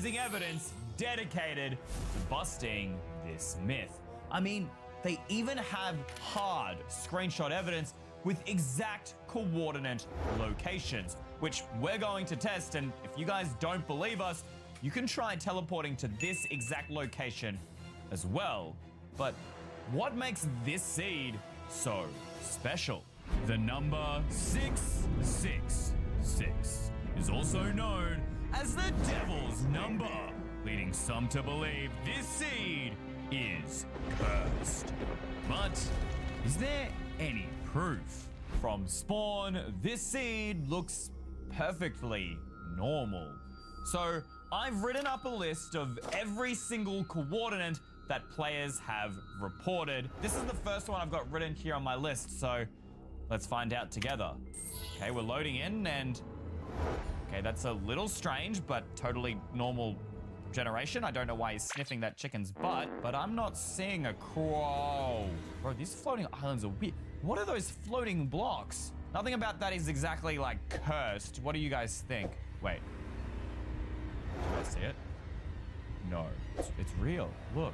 surprising evidence dedicated to busting this myth. I mean, they even have hard screenshot evidence with exact coordinate locations, which we're going to test. And if you guys don't believe us, you can try teleporting to this exact location as well. But what makes this seed so special? The number 666 is also known as the devil's number, leading some to believe this seed is cursed. But is there any proof? From spawn, this seed looks perfectly normal. So I've written up a list of every single coordinate that players have reported. This is the first one I've got written here on my list, so let's find out together. Okay, we're loading in and... Okay, that's a little strange, but totally normal generation. I don't know why he's sniffing that chicken's butt, but I'm not seeing a crow. Bro, these floating islands are weird. What are those floating blocks? Nothing about that is exactly like cursed. What do you guys think? Wait. Did I see it? No, it's real. Look.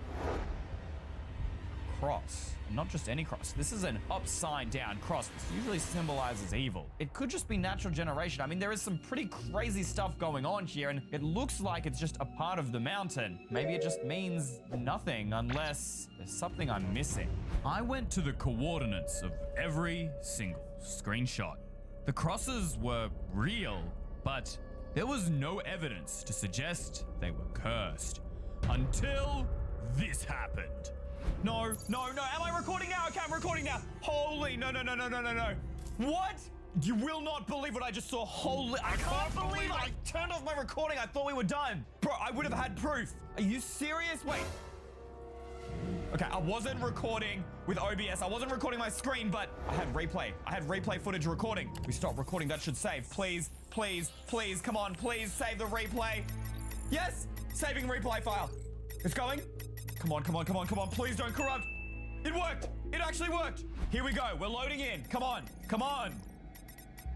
Cross. Not just any cross. This is an upside down cross. This usually symbolizes evil. It could just be natural generation. I mean, there is some pretty crazy stuff going on here, and it looks like it's just a part of the mountain. Maybe it just means nothing unless there's something I'm missing. I went to the coordinates of every single screenshot. The crosses were real, but there was no evidence to suggest they were cursed. Until this happened. No. Am I recording now? Okay, I'm recording now. Holy, no. What? You will not believe what I just saw. Holy, I can't believe I turned off my recording. I thought we were done. Bro, I would have had proof. Are you serious? Wait. Okay, I wasn't recording with OBS. I wasn't recording my screen, but I had replay. I had replay footage recording. We stopped recording. That should save. Please. Come on, please save the replay. Yes, saving replay file. It's going. Come on. Please don't corrupt. It worked. It actually worked. Here we go. We're loading in. Come on.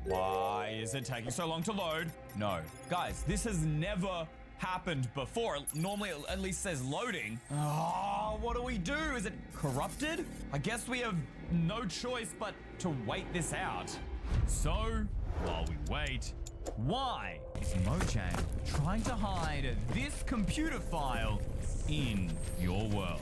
Why is it taking so long to load? No. Guys, this has never happened before. Normally, it at least says loading. Oh, what do we do? Is it corrupted? I guess we have no choice but to wait this out. So, while we wait, why is Mojang trying to hide this computer file in your world?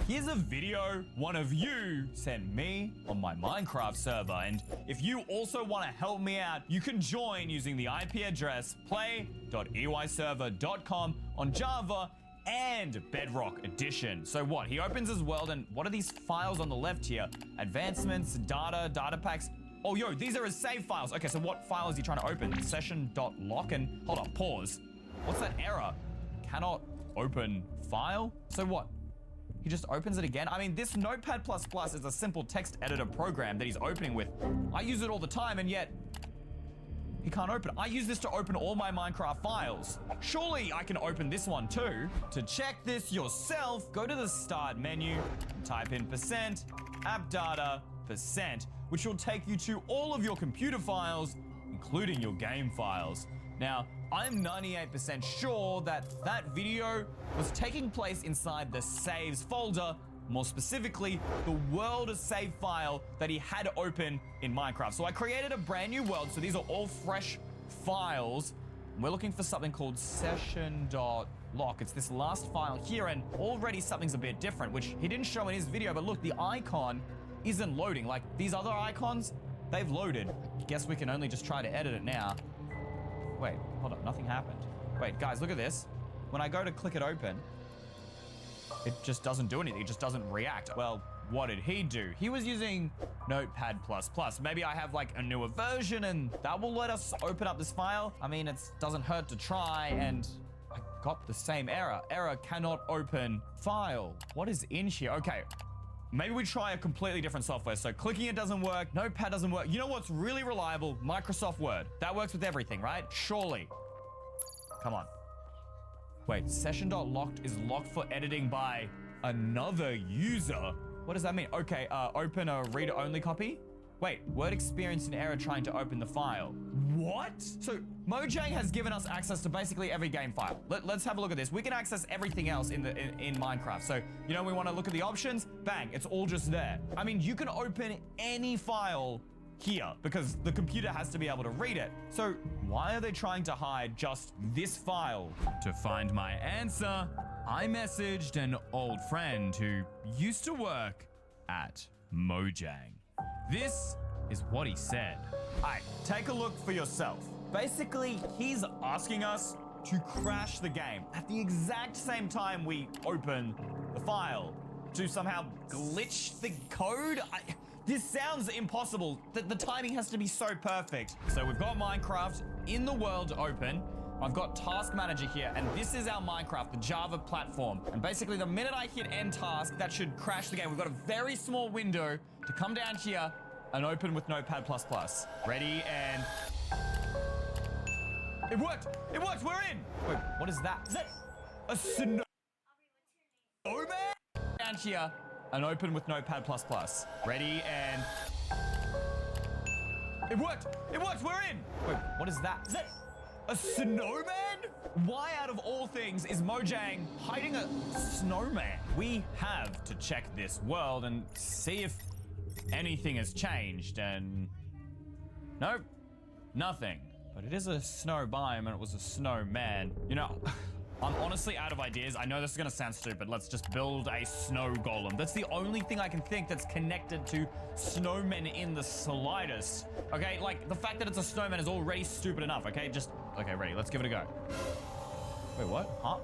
Here's a video one of you sent me on my Minecraft server, and if you also want to help me out, you can join using the IP address play.eyserver.com on Java and Bedrock Edition. So what? He opens his world, and what are these files on the left here? Advancements, data packs. Oh, yo, these are his save files. Okay, so what file is he trying to open? Session.lock and... Hold up, pause. What's that error? Cannot open file? So what? He just opens it again? I mean, this Notepad++ is a simple text editor program that he's opening with. I use it all the time, and yet he can't open it. I use this to open all my Minecraft files. Surely I can open this one too. To check this yourself, go to the start menu and type in %appdata%, which will take you to all of your computer files, including your game files. Now, I'm 98% sure that that video was taking place inside the saves folder, more specifically, the world save file that he had open in Minecraft. So I created a brand new world, so these are all fresh files. We're looking for something called session.lock. It's this last file here, and already something's a bit different, which he didn't show in his video, but look, the icon isn't loading. Like, these other icons, they've loaded. I guess we can only just try to edit it now. Wait, hold up, nothing happened. Wait, guys, look at this. When I go to click it open, it just doesn't do anything. It just doesn't react. Well, what did he do? He was using Notepad++. Maybe I have like a newer version and that will let us open up this file. I mean, it doesn't hurt to try, and I got the same error. Error cannot open file. What is in here? Okay. Maybe we try a completely different software. So clicking it doesn't work. Notepad doesn't work. You know what's really reliable? Microsoft Word. That works with everything, right? Surely. Come on. Wait, session.locked is locked for editing by another user. What does that mean? Okay, open a reader-only copy. Wait, word experienced an error trying to open the file. What? So Mojang has given us access to basically every game file. Let's have a look at this. We can access everything else in Minecraft. So, you know, we want to look at the options. Bang, it's all just there. I mean, you can open any file here because the computer has to be able to read it. So why are they trying to hide just this file? To find my answer, I messaged an old friend who used to work at Mojang. This is what he said. Alright, take a look for yourself. Basically, he's asking us to crash the game at the exact same time we open the file to somehow glitch the code. This sounds impossible. The timing has to be so perfect. So we've got Minecraft in the world open. I've got Task Manager here, and this is our Minecraft, the Java platform. And basically, the minute I hit end task, that should crash the game. We've got a very small window to come down here and open with Notepad++. Ready, and... It worked! It worked! We're in! Wait, what is that? Is that a snowman? Down here and open with Notepad++. Ready, and... It worked! It worked! We're in! Wait, what is that? Is that a snowman? Why, out of all things, is Mojang hiding a snowman? We have to check this world and see if anything has changed, and... Nope, nothing. But it is a snow biome, and it was a snowman. You know, I'm honestly out of ideas. I know this is gonna sound stupid. Let's just build a snow golem. That's the only thing I can think that's connected to snowmen in the slightest. Okay, like, the fact that it's a snowman is already stupid enough, okay? Okay, ready, let's give it a go. Wait, what? Huh?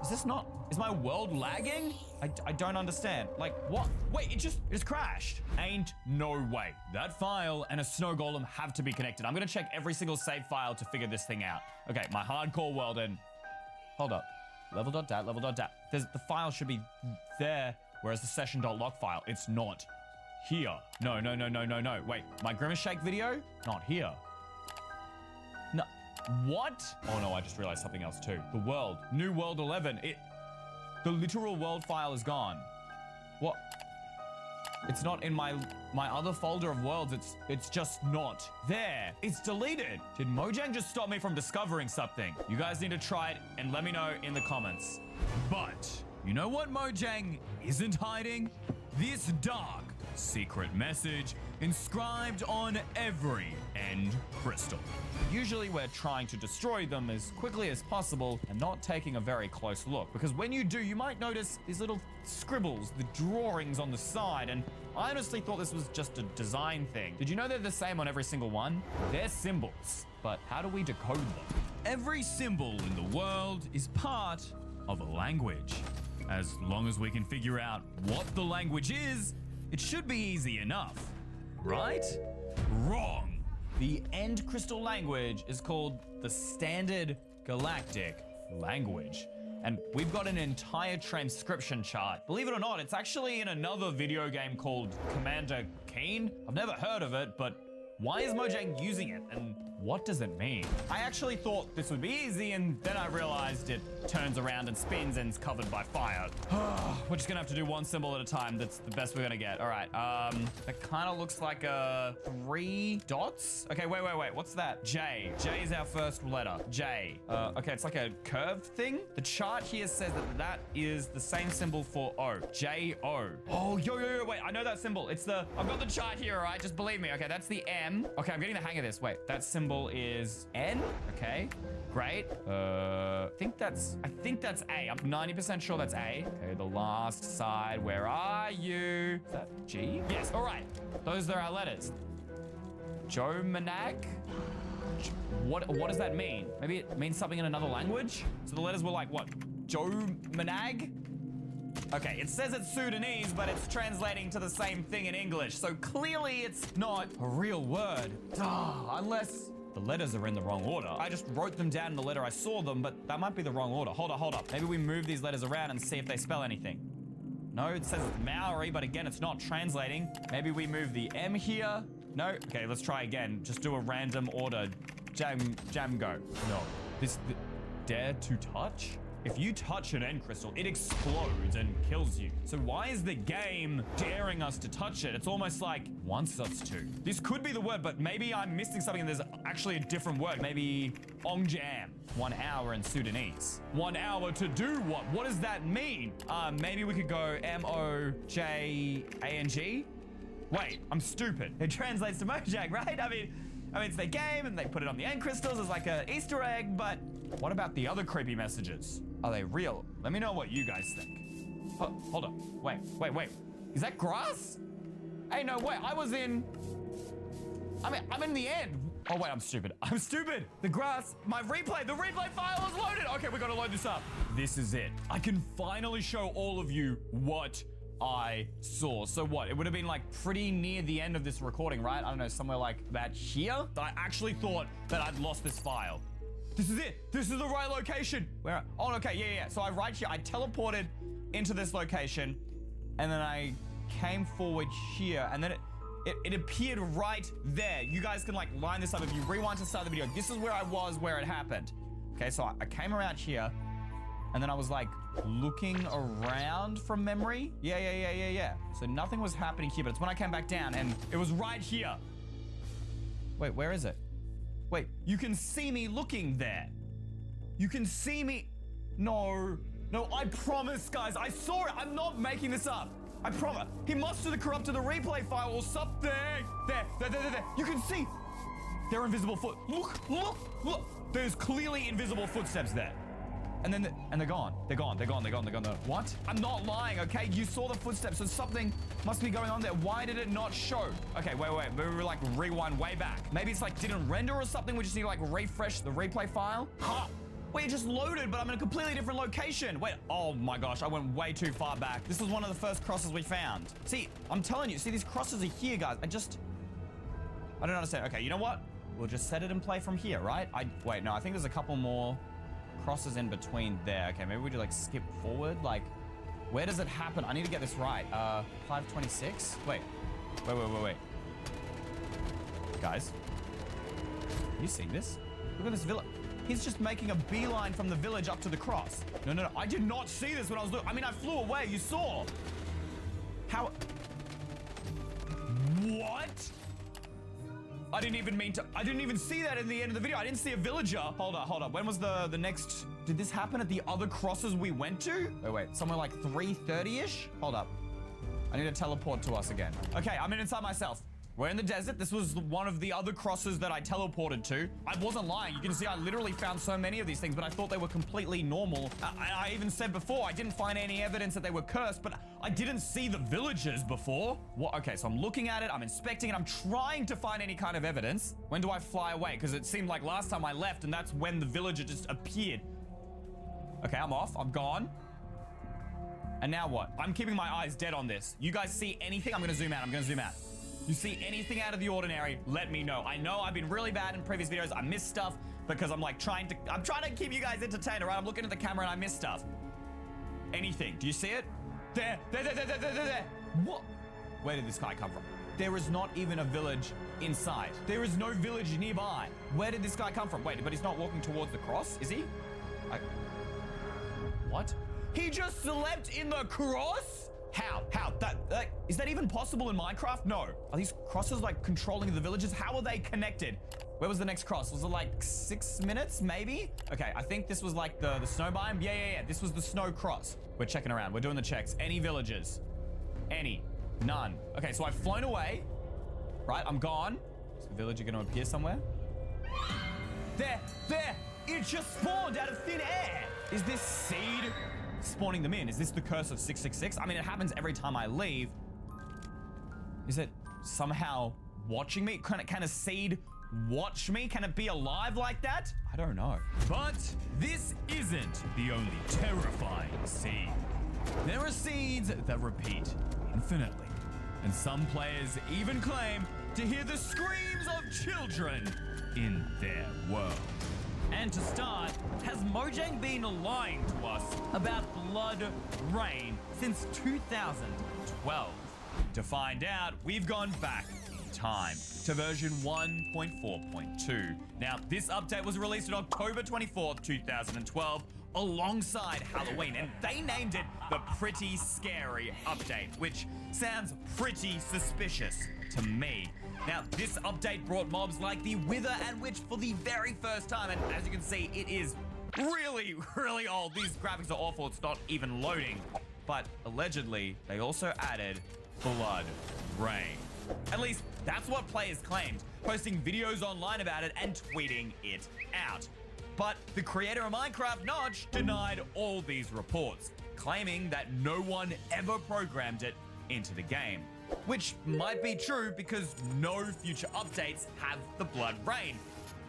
Is this not... Is my world lagging? I don't understand. Like, what? Wait, it just crashed. Ain't no way. That file and a snow golem have to be connected. I'm gonna check every single save file to figure this thing out. Okay, my hardcore world, and... Hold up. Level.dat, level.dat. The file should be there, whereas the session.log file, it's not here. No. Wait, my Grimace Shake video? Not here. No. What? Oh no, I just realized something else too. The world. New world 11. The literal world file is gone. What? It's not in my other folder of worlds. It's just not there. It's deleted. Did Mojang just stop me from discovering something? You guys need to try it and let me know in the comments. But you know what Mojang isn't hiding? This dark secret message inscribed on every end crystal. Usually we're trying to destroy them as quickly as possible and not taking a very close look, because when you do, you might notice these little scribbles, the drawings on the side, and I honestly thought this was just a design thing. Did you know they're the same on every single one? They're symbols, but how do we decode them? Every symbol in the world is part of a language. As long as we can figure out what the language is, it should be easy enough, right? Wrong. The end crystal language is called the Standard Galactic Language. And we've got an entire transcription chart. Believe it or not, it's actually in another video game called Commander Keen. I've never heard of it, but why is Mojang using it? And what does it mean? I actually thought this would be easy, and then I realized it turns around and spins and is covered by fire. We're just gonna have to do one symbol at a time. That's the best we're gonna get. All right, that kind of looks like 3 dots. Okay, wait. What's that? J. J is our first letter. J. Okay, it's like a curved thing. The chart here says that is the same symbol for O. J-O. Oh, yo, wait, I know that symbol. I've got the chart here, all right? Just believe me. Okay, that's the M. Okay, I'm getting the hang of this. Wait, that symbol is N. Okay, great. I think that's A. I'm 90% sure that's A. Okay, the last side. Where are you? Is that G? Yes. All right. Those are our letters. Joe Manag. What does that mean? Maybe it means something in another language. So the letters were like what? Joe Manag. Okay, it says it's Sudanese, but it's translating to the same thing in English. So clearly it's not a real word. Unless the letters are in the wrong order. I just wrote them down in the letter I saw them, but that might be the wrong order. Hold up. Maybe we move these letters around and see if they spell anything. No, it says it's Maori, but again, it's not translating. Maybe we move the M here. No? Okay, let's try again. Just do a random order. Jam go. No. Dare to touch? if you touch an end crystal, it explodes and kills you. So why is the game daring us to touch it? It's almost like wants us to. This could be the word, but maybe I'm missing something and there's actually a different word. Maybe Ongjam. 1 hour in Sudanese. 1 hour to do what? What does that mean? Maybe we could go M-O-J-A-N-G? Wait, I'm stupid. It translates to Mojang, right? I mean, it's their game and they put it on the end crystals as like an Easter egg, but what about the other creepy messages? Are they real? Let me know what you guys think. Hold on. Wait. Is that grass? Hey, no, wait, I'm in the end. Oh, wait, I'm stupid. The grass, the replay file is loaded. Okay, we gotta load this up. This is it. I can finally show all of you what I saw. So what? It would have been like pretty near the end of this recording, right? I don't know, somewhere like that here. I actually thought that I'd lost this file. This is it. This is the right location. Where? Oh, okay, yeah. So I teleported into this location and then I came forward here and then it appeared right there. You guys can like line this up if you rewind to the start of the video. This is where I was, where it happened. Okay, so I came around here and then I was like looking around from memory. Yeah. So nothing was happening here, but it's when I came back down and it was right here. Wait, where is it? Wait, you can see me looking there. You can see me. No, I promise, guys. I saw it. I'm not making this up. I promise. He must have corrupted the replay file or something. There. You can see. They're invisible foot. Look. There's clearly invisible footsteps there. And they're gone. They're gone. What? I'm not lying, okay? You saw the footsteps, so something must be going on there. Why did it not show? Okay, wait. We were like rewind way back. Maybe it's like didn't render or something. We just need to like refresh the replay file. Huh. Wait, it just loaded, but I'm in a completely different location. Wait, oh my gosh, I went way too far back. This was one of the first crosses we found. See, I'm telling you, these crosses are here, guys. I don't understand. Okay, you know what? We'll just set it and play from here, right? Wait, no, I think there's a couple more crosses in between there. Okay, maybe we do like skip forward. Like, where does it happen? I need to get this right. 526? Wait. Guys, you see this? Look at this village. He's just making a beeline from the village up to the cross. No. I did not see this when I was looking. I mean, I flew away. You saw. How? What? I didn't even see that in the end of the video. I didn't see a villager. Hold up. When was the next? Did this happen at the other crosses we went to? Wait. Somewhere like 3:30-ish? Hold up. I need to teleport to us again. Okay, I'm inside myself. We're in the desert. This was one of the other crosses that I teleported to. I wasn't lying. You can see I literally found so many of these things, but I thought they were completely normal. I even said before, I didn't find any evidence that they were cursed, but I didn't see the villagers before. What? Okay, so I'm looking at it, I'm inspecting it, I'm trying to find any kind of evidence. When do I fly away? Because it seemed like last time I left, and that's when the villager just appeared. Okay, I'm off. I'm gone. And now what? I'm keeping my eyes dead on this. You guys see anything? I'm gonna zoom out. You see anything out of the ordinary, let me know. I know I've been really bad in previous videos. I missed stuff because I'm trying to keep you guys entertained, all right? I'm looking at the camera and I miss stuff. Anything, do you see it? There. What? Where did this guy come from? There is not even a village inside. There is no village nearby. Where did this guy come from? Wait, but he's not walking towards the cross, is he? What? He just slept in the cross? How? Is that even possible in Minecraft? No. Are these crosses like controlling the villages? How are they connected? Where was the next cross? Was it like 6 minutes, maybe? Okay, I think this was like the snow biome. Yeah. This was the snow cross. We're checking around. We're doing the checks. Any villagers? Any? None. Okay, so I've flown away. Right, I'm gone. Is the villager gonna appear somewhere? There. It just spawned out of thin air. Is this seed spawning them in? Is this the curse of 666? I mean, it happens every time I leave. Is it somehow watching me? Can a seed watch me? Can it be alive like that? I don't know. But this isn't the only terrifying seed. There are seeds that repeat infinitely, and some players even claim to hear the screams of children in their world. And to start, has Mojang been lying to us about Blood Rain since 2012? To find out, we've gone back in time to version 1.4.2. Now, this update was released on October 24th, 2012, alongside Halloween, and they named it the Pretty Scary Update, which sounds pretty suspicious to me. Now, this update brought mobs like the Wither and Witch for the very first time, and as you can see, it is really, really old. These graphics are awful. It's not even loading. But allegedly, they also added Blood Rain. At least that's what players claimed, posting videos online about it and tweeting it out. But the creator of Minecraft, Notch, denied all these reports, claiming that no one ever programmed it into the game. Which might be true because no future updates have the Blood Rain.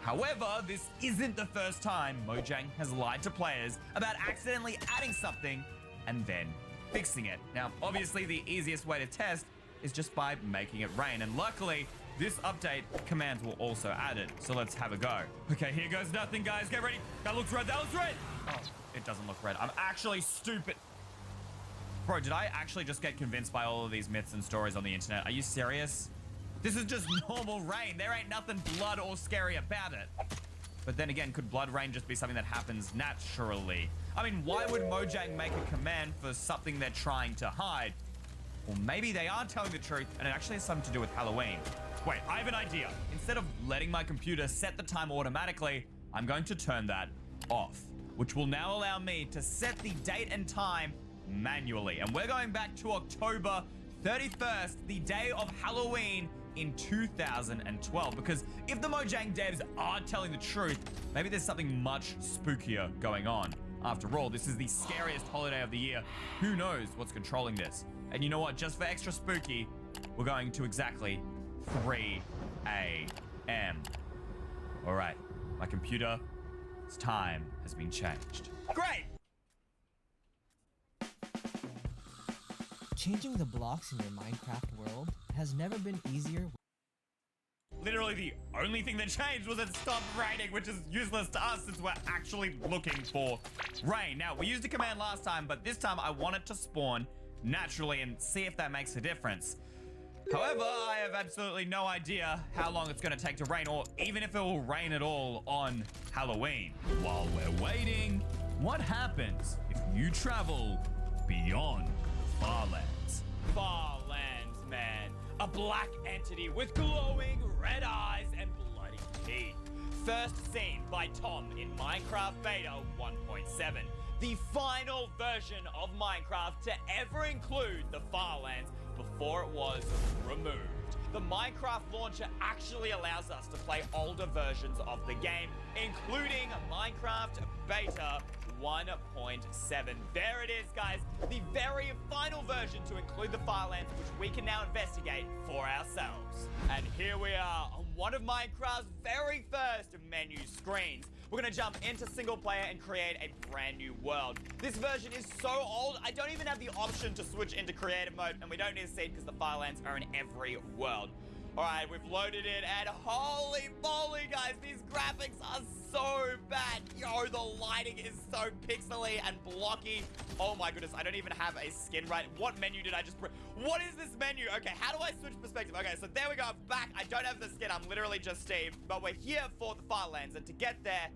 However, this isn't the first time Mojang has lied to players about accidentally adding something and then fixing it. Now, obviously the easiest way to test is just by making it rain, and luckily this update commands were also added, so let's have a go. Okay, here goes nothing, guys. Get ready. That looks red. That looks red. Oh, it doesn't look red. I'm actually stupid. Bro, did I actually just get convinced by all of these myths and stories on the internet? Are you serious? This is just normal rain. There ain't nothing blood or scary about it. But then again, could blood rain just be something that happens naturally? I mean, why would Mojang make a command for something they're trying to hide? Or maybe they are telling the truth and it actually has something to do with Halloween. Wait, I have an idea. Instead of letting my computer set the time automatically, I'm going to turn that off, which will now allow me to set the date and time manually. And we're going back to October 31st, the day of Halloween in 2012, because if the Mojang devs are telling the truth, maybe there's something much spookier going on. After all, this is the scariest holiday of the year. Who knows what's controlling this? And you know what? Just for extra spooky, we're going to exactly 3 a.m. All right, my computer's time has been changed. Great! Changing the blocks in your Minecraft world has never been easier. Literally the only thing that changed was it stopped raining, which is useless to us since we're actually looking for rain. Now, we used a command last time, but this time I want it to spawn naturally and see if that makes a difference. However, I have absolutely no idea how long it's going to take to rain, or even if it will rain at all on Halloween. While we're waiting, what happens if you travel beyond Farlands? Farlands, man. A black entity with glowing red eyes and bloody teeth. First seen by Tom in Minecraft Beta 1.7. The final version of Minecraft to ever include the Farlands before it was removed. The Minecraft launcher actually allows us to play older versions of the game, including Minecraft Beta 1.7. There it is, guys. The very final version to include the Farlands, which we can now investigate for ourselves. And here we are on one of Minecraft's very first menu screens. We're gonna jump into single player and create a brand new world. This version is so old, I don't even have the option to switch into creative mode, and we don't need to see it because the Farlands are in every world. All right, we've loaded it, and holy moly, guys, these graphics are so bad. Yo, the lighting is so pixely and blocky. Oh my goodness, I don't even have a skin right. What menu did I just put? What is this menu? Okay, how do I switch perspective? Okay, so there we go, I'm back. I don't have the skin, I'm literally just Steve, but we're here for the Farlands, and to get there,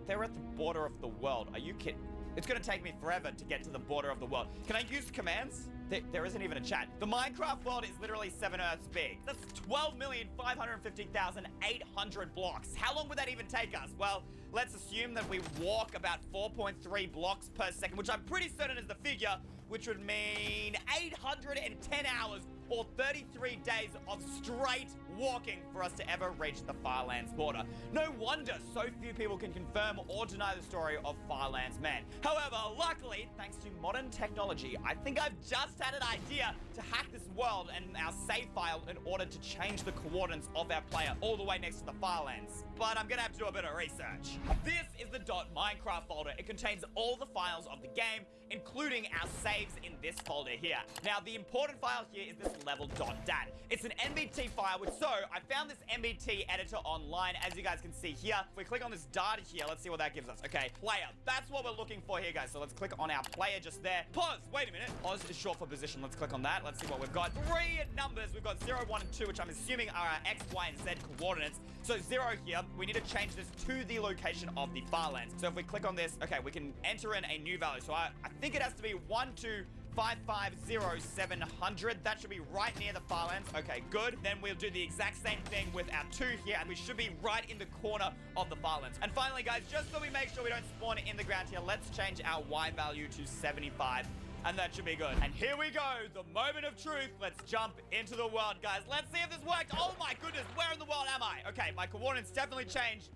they're at the border of the world. Are you kidding? It's gonna take me forever to get to the border of the world. Can I use commands? There isn't even a chat. The Minecraft world is literally 7 Earths big. That's 12,550,800 blocks. How long would that even take us? Well, let's assume that we walk about 4.3 blocks per second, which I'm pretty certain is the figure, which would mean 810 hours or 33 days of straight walking for us to ever reach the Farlands border. No wonder so few people can confirm or deny the story of Farlands man. However, luckily, thanks to modern technology, I think I've just had an idea to hack this world and our save file in order to change the coordinates of our player all the way next to the Farlands. But I'm gonna have to do a bit of research. This is the .minecraft folder. It contains all the files of the game, including our saves in this folder here. Now, the important file here is this level.dat. It's an NBT file, so I found this NBT editor online, as you guys can see here. If we click on this data here, let's see what that gives us. Okay, player. That's what we're looking for here, guys. So let's click on our player just there. Pause. Wait a minute. Pause is short for position. Let's click on that. Let's see what we've got. 3 numbers. We've got 0, 1, and 2, which I'm assuming are our X, Y, and Z coordinates. So 0 here, we need to change this to the location of the far lands. So if we click on this, okay, we can enter in a new value. So I think it has to be 12550 That should be right near the far lands. Okay, good. Then we'll do the exact same thing with our 2 here, and we should be right in the corner of the far lands. And finally, guys, just so we make sure we don't spawn in the ground here, let's change our Y value to 75. And that should be good. And here we go, the moment of truth. Let's jump into the world, guys. Let's see if this worked. Oh my goodness, where in the world am I? Okay, my coordinates definitely changed.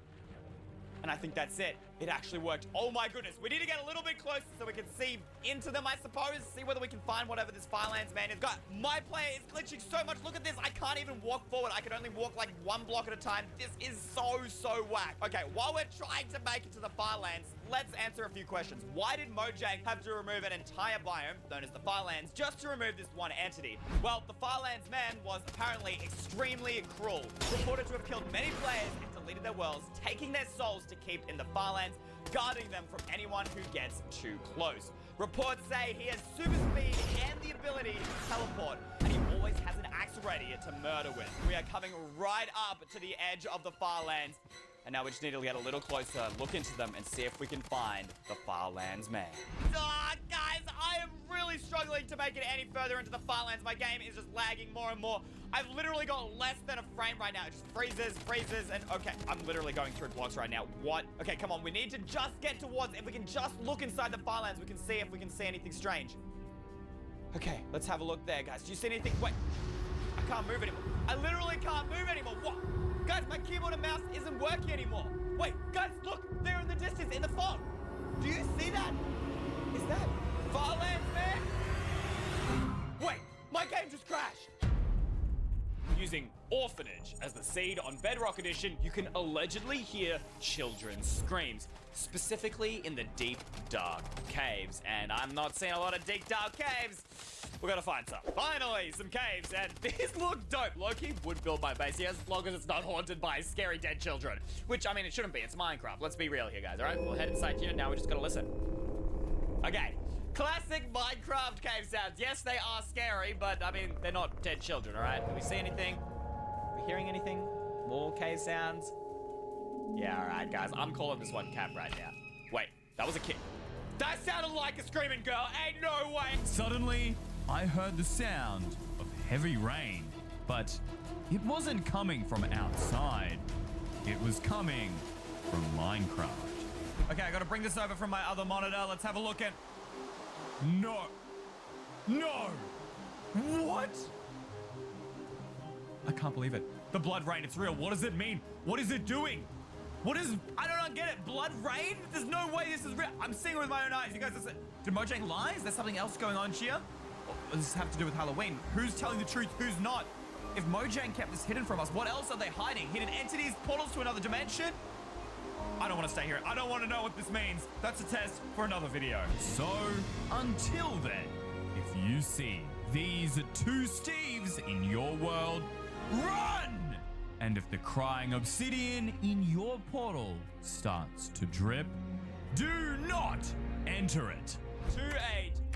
And I think that's it. It actually worked. Oh my goodness. We need to get a little bit closer so we can see into them, I suppose. See whether we can find whatever this Firelands man has got. My player is glitching so much. Look at this. I can't even walk forward. I can only walk like 1 block at a time. This is so whack. Okay, while we're trying to make it to the Firelands, let's answer a few questions. Why did Mojang have to remove an entire biome, known as the Firelands, just to remove this one entity? Well, the Firelands man was apparently extremely cruel, reported to have killed many players and deleted their worlds, taking their souls to keep in the Firelands, guarding them from anyone who gets too close. Reports say he has super speed and the ability to teleport, and he always has an axe ready to murder with. We are coming right up to the edge of the Firelands, and now we just need to get a little closer, look into them, and see if we can find the Firelands man. Guys, I am really struggling to make it any further into the Firelands. My game is just lagging more and more. I've literally got less than a frame right now. It just freezes, and okay, I'm literally going through blocks right now. What? Okay, come on, we need to just get towards, if we can just look inside the Firelands, we can see if we can see anything strange. Okay, let's have a look there, guys. Do you see anything? Wait, I can't move anymore. I literally can't move anymore. What? Guys, my keyboard and mouse isn't working anymore. Wait, guys, look, they're in the distance, in the fog. Do you see that? Is that Firelands man? Wait, my game just crashed. Using Orphanage as the seed on Bedrock Edition, you can allegedly hear children's screams, specifically in the deep, dark caves. And I'm not seeing a lot of deep, dark caves. We gotta find some. Finally, some caves, and these look dope. Loki would build my base here as long as it's not haunted by scary dead children. Which, I mean, it shouldn't be. It's Minecraft. Let's be real here, guys, all right? We'll head inside here. Now we just gotta listen. Okay. Classic Minecraft cave sounds. Yes, they are scary, but, I mean, they're not dead children, all right? Do we see anything? Are we hearing anything? More cave sounds? Yeah, all right, guys. I'm calling this one cap right now. Wait, that was a kid. That sounded like a screaming girl. Ain't no way. Suddenly, I heard the sound of heavy rain, but it wasn't coming from outside. It was coming from Minecraft. Okay, I gotta bring this over from my other monitor. Let's have a look at... No. No. What? I can't believe it. The blood rain, it's real. What does it mean? What is it doing? What is... I don't get it. Blood rain? There's no way this is real. I'm seeing it with my own eyes. You guys, did Mojang lie? Is there something else going on here? Or does this have to do with Halloween? Who's telling the truth? Who's not? If Mojang kept this hidden from us, what else are they hiding? Hidden entities? Portals to another dimension? I don't want to stay here. I don't want to know what this means. That's a test for another video. So, until then, if you see these 2 Steves in your world, run! And if the crying obsidian in your portal starts to drip, do not enter it.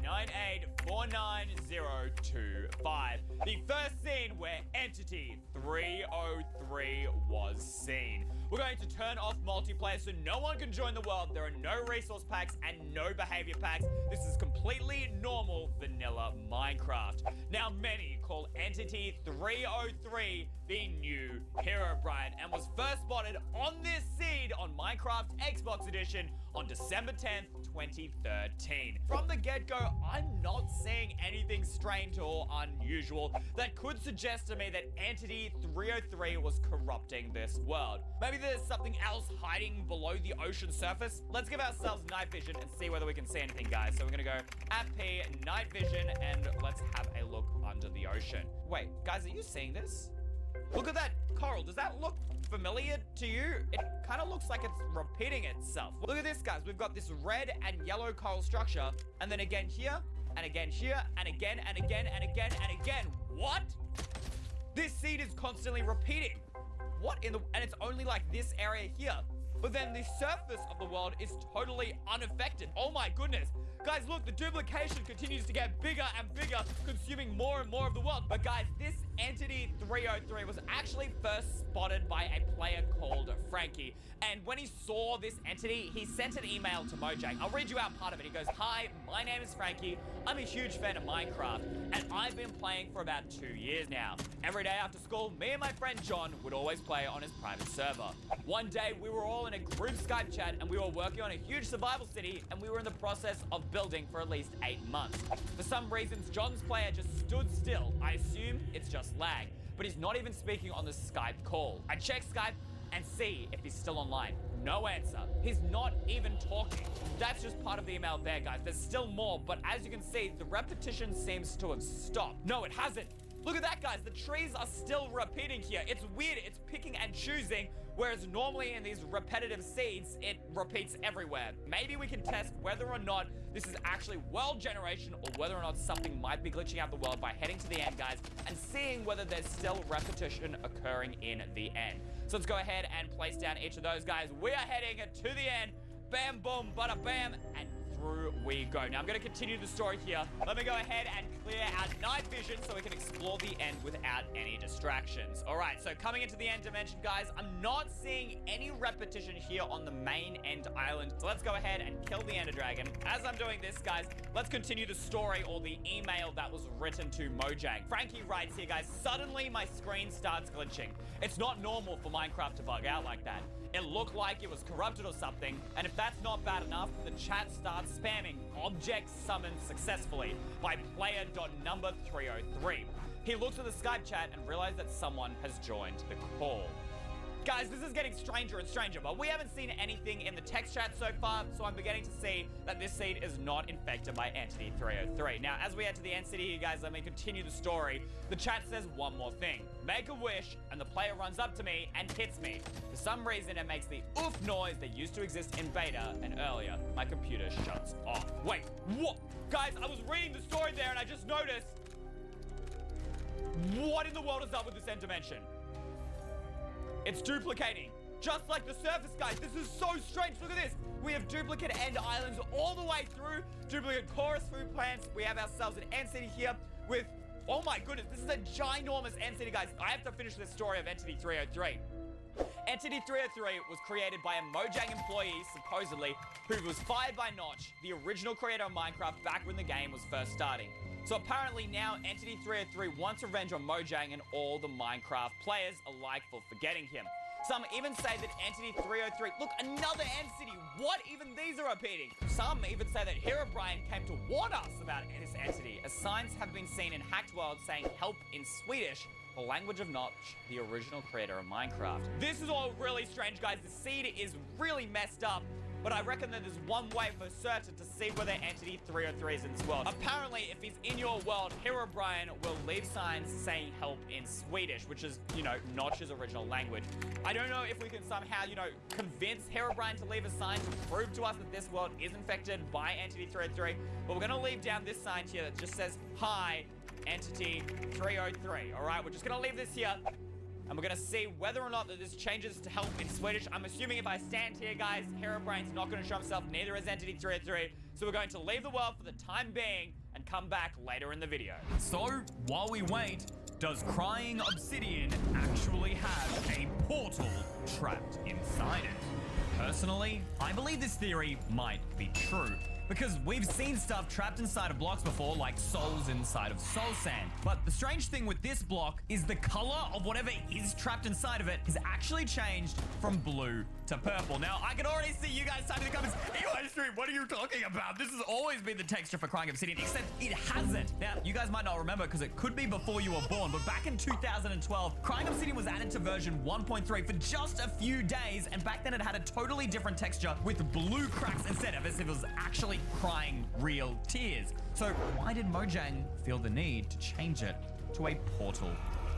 289849025. The first scene where Entity 303 was seen. We're going to turn off multiplayer so no one can join the world. There are no resource packs and no behavior packs. This is completely normal vanilla Minecraft. Now, many call Entity 303 the new Herobrine and was first spotted on this seed on Minecraft Xbox Edition on December 10th, 2013. From the get-go, I'm not seeing anything strange or unusual that could suggest to me that Entity 303 was corrupting this world. Maybe there's something else hiding below the ocean surface. Let's give ourselves night vision and see whether we can see anything, guys. So we're gonna go P night vision and let's have a look under the ocean. Wait, guys, are you seeing this? Look at that coral. Does that look familiar to you? It kind of looks like it's repeating itself. Look at this, guys. We've got this red and yellow coral structure, and then again here, and again here, and again, and again, and again, and again. What? This seed is constantly repeating. What in the... And it's only like this area here. But then the surface of the world is totally unaffected. Oh my goodness. Guys, look, the duplication continues to get bigger and bigger, consuming more and more of the world. But guys, this entity 303 was actually first spotted by a player called Frankie. And when he saw this entity, he sent an email to Mojang. I'll read you out part of it. He goes, "Hi, my name is Frankie. I'm a huge fan of Minecraft, and I've been playing for about 2 years now. Every day after school, me and my friend John would always play on his private server. One day, we were all in a group Skype chat, and we were working on a huge survival city, and we were in the process of building for at least 8 months. For some reasons, John's player just stood still. I assume it's just lag, but he's not even speaking on the Skype call. I check Skype and see if he's still online. No answer. He's not even talking. That's just part of the email there, guys. There's still more, but as you can see, the repetition seems to have stopped. No, it hasn't. Look at that, guys. The trees are still repeating here. It's weird. It's picking and choosing, whereas normally in these repetitive seeds, it repeats everywhere. Maybe we can test whether or not this is actually world generation or whether or not something might be glitching out the world by heading to the end, guys, and seeing whether there's still repetition occurring in the end. So let's go ahead and place down each of those, guys. We are heading to the end. Bam, boom, bada, bam, and through we go. Now, I'm going to continue the story here. Let me go ahead and clear our night vision so we can explore the end without any distractions. All right, so coming into the end dimension, guys, I'm not seeing any repetition here on the main end island. So let's go ahead and kill the Ender Dragon. As I'm doing this, guys, let's continue the story or the email that was written to Mojang. Frankie writes here, guys, "Suddenly my screen starts glitching. It's not normal for Minecraft to bug out like that. It looked like it was corrupted or something, and if that's not bad enough, the chat starts spamming object summoned successfully by player.number303. He looks at the Skype chat and realizes that someone has joined the call." Guys, this is getting stranger and stranger, but we haven't seen anything in the text chat so far, so I'm beginning to see that this seed is not infected by Entity 303. Now, as we head to the end city here, guys, let me continue the story. The chat says one more thing. Make a wish, and the player runs up to me and hits me. For some reason, it makes the oof noise that used to exist in beta, and earlier, my computer shuts off. Wait, what? Guys, I was reading the story there, and I just noticed... What in the world is up with this end dimension? It's duplicating, just like the surface, guys. This is so strange. Look at this. We have duplicate end islands all the way through, duplicate chorus food plants. We have ourselves an end city here with, oh my goodness, this is a ginormous end city, guys. I have to finish this story of Entity 303. Entity 303 was created by a Mojang employee, supposedly, who was fired by Notch, the original creator of Minecraft, back when the game was first starting. So apparently now Entity 303 wants revenge on Mojang and all the Minecraft players alike for forgetting him. Some even say that Entity 303, look, another end city. What? Even these are repeating. Some even say that Herobrine came to warn us about this entity, as signs have been seen in Hacked World saying help in Swedish, the language of Notch, the original creator of Minecraft. This is all really strange, guys. The seed is really messed up. But I reckon that there's one way for certain to see whether Entity 303 is in this world. Apparently, if he's in your world, Herobrine will leave signs saying help in Swedish, which is, you know, Notch's original language. I don't know if we can somehow, you know, convince Herobrine to leave a sign to prove to us that this world is infected by Entity 303, but we're gonna leave down this sign here that just says, "Hi, Entity 303, all right? We're just gonna leave this here. And we're gonna see whether or not that this changes to help in Swedish. I'm assuming if I stand here, guys, Herobrine's not gonna show himself, neither is Entity 303. So we're going to leave the world for the time being and come back later in the video. So, while we wait, does Crying Obsidian actually have a portal trapped inside it? Personally, I believe this theory might be true, because we've seen stuff trapped inside of blocks before, like souls inside of soul sand. But the strange thing with this block is the color of whatever is trapped inside of it has actually changed from blue to purple. Now, I can already see you guys typing in the comments, "Hey, stream, what are you talking about? This has always been the texture for Crying Obsidian, except it hasn't." Now, you guys might not remember because it could be before you were born, but back in 2012, Crying Obsidian was added to version 1.3 for just a few days, and back then it had a totally different texture with blue cracks instead of as if it was actually crying real tears. So why did Mojang feel the need to change it to a portal?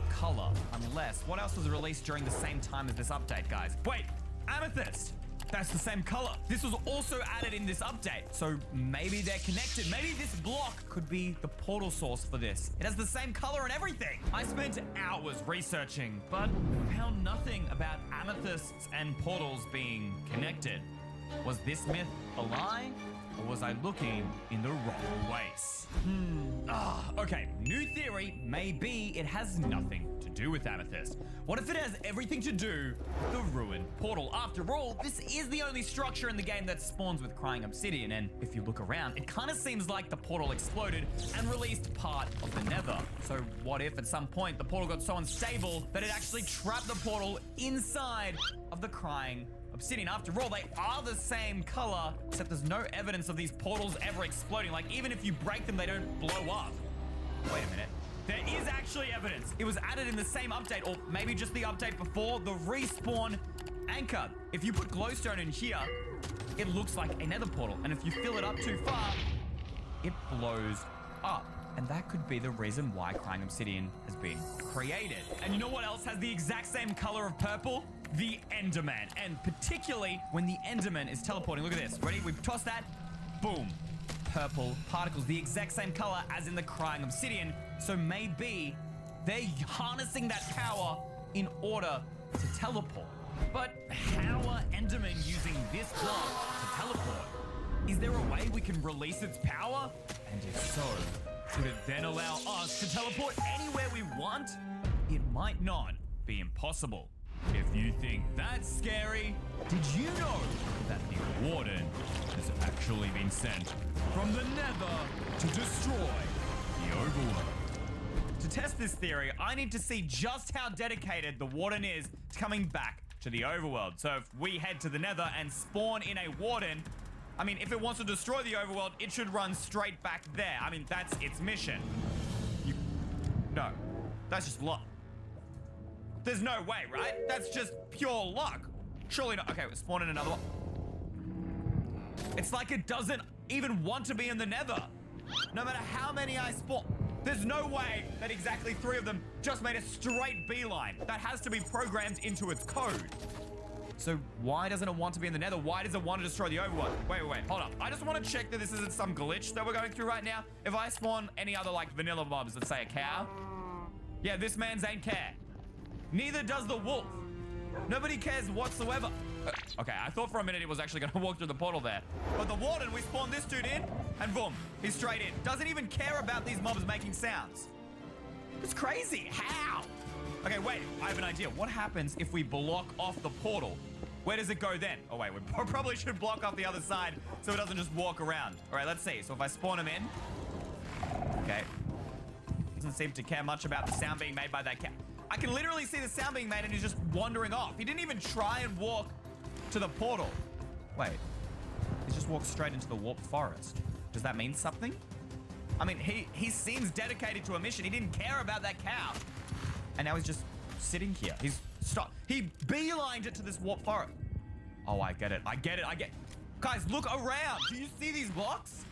color. Unless, what else was released during the same time as this update, guys? Wait, amethyst. That's the same color. This was also added in this update. So maybe they're connected. Maybe this block could be the portal source for this. It has the same color and everything. I spent hours researching, but found nothing about amethysts and portals being connected. Was this myth a lie? Or was I looking in the wrong place? Okay, new theory. Maybe it has nothing to do with amethyst. What if it has everything to do with the ruined portal? After all, this is the only structure in the game that spawns with crying obsidian, and if you look around, it kind of seems like the portal exploded and released part of the nether. So what if at some point the portal got so unstable that it actually trapped the portal inside of the crying obsidian? After all, they are the same color, except there's no evidence of these portals ever exploding. Like, even if you break them, they don't blow up. Wait a minute. There is actually evidence. It was added in the same update, or maybe just the update before, the respawn anchor. If you put glowstone in here, it looks like a nether portal. And if you fill it up too far, it blows up. And that could be the reason why crying obsidian has been created. And you know what else has the exact same color of purple? The Enderman. And particularly when the Enderman is teleporting. Look at this. Ready? We toss that. Boom. Purple particles. The exact same color as in the crying obsidian. So maybe they're harnessing that power in order to teleport. But how are Endermen using this block to teleport? Is there a way we can release its power? And if so, could it then allow us to teleport anywhere we want? It might not be impossible. If you think that's scary, did you know that the Warden has actually been sent from the Nether to destroy the Overworld? To test this theory, I need to see just how dedicated the Warden is to coming back to the Overworld. So if we head to the Nether and spawn in a Warden, I mean, if it wants to destroy the Overworld, it should run straight back there. I mean, that's its mission. No, that's just luck. There's no way, right? That's just pure luck. Surely not. Okay, we're spawning another one. It's like it doesn't even want to be in the Nether. No matter how many I spawn. There's no way that exactly 3 of them just made a straight beeline. That has to be programmed into its code. So why doesn't it want to be in the Nether? Why does it want to destroy the Overworld? Wait, hold up. I just want to check that this isn't some glitch that we're going through right now. If I spawn any other like vanilla mobs, let's say a cow. Yeah, this man's ain't care. Neither does the wolf. Nobody cares whatsoever. Okay, I thought for a minute it was actually going to walk through the portal there. But the Warden, we spawned this dude in, and boom, he's straight in. Doesn't even care about these mobs making sounds. It's crazy. How? Okay, wait, I have an idea. What happens if we block off the portal? Where does it go then? Oh, wait, we probably should block off the other side so it doesn't just walk around. All right, let's see. So if I spawn him in. Okay. Doesn't seem to care much about the sound being made by that cat. I can literally see the sound being made and he's just wandering off. He didn't even try and walk to the portal. Wait, he just walked straight into the warped forest. Does that mean something? I mean, he seems dedicated to a mission. He didn't care about that cow. And now he's just sitting here. He beelined it to this warped forest. Oh, I get it. Guys, look around. Do you see these blocks?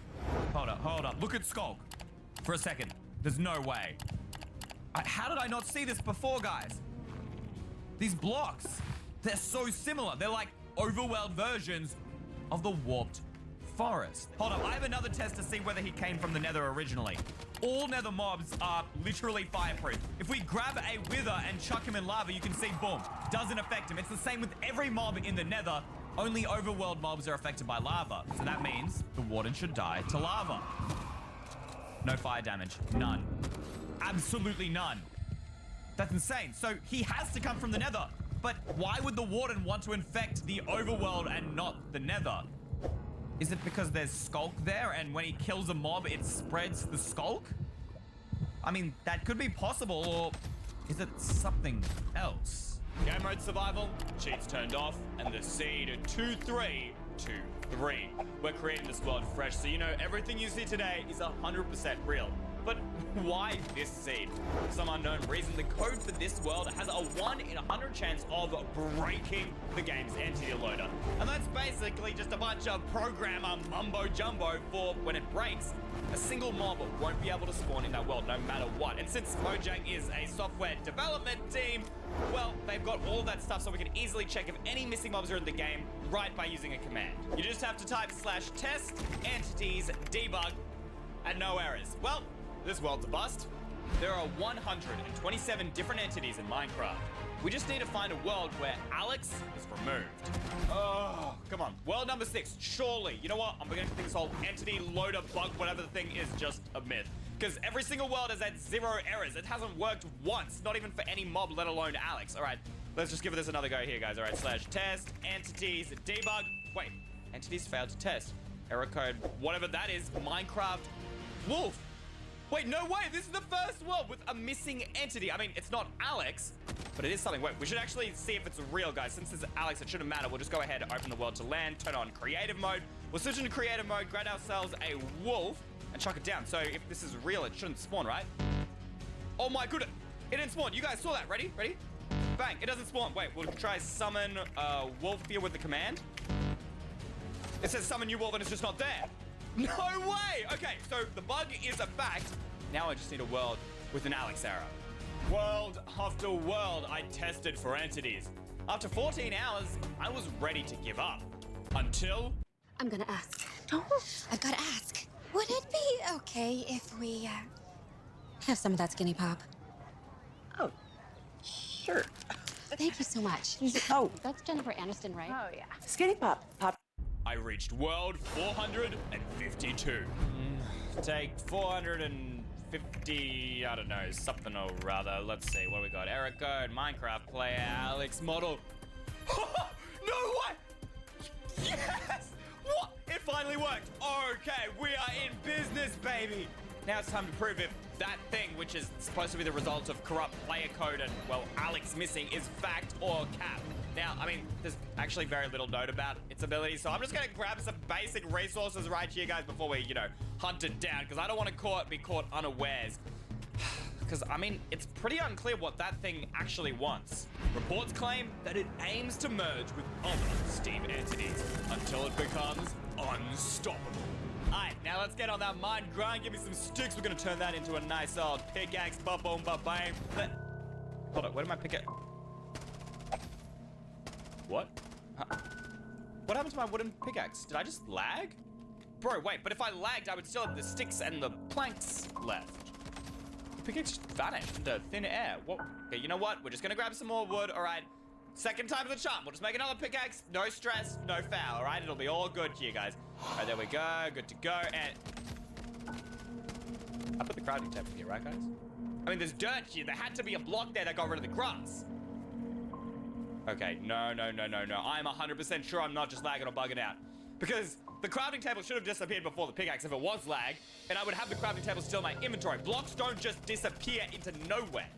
Hold up. Look at Skulk for a second. There's no way. How did I not see this before, guys? These blocks, they're so similar. They're like overworld versions of the warped forest. Hold up, I have another test to see whether he came from the Nether originally. All Nether mobs are literally fireproof. If we grab a wither and chuck him in lava, you can see, boom, doesn't affect him. It's the same with every mob in the Nether. Only overworld mobs are affected by lava. So that means the Warden should die to lava. No fire damage, none. Absolutely none. That's insane. So he has to come from the Nether. But why would the Warden want to infect the Overworld and not the Nether? Is it because there's Skulk there and when he kills a mob, it spreads the Skulk? I mean, that could be possible, or is it something else? Game mode survival, cheats turned off, and the seed 2323. We're creating this world fresh, so you know everything you see today is 100% real. But why this seed? For some unknown reason, the code for this world has a 1 in 100 chance of breaking the game's entity loader. And that's basically just a bunch of programmer mumbo jumbo for when it breaks, a single mob won't be able to spawn in that world no matter what. And since Mojang is a software development team, well, they've got all that stuff so we can easily check if any missing mobs are in the game right by using a command. You just have to type /test entities debug and no errors. Well, this world's a bust. There are 127 different entities in Minecraft. We just need to find a world where Alex is removed. Oh, come on. World number 6, surely. You know what? I'm beginning to think this whole entity, loader, bug, whatever the thing is just a myth. Because every single world has had 0 errors. It hasn't worked once, not even for any mob, let alone Alex. All right, let's just give this another go here, guys. All right, /test entities debug. Wait, entities failed to test. Error code, whatever that is, Minecraft wolf. Wait, no way, this is the first world with a missing entity. I mean, it's not Alex, but it is something. Wait, we should actually see if it's real, guys. Since it's Alex, it shouldn't matter. We'll just go ahead and open the world to land, turn on creative mode. We'll switch into creative mode, grab ourselves a wolf, and chuck it down. So if this is real, it shouldn't spawn, right? Oh my goodness, it didn't spawn. You guys saw that, ready? Ready? Bang, it doesn't spawn. Wait, we'll try summon wolf here with the command. It says summon new wolf and it's just not there. No way! Okay, so the bug is a fact. Now I just need a world with an Alex error. World after world, I tested for entities. After 14 hours, I was ready to give up. Until... I'm gonna ask. Don't. I've gotta ask. Would it be okay if we, have some of that skinny pop? Oh, sure. Thank you so much. Oh, That's Jennifer Aniston, right? oh yeah. Skinny pop. I reached world 452. Take 450, I don't know, something or rather. Let's see, what do we got? Error code, Minecraft player, Alex model. No way! Yes! What? It finally worked. Okay, we are in business, baby. Now it's time to prove if that thing, which is supposed to be the result of corrupt player code and, well, Alex missing, is fact or cap. Now, I mean, there's actually very little known about its ability, so I'm just gonna grab some basic resources right here, guys, before we, hunt it down, because I don't want to be caught unawares. Because, I mean, it's pretty unclear what that thing actually wants. Reports claim that it aims to merge with other Steam entities until it becomes unstoppable. Alright, now let's get on that mine grind. Give me some sticks. We're gonna turn that into a nice old pickaxe. Ba-boom, ba-bang. Hold on, where did my pickaxe... What? Huh? What happened to my wooden pickaxe? Did I just lag? Bro, wait, but if I lagged, I would still have the sticks and the planks left. The pickaxe just vanished into thin air. What? Okay, you know what? We're just gonna grab some more wood, all right? Second time's the charm. We'll just make another pickaxe. No stress, no foul, all right? It'll be all good here, guys. All right, there we go. Good to go. And I put the crafting table here, right, guys? I mean, there's dirt here. There had to be a block there that got rid of the grass. Okay, no. I'm 100% sure I'm not just lagging or bugging out. Because the crafting table should have disappeared before the pickaxe if it was lag, and I would have the crafting table still in my inventory. Blocks don't just disappear into nowhere.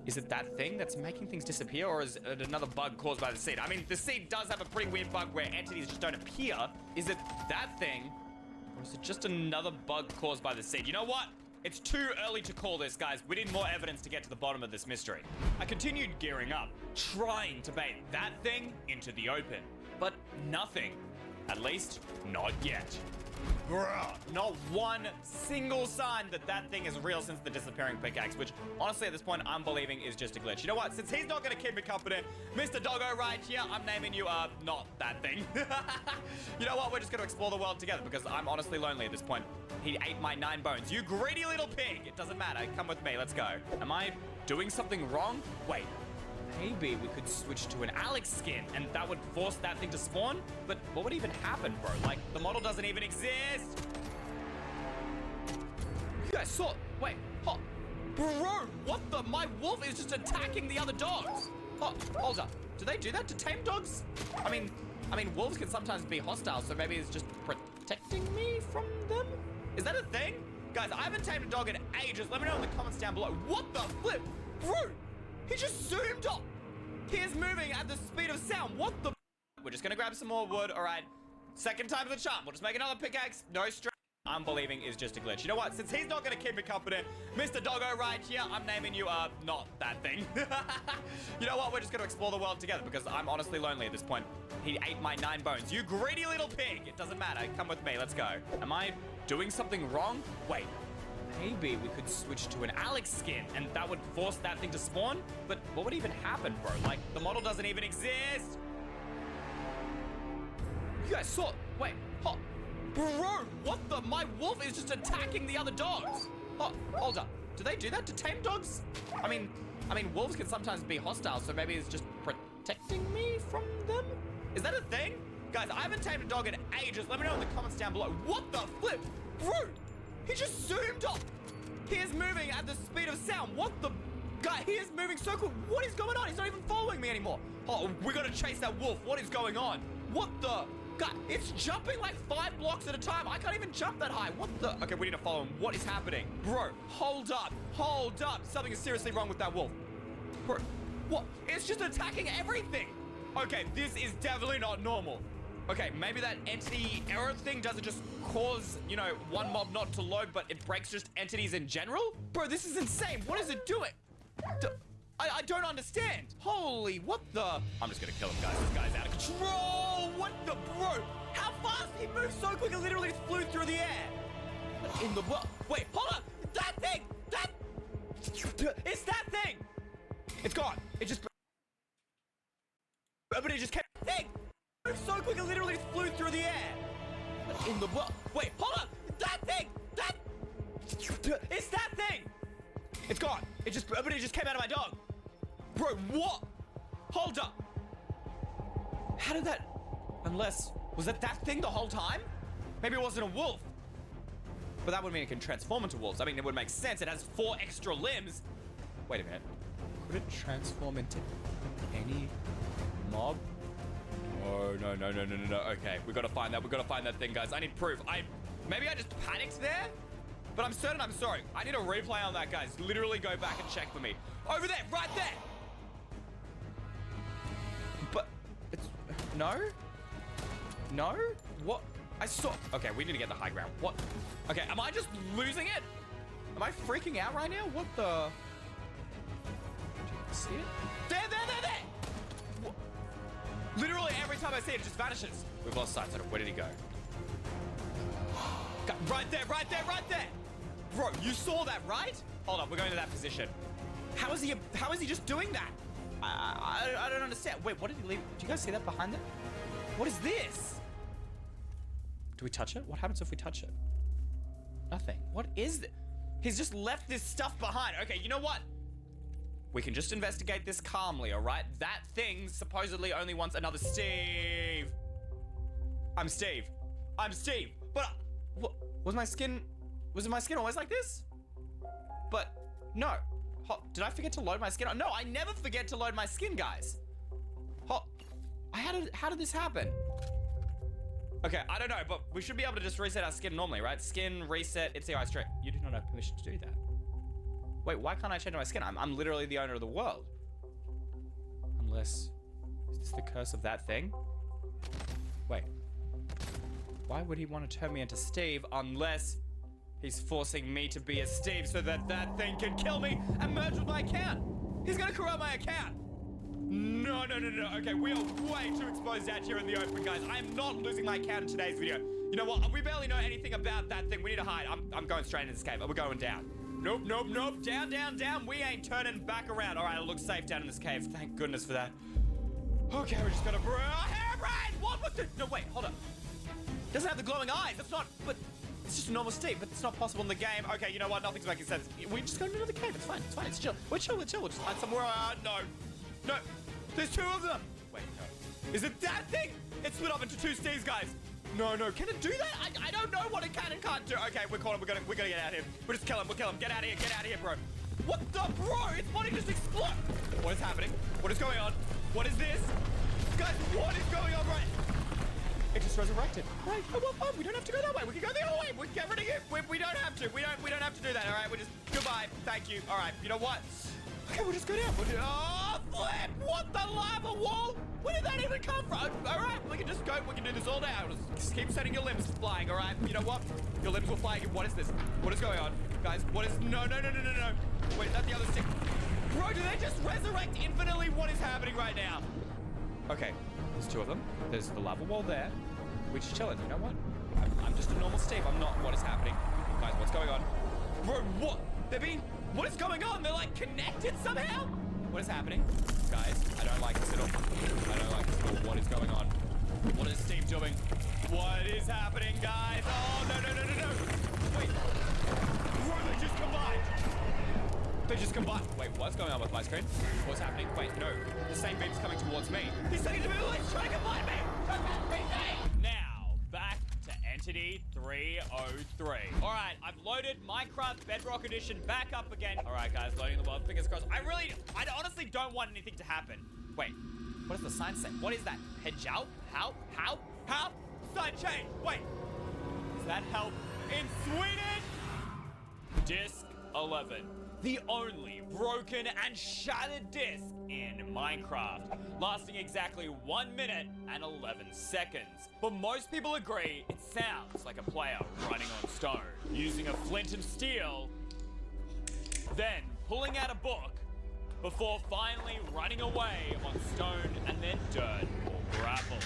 Is it that thing that's making things disappear, or is it another bug caused by the seed? I mean, the seed does have a pretty weird bug where entities just don't appear. Is it that thing, or is it just another bug caused by the seed? You know what? It's too early to call this, guys. We need more evidence to get to the bottom of this mystery. I continued gearing up, trying to bait that thing into the open. But nothing. At least, not yet. Bruh, not one single sign that that thing is real since the disappearing pickaxe, which honestly at this point I'm believing is just a glitch. You know what? Since he's not gonna keep me company, Mr. Doggo right here, I'm naming you, not that thing. You know what? We're just gonna explore the world together because I'm honestly lonely at this point. He ate my 9 bones. You greedy little pig. It doesn't matter. Come with me. Let's go. Am I doing something wrong? Wait. Maybe we could switch to an Alex skin and that would force that thing to spawn? But what would even happen, bro? Like, the model doesn't even exist. You guys saw... Wait. Oh, bro, what the... My wolf is just attacking the other dogs. Oh, hold up. Do they do that to tame dogs? I mean, wolves can sometimes be hostile, so maybe it's just protecting me from them? Is that a thing? Guys, I haven't tamed a dog in ages. Let me know in the comments down below. What the flip? Bro, he just zoomed up. He is moving at the speed of sound. What the? We're just gonna grab some more wood. All right. Second time's the charm. We'll just make another pickaxe. No stress. I'm believing is just a glitch. You know what? Since he's not gonna keep me company, Mr. Doggo right here, I'm naming you, not that thing. You know what? We're just gonna explore the world together because I'm honestly lonely at this point. He ate my 9 bones. You greedy little pig. It doesn't matter. Come with me. Let's go. Am I doing something wrong? Wait, maybe we could switch to an Alex skin and that would force that thing to spawn? But what would even happen, bro? Like, the model doesn't even exist. You guys saw, wait, bro, what the? My wolf is just attacking the other dogs. Hold up. Do they do that to tame dogs? I mean, wolves can sometimes be hostile, so maybe it's just protecting me from them? Is that a thing? Guys, I haven't tamed a dog in ages. Let me know in the comments down below. What the flip? Bro, he just zoomed up. He is moving at the speed of sound. What the? Guy, he is moving so quick. What is going on? He's not even following me anymore. Oh, we gotta chase that wolf. What is going on? What the? God, it's jumping like 5 blocks at a time. I can't even jump that high. What the? Okay, we need to follow him. What is happening? Bro, hold up. Hold up. Something is seriously wrong with that wolf. Bro, what? It's just attacking everything. Okay, this is definitely not normal. Okay, maybe that entity error thing doesn't just cause, you know, one mob not to load, but it breaks just entities in general? Bro, this is insane. What is it doing? I don't understand. Holy, what the? I'm just gonna kill him, guys. This guy's out of control. What the, bro? How fast? He moved so quick, it literally just flew through the air. In the world. Wait, hold on. That thing. It's that thing. It's gone. It just. But it just kept. Thing. Moved so quick, it literally just flew through the air. In the world. Wait, hold on. That thing. It's that thing. It's gone. It just came out of my dog. Bro, what? Hold up. How did that? Unless, was that thing the whole time? Maybe it wasn't a wolf. But that would mean it can transform into wolves. I mean, it would make sense. It has 4 extra limbs. Wait a minute. Could it transform into any mob? No. Okay, we gotta find that. We gotta find that thing, guys. I need proof. Maybe I just panicked there? But I'm certain I'm sorry. I need a replay on that, guys. Literally go back and check for me. Over there, right there. But it's, no? What? I saw, okay, we need to get the high ground. What? Okay, am I just losing it? Am I freaking out right now? What the? Do you see it? There. What? Literally every time I see it, it just vanishes. We've lost sight of it. Where did he go? Right there. Bro, you saw that, right? Hold on, we're going to that position. How is he just doing that? I don't understand. Wait, what did he leave? Do you guys see that behind it? What is this? Do we touch it? What happens if we touch it? Nothing. What is this? He's just left this stuff behind. Okay, you know what? We can just investigate this calmly, all right? That thing supposedly only wants another Steve. I'm Steve. But what was my skin? Was my skin always like this? But no. Did I forget to load my skin? No, I never forget to load my skin, guys. How did this happen? Okay, I don't know, but we should be able to just reset our skin normally, right? Skin, reset, it's the eye straight. You do not have permission to do that. Wait, why can't I change my skin? I'm literally the owner of the world. Unless, is this the curse of that thing? Wait. Why would he want to turn me into Steve unless he's forcing me to be a Steve so that thing can kill me and merge with my account? He's gonna corrupt my account. No. Okay, we are way too exposed out here in the open, guys. I am not losing my account in today's video. You know what? We barely know anything about that thing. We need to hide. I'm going straight into this cave. We're going down. Nope. Down. We ain't turning back around. All right, it looks safe down in this cave. Thank goodness for that. Okay, we're just gonna... Hairbrain! What was the... No, wait, hold up. Doesn't have the glowing eyes. That's not... But it's just a normal Steve, but it's not possible in the game. Okay, you know what? Nothing's making sense. We just go into another cave. It's fine. It's chill. We're chill. We'll just hide somewhere. No. There's 2 of them. Wait, no. Is it that thing? It's split up into 2 Steves, guys. No. Can it do that? I don't know what it can and can't do. Okay, we're caught. We're gonna get out of here. We'll just kill him. We'll kill him. Get out of here, bro. What the, bro? Its body just exploded. What is happening? What is going on? What is this? Guys, what is going on right? It just resurrected. Right. Oh, we don't have to go that way. We can go the other way. We can get rid of you. We don't have to. We don't have to do that. All right. We just goodbye. Thank you. All right. You know what? Okay, we'll just go down. Oh, flip! What the lava wall? Where did that even come from? All right, we can just go. We can do this all day. Just keep setting your limbs flying. All right. You know what? Your limbs will fly again. What is this? What is going on, guys? What is? No. Wait, is that the other stick? Bro, do they just resurrect infinitely? What is happening right now? Okay, there's 2 of them. There's the lava wall there. We're just chilling. You know what? I'm just a normal Steve. I'm not. What is happening? Guys, what's going on? Bro, what? What is going on? They're like connected somehow? What is happening? Guys, I don't like this at all. I don't like this at all. What is going on? What is Steve doing? What is happening, guys? Oh, no. Wait. Bro, they just combined. They just combined. Wait, what's going on with my screen? What's happening? Wait, no. The same beam's coming towards me. He's saying to me, let's try to combine me. Now, back to Entity 303. All right, I've loaded Minecraft Bedrock Edition back up again. All right, guys, loading the world. Fingers crossed. I honestly don't want anything to happen. Wait, what does the sign say? What is that? Hejau? How? Sign change. Wait, is that help in Sweden? Disc 11. The only broken and shattered disc in Minecraft, lasting exactly 1 minute and 11 seconds. But most people agree it sounds like a player running on stone, using a flint and steel, then pulling out a book, before finally running away on stone and then dirt or gravel.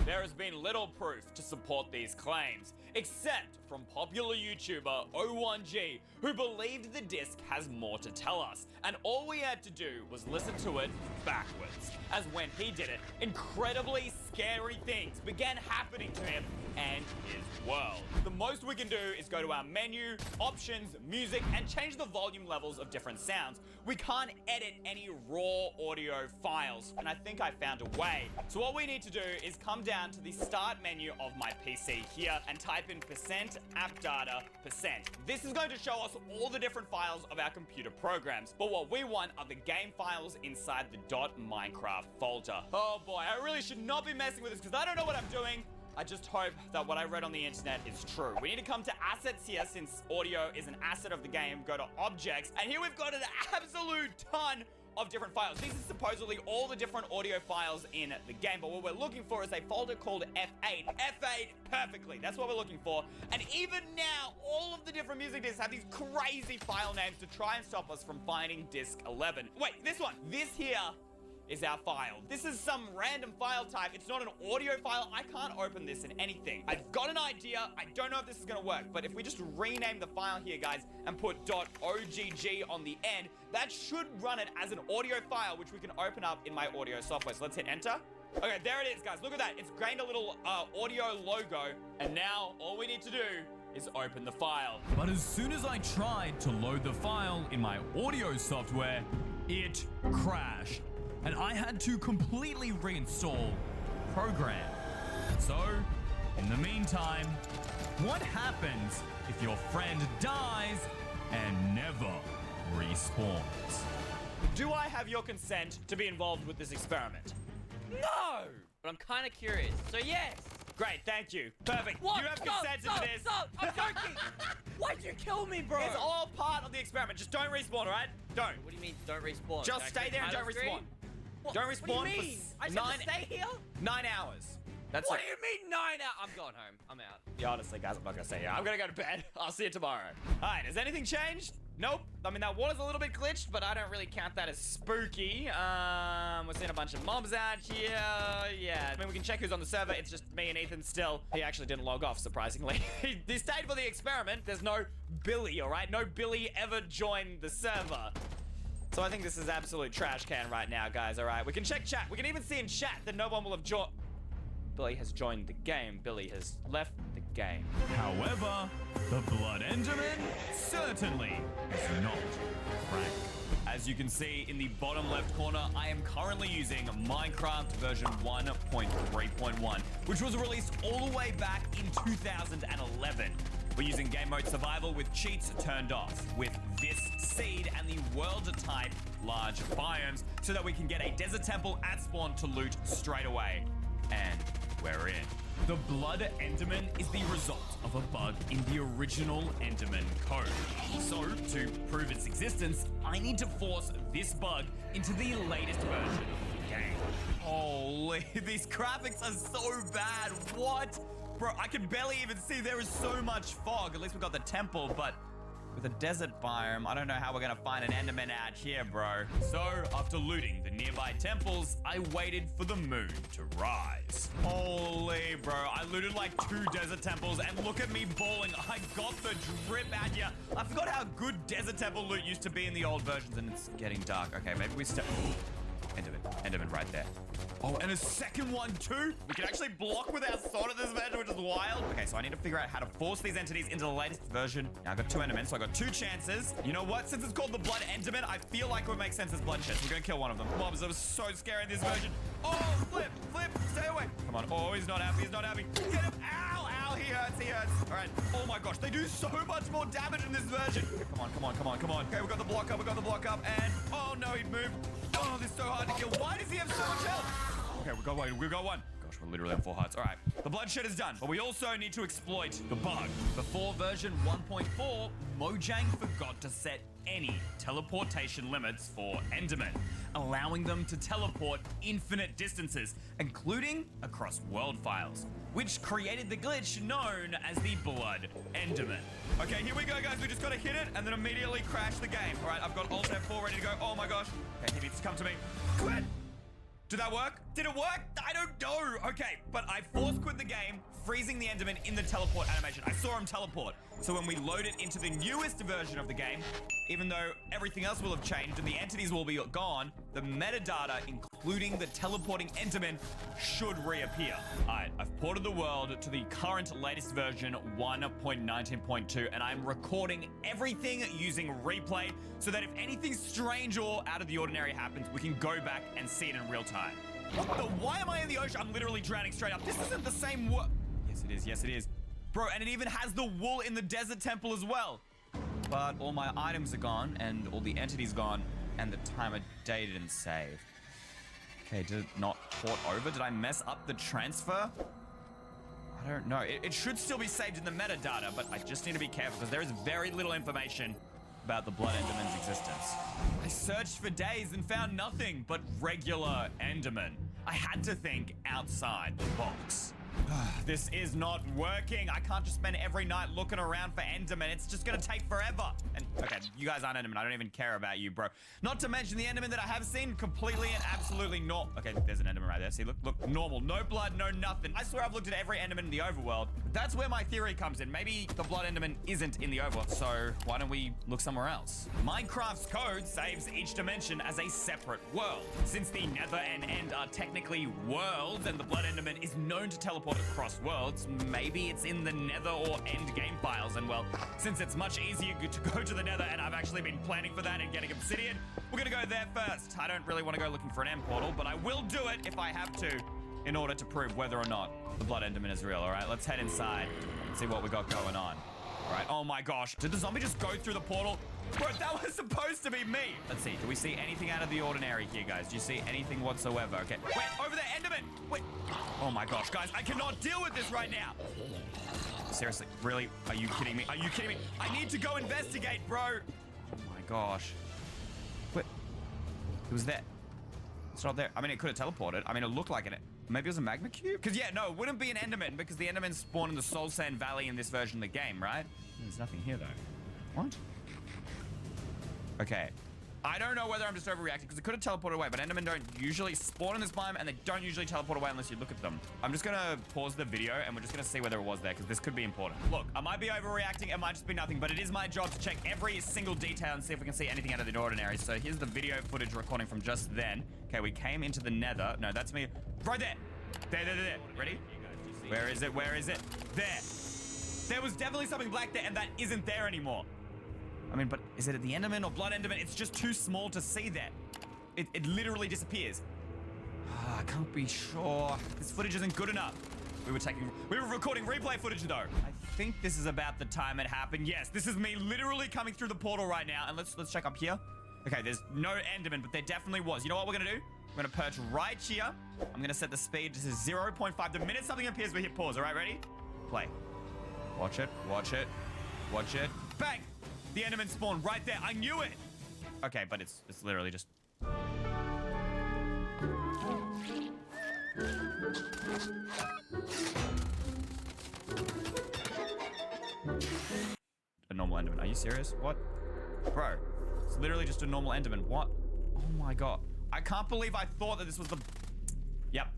There has been little proof to support these claims, except from popular YouTuber O1G, who believed the disc has more to tell us, and all we had to do was listen to it backwards, as when he did it, incredibly scary things began happening to him and his world. The most we can do is go to our menu, options, music, and change the volume levels of different sounds. We can't edit any raw audio files, and I think I found a way. So what we need to do is come down to the start menu of my PC here and type in %appdata%. This is going to show us all the different files of our computer programs, but what we want are the game files inside the .minecraft folder. Oh boy, I really should not be messing with this because I don't know what I'm doing. I just hope that what I read on the internet is true. We need to come to assets here since audio is an asset of the game. Go to objects, and here we've got an absolute ton of different files. These are supposedly all the different audio files in the game, but what we're looking for is a folder called F8. F8 perfectly, that's what we're looking for. And even now, all of the different music discs have these crazy file names to try and stop us from finding disc 11. Wait, this one, this here is our file. This is some random file type. It's not an audio file. I can't open this in anything. I've got an idea. I don't know if this is gonna work, but if we just rename the file here, guys, and put .ogg on the end, that should run it as an audio file, which we can open up in my audio software. So let's hit enter. Okay, there it is, guys. Look at that. It's gained a little audio logo, and now all we need to do is open the file. But as soon as I tried to load the file in my audio software, it crashed, and I had to completely reinstall the program. So, in the meantime, what happens if your friend dies and never respawns? Do I have your consent to be involved with this experiment? No! But I'm kind of curious, so yes! Great, thank you. Perfect. What? You have consented to this. Stop! I'm joking! Why'd you kill me, bro? It's all part of the experiment. Just don't respawn, all right? Don't. What do you mean, don't respawn? Just stay there and don't respawn. What? Don't respawn What do you mean? I just have to stay here? 9 hours. That's What it. do you mean 9 hours? I'm going home. I'm out. Yeah, honestly, guys, I'm not gonna stay here. I'm gonna go to bed. I'll see you tomorrow. All right, has anything changed? Nope. I mean, that was a little bit glitched, but I don't really count that as spooky. We're seeing a bunch of mobs out here. Yeah, I mean, we can check who's on the server. It's just me and Ethan still. He actually didn't log off, surprisingly. He stayed for the experiment. There's no Billy, all right? No Billy ever joined the server. So I think this is absolute trash can right now, guys, all right? We can check chat. We can even see in chat that no one will have joined. Billy has joined the game. Billy has left the game. However, the Blood Enderman certainly is not Frank. As you can see in the bottom left corner, I am currently using Minecraft version 1.3.1, which was released all the way back in 2011. We're using game mode survival with cheats turned off, with this seed and the world type large biomes, so that we can get a desert temple at spawn to loot straight away. And we're in. The Blood Enderman is the result of a bug in the original Enderman code. So, to prove its existence, I need to force this bug into the latest version of the game. Holy, these graphics are so bad. What? Bro, I can barely even see. There is so much fog. At least we got the temple, but with a desert biome, I don't know how we're gonna find an Enderman out here, bro. So, after looting the nearby temples, I waited for the moon to rise. Holy, bro, I looted like 2 desert temples, and look at me balling. I got the drip out here. I forgot how good desert temple loot used to be in the old versions, and it's getting dark. Okay, maybe we step... Enderman right there. Oh, and a second one too? We can actually block with our sword in this version, which is wild. Okay, so I need to figure out how to force these entities into the latest version. Now, I got 2 Endermen, so I got 2 chances. You know what? Since it's called the Blood Enderman, I feel like it would make sense as bloodshed. We're gonna kill one of them. Mobs, that was so scary in this version. Oh, flip, stay away. Come on. Oh, he's not happy, Get him. Ow, he hurts. All right. Oh my gosh, they do so much more damage in this version. Okay, come on. Okay, we got the block up, and oh no, he'd moved. Oh, this is so hard to kill. Why does he have so much health? Okay, we got one. Gosh, we're literally on 4 hearts. All right, the bloodshed is done, but we also need to exploit the bug. Before version 1.4, Mojang forgot to set any teleportation limits for Endermen, allowing them to teleport infinite distances, including across world files, which created the glitch known as the Blood Enderman. Okay, here we go, guys. We just gotta hit it and then immediately crash the game. All right, I've got Alt F4 ready to go. Oh my gosh. Okay, he needs to come to me. Quit! Did that work? Did it work? I don't know. Okay, but I force quit the game, freezing the Enderman in the teleport animation. I saw him teleport. So when we load it into the newest version of the game, even though everything else will have changed and the entities will be gone, the metadata, including the teleporting Enderman, should reappear. All right, I've ported the world to the current latest version, 1.19.2, and I'm recording everything using replay so that if anything strange or out of the ordinary happens, we can go back and see it in real time. What the? Why am I in the ocean? I'm literally drowning straight up. This isn't the same Yes, it is. Bro, and it even has the wool in the desert temple as well. But all my items are gone, and all the entities gone, and the timer day didn't save. Okay, did it not port over? Did I mess up the transfer? I don't know. It should still be saved in the metadata, but I just need to be careful because there is very little information about the Blood Enderman's existence. I searched for days and found nothing but regular Enderman. I had to think outside the box. This is not working. I can't just spend every night looking around for Enderman. It's just gonna take forever. And okay, you guys aren't Enderman. I don't even care about you, bro. Not to mention the Enderman that I have seen, completely and absolutely not. Okay, there's an Enderman right there. See, look, normal. No blood, no nothing. I swear I've looked at every Enderman in the overworld. That's where my theory comes in. Maybe the Blood Enderman isn't in the overworld. So why don't we look somewhere else? Minecraft's code saves each dimension as a separate world. Since the Nether and End are technically worlds and the Blood Enderman is known to teleport across worlds, maybe it's in the Nether or End game files. And well, since it's much easier to go to the Nether and I've actually been planning for that and getting obsidian, we're gonna go there first. I don't really want to go looking for an end portal, but I will do it if I have to in order to prove whether or not the Blood Enderman is real. All right, let's head inside and see what we got going on. All right, oh my gosh. Did the zombie just go through the portal? Bro, that was supposed to be me. Let's see, do we see anything out of the ordinary here, guys? Do you see anything whatsoever? Okay, wait, over there, Enderman. Wait, oh my gosh, guys, I cannot deal with this right now. Seriously, really? Are you kidding me? Are you kidding me? I need to go investigate, bro. Oh my gosh. Wait, it was there. It's not there. I mean, it could have teleported. I mean, it looked like it. Maybe it was a magma cube? Because, yeah, no, it wouldn't be an Enderman because the Endermen spawn in the Soul Sand Valley in this version of the game, right? There's nothing here, though. What? Okay. I don't know whether I'm just overreacting because it could have teleported away, but Endermen don't usually spawn in this biome and they don't usually teleport away unless you look at them. I'm just going to pause the video and we're just going to see whether it was there because this could be important. Look, I might be overreacting. It might just be nothing, but it is my job to check every single detail and see if we can see anything out of the ordinary. So here's the video footage recording from just then. Okay, we came into the Nether. No, that's me. Right there. There. Ready? Where is it? Where is it? There. There was definitely something black there and that isn't there anymore. I mean, but is it at the Enderman or Blood Enderman? It's just too small to see that. It literally disappears. I can't be sure. This footage isn't good enough. We were recording replay footage though. I think this is about the time it happened. Yes, this is me literally coming through the portal right now. And let's check up here. Okay, there's no Enderman, but there definitely was. You know what we're gonna do? We're gonna perch right here. I'm gonna set the speed to 0.5. The minute something appears, we hit pause. All right, ready? Play. Watch it. Bang! The Enderman spawned right there. I knew it. Okay, but it's literally just... A normal normal Enderman. Are you serious? What? Bro, it's literally just a normal Enderman. What? Oh my god. I can't believe I thought that this was the... Yep.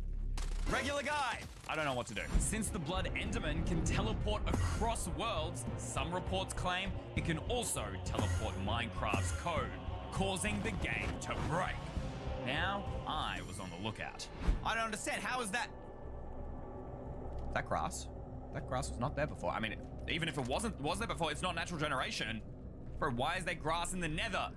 Regular guy. I don't know what to do. Since the Blood Enderman can teleport across worlds, some reports claim it can also teleport Minecraft's code, causing the game to break. Now, I was on the lookout. I don't understand. How is that? That grass? That grass was not there before. I mean, even if it was there before, it's not natural generation. Bro, why is there grass in the nether?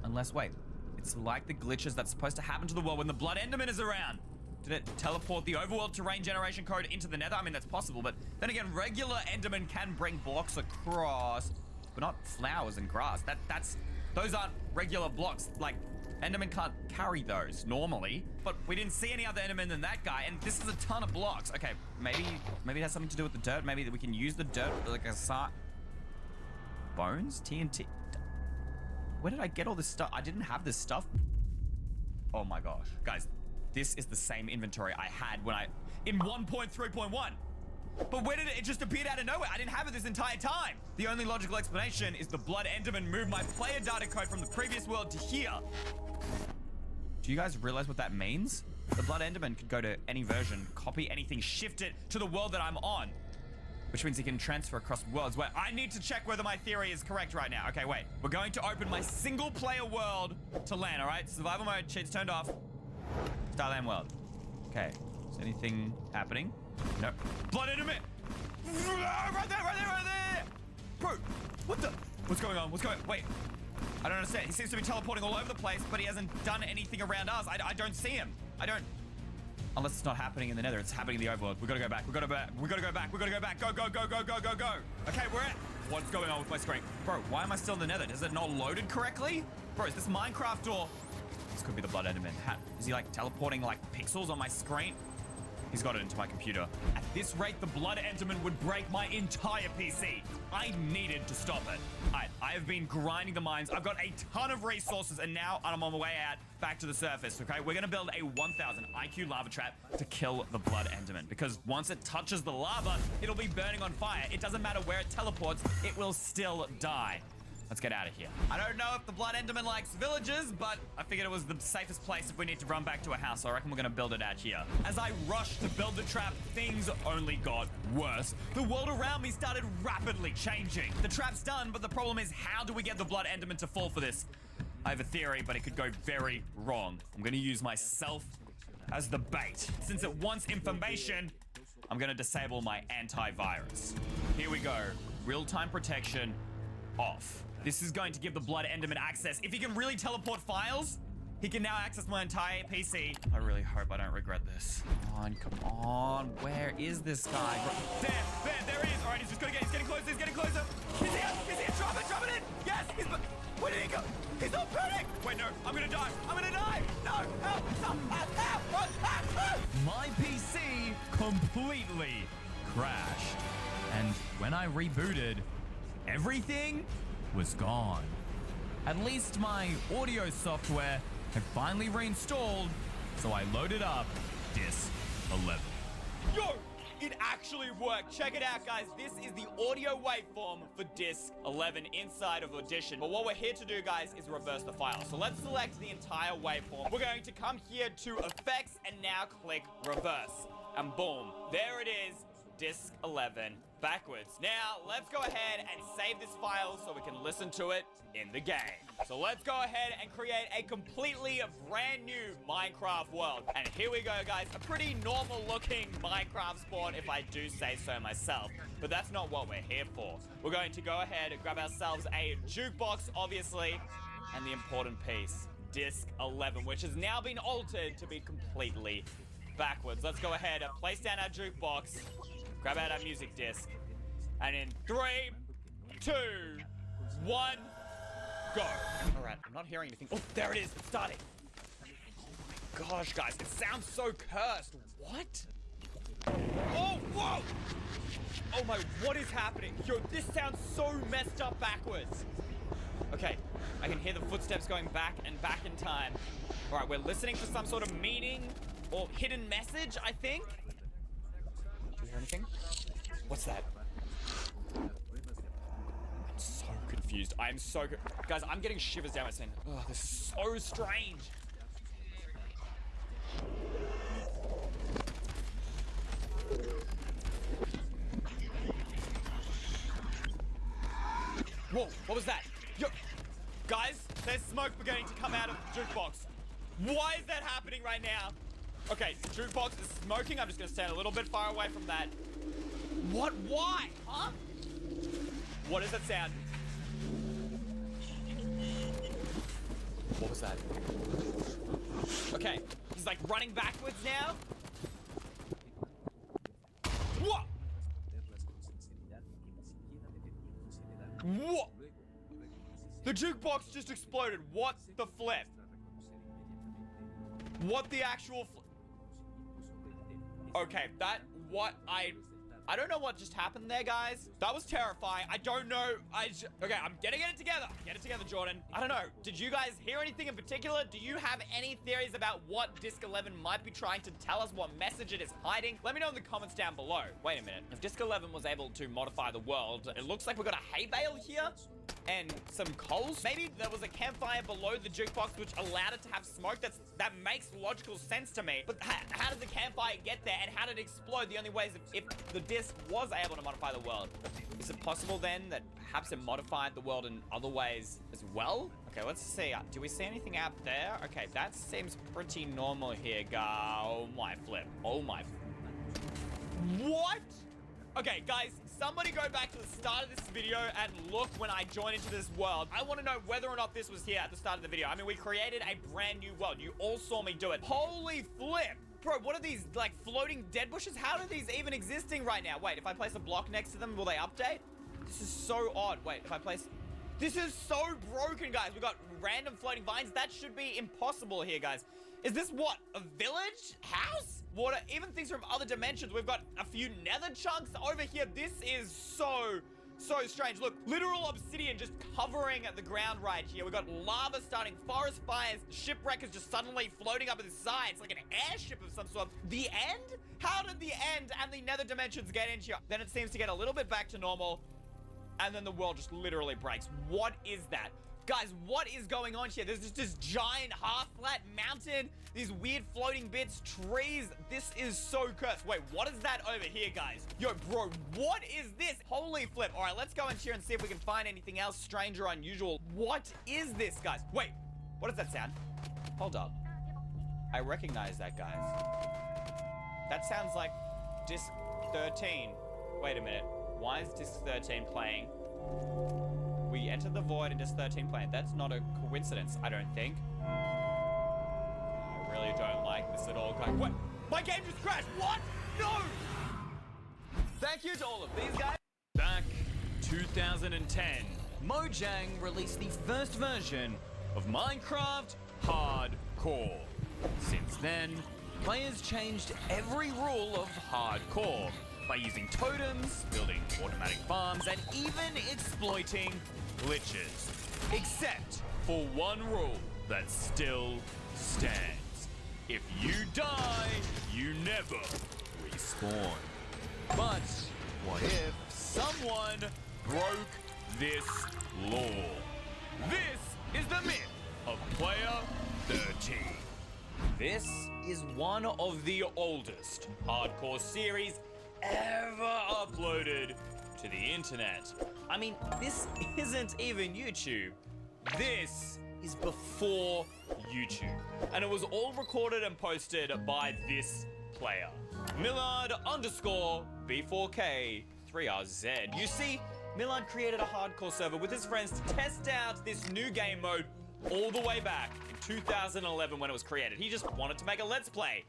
Unless, wait, it's like the glitches that's supposed to happen to the world when the Blood Enderman is around. Did it teleport the overworld terrain generation code into the nether? I mean, that's possible, but then again, regular Enderman can bring blocks across, but not flowers and grass. Those aren't regular blocks. Like, Enderman can't carry those normally, but we didn't see any other Enderman than that guy, and this is a ton of blocks. Okay, maybe it has something to do with the dirt. Maybe that we can use the dirt like a bones? TNT? Where did I get all this stuff? I didn't have this stuff. Oh my gosh. Guys, this is the same inventory I had when in 1.3.1. But where did it just appeared out of nowhere? I didn't have it this entire time. The only logical explanation is the Blood Enderman moved my player data code from the previous world to here. Do you guys realize what that means? The Blood Enderman could go to any version, copy anything, shift it to the world that I'm on, which means he can transfer across worlds. Wait, I need to check whether my theory is correct right now. Okay, wait. We're going to open my single player world to LAN, all right? Survival mode, cheats turned off. Starland world. Okay, is anything happening? No. Blood Enderman! Right there! Bro, what the? What's going on? Wait. I don't understand. He seems to be teleporting all over the place, but he hasn't done anything around us. I don't see him. Unless it's not happening in the nether, it's happening in the overworld. We gotta go back. We gotta go back. Go. Okay, we're at... What's going on with my screen? Bro, why am I still in the nether? Is it not loaded correctly? Bro, is this Minecraft or... This could be the Blood Enderman. Is he like teleporting like pixels on my screen? He's got it into my computer. At this rate, the Blood Enderman would break my entire PC. I needed to stop it. I have been grinding the mines. I've got a ton of resources, and now I'm on my way out back to the surface, okay? We're gonna build a 1000 IQ lava trap to kill the Blood Enderman, because once it touches the lava, it'll be burning on fire. It doesn't matter where it teleports, it will still die. Let's get out of here. I don't know if the Blood Enderman likes villages, but I figured it was the safest place if we need to run back to a house, so I reckon we're gonna build it out here. As I rushed to build the trap, things only got worse. The world around me started rapidly changing. The trap's done, but the problem is, how do we get the Blood Enderman to fall for this? I have a theory, but it could go very wrong. I'm gonna use myself as the bait. Since it wants information, I'm gonna disable my antivirus. Here we go. Real-time protection off. This is going to give the Blood Enderman access. If he can really teleport files, he can now access my entire PC. I really hope I don't regret this. Come on. Where is this guy? There he is. All right, he's getting closer. He's here. Drop it in. Yes, where did he go? He's not burning. Wait, no, I'm gonna die. No, help. My PC completely crashed. And when I rebooted, everything was gone. At least my audio software had finally reinstalled, so I loaded up Disc 11. Yo, it actually worked. Check it out, guys. This is the audio waveform for Disc 11 inside of Audition. But what we're here to do, guys, is reverse the file. So let's select the entire waveform. We're going to come here to Effects and now click Reverse. And boom, there it is, Disc 11 backwards. Now, let's go ahead and save this file so we can listen to it in the game. So let's go ahead and create a completely brand new Minecraft world. And here we go, guys. A pretty normal looking Minecraft spawn, if I do say so myself. But that's not what we're here for. We're going to go ahead and grab ourselves a jukebox, obviously, and the important piece, Disc 11, which has now been altered to be completely backwards. Let's go ahead and place down our jukebox, grab out our music disc, and in 3, 2, 1, go. All right, I'm not hearing anything. Oh, there it is. It's starting. Oh my gosh, guys, it sounds so cursed. What? Oh, whoa! Oh my, what is happening? Yo, this sounds so messed up backwards. Okay, I can hear the footsteps going back and back in time. All right, we're listening for some sort of meaning or hidden message, I think. Do you hear anything? What's that? I'm so confused. I'm so... Guys, I'm getting shivers down my spine. Oh, this is so strange. Whoa, what was that? Yo, guys, there's smoke beginning to come out of the jukebox. Why is that happening right now? Okay, jukebox is smoking. I'm just gonna stand a little bit far away from that. What? Why? Huh? What is that sound? What was that? Okay, he's like running backwards now. What? What? The jukebox just exploded. What the flip? What the actual Okay, I don't know what just happened there, guys. That was terrifying. I don't know. Okay, I'm getting it together. Get it together, Jordan. I don't know. Did you guys hear anything in particular? Do you have any theories about what Disc 11 might be trying to tell us, what message it is hiding? Let me know in the comments down below. Wait a minute. If Disc 11 was able to modify the world, it looks like we've got a hay bale here and some coals. Maybe there was a campfire below the jukebox which allowed it to have smoke. That makes logical sense to me. But how did the campfire get there, and how did it explode? The only way is if the disc was able to modify the world. Is it possible then that perhaps it modified the world in other ways as well? Okay, let's see. Do we see anything out there? Okay, that seems pretty normal here, guys. Oh my flip. Oh my. What? Okay, guys, somebody go back to the start of this video and look when I joined into this world. I want to know whether or not this was here at the start of the video. I mean, we created a brand new world. You all saw me do it. Holy flip. Bro, what are these, like, floating dead bushes? How are these even existing right now? Wait, if I place a block next to them, will they update? This is so odd. Wait, if I place... This is so broken, guys. We've got random floating vines. That should be impossible here, guys. Is this what? A village? House? Water? Even things from other dimensions. We've got a few nether chunks over here. This is so strange. Look, literal obsidian just covering the ground right here. We've got lava starting, forest fires. Shipwreck is just suddenly floating up at the side. It's like an airship of some sort. The end? How did the end and the nether dimensions get in here? Then it seems to get a little bit back to normal. And then the world just literally breaks. What is that? Guys, what is going on here? There's just this giant half-flat mountain, these weird floating bits, trees. This is so cursed. Wait, what is that over here, guys? Yo, bro, what is this? Holy flip. All right, let's go in here and see if we can find anything else strange or unusual. What is this, guys? Wait, what does that sound? Hold up. I recognize that, guys. That sounds like Disc 13. Wait a minute. Why is Disc 13 playing? We entered the void in Disc 13 playing. That's not a coincidence, I don't think. I really don't like this at all, guys. What? My game just crashed. What? No! Thank you to all of these guys. Back 2010, Mojang released the first version of Minecraft Hardcore. Since then, players changed every rule of Hardcore by using totems, building automatic farms, and even exploiting glitches. Except for one rule that still stands. If you die, you never respawn. But what if someone broke this law? This is the myth of Player 13. This is one of the oldest hardcore series ever uploaded to the internet. I mean, this isn't even YouTube. This is before YouTube. And it was all recorded and posted by this player. Millard_B4K3RZ. You see, Millard created a hardcore server with his friends to test out this new game mode all the way back in 2011 when it was created. He just wanted to make a Let's Play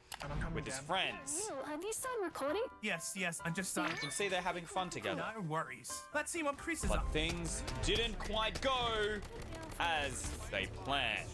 with his friends. Will, have you started recording? Yes, I just started. You can see they're having fun together. No worries. Let's see what Chris is But up to. things didn't quite go as they planned.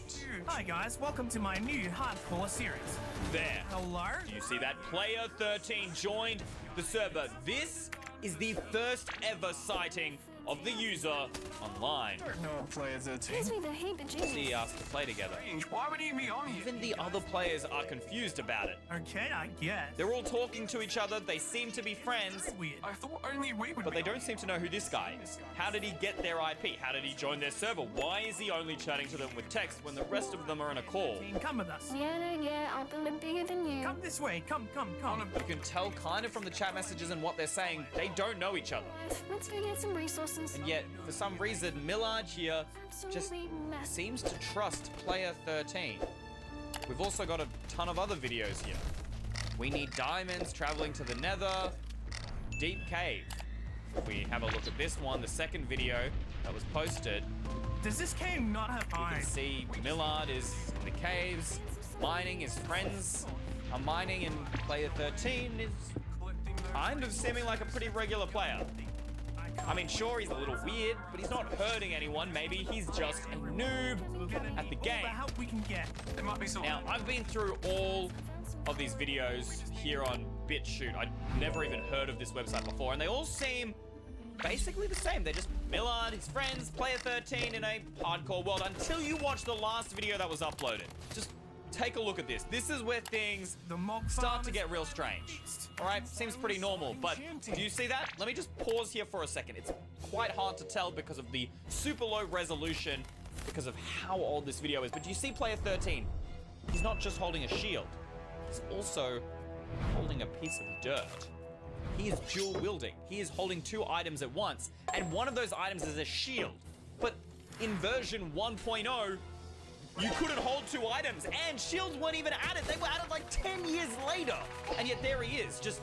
Hi guys, welcome to my new hardcore series. There. Hello? Do you see that? Player 13 joined the server. This is the first ever sighting of the user online. No Outplayed 13. Gives me the heat the See genius. us to play together. Why would he be on here? Even the other players are confused about it. Okay, I guess. They're all talking to each other, they seem to be friends, Weird. I thought only we would but be they don't seem to know who this guy is. How did he get their IP? How did he join their server? Why is he only chatting to them with text when the rest of them are in a call? Come with us. Yeah, I'll build bigger than you. Come this way. Come. You can tell kind of from the chat messages and what they're saying, they don't know each other. Let's go get some resources. And yet, for some reason, Millard here just Absolutely mess. seems to trust player 13. We've also got a ton of other videos here. We need diamonds, traveling to the nether, deep cave. If we have a look at this one, the second video that was posted, Does this cave not have you can eyes? see Millard is in the caves, mining, his friends are mining, and player 13 is kind of seeming like a pretty regular player. I mean, sure, he's a little weird, but he's not hurting anyone. Maybe he's just a noob at the All game. the help we can get. There might be some. Now, I've been through all of these videos here on BitChute. I'd never even heard of this website before, and they all seem basically the same. They're just Millard, his friends, player 13 in a hardcore world, until you watch the last video that was uploaded. Just take a look at this. This is where things The mob start farm to is get real strange. All right, seems pretty normal, but do you see that? Let me just pause here for a second. It's quite hard to tell because of the super low resolution, because of how old this video is. But do you see player 13? He's not just holding a shield. He's also holding a piece of dirt. He is dual wielding. He is holding two items at once, and one of those items is a shield. But in version 1.0, you couldn't hold two items, and shields weren't even added. They were added like 10 years later. And yet there he is, just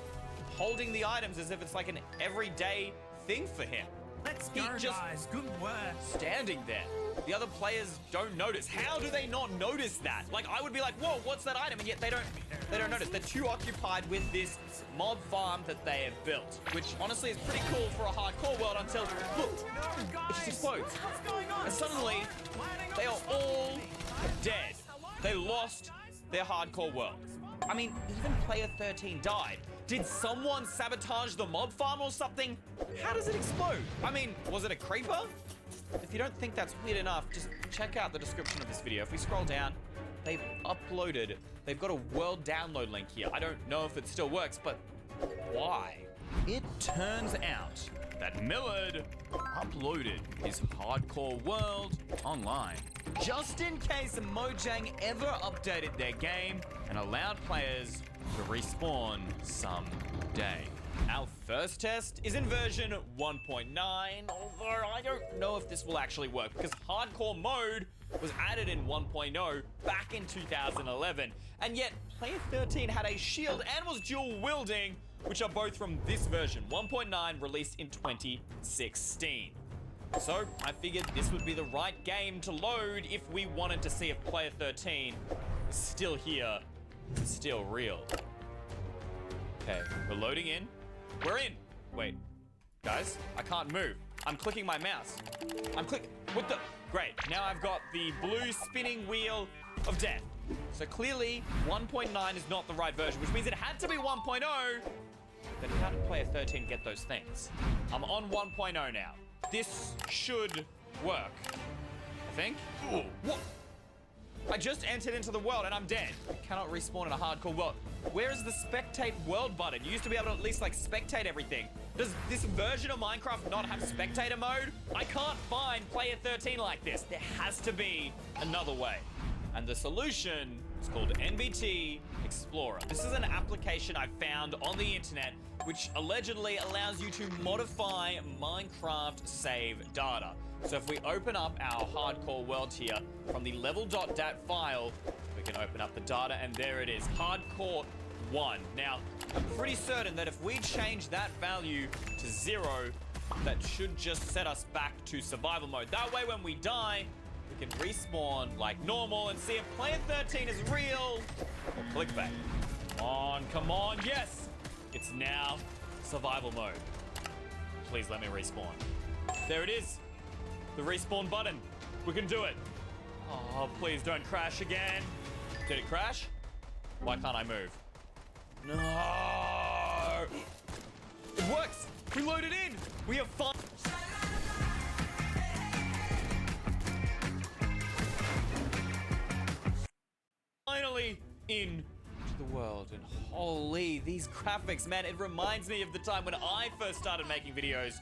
holding the items as if it's like an everyday thing for him. Let's He go, just- guys. Good work. Standing there. The other players don't notice. How do they not notice that? Like, I would be like, whoa, what's that item? And yet they don't notice. They're too occupied with this mob farm that they have built, which honestly is pretty cool for a hardcore world until, look, it just explodes. What's going on? And suddenly, they are all dead. They lost their hardcore world. I mean, even player 13 died. Did someone sabotage the mob farm or something? How does it explode? I mean, was it a creeper? If you don't think that's weird enough, just check out the description of this video. If we scroll down, they've got a world download link here. I don't know if it still works, but why? It turns out that Millard uploaded his hardcore world online, just in case Mojang ever updated their game and allowed players to respawn someday. Our first test is in version 1.9, although I don't know if this will actually work because hardcore mode was added in 1.0 back in 2011, and yet player 13 had a shield and was dual wielding, which are both from this version, 1.9, released in 2016. So I figured this would be the right game to load if we wanted to see if player 13 is still here, still real. Okay, we're loading in. We're in. Wait, guys, I can't move. I'm clicking my mouse. What the? Great, now I've got the blue spinning wheel of death. So clearly 1.9 is not the right version, which means it had to be 1.0. Then how did player 13 get those things? I'm on 1.0 now. This should work, I think. Ooh, what? I just entered into the world and I'm dead. I cannot respawn in a hardcore world. Where is the spectate world button? You used to be able to at least like spectate everything. Does this version of Minecraft not have spectator mode? I can't find player 13 like this. There has to be another way. And the solution is called NBT Explorer. This is an application I found on the internet which allegedly allows you to modify Minecraft save data. So if we open up our hardcore world here from the level.dat file, we can open up the data and there it is, hardcore 1. Now, I'm pretty certain that if we change that value to 0, that should just set us back to survival mode. That way when we die, we can respawn like normal and see if player 13 is real or clickbait. Come on, yes! It's now survival mode. Please let me respawn. There it is. The respawn button. We can do it. Oh, please don't crash again. Did it crash? Why can't I move? No! It works! We loaded in! We have fun! in the world. And holy, these graphics, man, it reminds me of the time when I first started making videos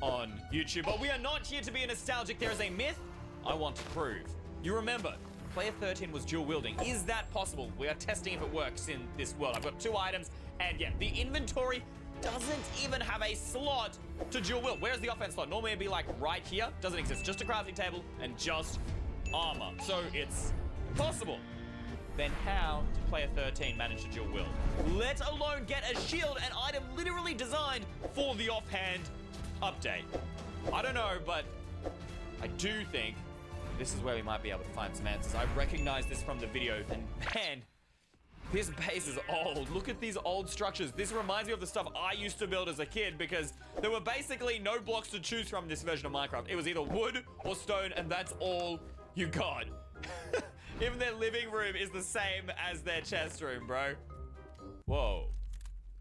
on YouTube. But we are not here to be nostalgic. There is a myth I want to prove. You remember, player 13 was dual wielding. Is that possible? We are testing if it works in this world. I've got 2 items, and yeah, the inventory doesn't even have a slot to dual wield. Where's the offense slot? Normally it'd be like right here. Doesn't exist. Just a crafting table and just armor. So it's possible. Then how did player 13 manage to dual wield? Let alone get a shield, an item literally designed for the offhand update. I don't know, but I do think this is where we might be able to find some answers. I recognize this from the video, and man, this base is old. Look at these old structures. This reminds me of the stuff I used to build as a kid because there were basically no blocks to choose from in this version of Minecraft. It was either wood or stone, and that's all you got. Even their living room is the same as their chest room, bro. Whoa.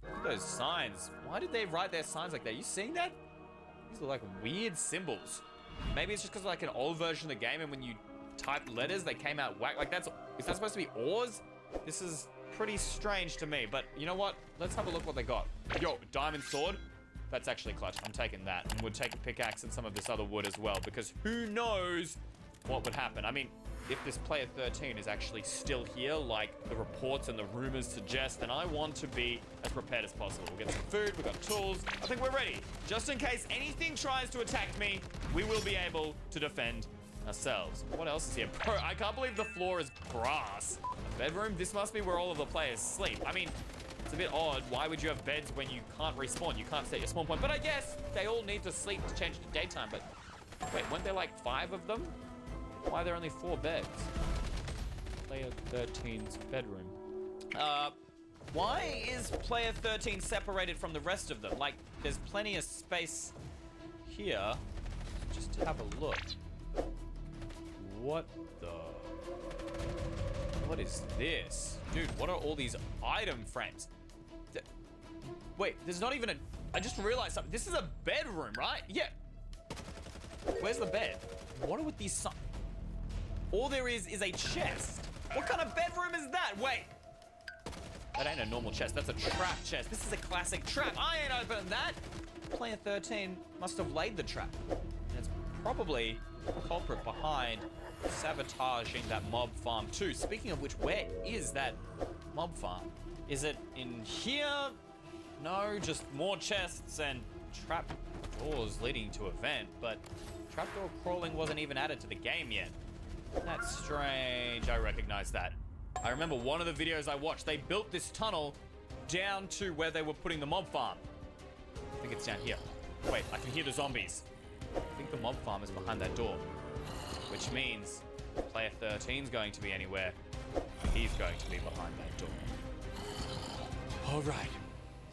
Look at those signs. Why did they write their signs like that? You seeing that? These are like weird symbols. Maybe it's just because like an old version of the game and when you type letters, they came out whack. Like is that supposed to be oars? This is pretty strange to me, but you know what? Let's have a look what they got. Yo, diamond sword. That's actually clutch. I'm taking that. And we'll take a pickaxe and some of this other wood as well because who knows what would happen. I mean, if this player 13 is actually still here, like the reports and the rumors suggest, then I want to be as prepared as possible. We'll get some food, we've got tools. I think we're ready. Just in case anything tries to attack me, we will be able to defend ourselves. What else is here? Bro, I can't believe the floor is grass. A bedroom? This must be where all of the players sleep. I mean, it's a bit odd. Why would you have beds when you can't respawn? You can't set your spawn point. But I guess they all need to sleep to change to daytime. But wait, weren't there like 5 of them? Why are there only 4 beds? Player 13's bedroom. Why is player 13 separated from the rest of them? Like, there's plenty of space here. Just have a look. What is this? Dude, what are all these item frames? Wait, there's not even I just realized something. This is a bedroom, right? Yeah. Where's the bed? What are with these all there is a chest. What kind of bedroom is that? Wait. That ain't a normal chest. That's a trap chest. This is a classic trap. I ain't opening that. Player 13 must have laid the trap. And it's probably the culprit behind sabotaging that mob farm too. Speaking of which, where is that mob farm? Is it in here? No, just more chests and trap doors leading to a vent, but trapdoor crawling wasn't even added to the game yet. That's strange. I recognize that. I remember one of the videos I watched, they built this tunnel down to where they were putting the mob farm. I think it's down here. Wait, I can hear the zombies. I think the mob farm is behind that door, which means player 13's going to be anywhere. He's going to be behind that door. All right.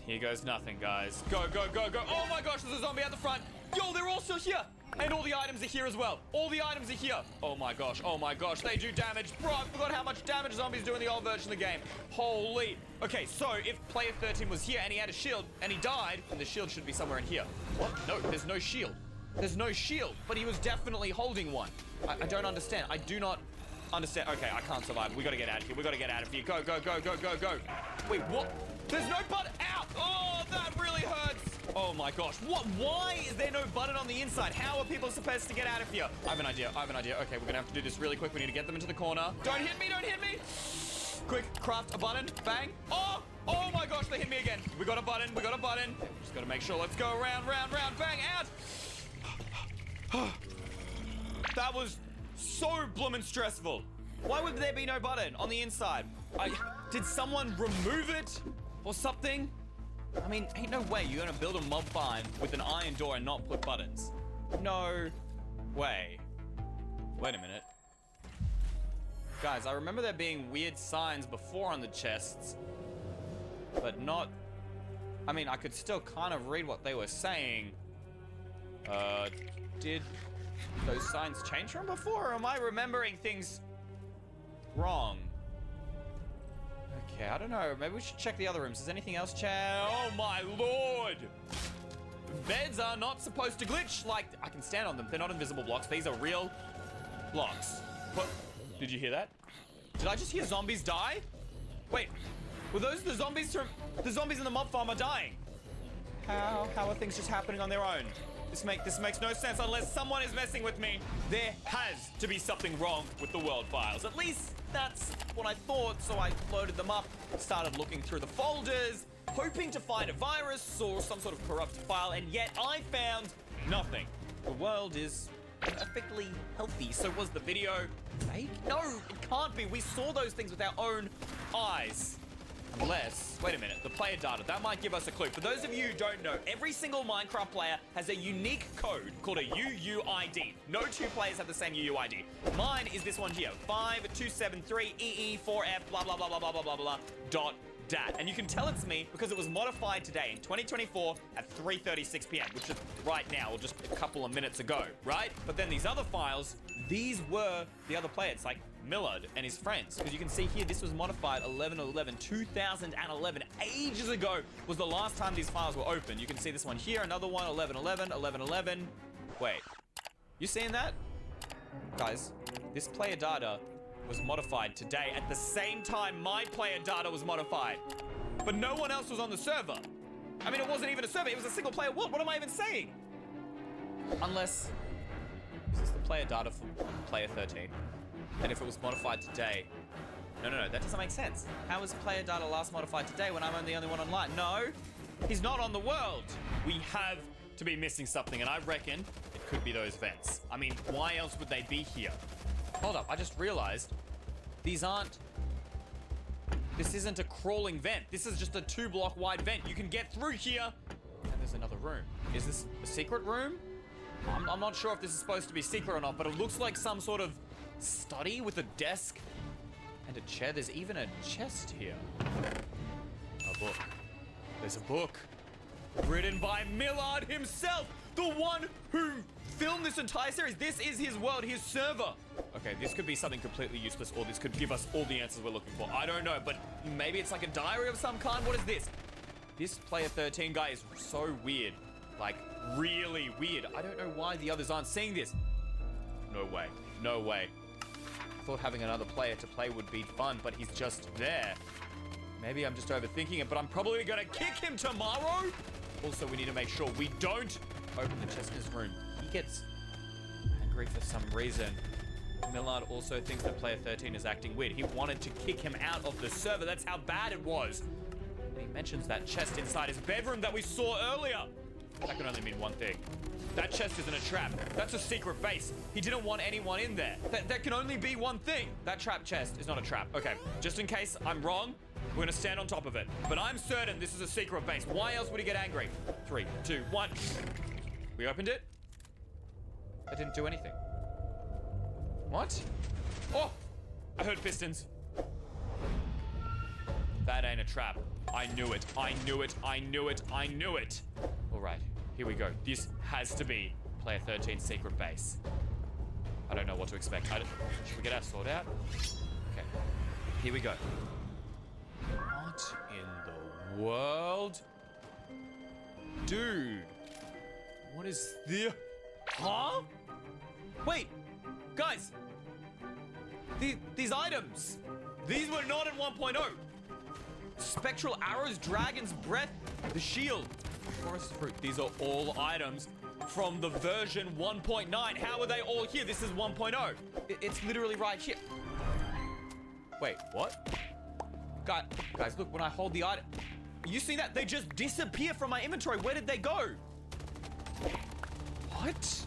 Here goes nothing, guys. Go, go, go, go. Oh my gosh, there's a zombie at the front. Yo, they're all still here. And all the items are here as well. All the items are here. Oh my gosh, they do damage. Bro, I forgot how much damage zombies do in the old version of the game. Holy. Okay, so if player 13 was here and he had a shield and he died, then the shield should be somewhere in here. What? No, there's no shield. There's no shield, but he was definitely holding one. I don't understand. I do not understand. Okay, I can't survive. We gotta get out of here. We gotta get out of here. Go, go, go, go, go, go. Wait, what? There's no button. Ow! Oh, that really hurts. Oh my gosh. What? Why is there no button on the inside? How are people supposed to get out of here? I have an idea. Okay, we're gonna have to do this really quick. We need to get them into the corner. Don't hit me, don't hit me. Quick, craft a button. Bang. Oh my gosh, they hit me again. We got a button. Just gotta make sure. Let's go around, round. Bang, out. That was so bloomin' stressful. Why would there be no button on the inside? Did someone remove it or something? I mean, ain't no way you're gonna build a mob farm with an iron door and not put buttons. No way. Wait a minute. Guys, I remember there being weird signs before on the chests, but not... I mean, I could still kind of read what they were saying. Did those signs change from before, or am I remembering things wrong? Okay, I don't know. Maybe we should check the other rooms. Is anything else, Chad? Oh my lord! Beds are not supposed to glitch. Like, I can stand on them. They're not invisible blocks. These are real blocks. What? Did you hear that? Did I just hear zombies die? Wait, were those the zombies from... The zombies in the mob farm are dying. How are things just happening on their own? This makes no sense unless someone is messing with me. There has to be something wrong with the world files. At least that's what I thought, so I loaded them up, started looking through the folders, hoping to find a virus or some sort of corrupt file, and yet I found nothing. The world is perfectly healthy. So was the video fake? No, it can't be. We saw those things with our own eyes. Unless, wait a minute, the player data, that might give us a clue. For those of you who don't know, every single Minecraft player has a unique code called a UUID. No two players have the same UUID. Mine is this one here, 5273EE4F blah blah blah blah blah blah blah blah .dat. And you can tell it's me because it was modified today in 2024 at 3:36 p.m., which is right now, or just a couple of minutes ago, right? But then these other files, these were the other players, like Millard and his friends, because you can see here this was modified 2011 ages ago was the last time these files were opened. You can see this one here, another one 1111. Wait, you seeing that? Guys, this player data was modified today at the same time my player data was modified, but no one else was on the server. I mean, it wasn't even a server, it was a single player. What am I even saying? Unless this is the player data for player 13. And if it was modified today... No, that doesn't make sense. How was player data last modified today when I'm the only one online? No, he's not on the world. We have to be missing something, and I reckon it could be those vents. I mean, why else would they be here? Hold up, I just realized these aren't... This isn't a crawling vent. This is just a 2-block wide vent. You can get through here, and there's another room. Is this a secret room? I'm not sure if this is supposed to be secret or not, but it looks like some sort of study with a desk and a chair. There's even a chest here. A book. There's a book written by Millard himself, the one who filmed this entire series. This is his world, his server. Okay, this could be something completely useless, or this could give us all the answers we're looking for. I don't know, but maybe it's like a diary of some kind. What is this? This player 13 guy is so weird. Like, really weird. I don't know why the others aren't seeing this. No way. No way. I thought having another player to play would be fun, but he's just there. Maybe I'm just overthinking it, but I'm probably gonna kick him tomorrow. Also, we need to make sure we don't open the chest in his room. He gets angry for some reason. Millard also thinks that player 13 is acting weird. He wanted to kick him out of the server. That's how bad it was. And he mentions that chest inside his bedroom that we saw earlier. That can only mean one thing. That chest isn't a trap. That's a secret base. He didn't want anyone in there. That can only be one thing. That trap chest is not a trap. Okay, just in case I'm wrong, we're gonna stand on top of it. But I'm certain this is a secret base. Why else would he get angry? 3, 2, 1. We opened it. That didn't do anything. What? Oh, I heard pistons. That ain't a trap. I knew it. I knew it. I knew it. I knew it. All right, here we go. This has to be player 13's secret base. I don't know what to expect. Should we get our sword out? Okay, here we go. What in the world? Dude, what is this? Huh? Wait, guys. These items. These were not in 1.0. Spectral arrows, dragon's breath, the shield, forest fruit. These are all items from the version 1.9. How are they all here? This is 1.0. It's literally right here. Wait, what? Guys, look, when I hold the item, you see that? They just disappear from my inventory. Where did they go? What?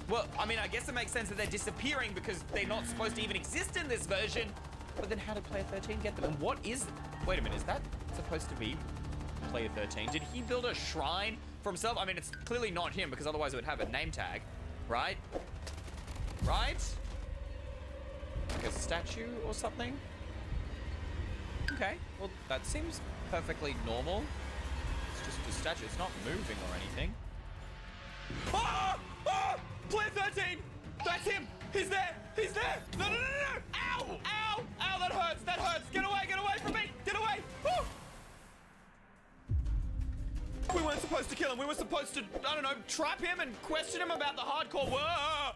Well, I mean, I guess it makes sense that they're disappearing because they're not supposed to even exist in this version. But then how did player 13 get them? And what is... Wait a minute, is that supposed to be player 13? Did he build a shrine for himself? I mean, it's clearly not him because otherwise it would have a name tag, right? Right? Like a statue or something? Okay, well, that seems perfectly normal. It's just a statue. It's not moving or anything. Oh! Oh! Player 13! That's him! He's there! He's there! No, no, no, no, no! Ow! Ow! Ow, that hurts! That hurts! Get away from me! Get away! Woo! We weren't supposed to kill him. We were supposed to, I don't know, trap him and question him about the hardcore. Whoa!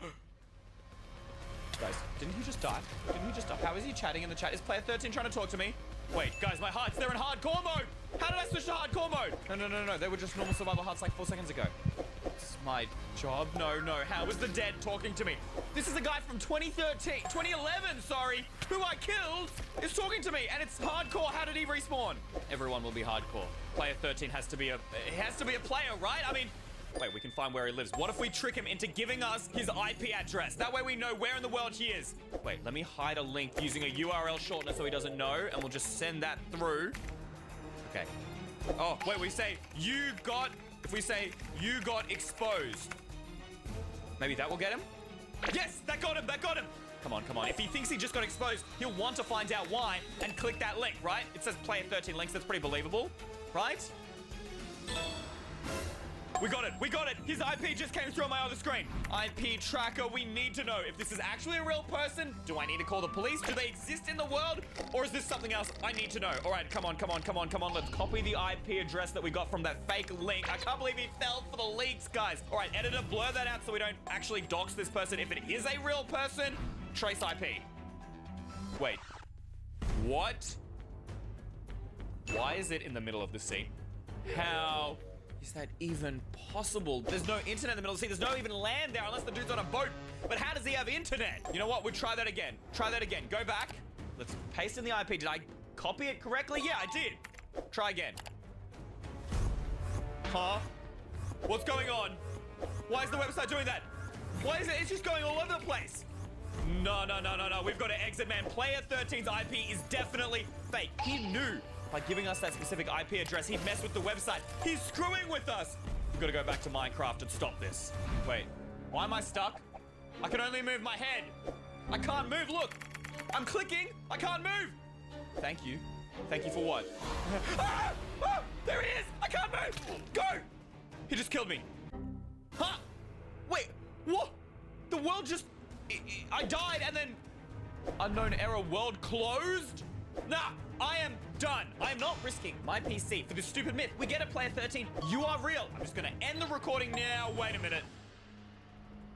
Guys, didn't he just die? Didn't he just die? How is he chatting in the chat? Is player 13 trying to talk to me? Wait, guys, my hearts, they're in hardcore mode. How did I switch to hardcore mode? No. They were just normal survival hearts like 4 seconds ago. It's my job. No. How is the dead talking to me? This is a guy from 2011, sorry, who I killed, is talking to me, and it's hardcore. How did he respawn? Everyone will be hardcore. Player 13 has to be a player, right? I mean, wait, we can find where he lives. What if we trick him into giving us his IP address? That way we know where in the world he is. Wait, let me hide a link using a URL shortener so he doesn't know, and we'll just send that through. Okay. Oh, wait, if we say you got exposed, maybe that will get him? Yes, that got him. Come on. If he thinks he just got exposed, he'll want to find out why and click that link, right? It says player 13 links, that's pretty believable, right? We got it. His IP just came through on my other screen. IP tracker, we need to know if this is actually a real person. Do I need to call the police? Do they exist in the world? Or is this something else I need to know? All right, come on. Let's copy the IP address that we got from that fake link. I can't believe he fell for the leaks, guys. All right, editor, blur that out so we don't actually dox this person. If it is a real person, trace IP. Wait, what? Why is it in the middle of the sea? How is that even possible? There's no internet in the middle of the sea. There's no even land there unless the dude's on a boat. But how does he have internet? You know what? We'll try that again. Go back. Let's paste in the IP. Did I copy it correctly? Yeah, I did. Try again. Huh? What's going on? Why is the website doing that? Why is it? It's just going all over the place. No. We've got to exit, man. Player 13's IP is definitely fake. He knew by giving us that specific IP address, he'd mess with the website. He's screwing with us. We've got to go back to Minecraft and stop this. Wait, why am I stuck? I can only move my head. I can't move, look. I'm clicking, I can't move. Thank you. Thank you for what? There he is, I can't move. Go. He just killed me. Huh? Wait, what? The world just, I died and then unknown error, world closed? Nah, I am done. I am not risking my PC for this stupid myth. We get it, player 13. You are real. I'm just gonna end the recording now. Wait a minute.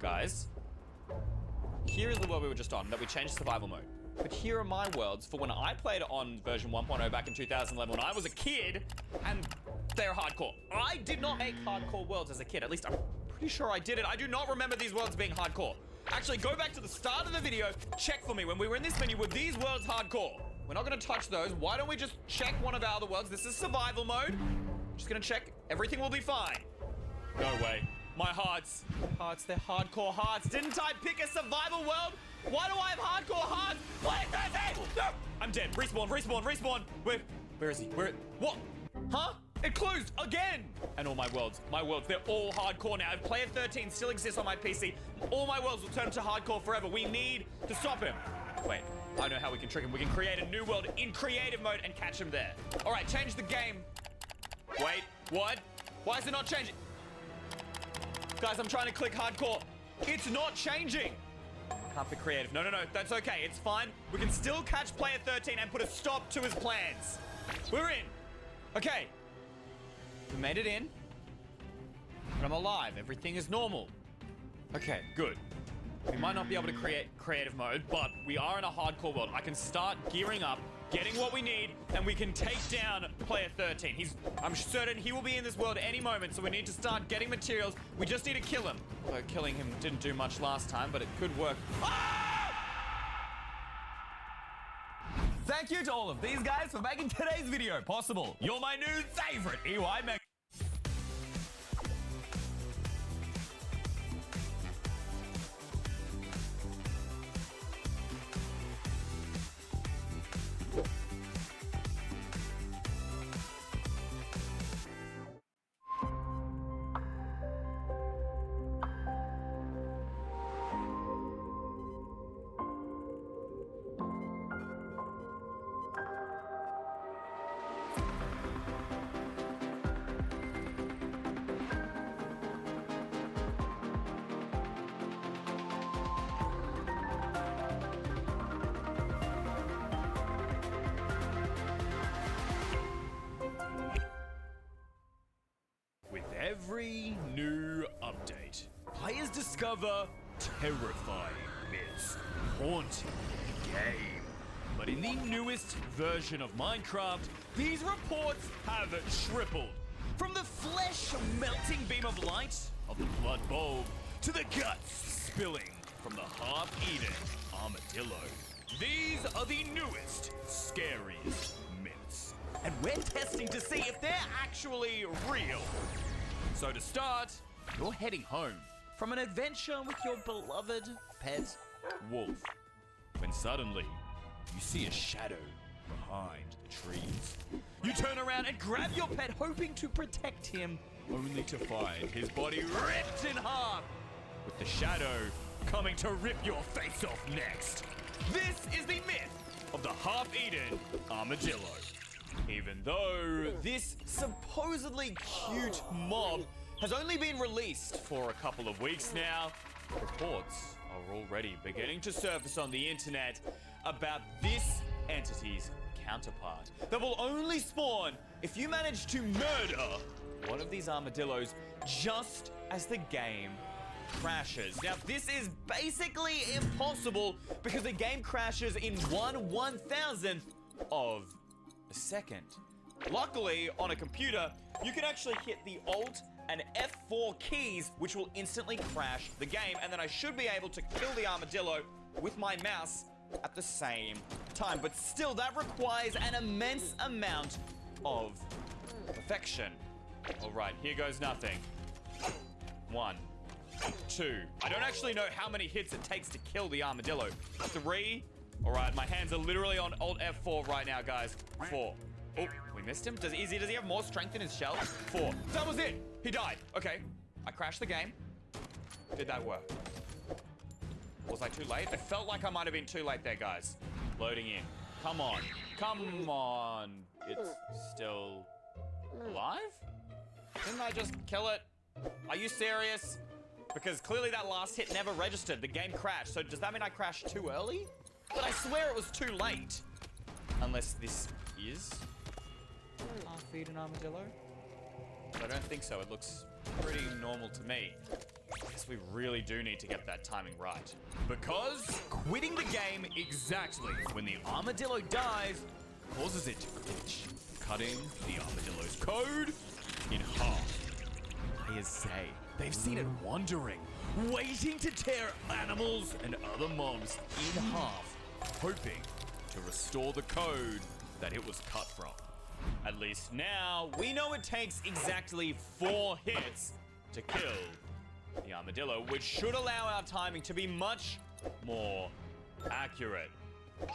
Guys, here is the world we were just on that we changed to survival mode. But here are my worlds for when I played on version 1.0 back in 2011 when I was a kid, and they're hardcore. I did not make hardcore worlds as a kid. At least I'm pretty sure I did it. I do not remember these worlds being hardcore. Actually, go back to the start of the video, check for me. When we were in this menu, were these worlds hardcore? We're not gonna touch those. Why don't we just check one of our other worlds? This is survival mode. Just gonna check. Everything will be fine. No way. My hearts, they're hardcore hearts. Didn't I pick a survival world? Why do I have hardcore hearts? Why is that? No! I'm dead. Respawn. Where is he? What? Huh? It closed again! And all my worlds, they're all hardcore now. If player 13 still exists on my PC, all my worlds will turn to hardcore forever. We need to stop him. Wait, I know how we can trick him. We can create a new world in creative mode and catch him there. All right, change the game. Wait, what? Why is it not changing? Guys, I'm trying to click hardcore. It's not changing. Can't be creative. No, that's okay. It's fine. We can still catch player 13 and put a stop to his plans. We're in. Okay. We made it in. But I'm alive. Everything is normal. Okay, good. We might not be able to create creative mode, but we are in a hardcore world. I can start gearing up, getting what we need, and we can take down player 13. I'm certain he will be in this world any moment, so we need to start getting materials. We just need to kill him. Although killing him didn't do much last time, but it could work. Ah! Thank you to all of these guys for making today's video possible. You're my new favorite EY Mega. Every new update, players discover terrifying myths haunting the game. But in the newest version of Minecraft, these reports have tripled. From the flesh-melting beam of light of the blood bulb to the guts spilling from the half-eaten armadillo. These are the newest, scariest myths. And we're testing to see if they're actually real. So to start, you're heading home from an adventure with your beloved pet wolf. When suddenly, you see a shadow behind the trees. You turn around and grab your pet, hoping to protect him, only to find his body ripped in half, with the shadow coming to rip your face off next. This is the myth of the half-eaten armadillo. Even though this supposedly cute mob has only been released for a couple of weeks now, reports are already beginning to surface on the internet about this entity's counterpart that will only spawn if you manage to murder one of these armadillos just as the game crashes. Now, this is basically impossible because the game crashes in 1/1000th of a second. Luckily, on a computer, you can actually hit the Alt and F4 keys, which will instantly crash the game, and then I should be able to kill the armadillo with my mouse at the same time. But still, that requires an immense amount of perfection. All right, here goes nothing. 1, 2. I don't actually know how many hits it takes to kill the armadillo. 3. All right, my hands are literally on Alt F4 right now, guys. 4. Oh, we missed him. Does he have more strength in his shell? 4. That was it. He died. Okay, I crashed the game. Did that work? Was I too late? It felt like I might have been too late there, guys. Loading in. Come on. Come on. It's still alive? Didn't I just kill it? Are you serious? Because clearly that last hit never registered. The game crashed. So does that mean I crashed too early? But I swear it was too late. Unless this is half-eaten armadillo? But I don't think so. It looks pretty normal to me. I guess we really do need to get that timing right. Because quitting the game exactly when the armadillo dies causes it to glitch, cutting the armadillo's code in half. Players say they've seen it wandering, waiting to tear animals and other mobs in half, hoping to restore the code that it was cut from. At least now, we know it takes exactly 4 hits to kill the armadillo, which should allow our timing to be much more accurate.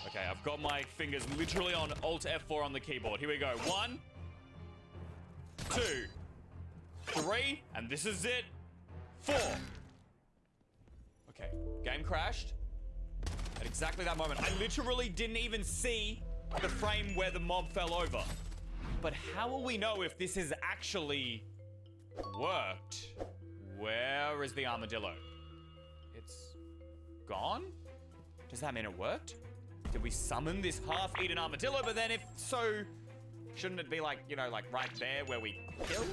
Okay, I've got my fingers literally on Alt F4 on the keyboard. Here we go. 1, 2, 3, and this is it. 4. Okay, game crashed. At exactly that moment, I literally didn't even see the frame where the mob fell over. But how will we know if this has actually worked? Where is the armadillo? It's gone? Does that mean it worked? Did we summon this half-eaten armadillo? But then if so, shouldn't it be like, you know, like right there where we killed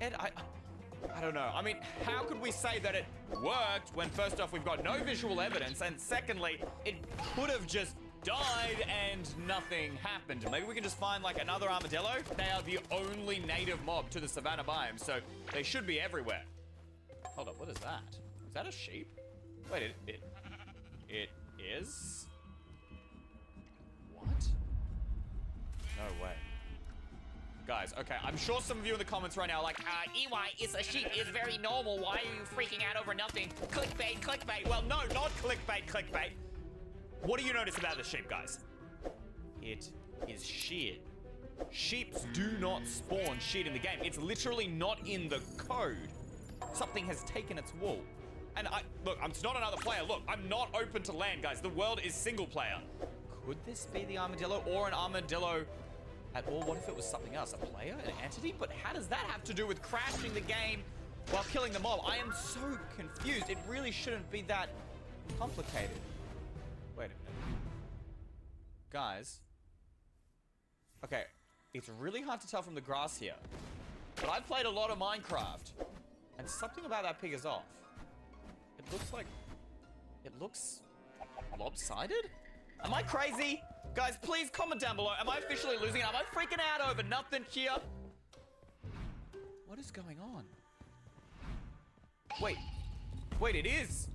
it? I don't know. I mean, how could we say that it worked when first off, we've got no visual evidence, and secondly, it could have just died and nothing happened. Maybe we can just find like another armadillo. They are the only native mob to the savannah biome, so they should be everywhere. Hold up, what is that? Is that a sheep? Wait, it is? What? No way. Guys, okay, I'm sure some of you in the comments right now are like, EY, it's a sheep, it's very normal, why are you freaking out over nothing? Clickbait, clickbait. Well, no, not clickbait, clickbait. What do you notice about the sheep, guys? It is shit. Sheeps do not spawn shit in the game. It's literally not in the code. Something has taken its wool. And look, it's not another player. Look, I'm not open to land, guys. The world is single player. Could this be the armadillo or an armadillo at all? What if it was something else? A player? An entity? But how does that have to do with crashing the game while killing the mob? I am so confused. It really shouldn't be that complicated. Wait a minute. Guys. Okay, it's really hard to tell from the grass here. But I've played a lot of Minecraft. And something about that pig is off. It looks lopsided? Am I crazy? Guys, please comment down below. Am I officially losing it? Am I freaking out over nothing here? What is going on? Wait. Wait, it is.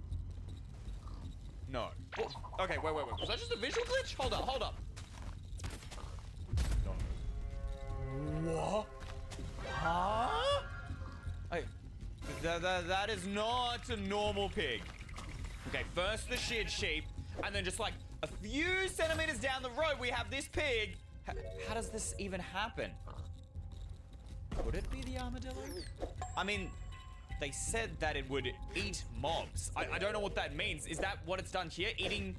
No. Oh, okay, wait. Was that just a visual glitch? Hold up. No. What? Huh? That is not a normal pig. Okay, first the shit sheep, and then just like a few centimeters down the road, we have this pig. How does this even happen? Could it be the armadillo? I mean, they said that it would eat mobs. I don't know what that means. Is that what it's done here? Eating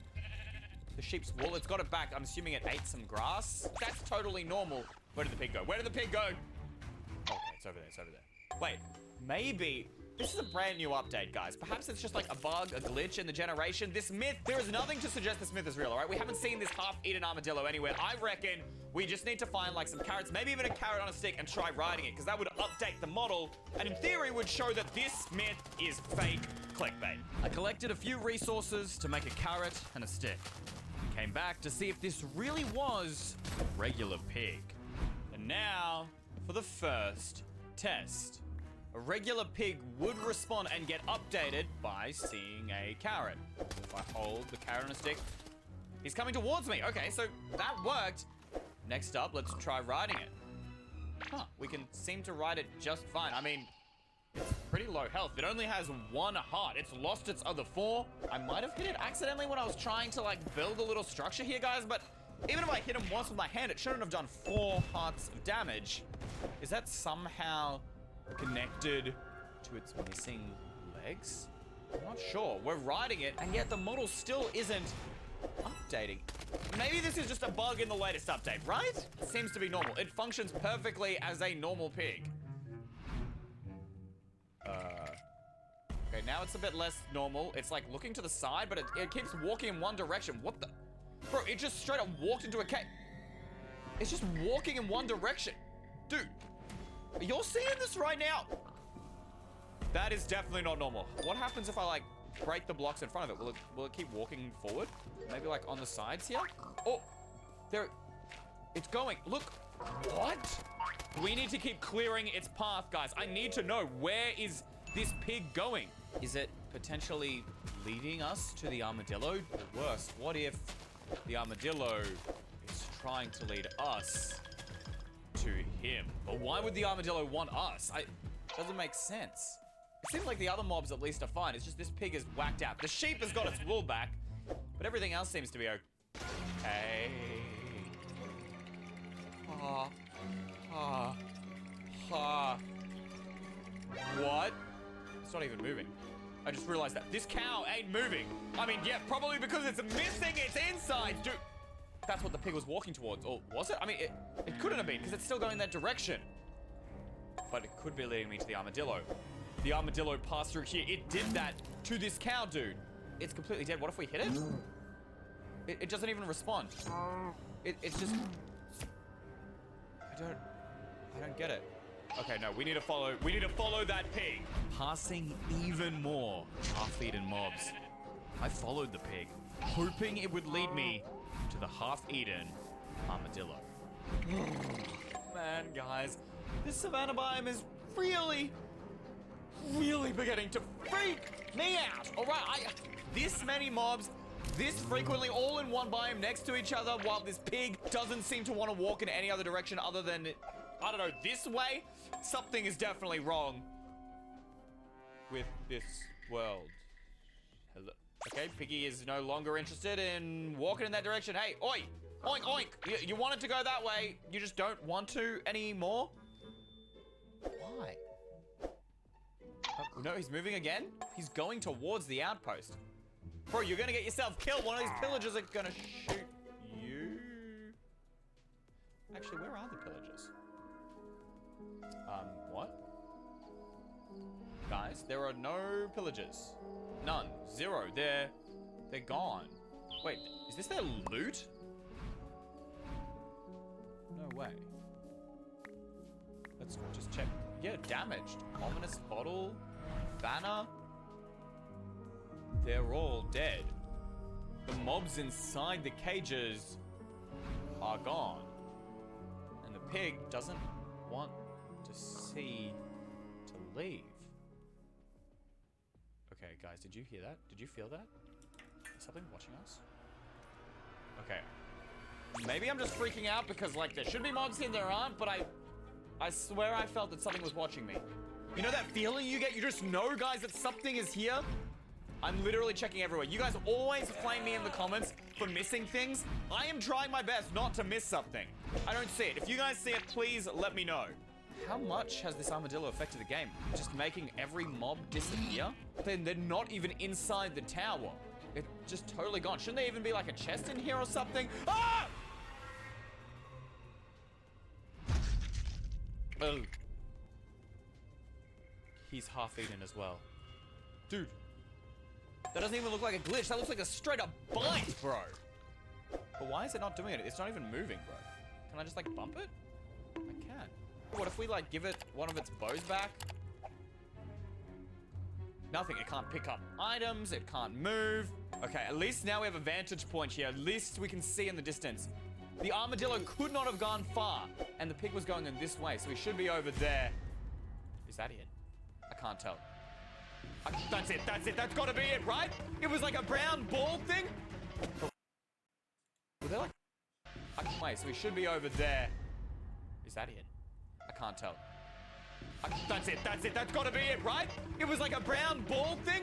the sheep's wool? It's got it back. I'm assuming it ate some grass. That's totally normal. Where did the pig go? Where did the pig go? Okay, it's over there. Wait, maybe this is a brand new update, guys. Perhaps it's just like a bug, a glitch in the generation. This myth, there is nothing to suggest this myth is real, all right? We haven't seen this half-eaten armadillo anywhere. I reckon we just need to find like some carrots, maybe even a carrot on a stick, and try riding it, because that would update the model, and in theory would show that this myth is fake clickbait. I collected a few resources to make a carrot and a stick. Came back to see if this really was a regular pig. And now, for the first test. A regular pig would respond and get updated by seeing a carrot. If I hold the carrot on a stick, he's coming towards me. Okay, so that worked. Next up, let's try riding it. Huh, we can seem to ride it just fine. I mean, it's pretty low health. It only has 1 heart. It's lost its other 4. I might have hit it accidentally when I was trying to like build a little structure here, guys, but even if I hit him once with my hand, it shouldn't have done 4 hearts of damage. Is that somehow connected to its missing legs? I'm not sure. We're riding it, and yet the model still isn't updating. Maybe this is just a bug in the latest update, right? It seems to be normal. It functions perfectly as a normal pig. Okay, now it's a bit less normal. It's like looking to the side, but it keeps walking in one direction. What the? Bro, it just straight up walked into a cave. It's just walking in one direction. Dude, you're seeing this right now? That is definitely not normal. What happens if I like break the blocks in front of it? Will it keep walking forward? Maybe like on the sides here? Oh, there, it's going. Look, what? We need to keep clearing its path, guys. I need to know, where is this pig going? Is it potentially leading us to the armadillo? Or worse, what if the armadillo is trying to lead us to him? But why would the armadillo want us? Doesn't make sense. It seems like the other mobs at least are fine. It's just this pig is whacked out. The sheep has got its wool back, but everything else seems to be okay. What? It's not even moving. I just realized that. This cow ain't moving. I mean, yeah, probably because it's missing its insides, dude. That's what the pig was walking towards. Or was it? I mean, it couldn't have been, because it's still going that direction. But it could be leading me to the armadillo. The armadillo passed through here. It did that to this cow, dude. It's completely dead. What if we hit it? It doesn't even respond. It's just... I don't get it. Okay, no, we need to follow that pig. Passing even more half-eaten mobs. I followed the pig, hoping it would lead me to the half-eaten armadillo. Man, guys, this savannah biome is really beginning to freak me out. All right, this many mobs, this frequently, all in one biome next to each other, while this pig doesn't seem to want to walk in any other direction other than, I don't know, this way. Something is definitely wrong with this world. Hello. Okay, Piggy is no longer interested in walking in that direction. Hey, oi! Oink, oink! You wanted to go that way, you just don't want to anymore? Why? No, he's moving again? He's going towards the outpost. Bro, you're gonna get yourself killed. One of these pillagers are gonna shoot you. Actually, where are the pillagers? What? Guys, there are no pillagers. None. 0. They're gone. Wait, is this their loot? No way. Let's just check. Yeah, damaged. Ominous bottle. Banner. They're all dead. the mobs inside the cages are gone. And the pig doesn't want to see to leave. Okay, guys, did you hear that? Did you feel that? Is something watching us? Okay. Maybe I'm just freaking out because, like, there should be mobs here, there aren't, but I swear I felt that something was watching me. You know that feeling you get? You just know, guys, that something is here? I'm literally checking everywhere. You guys always flame me in the comments for missing things. I am trying my best not to miss something. I don't see it. If you guys see it, please let me know. How much has this armadillo affected the game? Just making every mob disappear? Then they're not even inside the tower. It's just totally gone. Shouldn't there even be like a chest in here or something? Ah! Oh. He's half eaten as well. Dude. That doesn't even look like a glitch. That looks like a straight up bite, bro. But why is it not doing it? It's not even moving, bro. Can I just like bump it? I can. What if we like give it one of its bows back? Nothing. It can't pick up items. It can't move. Okay, at least now we have a vantage point here. At least we can see in the distance. The armadillo could not have gone far, and the pig was going in this way, so he should be over there. Is that it? I can't tell. That's it. That's it. That's got to be it, right? It was like a brown ball thing. Were they like... Wait, so he should be over there. Is that it? I can't tell. That's it. That's it. That's got to be it, right? It was like a brown ball thing.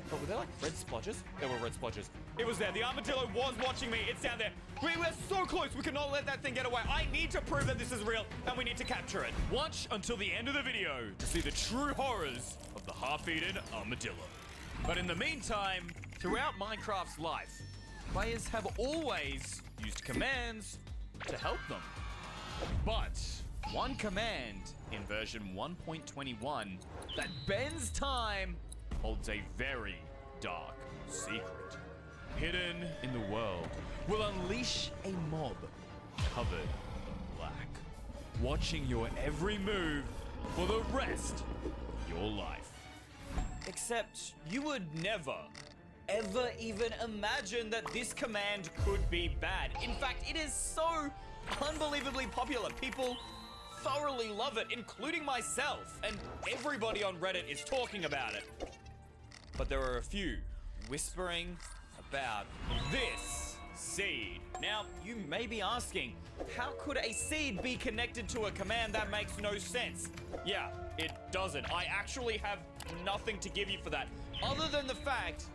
But were there like red splotches? There were red splotches. It was there. The armadillo was watching me. It's down there. We were so close. We cannot let that thing get away. I need to prove that this is real, and we need to capture it. Watch until the end of the video to see the true horrors of the half-eaten armadillo. But in the meantime, throughout Minecraft's life, players have always used commands to help them. But one command in version 1.21 that bends time holds a very dark secret. Hidden in the world will unleash a mob covered in black, watching your every move for the rest of your life. Except you would never, ever even imagine that this command could be bad. In fact, it is so unbelievably popular. People thoroughly love it, including myself, and everybody on Reddit is talking about it. But there are a few whispering about this seed. Now, you may be asking, how could a seed be connected to a command? That makes no sense. Yeah, it doesn't. I actually have nothing to give you for that, other than the fact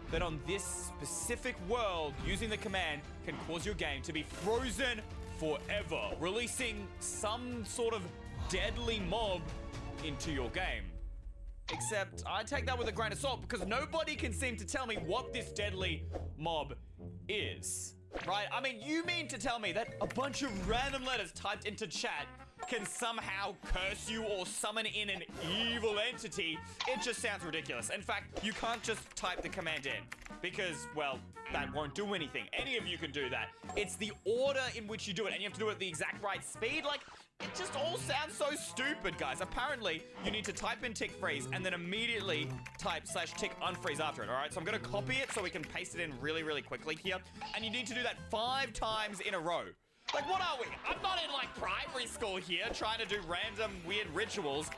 that on this specific world, using the command can cause your game to be frozen forever, releasing some sort of deadly mob into your game. Except I take that with a grain of salt because nobody can seem to tell me what this deadly mob is. Right? I mean, you mean to tell me that a bunch of random letters typed into chat can somehow curse you or summon in an evil entity? It just sounds ridiculous. In fact, you can't just type the command in because, well, that won't do anything. Any of you can do that. It's the order in which you do it, and you have to do it at the exact right speed. Like, it just all sounds so stupid, guys. Apparently, you need to type in tick freeze and then immediately type /tick unfreeze after it, all right? So I'm gonna copy it so we can paste it in really, really quickly here. And you need to do that 5 times in a row. Like, what are we? I'm not in, like, primary school here trying to do random weird rituals.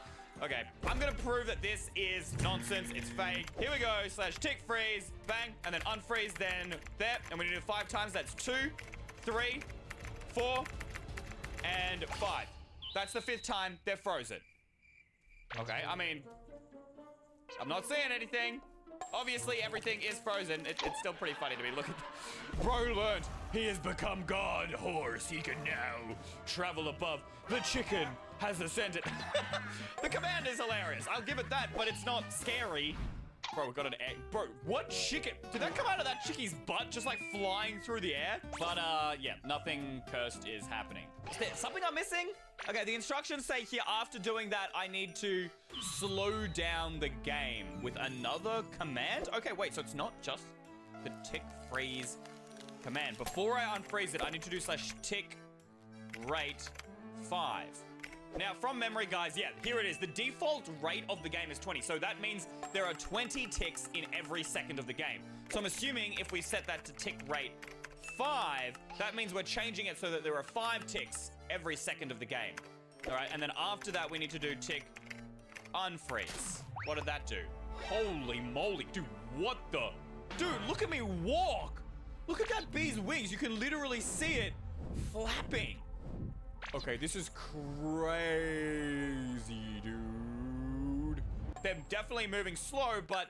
Okay, I'm gonna prove that this is nonsense. It's fake. Here we go, /tick freeze, bang, and then unfreeze, then there. And we need to do it 5 times. That's 2, 3, 4, and 5. That's the 5th time they're frozen. Okay, I mean, I'm not seeing anything. Obviously, everything is frozen. It's still pretty funny to me. Look at... Bro learned. He has become God Horse. He can now travel above. The chicken has ascended. The command is hilarious. I'll give it that, but it's not scary. Bro, we got an egg. Bro, what chicken? Did that come out of that chickie's butt just like flying through the air? But yeah, nothing cursed is happening. Is there something I'm missing? Okay, the instructions say here after doing that, I need to slow down the game with another command. Okay, wait, so it's not just the tick freeze command. Before I unfreeze it, I need to do /tick rate 5. Now, from memory, guys, yeah, here it is. The default rate of the game is 20. So that means there are 20 ticks in every second of the game. So I'm assuming if we set that to tick rate 5, that means we're changing it so that there are 5 ticks every second of the game. All right, and then after that, we need to do tick unfreeze. What did that do? Holy moly, dude, what the? Dude, look at me walk. Look at that bee's wings. You can literally see it flapping. Okay, this is crazy, dude. They're definitely moving slow, but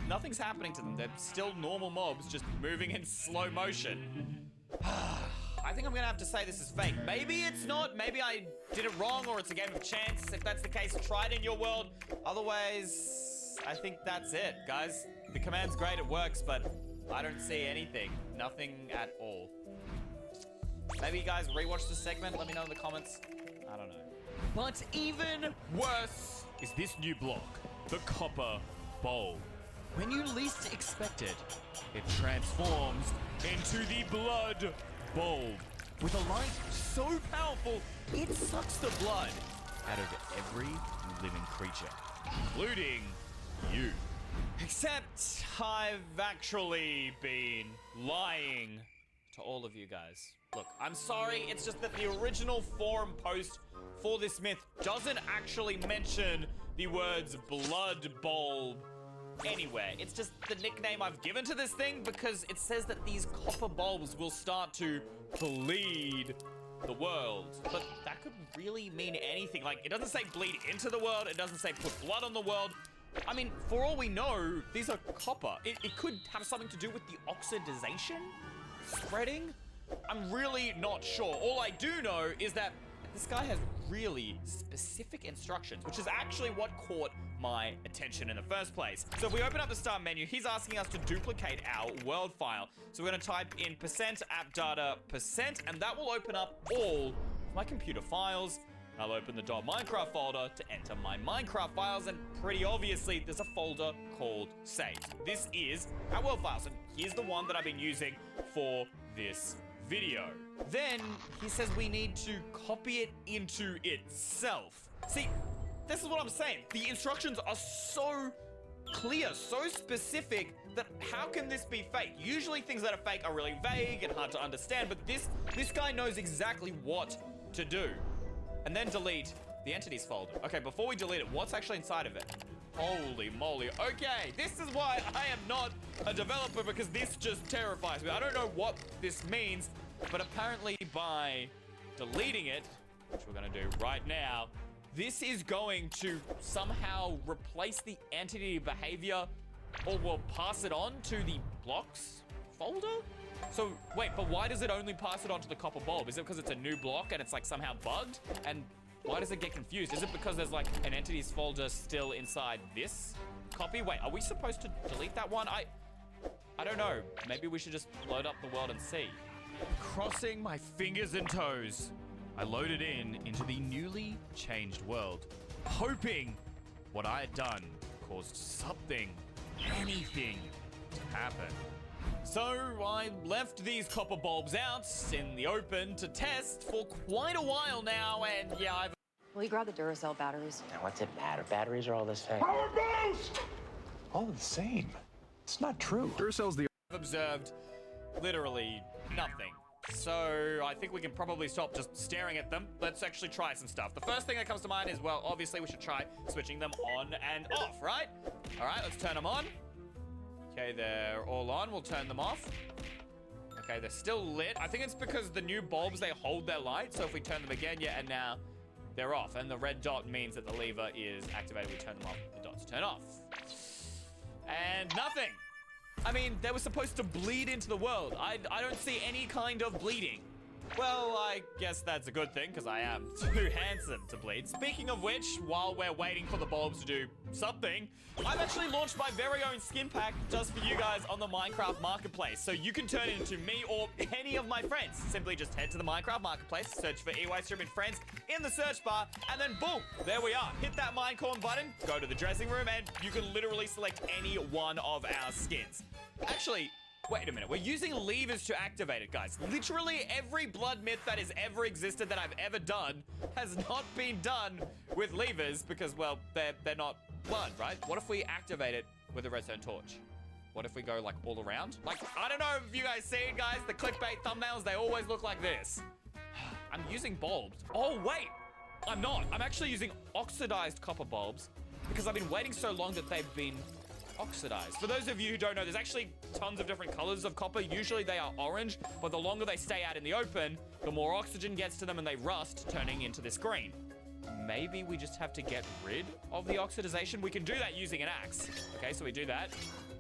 nothing's happening to them. They're still normal mobs, just moving in slow motion. I think I'm gonna have to say this is fake. Maybe it's not. Maybe I did it wrong, or it's a game of chance. If that's the case, try it in your world. Otherwise, I think that's it, guys. The command's great, it works, but I don't see anything. Nothing at all. Maybe you guys rewatch this segment. Let me know in the comments. I don't know. But even worse is this new block, the copper bulb. When you least expect it, it transforms into the blood bulb. With a light so powerful, it sucks the blood out of every living creature, including you. Except I've actually been lying to all of you guys. Look, I'm sorry, it's just that the original forum post for this myth doesn't actually mention the words blood bulb anywhere. It's just the nickname I've given to this thing because it says that these copper bulbs will start to bleed the world. But that could really mean anything. Like, it doesn't say bleed into the world, it doesn't say put blood on the world. I mean, for all we know, these are copper. It could have something to do with the oxidization spreading. I'm really not sure. All I do know is that this guy has really specific instructions, which is actually what caught my attention in the first place. So if we open up the start menu, he's asking us to duplicate our world file. So we're gonna type in %appdata%, and that will open up all of my computer files. I'll open the .minecraft folder to enter my Minecraft files, and pretty obviously there's a folder called saves. This is our world files, and here's the one that I've been using for this video. Then he says we need to copy it into itself. See, this is what I'm saying. The instructions are so clear, so specific that how can this be fake? Usually things that are fake are really vague and hard to understand, but this guy knows exactly what to do. And then delete the entities folder. Okay, before we delete it, what's actually inside of it? Holy moly. Okay, this is why I am not a developer, because this just terrifies me. I don't know what this means, but apparently by deleting it, which we're gonna do right now, this is going to somehow replace the entity behavior, or will pass it on to the blocks folder? So wait, but why does it only pass it on to the copper bulb? Is it because it's a new block and it's like somehow bugged? And why does it get confused? Is it because there's like an entities folder still inside this copy? Wait, are we supposed to delete that one? I don't know. Maybe we should just load up the world and see. Crossing my fingers and toes, I loaded into the newly changed world, hoping what I had done caused something, anything to happen. So I left these copper bulbs out in the open to test for quite a while now, and yeah, I've... Will you grab the Duracell batteries? Now, what's it matter? Batteries are all the same. Power boost! All the same. It's not true. Duracell's the... observed literally nothing. So I think we can probably stop just staring at them. Let's actually try some stuff. The first thing that comes to mind is, well, obviously we should try switching them on and off, right? All right, let's turn them on. Okay, they're all on. We'll turn them off. Okay, they're still lit. I think it's because the new bulbs, they hold their light. So if we turn them again, yeah, and now they're off. And the red dot means that the lever is activated. We turn them off, the dots turn off. And nothing. I mean, they were supposed to bleed into the world. I don't see any kind of bleeding. Well, I guess that's a good thing, because I am too handsome to bleed. Speaking of which, while we're waiting for the bulbs to do something, I've actually launched my very own skin pack just for you guys on the Minecraft Marketplace. So you can turn it into me or any of my friends. Simply just head to the Minecraft Marketplace, search for EYStream and Friends in the search bar, and then boom, there we are. Hit that Minecraft button, go to the dressing room, and you can literally select any one of our skins. Actually, Wait a minute, we're using levers to activate it, guys. Literally every blood myth that has ever existed that I've ever done has not been done with levers because, well, they're not blood, right? What if we activate it with a redstone torch? What if we go, like, all around? Like, I don't know if you guys see it, guys. The clickbait thumbnails, they always look like this. I'm using bulbs. Oh, wait. I'm not. I'm actually using oxidized copper bulbs because I've been waiting so long that they've been oxidized. For those of you who don't know, there's actually tons of different colors of copper. Usually they are orange, but the longer they stay out in the open, the more oxygen gets to them and they rust, turning into this green. Maybe we just have to get rid of the oxidization. We can do that using an axe. Okay, so we do that.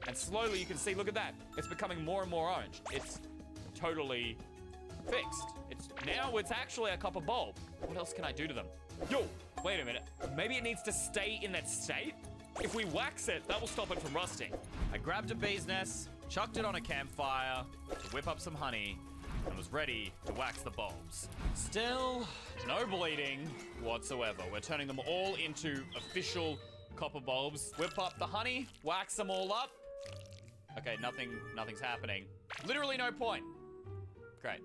And slowly you can see, look at that. It's becoming more and more orange. It's totally fixed. Now it's actually a copper bulb. What else can I do to them? Yo, wait a minute. Maybe it needs to stay in that state? If we wax it, that will stop it from rusting. I grabbed a bee's nest, chucked it on a campfire to whip up some honey, and was ready to wax the bulbs. Still, no bleeding whatsoever. We're turning them all into official copper bulbs. Whip up the honey, wax them all up. Okay, nothing's happening. Literally no point. Great.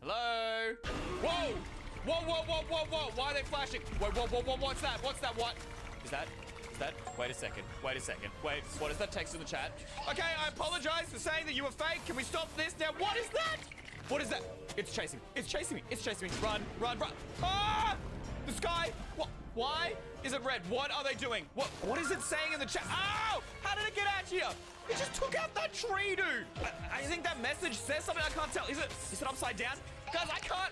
Hello? Whoa! Whoa! Why are they flashing? Whoa, what's that? What? Is that? Wait a second. Wait, what is that text in the chat? Okay, I apologize for saying that you were fake. Can we stop this now? What is that? What is that? It's chasing me. Run. Ah! The sky. What? Why is it red? What are they doing? What is it saying in the chat? Ow! How did it get out here? It just took out that tree, dude. I think that message says something. I can't tell. Is it upside down? Guys,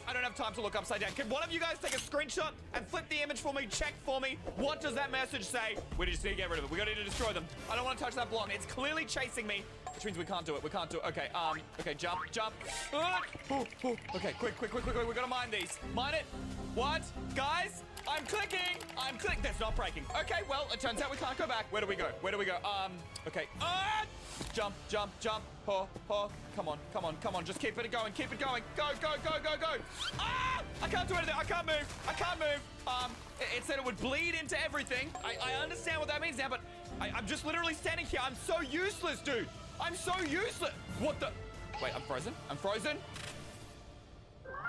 I don't have time to look upside down. Can one of you guys take a screenshot and flip the image for me? Check for me. What does that message say? We just need to get rid of it. We need to destroy them. I don't want to touch that block. It's clearly chasing me, which means we can't do it. Okay, okay, jump. Okay, quick. We gotta mine these. Mine it. What? Guys? I'm clicking. That's not breaking. Okay, well, it turns out we can't go back. Where do we go? Okay. Jump. Oh. Come on. Just keep it going. Go. Ah! I can't do anything. I can't move. It said it would bleed into everything. I understand what that means now, but I'm just literally standing here. I'm so useless, dude. I'm so useless. What the? Wait, I'm frozen.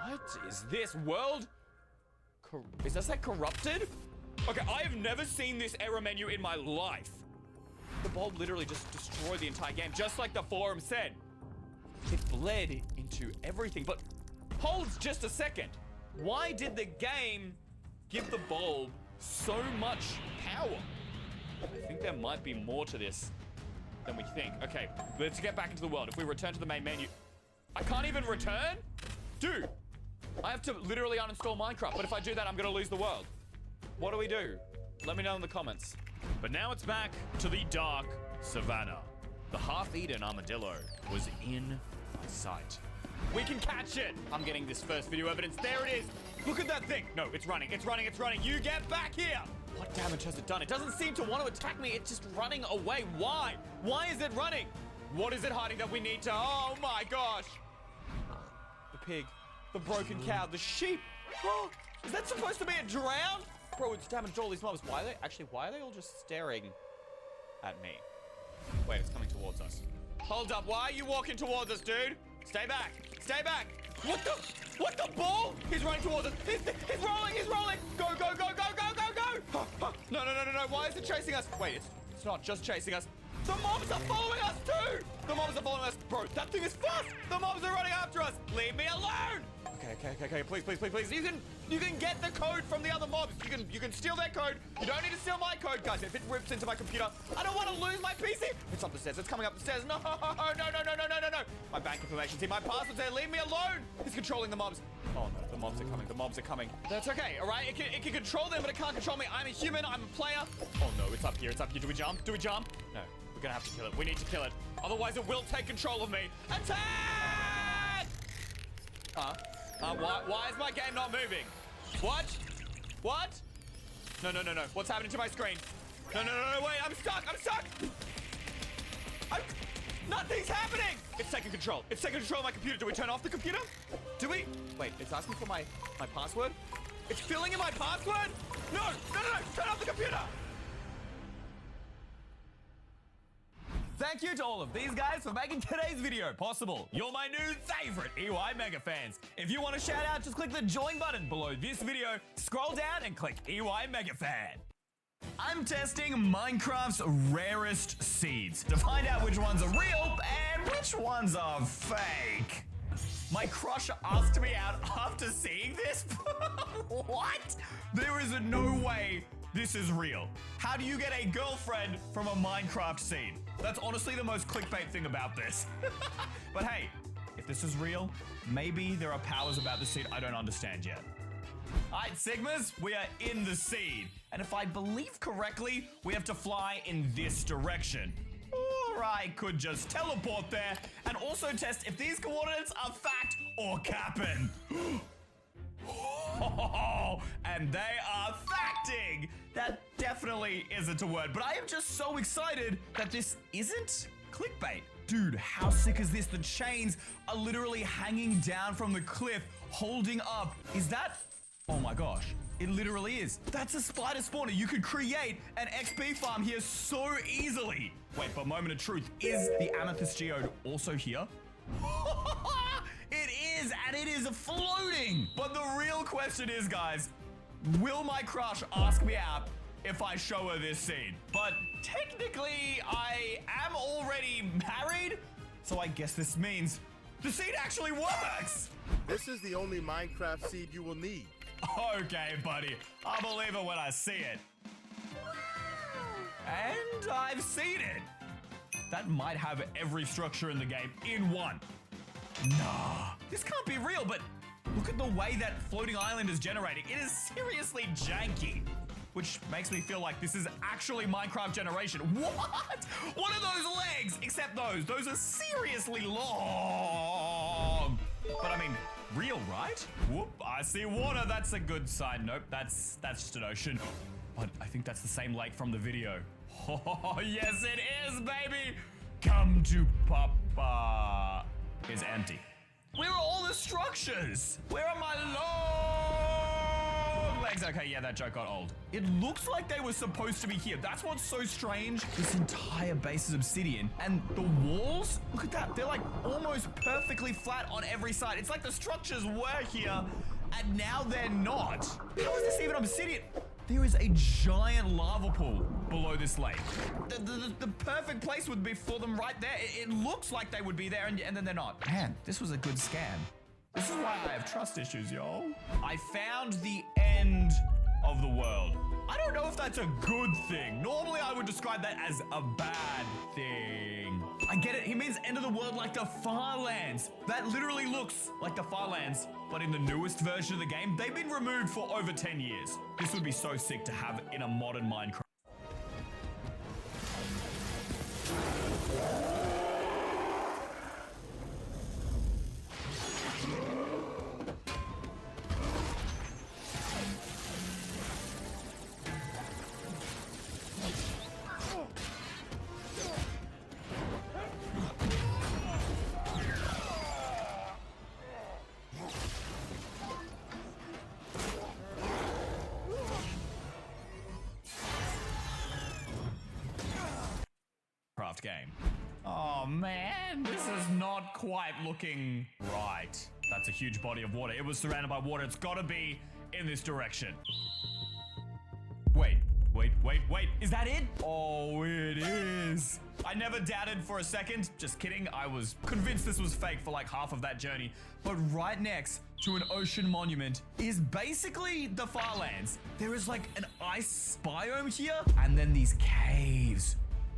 What is this world? Is that corrupted? Okay, I have never seen this error menu in my life. The bulb literally just destroyed the entire game, just like the forum said. It bled into everything, but hold just a second. Why did the game give the bulb so much power? I think there might be more to this than we think. Okay, let's get back into the world. If we return to the main menu, I can't even return? Dude. I have to literally uninstall Minecraft, but if I do that, I'm gonna lose the world. What do we do? Let me know in the comments. But now it's back to the dark savannah. The half-eaten armadillo was in my sight. We can catch it! I'm getting this first video evidence. There it is! Look at that thing! No, it's running. You get back here! What damage has it done? It doesn't seem to want to attack me. It's just running away. Why? Why is it running? What is it hiding that we need to... Oh my gosh! The pig. The broken cow, the sheep. Oh, is that supposed to be a drown? Bro, it's damaged all these mobs. Why are they all just staring at me? Wait, it's coming towards us. Hold up, why are you walking towards us, dude? Stay back. What the bull? He's running towards us. He's rolling. Go. No. Why is it chasing us? Wait, it's not just chasing us. The mobs are following us too! Bro, that thing is fast! The mobs are running after us! Leave me alone! Okay, please. You can get the code from the other mobs. You can steal their code. You don't need to steal my code, guys. If it rips into my computer, I don't want to lose my PC. It's up the stairs. It's coming up the stairs. No. My bank information's here. My password's there. Leave me alone. He's controlling the mobs. Oh no, the mobs are coming. That's okay, all right? It can control them, but it can't control me. I'm a human. I'm a player. Oh no, it's up here. Do we jump? No. We're gonna have to kill it. We need to kill it. Otherwise, it will take control of me. Attack! Why is my game not moving? What? No. What's happening to my screen? No, wait, I'm stuck. Nothing's happening! It's taking control. Of my computer. Do we turn off the computer? Do we? Wait, it's asking for my password? It's filling in my password? No! Turn off the computer! thank you to all of these guys for making today's video possible. You're my new favorite EY Mega fans. If you want a shout out, just click the join button below this video, scroll down and click EY Mega Fan. I'm testing Minecraft's rarest seeds to find out which ones are real and which ones are fake. My crush asked me out after seeing this? What? There is no way this is real. How do you get a girlfriend from a Minecraft seed? That's honestly the most clickbait thing about this. But hey, if this is real, maybe there are powers about the seed I don't understand yet. Alright, Sigmas, we are in the seed. And if I believe correctly, we have to fly in this direction. Or I could just teleport there and also test if these coordinates are fact or capping. And they are facting. That definitely isn't a word, but I am just so excited that this isn't clickbait. Dude, how sick is this? The chains are literally hanging down from the cliff, holding up. Is that... Oh my gosh, it literally is. That's a spider spawner. You could create an XP farm here so easily. Wait, but moment of truth, is the amethyst geode also here? It is, and it is floating. But the real question is, guys, will my crush ask me out if I show her this seed? But technically, I am already married, so I guess this means the seed actually works. This is the only Minecraft seed you will need. Okay, buddy. I'll believe it when I see it. And I've seen it. That might have every structure in the game in one. Nah, this can't be real, but look at the way that floating island is generating. It is seriously janky, which makes me feel like this is actually Minecraft generation. What? What are those legs? Except those. Those are seriously long. But I mean, real, right? Whoop, I see water. That's a good sign. Nope, that's just an ocean. But I think that's the same lake from the video. Oh, yes, it is, baby. Come to Papa. Is empty. Where are all the structures? Where are my long legs? Okay, yeah, that joke got old. It looks like they were supposed to be here. That's what's so strange. This entire base is obsidian, and the walls, look at that. They're like almost perfectly flat on every side. It's like the structures were here, and now they're not. How is this even obsidian? There is a giant lava pool below this lake. The perfect place would be for them right there. It looks like they would be there, and then they're not. Man, this was a good scam. This is why I have trust issues, y'all. I found the end of the world. I don't know if that's a good thing. Normally, I would describe that as a bad thing. I get it. He means end of the world like the Farlands. That literally looks like the Farlands, but in the newest version of the game, they've been removed for over 10 years. This would be so sick to have in a modern Minecraft. Game. Oh man, this is not quite looking right. That's a huge body of water. It was surrounded by water. It's gotta be in this direction. Wait. Is that it? Oh, it is. I never doubted for a second. Just kidding. I was convinced this was fake for like half of that journey. But right next to an ocean monument is basically the Farlands. There is like an ice biome here, and then these caves.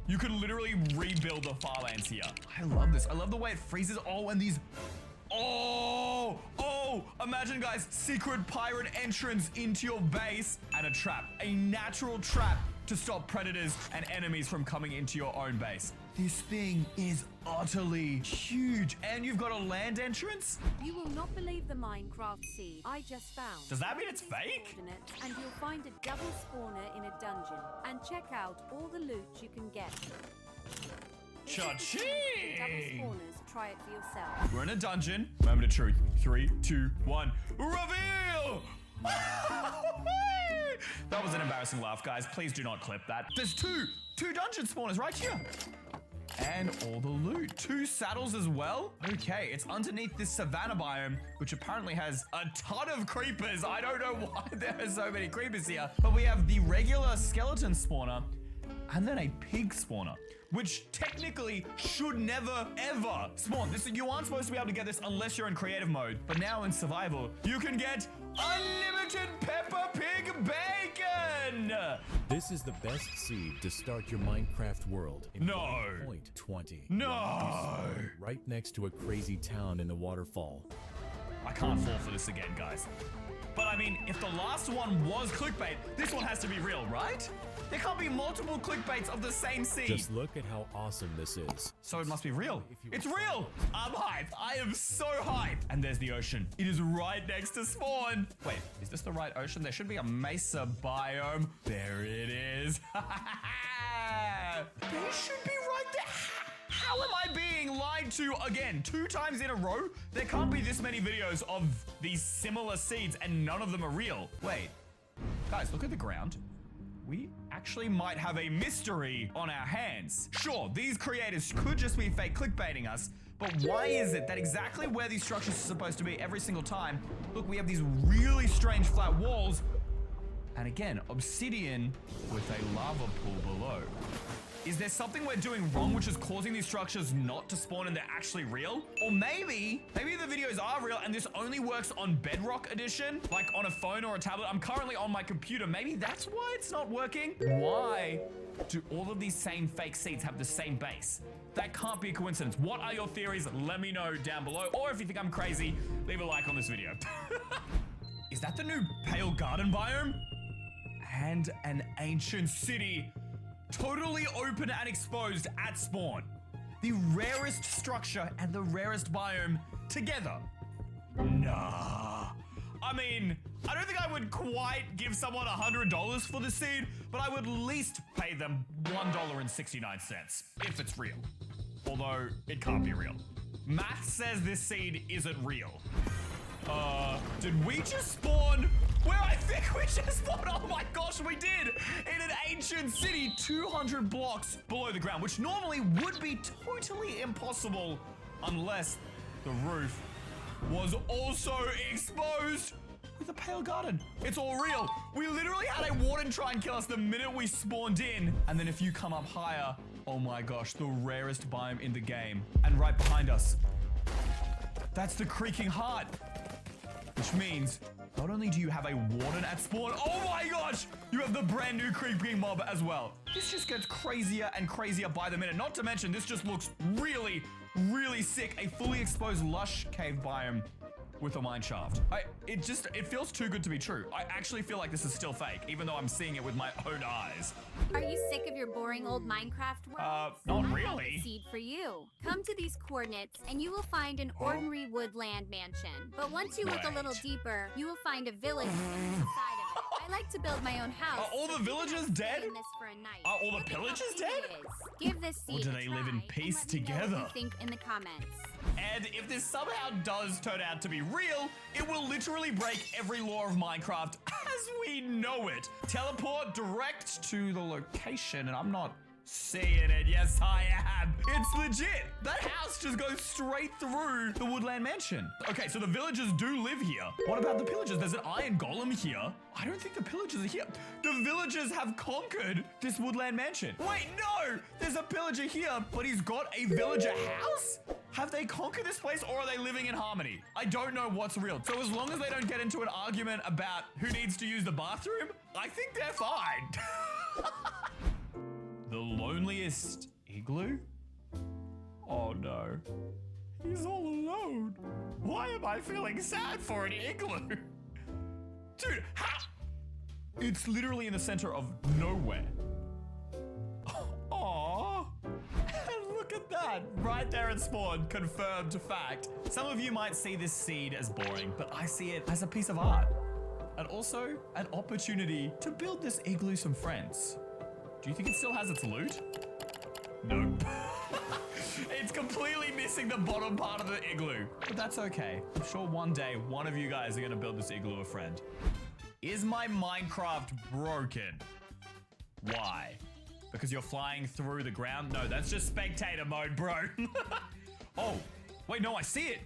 You can literally rebuild the Farlands here. I love this. I love the way it freezes. Oh, and these... Oh! Imagine, guys, secret pirate entrance into your base and a trap. A natural trap to stop predators and enemies from coming into your own base. This thing is utterly huge. And you've got a land entrance? You will not believe the Minecraft seed I just found. Does that mean it's fake? And you'll find a double spawner in a dungeon. And check out all the loot you can get. Cha-ching! Double spawners, try it for yourself. We're in a dungeon. Moment of truth. 3, 2, 1. Reveal! That was an embarrassing laugh, guys. Please do not clip that. There's two dungeon spawners right here. And all the loot. 2 saddles as well? Okay, it's underneath this savanna biome, which apparently has a ton of creepers. I don't know why there are so many creepers here. But we have the regular skeleton spawner and then a pig spawner, which technically should never, ever spawn. You aren't supposed to be able to get this unless you're in creative mode. But now in survival, you can get unlimited Peppa Pig bacon! This is the best seed to start your Minecraft world in 1.20. No! Right next to a crazy town in the waterfall. I can't fall for this again, guys. But I mean, if the last one was clickbait, this one has to be real, right? There can't be multiple clickbaits of the same seed. Just look at how awesome this is. So it must be real. It's real! I'm hyped. I am so hyped. And there's the ocean. It is right next to spawn. Wait, is this the right ocean? There should be a mesa biome. There it is. They should be right there. How am I being lied to again? 2 times in a row? There can't be this many videos of these similar seeds and none of them are real. Wait, guys, look at the ground. We actually might have a mystery on our hands. Sure, these creators could just be fake clickbaiting us, but why is it that exactly where these structures are supposed to be every single time, look, we have these really strange flat walls, and again, obsidian with a lava pool below. Is there something we're doing wrong which is causing these structures not to spawn and they're actually real? Or maybe the videos are real and this only works on Bedrock Edition, like on a phone or a tablet. I'm currently on my computer. Maybe that's why it's not working. Why do all of these same fake seeds have the same base? That can't be a coincidence. What are your theories? Let me know down below. Or if you think I'm crazy, leave a like on this video. Is that the new Pale Garden biome? And an ancient city. Totally open and exposed at spawn. The rarest structure and the rarest biome together. Nah. I mean, I don't think I would quite give someone $100 for the seed, but I would at least pay them $1.69 if it's real. Although, it can't be real. Math says this seed isn't real. Did we just spawn where I think we just spawned? Oh my gosh, we did! In an ancient city 200 blocks below the ground, which normally would be totally impossible unless the roof was also exposed with a pale garden. It's all real. We literally had a warden try and kill us the minute we spawned in. And then if you come up higher, oh my gosh, the rarest biome in the game. And right behind us, that's the Creaking Heart. Which means, not only do you have a warden at spawn, oh my gosh, you have the brand new creeping mob as well. This just gets crazier and crazier by the minute. Not to mention, this just looks really, really sick. A fully exposed lush cave biome with a mine shaft. It feels too good to be true. I actually feel like this is still fake, even though I'm seeing it with my own eyes. Are you sick of your boring old Minecraft world? Not I have really. a seed for you. Come to these coordinates and you will find an ordinary woodland mansion. But once you look a little deeper, you will find a village inside of it. I like to build my own house. Are all the villagers dead? This for a night. Are all the pillagers dead? Give this seed Or do a they live in try peace and let me know together? what you think in the comments. And if this somehow does turn out to be real, it will literally break every law of Minecraft as we know it. Teleport direct to the location, and I'm not seeing it. Yes, I am. It's legit. That house just goes straight through the woodland mansion. Okay, so the villagers do live here. What about the pillagers? There's an iron golem here. I don't think the pillagers are here. The villagers have conquered this woodland mansion. Wait, no! There's a pillager here, but he's got a villager house? Have they conquered this place or are they living in harmony? I don't know what's real. So as long as they don't get into an argument about who needs to use the bathroom, I think they're fine. The loneliest igloo? Oh no. He's all alone. Why am I feeling sad for an igloo? Dude, how? It's literally in the center of nowhere. Aww. Look at that. Right there at spawn. Confirmed fact. Some of you might see this seed as boring, but I see it as a piece of art. And also an opportunity to build this igloo some friends. Do you think it still has its loot? Nope. It's completely missing the bottom part of the igloo. But that's okay. I'm sure one day, one of you guys are gonna build this igloo a friend. Is my Minecraft broken? Why? because you're flying through the ground. No, that's just spectator mode, bro. Oh, wait, no, I see it.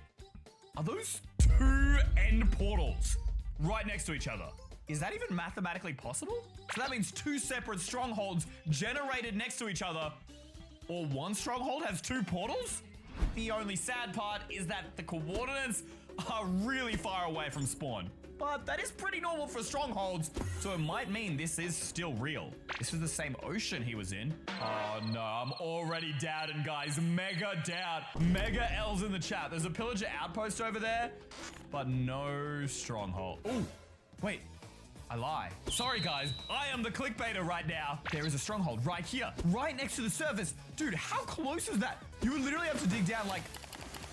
Are those two end portals right next to each other? Is that even mathematically possible? So that means two separate strongholds generated next to each other, or one stronghold has two portals? The only sad part is that the coordinates are really far away from spawn. But that is pretty normal for strongholds, so it might mean this is still real. This is the same ocean he was in. Oh no, I'm already doubting, guys. Mega doubt. Mega L's in the chat. There's a pillager outpost over there, but no stronghold. Oh, wait. I lie. Sorry, guys. I am the clickbaiter right now. There is a stronghold right here, right next to the surface. Dude, how close is that? You would literally have to dig down like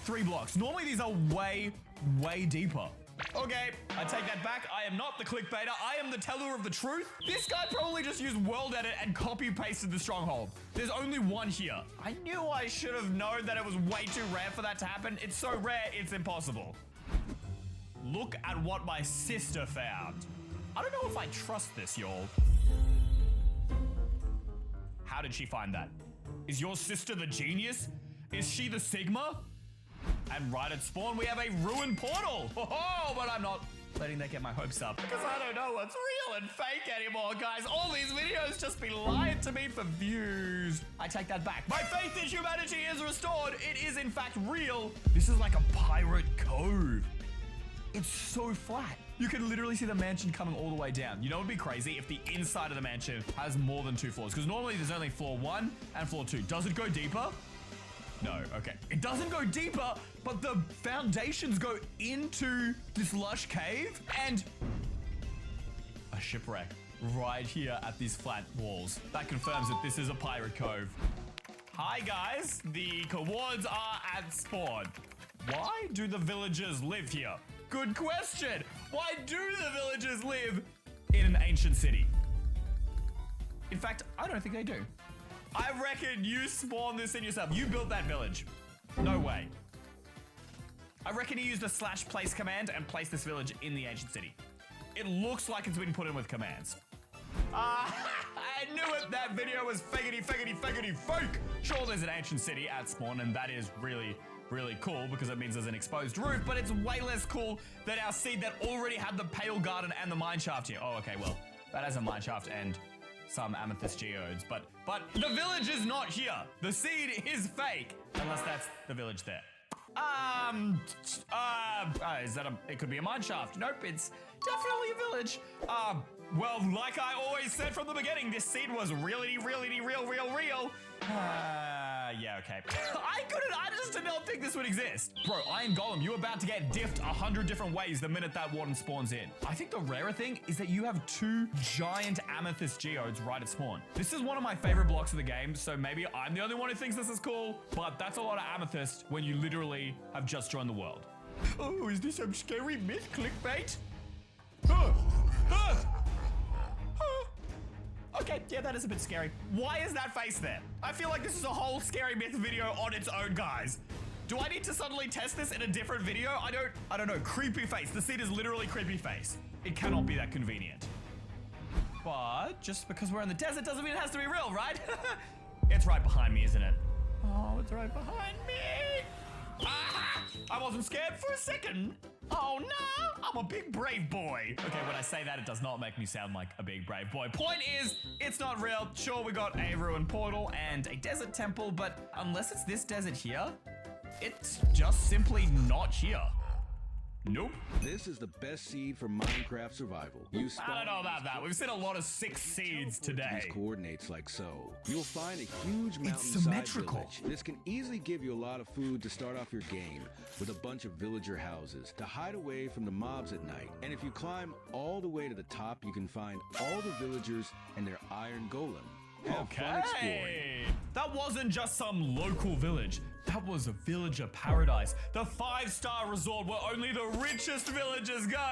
3 blocks. Normally, these are way, way deeper. Okay, I take that back. I am not the clickbaiter. I am the teller of the truth. This guy probably just used world edit and copy pasted the stronghold. There's only one here. I knew I should have known that it was way too rare for that to happen. It's so rare, it's impossible. Look at what my sister found. I don't know if I trust this, y'all. How did she find that? Is your sister the genius? Is she the Sigma? And right at spawn, we have a ruined portal. Oh, but I'm not letting that get my hopes up because I don't know what's real and fake anymore, guys. All these videos just be lying to me for views. I take that back. My faith in humanity is restored. It is, in fact, real. This is like a pirate cove. It's so flat. You can literally see the mansion coming all the way down. You know what would be crazy if the inside of the mansion has more than 2 floors? Because normally there's only floor 1 and floor 2. Does it go deeper? No, okay. It doesn't go deeper, but the foundations go into this lush cave and a shipwreck right here at these flat walls. That confirms that this is a pirate cove. Hi, guys. The cowards are at spawn. Why do the villagers live here? Good question. Why do the villagers live in an ancient city? In fact, I don't think they do. I reckon you spawned this in yourself. You built that village. No way. I reckon he used a /place command and placed this village in the ancient city. It looks like it's been put in with commands. I knew it. That video was fake. Sure, there's an ancient city at spawn, and that is really cool because it means there's an exposed roof, but it's way less cool than our seed that already had the Pale Garden and the mineshaft here. Oh, okay, well, that has a mineshaft and some amethyst geodes, but the village is not here. The seed is fake, unless that's the village there. Is that it could be a mineshaft. Nope, it's definitely a village. Well, like I always said from the beginning, this seed was really real. Yeah, okay. I just did not think this would exist. Bro, Iron Golem, you're about to get diffed 100 different ways the minute that warden spawns in. I think the rarer thing is that you have 2 giant amethyst geodes right at spawn. This is one of my favorite blocks of the game, so maybe I'm the only one who thinks this is cool, but that's a lot of amethyst when you literally have just joined the world. Oh, is this some scary myth clickbait? Okay, yeah, that is a bit scary. Why is that face there? I feel like this is a whole scary myth video on its own, guys. Do I need to suddenly test this in a different video? I don't know. Creepy face. The seed is literally creepy face. It cannot be that convenient. But just because we're in the desert doesn't mean it has to be real, right? It's right behind me, isn't it? Oh, it's right behind me. Ah! I wasn't scared for a second. Oh no, I'm a big brave boy. Okay, when I say that, it does not make me sound like a big brave boy. Point is, it's not real. Sure, we got a ruined portal and a desert temple, but unless it's this desert here, it's just simply not here. Nope. This is the best seed for Minecraft survival. I don't know about that. We've seen a lot of 6 seeds today. These coordinates like so. You'll find a huge mountainside village. This can easily give you a lot of food to start off your game, with a bunch of villager houses to hide away from the mobs at night. And if you climb all the way to the top, you can find all the villagers and their iron golem. Have fun exploring. That wasn't just some local village. That was a villager paradise. The 5-star resort where only the richest villagers go.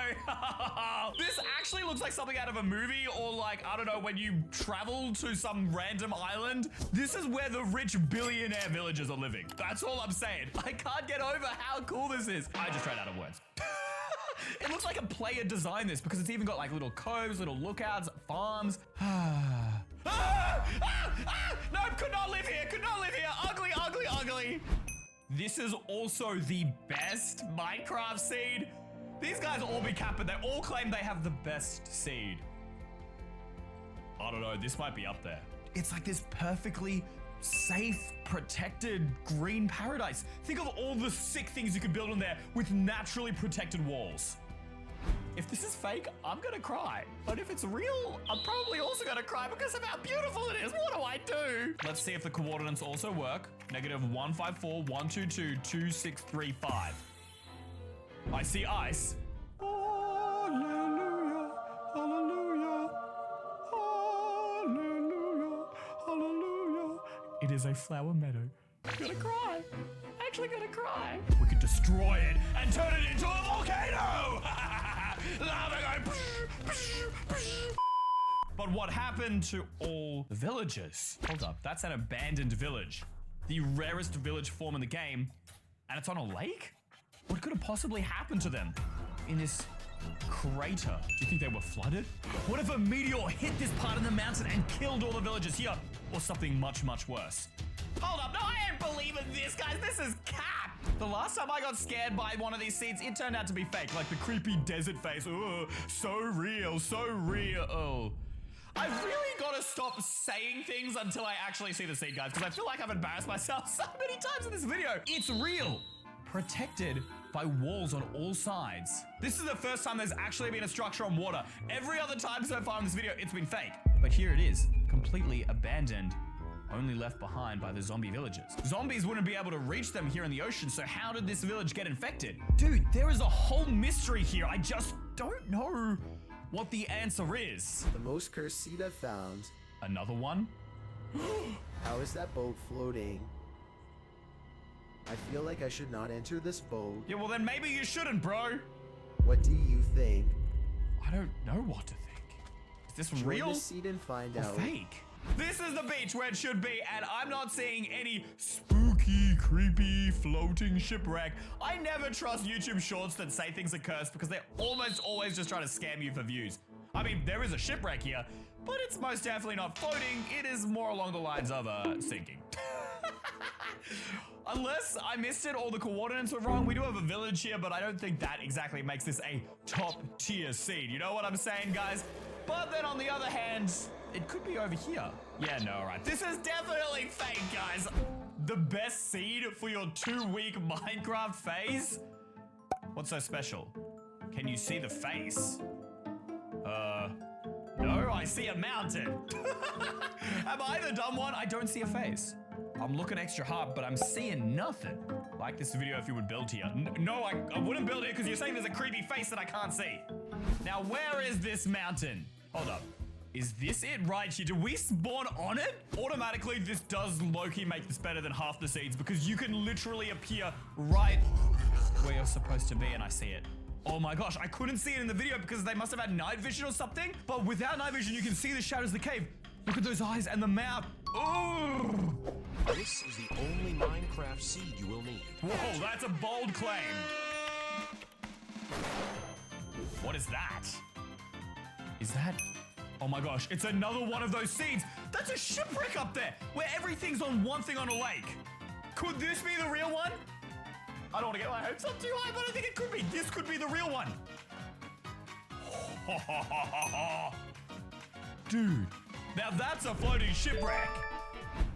This actually looks like something out of a movie or like, I don't know, when you travel to some random island. This is where the rich billionaire villagers are living. That's all I'm saying. I can't get over how cool this is. I just ran out of words. It looks like a player designed this because it's even got like little coves, little lookouts, farms. this is also the best Minecraft seed. These guys all be capped, but they all claim they have the best seed. I don't know, this might be up there. It's like this perfectly safe, protected green paradise. Think of all the sick things you could build in there with naturally protected walls. If this is fake, I'm gonna cry. But if it's real, I'm probably also gonna cry because of how beautiful it is. What do I do? Let's see if the coordinates also work. -154, 122, 2635. I see ice. Hallelujah, hallelujah, hallelujah, hallelujah. It is a flower meadow. I'm gonna cry. Actually gonna cry. We could destroy it and turn it into a volcano. Lava going. But what happened to all the villagers? Hold up, that's an abandoned village. The rarest village form in the game, and it's on a lake? What could have possibly happened to them in this crater? Do you think they were flooded? What if a meteor hit this part of the mountain and killed all the villagers here? Or something much, much worse? Hold up, no, I ain't believing this, guys. This is cap. The last time I got scared by one of these seeds, it turned out to be fake. Like the creepy desert face. Oh, so real, so real. Oh. I've really got to stop saying things until I actually see the seed, guys, because I feel like I've embarrassed myself so many times in this video. It's real. Protected by walls on all sides. This is the first time there's actually been a structure on water. Every other time so far in this video, it's been fake. But here it is, completely abandoned, only left behind by the zombie villagers. Zombies wouldn't be able to reach them here in the ocean, so how did this village get infected? Dude, there is a whole mystery here. I just don't know what the answer is. The most cursed seed I've found. Another one? How is that boat floating? I feel like I should not enter this boat. Yeah, well then maybe you shouldn't, bro. What do you think? I don't know what to think. Is this Join real the seed and find or out. fake? This is the beach where it should be, and I'm not seeing any spooky, creepy, floating shipwreck. I never trust YouTube shorts that say things are cursed because they're almost always just trying to scam you for views. I mean, there is a shipwreck here, but it's most definitely not floating. It is more along the lines of sinking. Unless I missed it or the coordinates were wrong. We do have a village here, but I don't think that exactly makes this a top tier seed. You know what I'm saying, guys? But then on the other hand, it could be over here. Yeah, no, all right. This is definitely fake, guys. The best seed for your 2-week Minecraft phase? What's so special? Can you see the face? No, I see a mountain. Am I the dumb one? I don't see a face. I'm looking extra hard, but I'm seeing nothing. Like this video if you would build here. No, I wouldn't build it because you're saying there's a creepy face that I can't see. Now, where is this mountain? Hold up. Is this it right here? Do we spawn on it? Automatically, this does low-key make this better than half the seeds because you can literally appear right where you're supposed to be and I see it. Oh my gosh, I couldn't see it in the video because they must have had night vision or something. But without night vision, you can see the shadows of the cave. Look at those eyes and the mouth. Ooh. This is the only Minecraft seed you will need. Whoa, that's a bold claim. What is that? Is that... Oh my gosh, it's another one of those seeds. That's a shipwreck up there where everything's on one thing on a lake. Could this be the real one? I don't want to get my hopes up too high, but I think it could be. This could be the real one. Dude, now that's a floating shipwreck.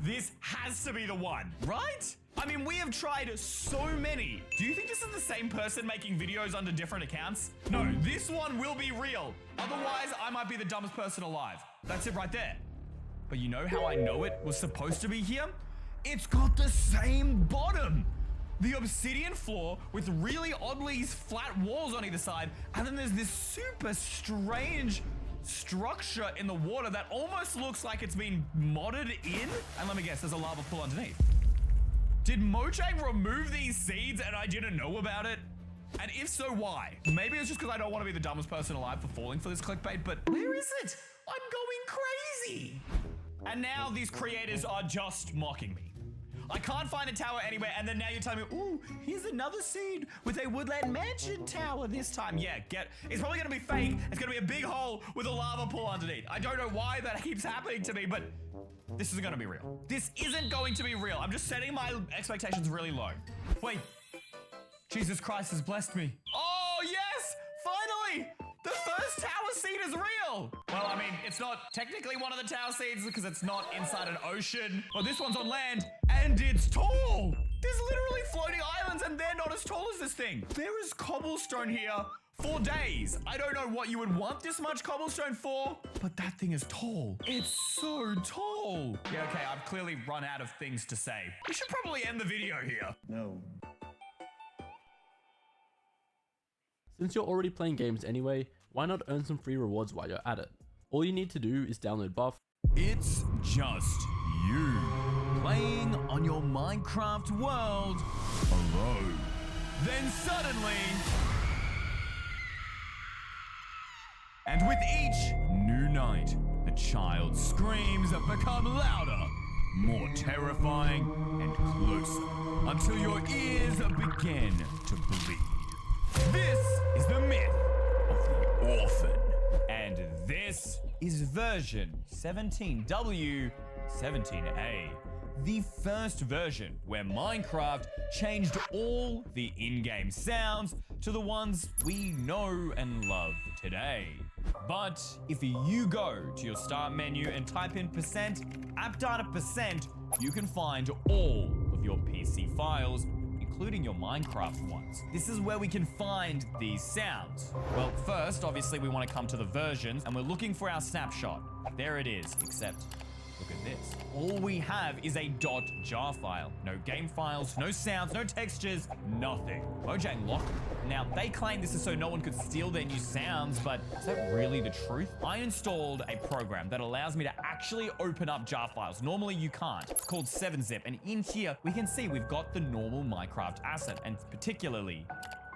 This has to be the one, right? I mean, we have tried so many. Do you think this is the same person making videos under different accounts? No, this one will be real. Otherwise, I might be the dumbest person alive. That's it right there. But you know how I know it was supposed to be here? It's got the same bottom. The obsidian floor with really oddly flat walls on either side. And then there's this super strange structure in the water that almost looks like it's been modded in. And let me guess, there's a lava pool underneath. Did Mojang remove these seeds and I didn't know about it? And if so, why? Maybe it's just because I don't want to be the dumbest person alive for falling for this clickbait, but where is it? I'm going crazy. And now these creators are just mocking me. I can't find a tower anywhere, and then now you're telling me, ooh, here's another seed with a woodland mansion tower this time. Yeah, it's probably gonna be fake. It's gonna be a big hole with a lava pool underneath. I don't know why that keeps happening to me, but This isn't gonna be real. This isn't going to be real. I'm just setting my expectations really low. Wait. Jesus Christ has blessed me. Oh, yes! Finally! The first tower seed is real! Well, I mean, it's not technically one of the tower seeds because it's not inside an ocean, but this one's on land, and it's tall! There's literally floating islands, and they're not as tall as this thing. There is cobblestone here for days. I don't know what you would want this much cobblestone for, but that thing is tall. It's so tall. Yeah, okay, I've clearly run out of things to say. We should probably end the video here. No. Since you're already playing games anyway, why not earn some free rewards while you're at it? All you need to do is download Buff. It's just you playing on your Minecraft world alone. Then suddenly, and with each new night, the child's screams have become louder, more terrifying, and closer, until your ears begin to bleed. This is the myth of the orphan. And this is version 17W17A. The first version where Minecraft changed all the in-game sounds to the ones we know and love today. But if you go to your start menu and type in %appdata%, you can find all of your PC files, including your Minecraft ones. This is where we can find these sounds. Well, first, obviously, we want to come to the versions, and we're looking for our snapshot. There it is, except look at this. All we have is a .jar file. No game files, no sounds, no textures, nothing. Mojang locked it. Now, they claim this is so no one could steal their new sounds, but is that really the truth? I installed a program that allows me to actually open up jar files. Normally, you can't. It's called 7-Zip, and in here, we can see we've got the normal Minecraft asset, and particularly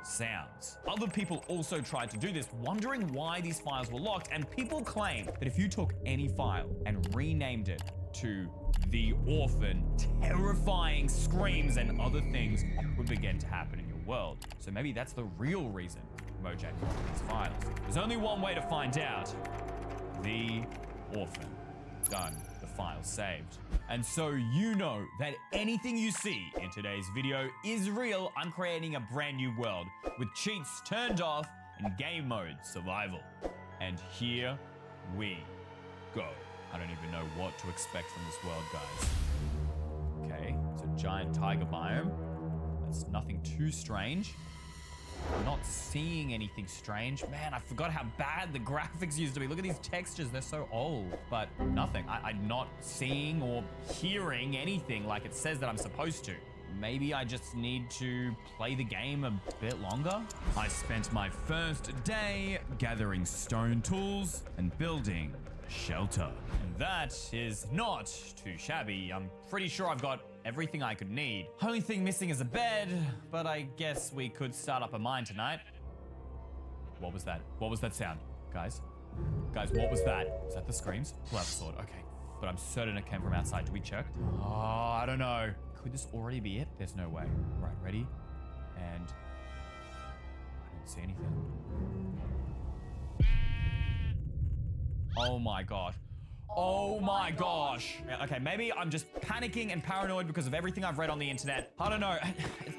sounds. Other people also tried to do this, wondering why these files were locked, and people claim that if you took any file and renamed it to The Orphan, terrifying screams and other things would begin to happen in your world. So maybe that's the real reason Mojang locked these files. There's only one way to find out. The Orphan. Done. The file saved. And so you know that anything you see in today's video is real. I'm creating a brand new world with cheats turned off and game mode survival. And here we go. I don't even know what to expect from this world, guys. Okay, it's a giant tiger biome. That's nothing too strange. I'm not seeing anything strange. Man, I forgot how bad the graphics used to be. Look at these textures, they're so old. But nothing, I'm not seeing or hearing anything like it says that I'm supposed to. Maybe I just need to play the game a bit longer? I spent my first day gathering stone tools and building a shelter. And that is not too shabby. I'm pretty sure I've got everything I could need. Only thing missing is a bed, but I guess we could start up a mine tonight. What was that? What was that sound? Guys, what was that? Is that the screams? Pull out the sword, okay. But I'm certain it came from outside. Did we check? Oh, I don't know. Could this already be it? There's no way. Right, ready? And I don't see anything. Oh my god. Oh my gosh. Okay, maybe I'm just panicking and paranoid because of everything I've read on the internet. I don't know.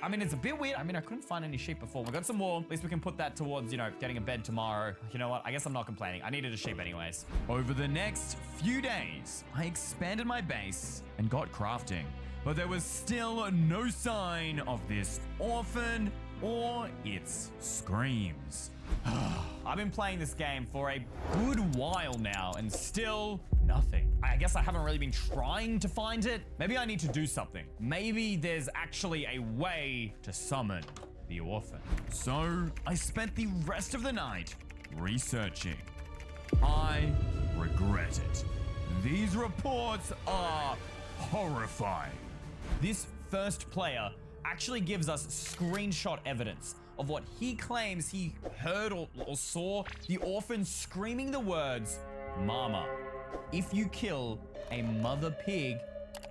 I mean, it's a bit weird. I mean, I couldn't find any sheep before. We got some wool. At least we can put that towards, you know, getting a bed tomorrow. You know what? I guess I'm not complaining. I needed a sheep anyways. Over the next few days, I expanded my base and got crafting. But there was still no sign of this orphan or its screams. I've been playing this game for a good while now and still nothing. I guess I haven't really been trying to find it. Maybe I need to do something. Maybe there's actually a way to summon the orphan. So I spent the rest of the night researching. I regret it. These reports are horrifying. This first player actually gives us screenshot evidence of what he claims he heard or saw the orphan screaming the words, "Mama," if you kill a mother pig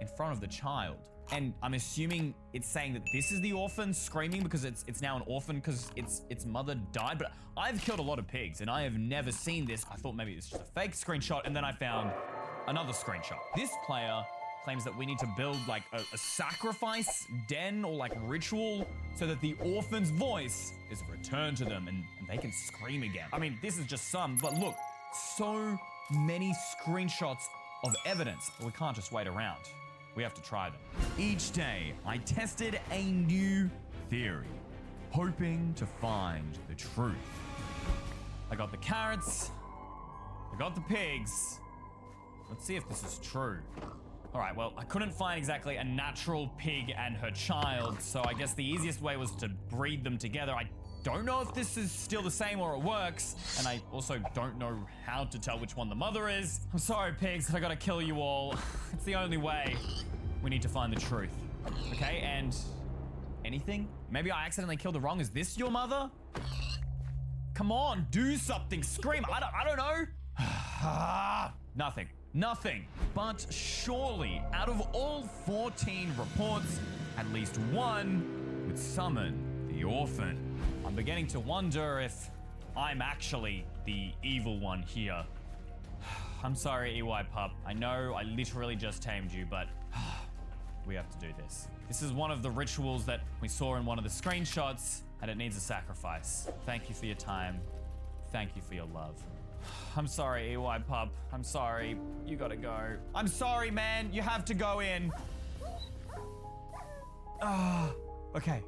in front of the child. And I'm assuming it's saying that this is the orphan screaming because it's now an orphan because its mother died. But I've killed a lot of pigs and I have never seen this. I thought maybe it's just a fake screenshot, and then I found another screenshot. This player claims that we need to build like a sacrifice den or like ritual so that the orphan's voice is returned to them and they can scream again. I mean, this is just some, but look, so many screenshots of evidence. We can't just wait around. We have to try them. Each day, I tested a new theory, hoping to find the truth. I got the carrots, I got the pigs. Let's see if this is true. All right, well, I couldn't find exactly a natural pig and her child, so I guess the easiest way was to breed them together. I don't know if this is still the same or it works, and I also don't know how to tell which one the mother is. I'm sorry, pigs, I gotta kill you all. It's the only way. We need to find the truth. Okay, and anything? Maybe I accidentally killed the wrong. Is this your mother? Come on, do something, scream. I don't know. Nothing. Nothing. But surely, out of all 14 reports, at least one would summon the orphan. I'm beginning to wonder if I'm actually the evil one here. I'm sorry, EY Pup. I know I literally just tamed you, but we have to do this. This is one of the rituals that we saw in one of the screenshots, and it needs a sacrifice. Thank you for your time. Thank you for your love. I'm sorry, EY Pup. I'm sorry. You gotta go. I'm sorry, man. You have to go in. Okay.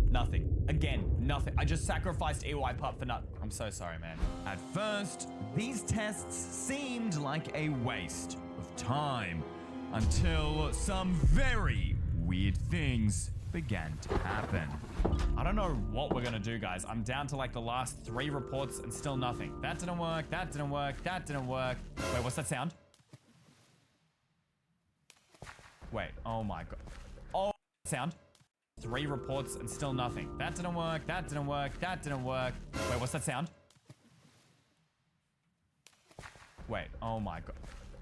Nothing. Again, nothing. I just sacrificed EY Pup for nothing. I'm so sorry, man. At first, these tests seemed like a waste of time until some very weird things began to happen. I don't know what we're gonna do, guys. I'm down to like the last 3 reports and still nothing. That didn't work, that didn't work, that didn't work. Wait, what's that sound? Wait, oh my god. Oh, sound. 3 reports and still nothing. That didn't work, that didn't work, that didn't work. Wait, what's that sound? Wait, oh my god.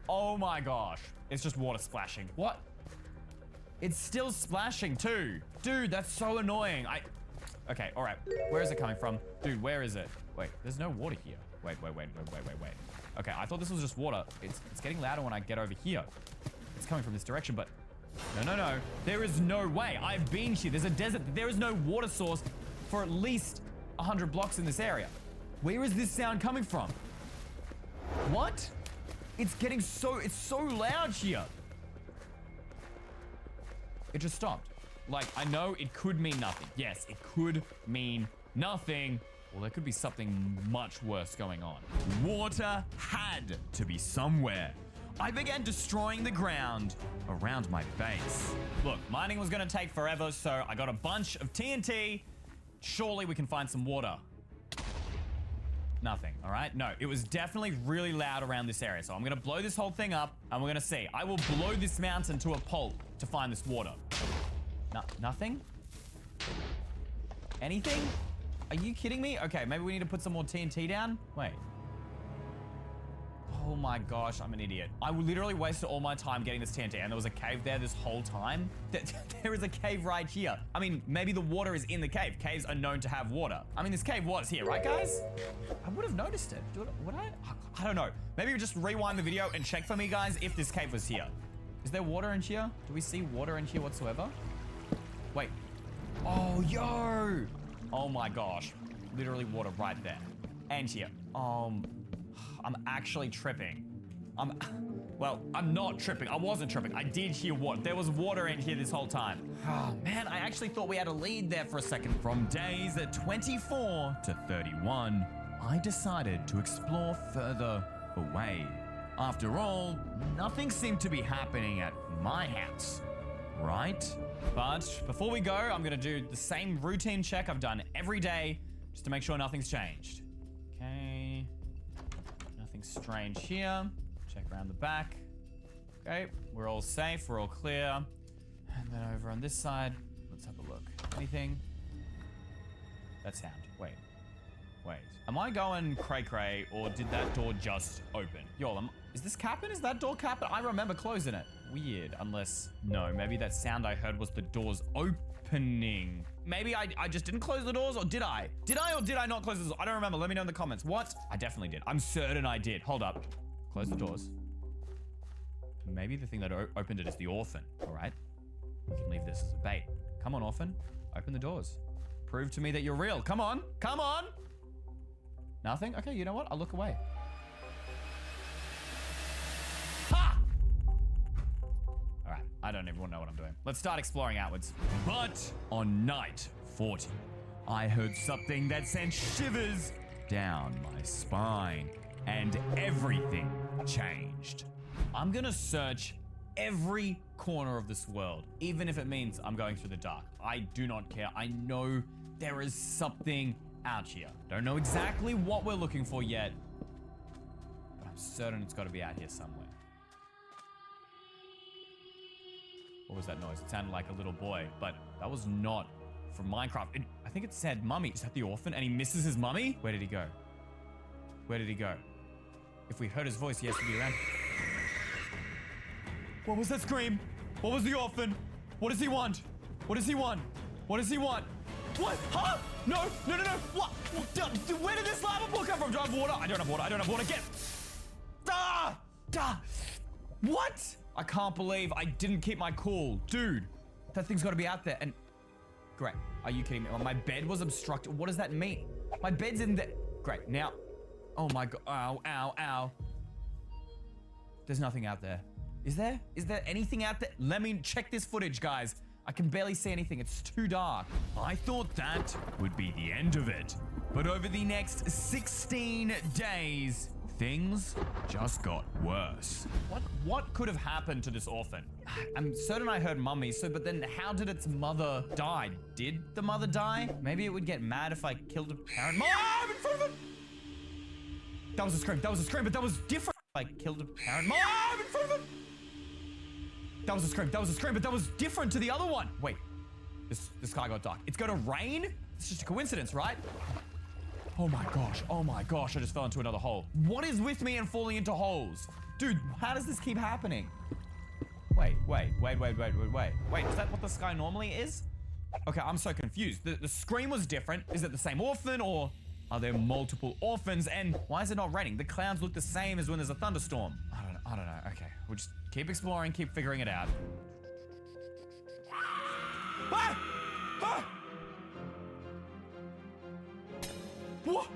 Oh my gosh. It's just water splashing. What? It's still splashing too. Dude, that's so annoying. Okay, all right. Where is it coming from? Dude, where is it? Wait, there's no water here. Wait. Okay, I thought this was just water. It's getting louder when I get over here. It's coming from this direction, but no. There is no way. I've been here. There's a desert. There is no water source for at least 100 blocks in this area. Where is this sound coming from? What? It's so loud here. It just stopped. Like, I know it could mean nothing. Yes, it could mean nothing. Well, there could be something much worse going on. Water had to be somewhere. I began destroying the ground around my base. Look, mining was gonna take forever, so I got a bunch of TNT. Surely we can find some water. Nothing, all right? No, it was definitely really loud around this area. So I'm gonna blow this whole thing up and we're gonna see. I will blow this mountain to a pulp to find this water. Nothing? Anything? Are you kidding me? Okay, maybe we need to put some more TNT down. Wait. Oh my gosh, I'm an idiot. I literally wasted all my time getting this TNT and there was a cave there this whole time. There is a cave right here. I mean, maybe the water is in the cave. Caves are known to have water. I mean, this cave was here, right guys? I would have noticed it. Would I? I don't know. Maybe we just rewind the video and check for me, guys, if this cave was here. Is there water in here? Do we see water in here whatsoever? Wait. Oh, yo. Oh my gosh. Literally water right there. And here. I'm actually tripping. Well, I'm not tripping. I wasn't tripping. I did hear water. There was water in here this whole time. Oh, man, I actually thought we had a lead there for a second. From days at 24 to 31, I decided to explore further away. After all, nothing seemed to be happening at my house, right? But before we go, I'm gonna do the same routine check I've done every day just to make sure nothing's changed. Okay. Nothing strange here. Check around the back. Okay, we're all safe, we're all clear. And then over on this side, let's have a look. Anything? That sound. Wait. Am I going cray-cray or did that door just open? Yo, is this capping? Is that door capping? I remember closing it. weird. Unless, no, maybe that sound I heard was the doors opening. Maybe I just didn't close the doors, or did I? Did I or did I not close the doors? I don't remember. Let me know in the comments. What? I definitely did. I'm certain I did. Hold up. Close the doors. Maybe the thing that opened it is the orphan, all right? We can leave this as a bait. Come on, orphan. Open the doors. Prove to me that you're real. Come on. Come on. Nothing? Okay, you know what? I'll look away. Ha! All right, I don't even know what I'm doing. Let's start exploring outwards. But on night 40, I heard something that sent shivers down my spine, and everything changed. I'm gonna search every corner of this world, even if it means I'm going through the dark. I do not care. I know there is something out here. Don't know exactly what we're looking for yet, but I'm certain it's got to be out here somewhere. What was that noise? It sounded like a little boy, but that was not from Minecraft. I think it said mummy. Is that the orphan? And he misses his mummy? Where did he go? Where did he go? If we heard his voice, he has to be around. What was that scream? What was the orphan? What does he want? What does he want? What does he want? What? Huh? No, no, no, no. What? Where did this lava pool come from? Do I have water? I don't have water. I don't have water. Get. Ah! Ah! What? I can't believe I didn't keep my cool. Dude, that thing's got to be out there. And great. Are you kidding me? Oh, my bed was obstructed. What does that mean? My bed's in there. Great. Now. Oh my God. Ow, ow, ow. There's nothing out there. Is there? Is there anything out there? Let me check this footage, guys. I can barely see anything. It's too dark. I thought that would be the end of it. But over the next 16 days, things just got worse. What could have happened to this orphan? I'm certain I heard mummy, but then how did its mother die? Did the mother die? Maybe it would get mad if I killed a parent. Mom! In front of it! That was a scream. That was a scream, but that was different. I killed a parent. Mom! In front of it! That was a scream. That was a scream, but that was different to the other one. Wait, this sky got dark. It's gonna rain? It's just a coincidence, right? Oh my gosh. Oh my gosh. I just fell into another hole. What is with me and falling into holes? Dude, how does this keep happening? Wait, is that what the sky normally is? Okay, I'm so confused. The scream was different. Is it the same orphan, or are there multiple orphans? And why is it not raining? The clouds look the same as when there's a thunderstorm. I don't know. Okay, we'll just keep exploring, keep figuring it out. Ah! Ah! What?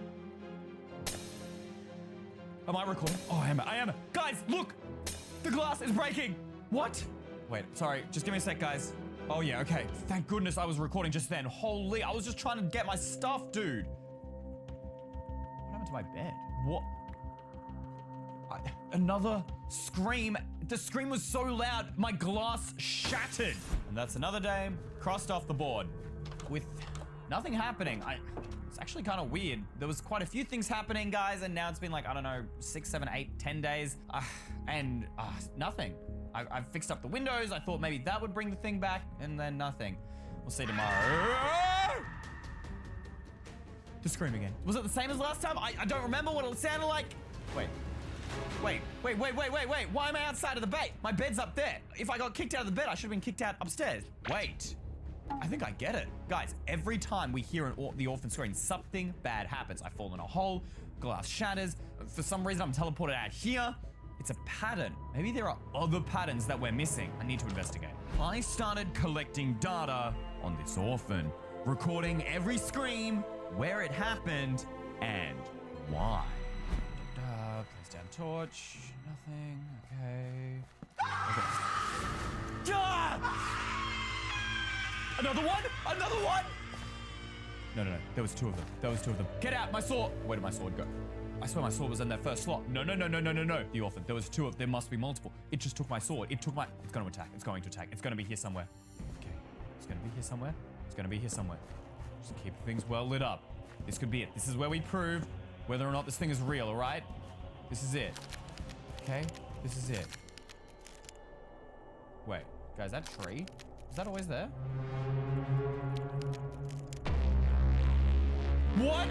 Am I recording? Oh, I am. Guys, look! The glass is breaking! What? Wait, sorry, just give me a sec, guys. Oh yeah, okay. Thank goodness I was recording just then. Holy, I was just trying to get my stuff, dude. What happened to my bed? What? Another scream. The scream was so loud, my glass shattered. And that's another day crossed off the board with nothing happening. It's actually kind of weird. There was quite a few things happening, guys, and now it's been like, I don't know, 6, 7, 8, 10 days, and nothing. I've fixed up the windows. I thought maybe that would bring the thing back, and then nothing. We'll see tomorrow. The scream again. Was it the same as last time? I don't remember what it sounded like. Wait. Why am I outside of the bed? My bed's up there. If I got kicked out of the bed, I should have been kicked out upstairs. Wait. I think I get it. Guys, every time we hear the orphan scream, something bad happens. I fall in a hole, glass shatters. For some reason, I'm teleported out here. It's a pattern. Maybe there are other patterns that we're missing. I need to investigate. I started collecting data on this orphan, recording every scream, where it happened, and why. Place down torch. Nothing. Okay. Another one? Another one? No. There was two of them. Get out, my sword. Where did my sword go? I swear my sword was in that first slot. No. The orphan. There was two of them. There must be multiple. It just took my sword. It's going to attack. It's going to attack. It's going to be here somewhere. Okay. It's going to be here somewhere. Just keep things well lit up. This could be it. This is where we prove whether or not this thing is real, all right? This is it. Okay? This is it. Wait. Guys, that tree? Is that always there? What?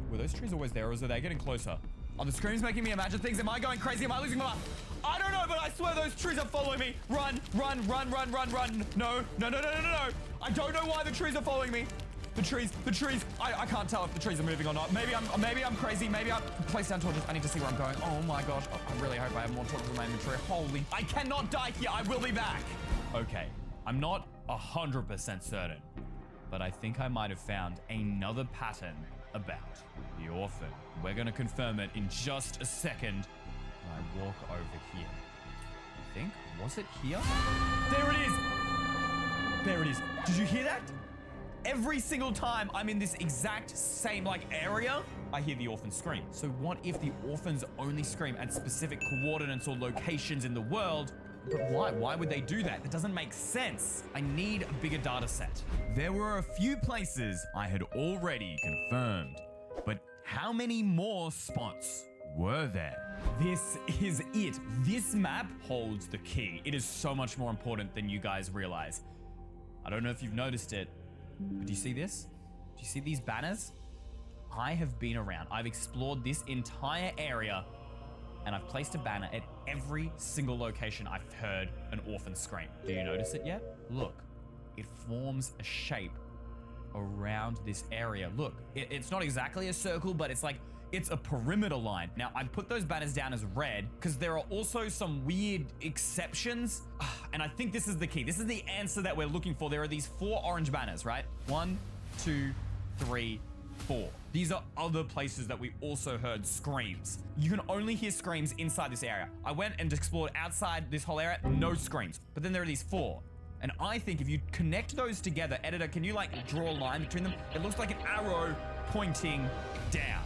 Were those trees always there, or are they getting closer? Are the screams making me imagine things? Am I going crazy? Am I losing my mind? I don't know, but I swear those trees are following me. Run, run, run, run, run, run. No, no, no, no, no, no, no. I don't know why the trees are following me. The trees. I can't tell if the trees are moving or not. Maybe I'm crazy. Maybe I'm place down torches. I need to see where I'm going. Oh my gosh. Oh, I really hope I have more torches in my inventory. Holy, I cannot die here. I will be back. Okay, I'm not 100% certain, but I think I might have found another pattern about the orphan. We're gonna confirm it in just a second when I walk over here. I think, was it here? There it is! There it is. Did you hear that? Every single time I'm in this exact same area, I hear the orphan scream. So what if the orphans only scream at specific coordinates or locations in the world? But why? Why would they do that? That doesn't make sense. I need a bigger data set. There were a few places I had already confirmed, but how many more spots were there? This is it. This map holds the key. It is so much more important than you guys realize. I don't know if you've noticed it, but do you see this? Do you see these banners? I have been around. I've explored this entire area, and I've placed a banner at every single location I've heard an orphan scream. Do you notice it yet? Look, it forms a shape around this area. Look, it's not exactly a circle, but it's a perimeter line. Now, I put those banners down as red because there are also some weird exceptions. And I think this is the key. This is the answer that we're looking for. There are these 4 orange banners, right? 1, 2, 3, 4. These are other places that we also heard screams. You can only hear screams inside this area. I went and explored outside this whole area, no screams. But then there are these 4. And I think if you connect those together, editor, can you draw a line between them? It looks like an arrow pointing down.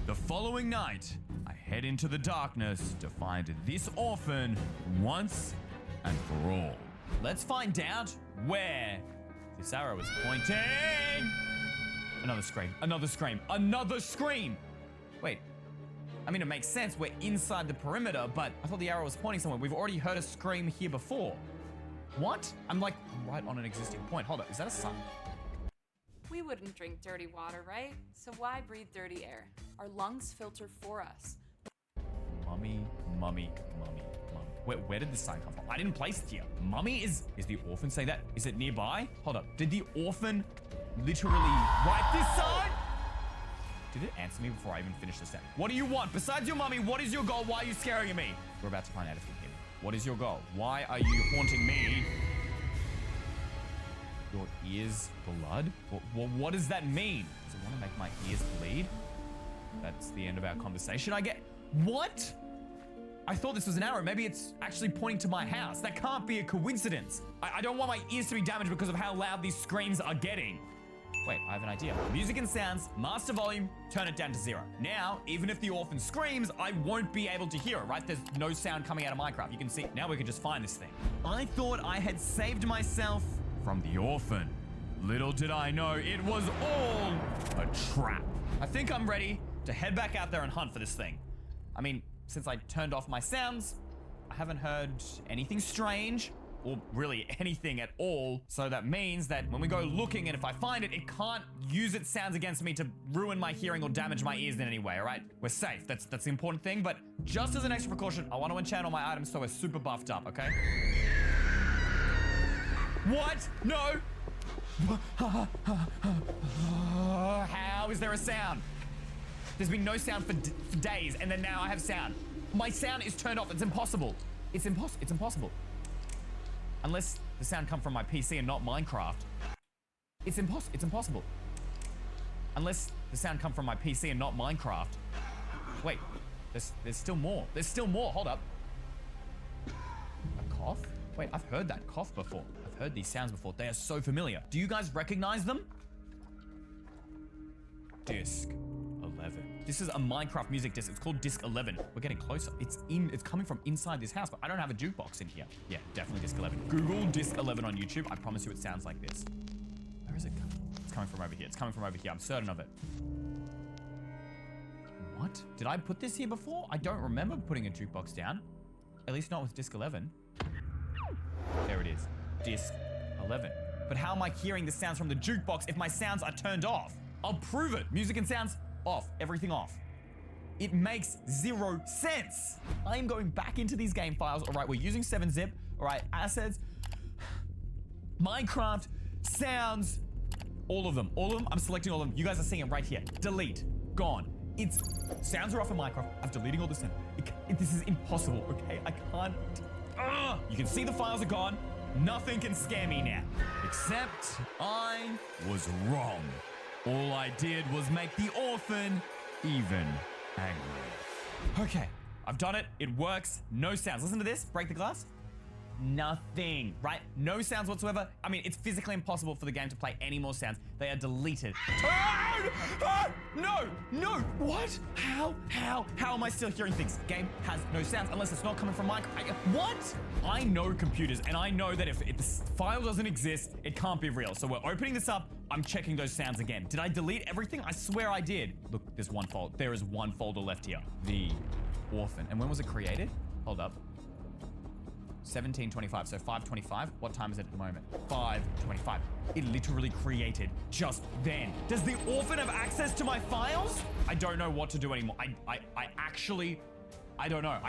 The following night, I head into the darkness to find this orphan once and for all. Let's find out where this arrow is pointing. Another scream, another scream, another scream. Wait, I mean, it makes sense. We're inside the perimeter, but I thought the arrow was pointing somewhere. We've already heard a scream here before. What? I'm right on an existing point. Hold up, is that a sun? We wouldn't drink dirty water, right? So why breathe dirty air? Our lungs filter for us. Mummy. Where did this sign come from? I didn't place it here. Mummy is the orphan saying that? Is it nearby? Hold up. Did the orphan literally write this sign? Did it answer me before I even finished the step? What do you want? Besides your mummy, what is your goal? Why are you scaring me? We're about to find out if you can hear me. What is your goal? Why are you haunting me? Your ears blood? What does that mean? Does it want to make my ears bleed? That's the end of our conversation, I get. What? I thought this was an arrow. Maybe it's actually pointing to my house. That can't be a coincidence. I don't want my ears to be damaged because of how loud these screams are getting. Wait, I have an idea. Music and sounds, master volume, turn it down to 0. Now, even if the orphan screams, I won't be able to hear it, right? There's no sound coming out of Minecraft. You can see, now we can just find this thing. I thought I had saved myself from the orphan. Little did I know it was all a trap. I think I'm ready to head back out there and hunt for this thing. I mean, since I turned off my sounds, I haven't heard anything strange or really anything at all. So that means that when we go looking and if I find it, it can't use its sounds against me to ruin my hearing or damage my ears in any way, all right? We're safe, that's the important thing, but just as an extra precaution, I want to enchant all my items so we're super buffed up, okay? What? No! How is there a sound? There's been no sound for days, and then now I have sound. My sound is turned off. It's impossible. It's impossible. Unless the sound come from my PC and not Minecraft. It's impossible. Unless the sound come from my PC and not Minecraft. Wait, there's still more. There's still more. Hold up. A cough? Wait, I've heard that cough before. I've heard these sounds before. They are so familiar. Do you guys recognize them? Disc 11. This is a Minecraft music disc. It's called Disc 11. We're getting closer. It's coming from inside this house, but I don't have a jukebox in here. Yeah, definitely Disc 11. Google Disc 11 on YouTube. I promise you it sounds like this. Where is it coming? It's coming from over here. It's coming from over here. I'm certain of it. What? Did I put this here before? I don't remember putting a jukebox down. At least not with Disc 11. There it is. Disc 11. But how am I hearing the sounds from the jukebox if my sounds are turned off? I'll prove it. Music and sounds off. Everything off. It makes zero sense. I am going back into these game files. All right, we're using 7-zip. All right, assets, Minecraft, sounds, all of them. I'm selecting all of them. You guys are seeing it right here. Delete, gone. Sounds are off in Minecraft. I'm deleting all this now. This is impossible, okay? I can't. You can see the files are gone. Nothing can scare me now. Except I was wrong. All I did was make the orphan even angry. Okay, I've done it. It works. No sounds. Listen to this. Break the glass. Nothing, right? No sounds whatsoever. I mean, it's physically impossible for the game to play any more sounds. They are deleted. No, what? How am I still hearing things? Game has no sounds unless it's not coming from Minecraft. What? I know computers, and I know that if the file doesn't exist, it can't be real. So we're opening this up. I'm checking those sounds again. Did I delete everything? I swear I did. Look, there's one folder. There is one folder left here. The orphan. And when was it created? Hold up. 1725, so 5:25. What time is it at the moment? 5:25. It literally created just then. Does the orphan have access to my files? I don't know what to do anymore. I don't know.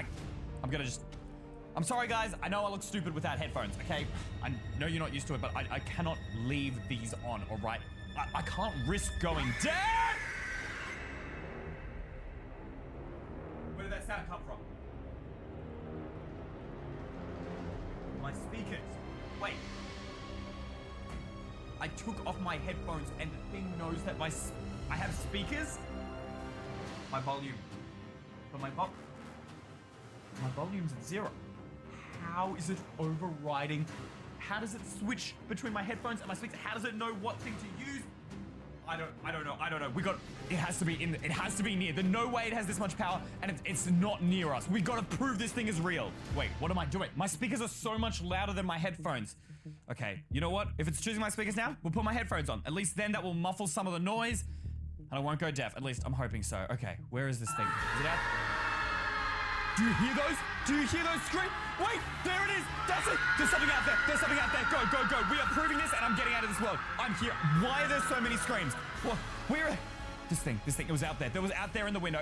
I'm sorry guys. I know I look stupid without headphones, okay? I know you're not used to it, but I cannot leave these on, all right? I can't risk going down. Where did that sound come from? My speakers. Wait. I took off my headphones and the thing knows that I have speakers. My volume. But my volume's at 0. How is it overriding? How does it switch between my headphones and my speakers? How does it know what thing to use? I don't know. It has to be near. There's no way it has this much power and it's not near us. We gotta prove this thing is real. Wait, what am I doing? My speakers are so much louder than my headphones. Okay, you know what? If it's choosing my speakers now, we'll put my headphones on. At least then that will muffle some of the noise and I won't go deaf. At least I'm hoping so. Okay, where is this thing? Is it out? Do you hear those? Do you hear those screams? Wait, there it is. That's it. There's something out there. There's something out there. Go. We are proving this and I'm getting out of this world. I'm here. Why are there so many screams? What? Where? This thing. It was out there. It was out there in the window.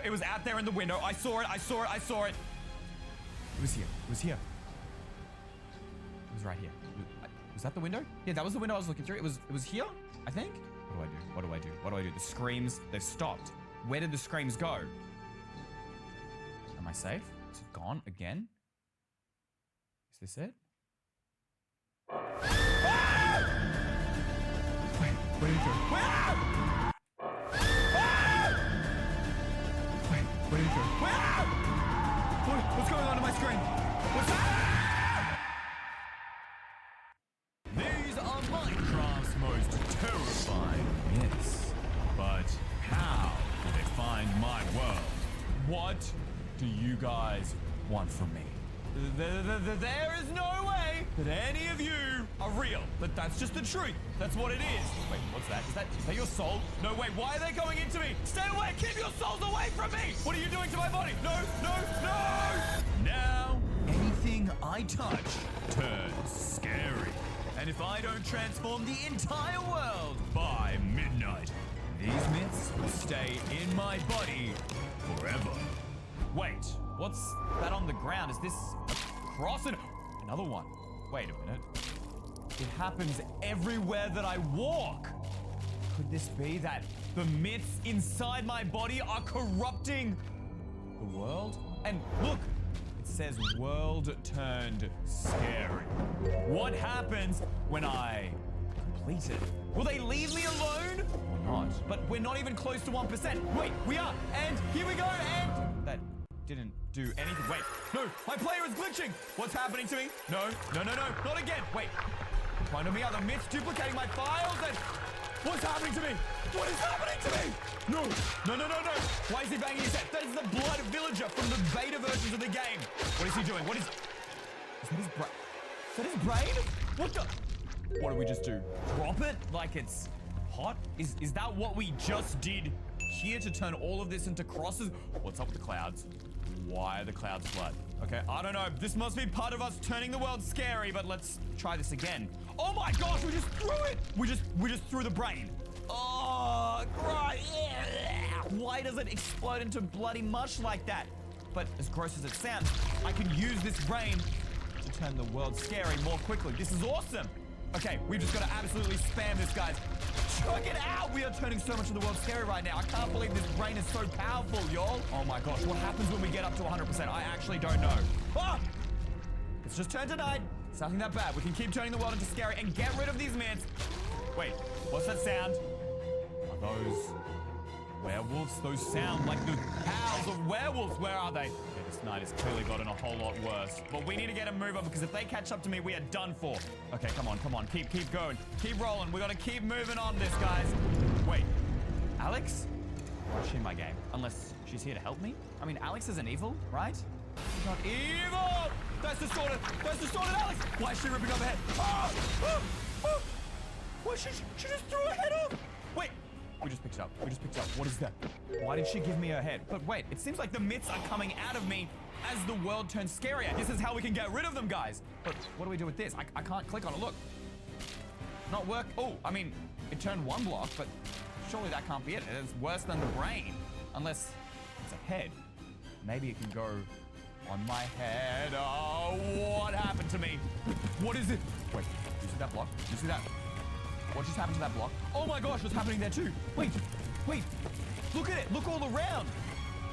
I saw it. It was here. It was right here. Was that the window? Yeah, that was the window I was looking through. It was here, I think. What do I do? The screams, they've stopped. Where did the screams go? Am I safe? Is it gone again? Is this it? Ah! Wait, where did it go? Ah! Ah! Wait, where did it go? Ah! What's going on my screen? What's that? These are Minecraft's most terrifying myths. But how do they find my world? What do you guys want from me? There is no way that any of you are real. But that's just the truth. That's what it is. Wait, what's that? Is that your soul? No, wait, why are they going into me? Stay away! Keep your souls away from me! What are you doing to my body? No! Now, anything I touch turns scary. And if I don't transform the entire world by midnight, these myths will stay in my body forever. Wait, what's that on the ground? Is this a cross and another one? Wait a minute. It happens everywhere that I walk. Could this be that the myths inside my body are corrupting the world? And look, it says world turned scary. What happens when I complete it? Will they leave me alone or not? But we're not even close to 1%. Wait, we are. And here we go. And that didn't do anything. Wait, no, my player is glitching. What's happening to me? No, not again. Wait, trying to me out the myths duplicating my files and what's happening to me? What is happening to me? No. Why is he banging his head? That is the blood villager from the beta versions of the game. What is he doing? Is that his brain? Is that his brain? What the? What did we just do? Drop it like it's hot? Is that what we just did here to turn all of this into crosses? What's up with the clouds? Why are the clouds blood? Okay, I don't know. This must be part of us turning the world scary, but let's try this again. Oh my gosh, we just threw it! We just threw the brain. Oh, right. Yeah. Why does it explode into bloody mush like that? But as gross as it sounds, I can use this brain to turn the world scary more quickly. This is awesome. Okay, we've just got to absolutely spam this, guys. Check it out. We are turning so much of the world scary right now. I can't believe this brain is so powerful, y'all. Oh my gosh, what happens when we get up to 100%? I actually don't know. Ah! It's just turned to night. It's nothing that bad. We can keep turning the world into scary and get rid of these mints. Wait, what's that sound? Are those werewolves? Those sound like the howls of werewolves. Where are they? Okay, this night has clearly gotten a whole lot worse. But we need to get a move on because if they catch up to me, we are done for. Okay, come on, come on. Keep going. Keep rolling. We got to keep moving on this, guys. Wait, Alex? Why is she in my game? Unless she's here to help me? I mean, Alex isn't evil, right? She's not evil! That's distorted! That's distorted, Alex! Why is she ripping off her head? Oh! Oh! Oh! Why she just threw her head off? Wait, we just picked it up. We just picked it up. What is that? Why did she give me her head? But wait, it seems like the myths are coming out of me as the world turns scarier. This is how we can get rid of them, guys. But what do we do with this? I can't click on it. Look. Not work. Oh, I mean, it turned one block, but surely that can't be it. It's worse than the brain. Unless it's a head. Maybe it can go on my head. Oh, what happened to me? What is it? Wait, do you see that block? Do you see that? What just happened to that block? Oh my gosh, what's happening there too? Wait, look at it. Look all around.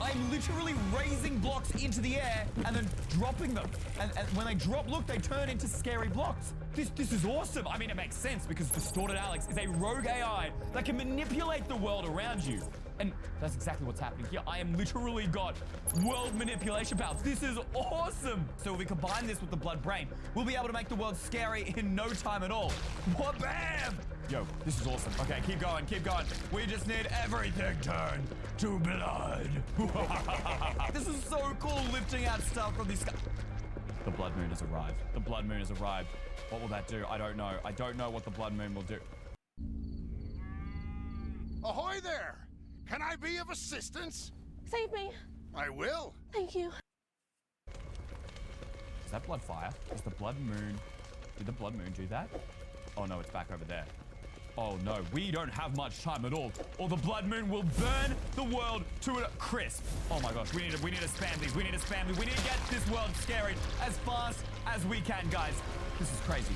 I'm literally raising blocks into the air and then dropping them. And when they drop, look, they turn into scary blocks. This is awesome. I mean, it makes sense because Distorted Alex is a rogue AI that can manipulate the world around you. And that's exactly what's happening here. I am literally got world manipulation powers. This is awesome. So if we combine this with the blood brain, we'll be able to make the world scary in no time at all. What, bam! Yo, this is awesome. Okay, keep going, keep going. We just need everything turned to blood. This is so cool, lifting out stuff from these. The blood moon has arrived. The blood moon has arrived. What will that do? I don't know. I don't know what the blood moon will do. Ahoy there! Can I be of assistance? Save me. I will. Thank you. Is that blood fire? Is the blood moon... Did the blood moon do that? Oh no, it's back over there. Oh no, we don't have much time at all, or the blood moon will burn the world to a crisp. Oh my gosh, we need to spam these. We need to spam these. We need to get this world scary as fast as we can, guys. This is crazy.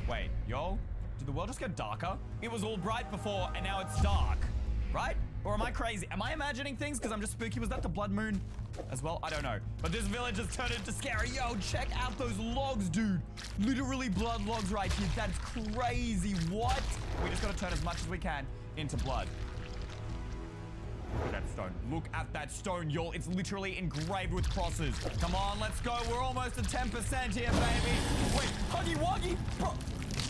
Wait, yo? Did the world just get darker? It was all bright before, and now it's dark. Right? Or am I crazy? Am I imagining things because I'm just spooky? Was that the blood moon as well? I don't know. But this village has turned into scary. Yo, check out those logs, dude. Literally blood logs right here. That's crazy. What? We just got to turn as much as we can into blood. Look at that stone. Look at that stone, y'all. It's literally engraved with crosses. Come on, let's go. We're almost at 10% here, baby. Wait, Huggy Wuggy. Bro.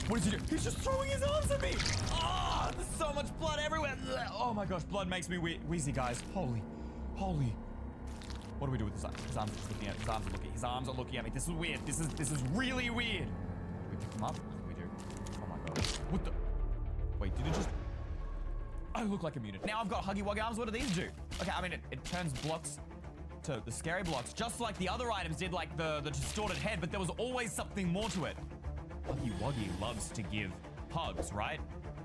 What is he doing? He's just throwing his arms at me. Oh, there's so much blood everywhere. Oh my gosh, blood makes me wheezy, guys. Holy. What do we do with this? His arms are just looking at me. His arms are looking at me. This is weird. This is really weird. We pick them up? I think we do. Oh my god. What the? Wait, did it just... I look like a mutant. Now I've got Huggy Wuggy arms. What do these do? Okay, I mean, it turns blocks to the scary blocks, just like the other items did, like the distorted head, but there was always something more to it. Huggy Wuggy loves to give hugs, right?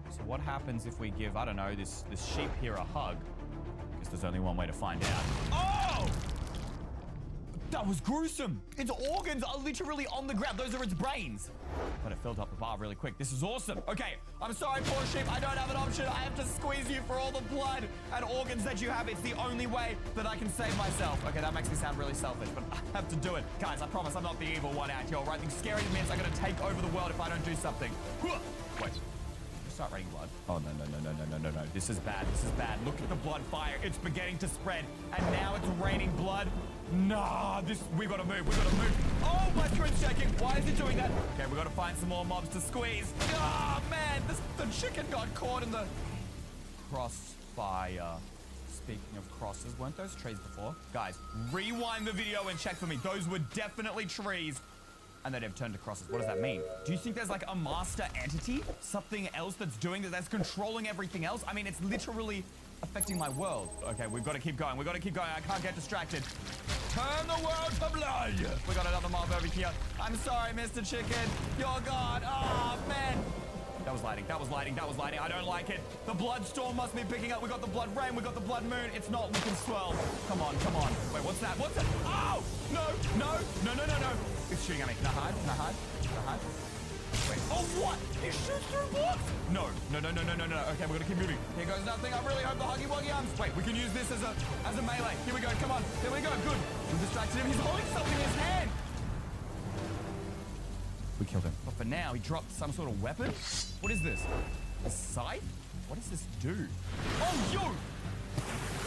So what happens if we give, I don't know, this sheep here a hug? Because there's only one way to find out. Oh! That was gruesome. Its organs are literally on the ground. Those are its brains. But it filled up the bar really quick. This is awesome. Okay, I'm sorry, poor sheep. I don't have an option. I have to squeeze you for all the blood and organs that you have. It's the only way that I can save myself. Okay, that makes me sound really selfish, but I have to do it. Guys, I promise I'm not the evil one out here, right? These scary mints are going to take over the world if I don't do something. Wait. Start raining blood. Oh, no. This is bad. This is bad. Look at the blood fire. It's beginning to spread. And now it's raining blood. Nah, we gotta move. We gotta move. Oh, my screen's shaking. Why is it doing that? Okay, we gotta find some more mobs to squeeze. Oh, man. The chicken got caught in the crossfire. Speaking of crosses, weren't those trees before? Guys, rewind the video and check for me. Those were definitely trees. And then they've turned to crosses. What does that mean? Do you think there's like a master entity? Something else that's doing that, that's controlling everything else? I mean, it's literally affecting my world. Okay, we've got to keep going. We've got to keep going. I can't get distracted. Turn the world to blood. We got another mob over here. I'm sorry, Mr. Chicken. You're gone. Oh, man. That was lighting. That was lighting. That was lighting. I don't like it. The blood storm must be picking up. We got the blood rain. We got the blood moon. It's not looking swell. Come on, come on. Wait, what's that? What's that? Oh! No, no, no, no, no, no. It's shooting at me. Can I hide? Can I hide? Can I hide? Wait. Oh, what? He shoots through blocks? No, no, no, no, no, no, no. Okay, we're gonna keep moving. Here goes nothing. I really hope the Huggy Wuggy arms. Wait, we can use this as a melee. Here we go. Come on. Here we go. Good. We distracted him. He's holding something in his hand. We killed him. But for now, he dropped some sort of weapon. What is this? A scythe? What does this do? Oh, yo!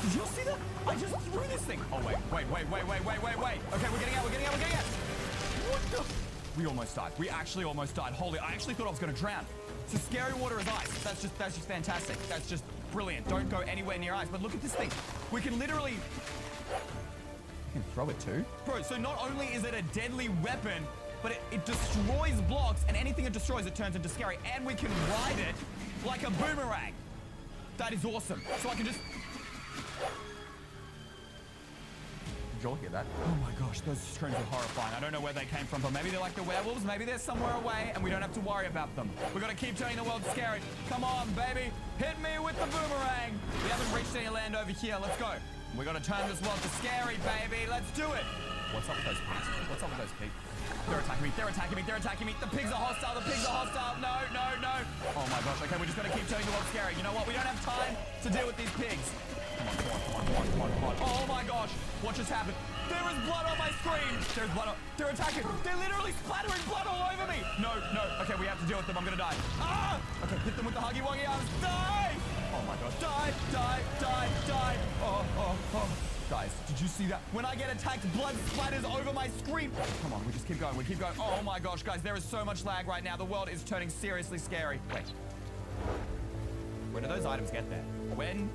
Did you see that? I just threw this thing. Oh, wait. Okay, we're getting out. What the? We almost died. We actually almost died. Holy, I actually thought I was going to drown. So scary water is ice. That's just fantastic. That's just brilliant. Don't go anywhere near ice. But look at this thing. We can literally... I can throw it too. Bro, so not only is it a deadly weapon, but it destroys blocks, and anything it destroys, it turns into scary. And we can ride it like a boomerang. That is awesome. So I can just... Did you all hear that? Oh my gosh, those screams are horrifying. I don't know where they came from, but maybe they're like the werewolves. Maybe they're somewhere away, and we don't have to worry about them. We've got to keep turning the world scary. Come on, baby. Hit me with the boomerang. We haven't reached any land over here. Let's go. We got to turn this world to scary, baby. Let's do it. What's up with those pigs? What's up with those pigs? They're attacking me. They're attacking me. They're attacking me. The pigs are hostile. The pigs are hostile. No, no, no. Oh my gosh. Okay, we just got to keep turning the world scary. You know what? We don't have time to deal with these pigs. Come on. Oh my gosh. What just happened? There is blood on my screen. There's blood on... They're attacking. They're literally splattering blood all over me. No, no. Okay, we have to deal with them. I'm gonna die. Ah! Okay, hit them with the Huggy Wuggy arms. Die! Oh my gosh. Die. Oh. Guys, did you see that? When I get attacked, blood splatters over my screen. Come on, we just keep going. We keep going. Oh my gosh, guys, there is so much lag right now. The world is turning seriously scary. Wait. Where do those items get there? When...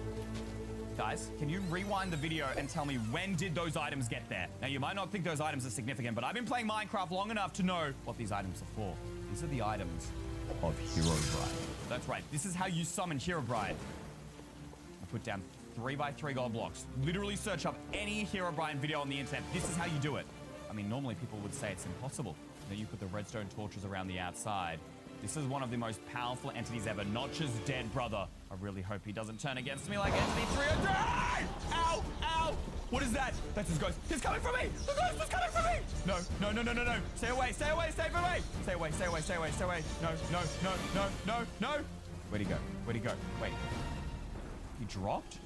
Guys, can you rewind the video and tell me when did those items get there? Now, you might not think those items are significant, but I've been playing Minecraft long enough to know what these items are for. These are the items of Herobrine. That's right. This is how you summon Herobrine. I put down 3x3 gold blocks. Literally search up any Herobrine video on the internet. This is how you do it. I mean, normally people would say it's impossible. You know, you put the redstone torches around the outside. This is one of the most powerful entities ever. Notch's dead brother. I really hope he doesn't turn against me like Entity 300. Ow! Ow! What is that? That's his ghost. He's coming for me! The ghost is coming for me! No. Stay away. Stay from me! Stay away. No. Where'd he go? Wait. He dropped?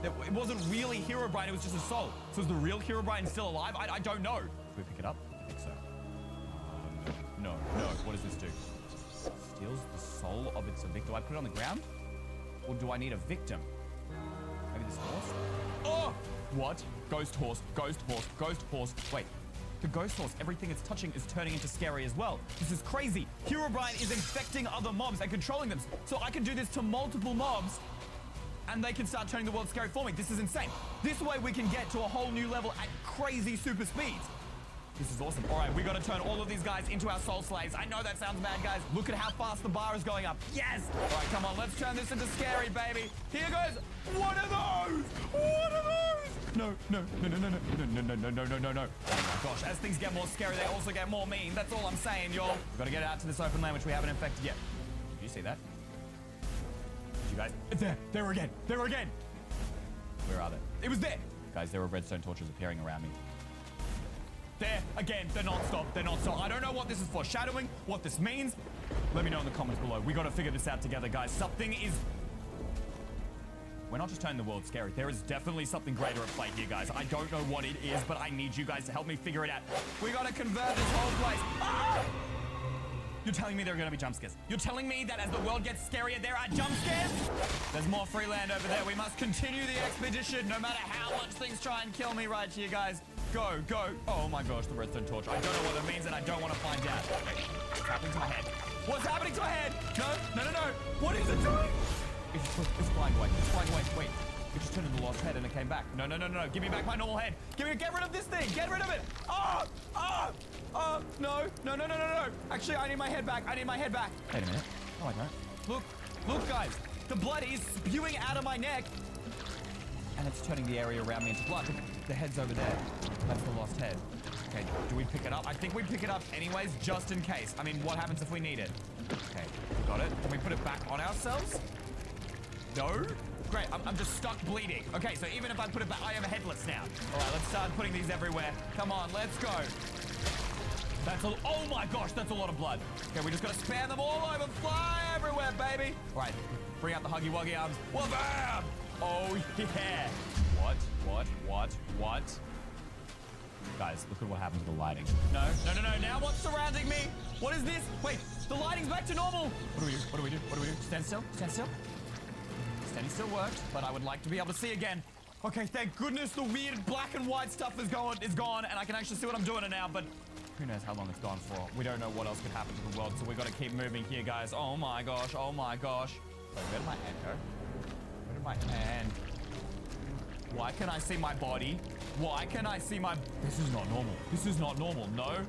It wasn't really Herobrine, it was just a soul. So is the real Herobrine still alive? I don't know. Can we pick it up? I think so. No. What does this do? Steals the soul of its victim. Do I put it on the ground? Or do I need a victim? Maybe this horse? Oh! What? Ghost horse. Wait. The ghost horse, everything it's touching is turning into scary as well. This is crazy. Herobrine is infecting other mobs and controlling them. So I can do this to multiple mobs and they can start turning the world scary for me. This is insane. This way we can get to a whole new level at crazy super speeds. This is awesome. All right, we got to turn all of these guys into our soul slaves. I know that sounds bad, guys. Look at how fast the bar is going up. Yes! All right, come on. Let's turn this into scary, baby. Here goes one of those! No. Oh my gosh, as things get more scary, they also get more mean. That's all I'm saying, y'all. We've got to get out to this open land, which we haven't infected yet. Did you see that? Did you guys? It's there. There again. Where are they? It was there. Guys, there were redstone torches appearing around me. There, again, they're non-stop. I don't know what this is for. Shadowing, what this means. Let me know in the comments below. We got to figure this out together, guys. Something is... We're not just turning the world scary. There is definitely something greater at play here, guys. I don't know what it is, but I need you guys to help me figure it out. We got to convert this whole place. Ah! You're telling me there are going to be jump scares? You're telling me that as the world gets scarier, there are jump scares? There's more free land over there. We must continue the expedition no matter how much things try and kill me right here, guys. Go. Oh my gosh, the redstone torch. I don't know what it means and I don't want to find out. Okay. What's happening to my head? What's happening to my head? No. What is it doing? It's flying away. Wait. It just turned into a lost head and it came back. No. Give me back my normal head. Get rid of this thing. Get rid of it. No. Actually, I need my head back. Wait a minute. No, I don't. Look, guys. The blood is spewing out of my neck. and it's turning the area around me into blood. The head's over there. That's the lost head. Okay, do we pick it up? I think we pick it up anyways, just in case. I mean, what happens if we need it? Okay, got it. Can we put it back on ourselves? No? Great, I'm just stuck bleeding. Okay, so even if I put it back, I am headless now. All right, let's start putting these everywhere. Come on, let's go. Oh my gosh, that's a lot of blood. Okay, we just gotta spam them all over. Fly everywhere, baby. All right, bring out the Huggy Wuggy arms. Well, bam! Oh, yeah. What? Guys, look at what happened to the lighting. No. Now what's surrounding me? What is this? Wait, the lighting's back to normal. What do we do? Stand still. Standing still worked, but I would like to be able to see again. Okay, thank goodness the weird black and white stuff is gone, and I can actually see what I'm doing it now, but who knows how long it's gone for. We don't know what else could happen to the world, so we gotta keep moving here, guys. Oh my gosh. Wait, where did my hand go? Where did my hand? Why can I see my body? Why can I see my... This is not normal. No.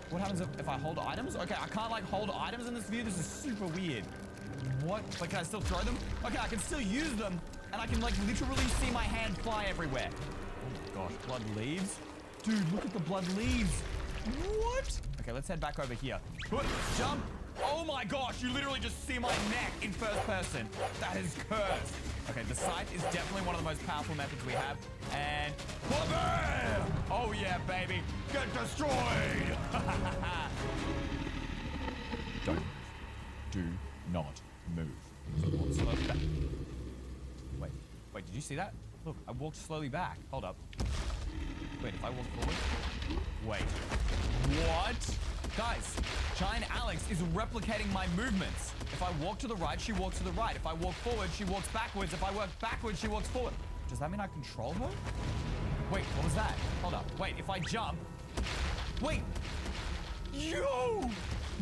What happens if I hold items? Okay, I can't, like, hold items in this view. This is super weird. What? Like, can I still throw them? Okay, I can still use them, and I can, like, literally see my hand fly everywhere. Oh, my gosh. Blood leaves? Dude, look at the blood leaves. What? Okay, let's head back over here. Jump. Oh, my gosh. You literally just see my neck in first person. That is cursed. Okay, the scythe is definitely one of the most powerful methods we have. And... Bam! Oh, yeah, baby. Get destroyed! Do not move. Slow back. Wait, did you see that? Look, I walked slowly back. Hold up. Wait, if I walk forward? Wait. What? Guys, Giant Alex is replicating my movements. If I walk to the right, she walks to the right. If I walk forward, she walks backwards. If I walk backwards, she walks forward. Does that mean I control her? Wait, what was that? Hold up. Wait, if I jump... Wait! Yo!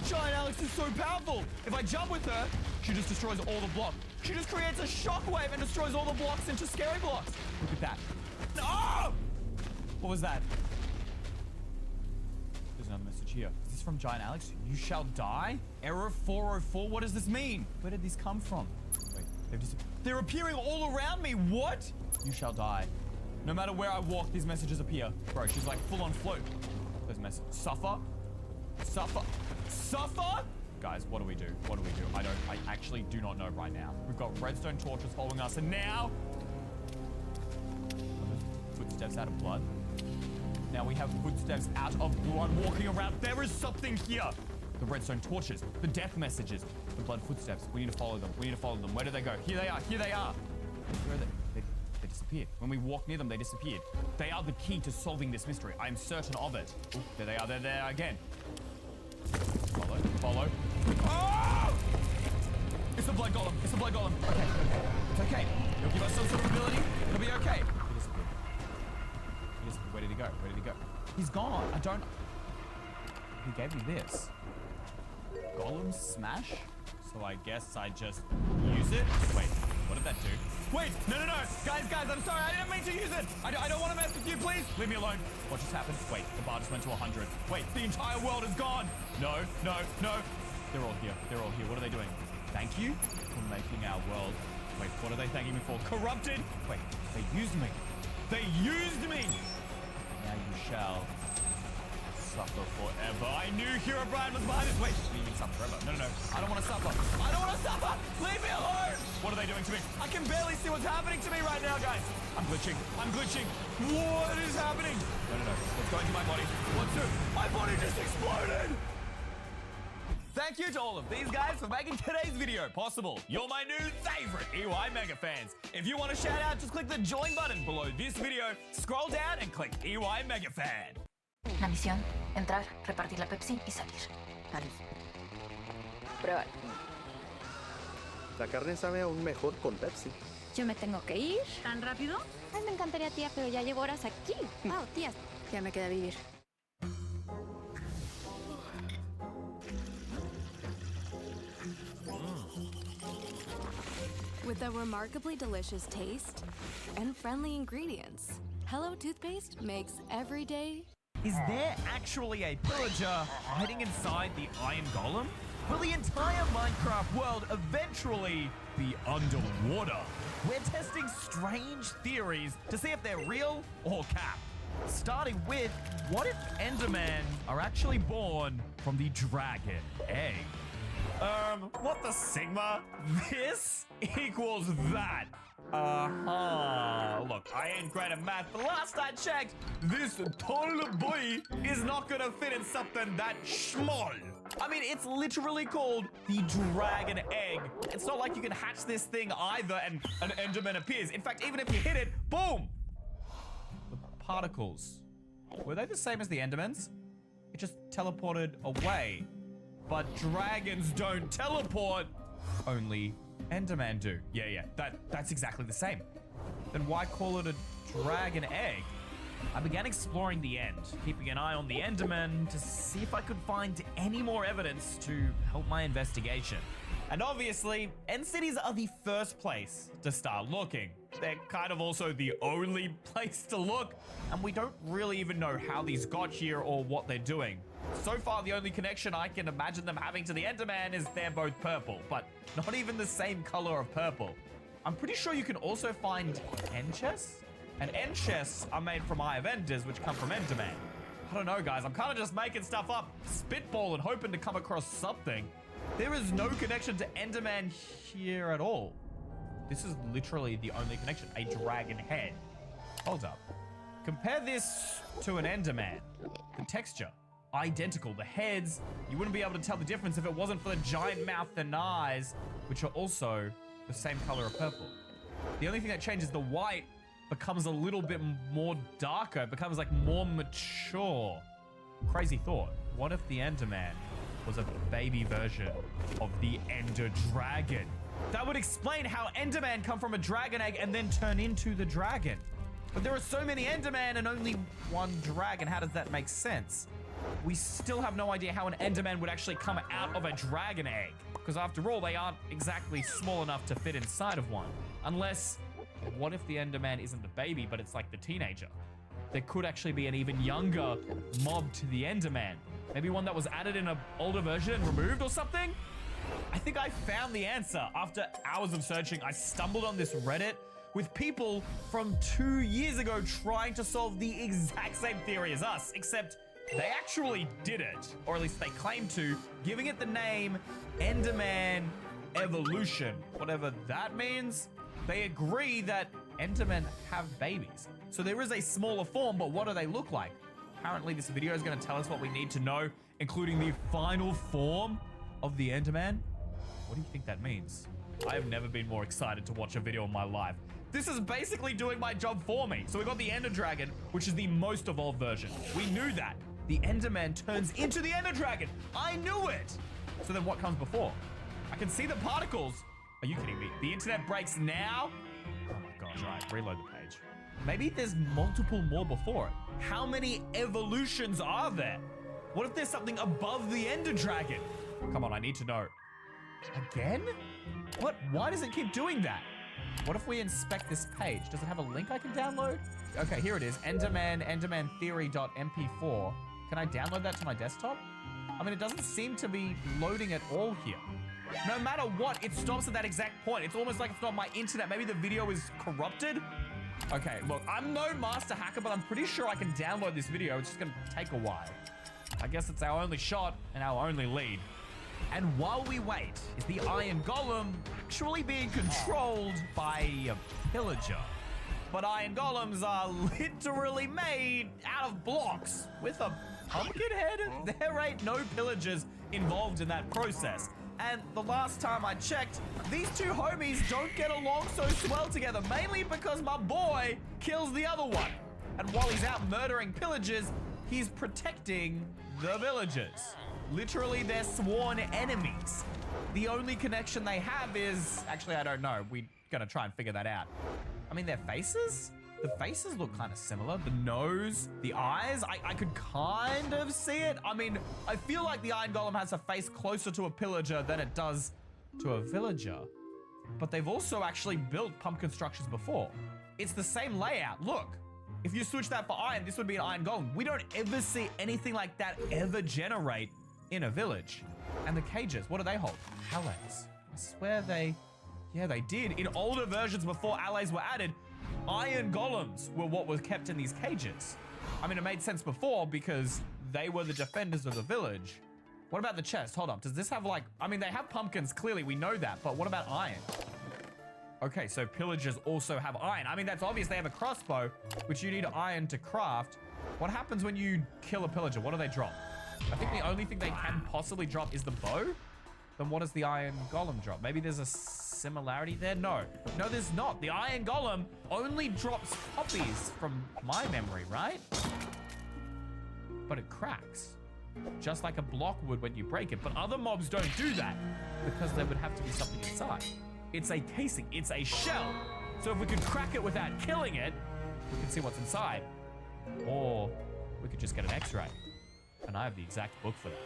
Giant Alex is so powerful! If I jump with her, she just destroys all the blocks. She just creates a shockwave and destroys all the blocks into scary blocks. Look at that. No! What was that? There's another message here. Is this from Giant Alex? You shall die? Error 404? What does this mean? Where did these come from? Wait, they're appearing all around me. What? You shall die. No matter where I walk, these messages appear. Bro, she's like full on float. There's a message. Suffer? Guys, what do we do? I actually do not know right now. We've got redstone torches following us, and now... Footsteps out of blood. Now we have footsteps out of blood walking around. There is something here. The redstone torches, the death messages, the blood footsteps. We need to follow them. Where do they go? Here they are. Where are they? They disappeared. When we walk near them, they disappeared. They are the key to solving this mystery. I am certain of it. Ooh, there they are. They're there again. Follow. Oh! It's the blood golem. Okay. It's okay. He'll give us some sort of ability. It'll be okay. He disappeared. Where did he go? He's gone. He gave me this. Golem smash? So I guess I just use it? Wait, what did that do? Wait, no. Guys, I'm sorry. I didn't mean to use it. I don't want to mess with you, please. Leave me alone. What just happened? Wait, the bar just went to 100. Wait, the entire world is gone. No. They're all here. What are they doing? Thank you for making our world. Wait, what are they thanking me for? Corrupted? Wait, they used me. Now you shall suffer forever. I knew Herobrine was behind this. Wait, you mean suffer forever? No. I don't want to suffer. Leave me alone. What are they doing to me? I can barely see what's happening to me right now, guys. I'm glitching. What is happening? No. What's going to my body? My body just exploded. Thank you to all of these guys for making today's video possible. You're my new favorite EY Mega fans. If you want a shout out, just click the join button below this video, scroll down and click EY Mega Fan. La misión, entrar, repartir la Pepsi y salir. Vale. Probar. La carne sabe aún mejor con Pepsi. Yo me tengo que ir. ¿Tan rápido? Ay, me encantaría, tía, pero ya llevo horas aquí. Wow, tía, ya me queda vivir. With a remarkably delicious taste and friendly ingredients, Hello Toothpaste makes every day. Is there actually a pillager hiding inside the Iron Golem? Will the entire Minecraft world eventually be underwater? We're testing strange theories to see if they're real or cap. Starting with, what if Endermen are actually born from the dragon egg? What the Sigma? This equals that. Look, I ain't great at math, but last I checked, this tall boy is not gonna fit in something that small. I mean, it's literally called the dragon egg. It's not like you can hatch this thing either and an Enderman appears. In fact, even if you hit it, boom! The particles. Were they the same as the Endermans? It just teleported away. But dragons don't teleport. Only Enderman do. Yeah, that's exactly the same. Then why call it a dragon egg? I began exploring the end, keeping an eye on the Enderman to see if I could find any more evidence to help my investigation. And obviously, end cities are the first place to start looking. They're kind of also the only place to look, and we don't really even know how these got here or what they're doing. So far, the only connection I can imagine them having to the Enderman is they're both purple, but not even the same color of purple. I'm pretty sure you can also find end chests, and end chests are made from Eye of Enders, which come from Enderman. I don't know, guys. I'm kind of just making stuff up, spitball, and hoping to come across something. There is no connection to Enderman here at all. This is literally the only connection, a dragon head. Hold up. Compare this to an Enderman. The texture, identical. The heads, you wouldn't be able to tell the difference if it wasn't for the giant mouth and eyes, which are also the same color of purple. The only thing that changes, the white becomes a little bit more darker. It becomes like more mature. Crazy thought. What if the Enderman was a baby version of the Ender Dragon? That would explain how Enderman come from a dragon egg and then turn into the dragon. But there are so many Enderman and only one dragon. How does that make sense? We still have no idea how an Enderman would actually come out of a dragon egg. Because after all, they aren't exactly small enough to fit inside of one. Unless, what if the Enderman isn't the baby, but it's like the teenager? There could actually be an even younger mob to the Enderman. Maybe one that was added in an older version and removed or something? I think I found the answer. After hours of searching, I stumbled on this Reddit with people from 2 years ago trying to solve the exact same theory as us, except they actually did it, or at least they claim to, giving it the name Enderman Evolution. Whatever that means. They agree that Endermen have babies. So there is a smaller form, but what do they look like? Apparently this video is going to tell us what we need to know, including the final form of the Enderman. What do you think that means? I have never been more excited to watch a video in my life. This is basically doing my job for me. So we got the Ender Dragon, which is the most evolved version. We knew that. The Enderman turns into the Ender Dragon. I knew it. So then what comes before? I can see the particles. Are you kidding me? The internet breaks now? Oh my gosh, all right, reload the page. Maybe there's multiple more before it. How many evolutions are there? What if there's something above the Ender Dragon? Come on, I need to know. Again? What? Why does it keep doing that? What if we inspect this page? Does it have a link I can download? Okay, here it is. endermantheory.mp4. Can I download that to my desktop? I mean, it doesn't seem to be loading at all here. No matter what, it stops at that exact point. It's almost like it's not my internet. Maybe the video is corrupted. Okay, look, I'm no master hacker, but I'm pretty sure I can download this video. It's just gonna take a while. I guess it's our only shot and our only lead. And while we wait, is the Iron Golem actually being controlled by a pillager? But Iron Golems are literally made out of blocks with a pumpkin head. There ain't no pillagers involved in that process. And the last time I checked, these two homies don't get along so swell together, mainly because my boy kills the other one. And while he's out murdering pillagers, he's protecting the villagers. Literally, they're sworn enemies. The only connection they have is, actually, I don't know. We're gonna try and figure that out. I mean, their faces? The faces look kind of similar. The nose, the eyes, I could kind of see it. I mean, I feel like the Iron Golem has a face closer to a pillager than it does to a villager. But they've also actually built pumpkin structures before. It's the same layout. Look, if you switch that for iron, this would be an Iron Golem. We don't ever see anything like that ever generate in a village. And the cages, what do they hold? Pellets. I swear they Yeah, they did. In older versions before alloys were added, iron golems were what was kept in these cages. I mean, it made sense before because they were the defenders of the village. What about the chest? Hold up. Does this have like, I mean, they have pumpkins, clearly, we know that, but what about iron? Okay, so pillagers also have iron. I mean, that's obvious. They have a crossbow, which you need iron to craft. What happens when you kill a pillager? What do they drop? I think the only thing they can possibly drop is the bow. Then what does the iron golem drop? Maybe there's a similarity there? No, there's not. The iron golem only drops poppies from my memory, right? But it cracks. Just like a block would when you break it. But other mobs don't do that because there would have to be something inside. It's a casing, it's a shell. So if we could crack it without killing it, we can see what's inside. Or we could just get an X-ray. And I have the exact book for that.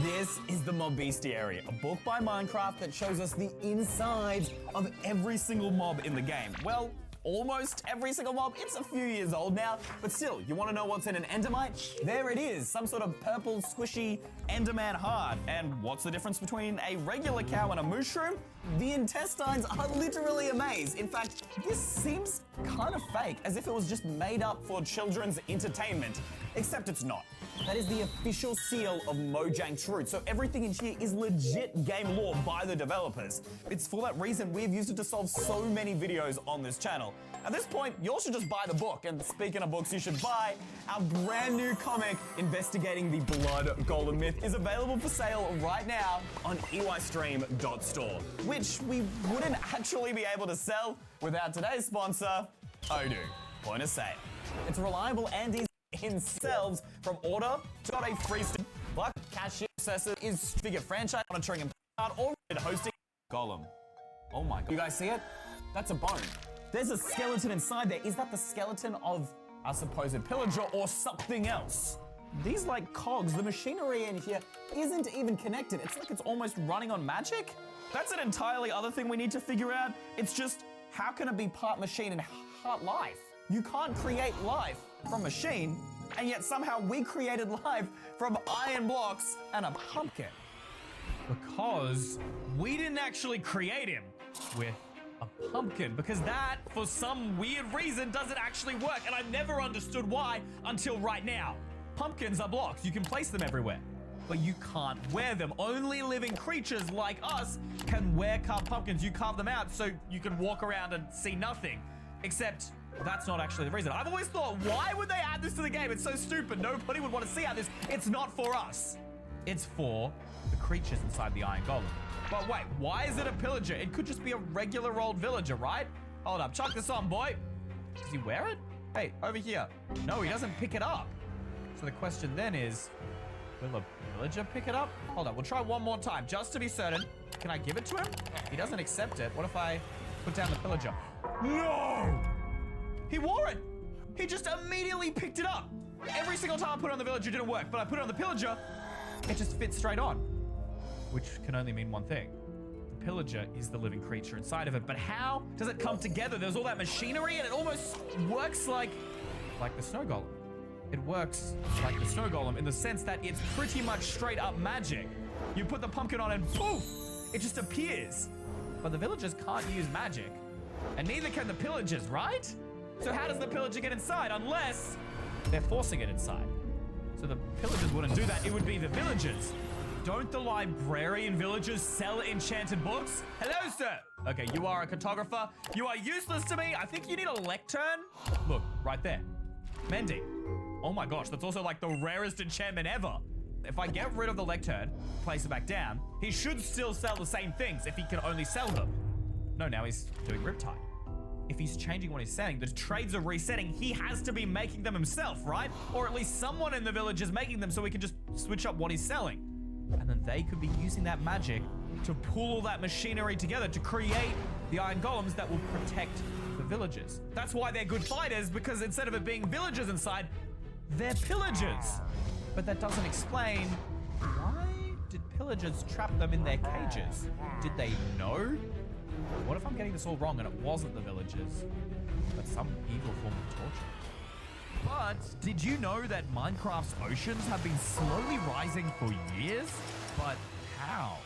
This is the Mob Bestiary, a book by Minecraft that shows us the insides of every single mob in the game. Well, almost every single mob. It's a few years old now, but still, you want to know what's in an Endermite? There it is, some sort of purple, squishy Enderman heart. And what's the difference between a regular cow and a mushroom? The intestines are literally a maze. In fact, this seems kind of fake, as if it was just made up for children's entertainment, except it's not. That is the official seal of Mojang Truth, so everything in here is legit game lore by the developers. It's for that reason we've used it to solve so many videos on this channel. At this point, you all should just buy the book, and speaking of books, you should buy our brand new comic investigating the Blood Golem myth is available for sale right now on eystream.store, which we wouldn't actually be able to sell without today's sponsor, Odoo, point of sale. It's reliable and easy themselves from order to got a free like cashier processor is figure franchise monitoring and or hosting golem. Oh my god. You guys see it? That's a bone. There's a skeleton inside there. Is that the skeleton of a supposed pillager or something else? These like cogs, the machinery in here isn't even connected. It's like it's almost running on magic. That's an entirely other thing we need to figure out. It's just, how can it be part machine and part life? You can't create life from machine, and yet somehow we created life from iron blocks and a pumpkin. Because we didn't actually create him with a pumpkin, because that, for some weird reason, doesn't actually work, and I've never understood why until right now. Pumpkins are blocks, you can place them everywhere, but you can't wear them. Only living creatures like us can wear carved pumpkins. You carve them out so you can walk around and see nothing, except that's not actually the reason. I've always thought, why would they add this to the game? It's so stupid. Nobody would want to see how this. It's not for us. It's for the creatures inside the Iron Golem. But wait, why is it a pillager? It could just be a regular old villager, right? Hold up, chuck this on, boy. Does he wear it? Hey, over here. No, he doesn't pick it up. So the question then is, will a villager pick it up? Hold up, we'll try one more time, just to be certain. Can I give it to him? He doesn't accept it. What if I put down the pillager? No! He wore it! He just immediately picked it up. Every single time I put it on the villager, it didn't work, but I put it on the pillager, it just fits straight on. Which can only mean one thing. The pillager is the living creature inside of it, but how does it come together? There's all that machinery and it almost works like the snow golem. It works like the snow golem in the sense that it's pretty much straight up magic. You put the pumpkin on and poof, it just appears. But the villagers can't use magic, and neither can the pillagers, right? So how does the pillager get inside unless they're forcing it inside? So the pillagers wouldn't do that, it would be the villagers. Don't the librarian villagers sell enchanted books? Hello, sir. Okay, you are a cartographer. You are useless to me. I think you need a lectern. Look, right there. Mending. Oh my gosh, that's also like the rarest enchantment ever. If I get rid of the lectern, place it back down, he should still sell the same things if he can only sell them. No, now he's doing riptide. If he's changing what he's saying, the trades are resetting, he has to be making them himself, right? Or at least someone in the village is making them so we can just switch up what he's selling. And then they could be using that magic to pull all that machinery together to create the iron golems that will protect the villagers. That's why they're good fighters, because instead of it being villagers inside, they're pillagers. But that doesn't explain why did pillagers trap them in their cages? Did they know? What if I'm getting this all wrong and it wasn't the villagers, but some evil form of torture? But did you know that Minecraft's oceans have been slowly rising for years? But how?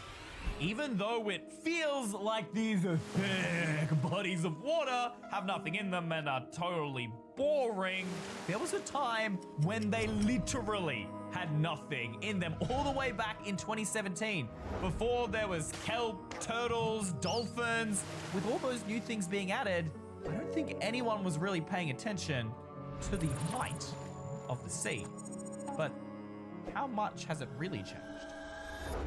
Even though it feels like these thick bodies of water have nothing in them and are totally boring, there was a time when they literally had nothing in them all the way back in 2017. Before there was kelp, turtles, dolphins. With all those new things being added, I don't think anyone was really paying attention to the height of the sea. But how much has it really changed?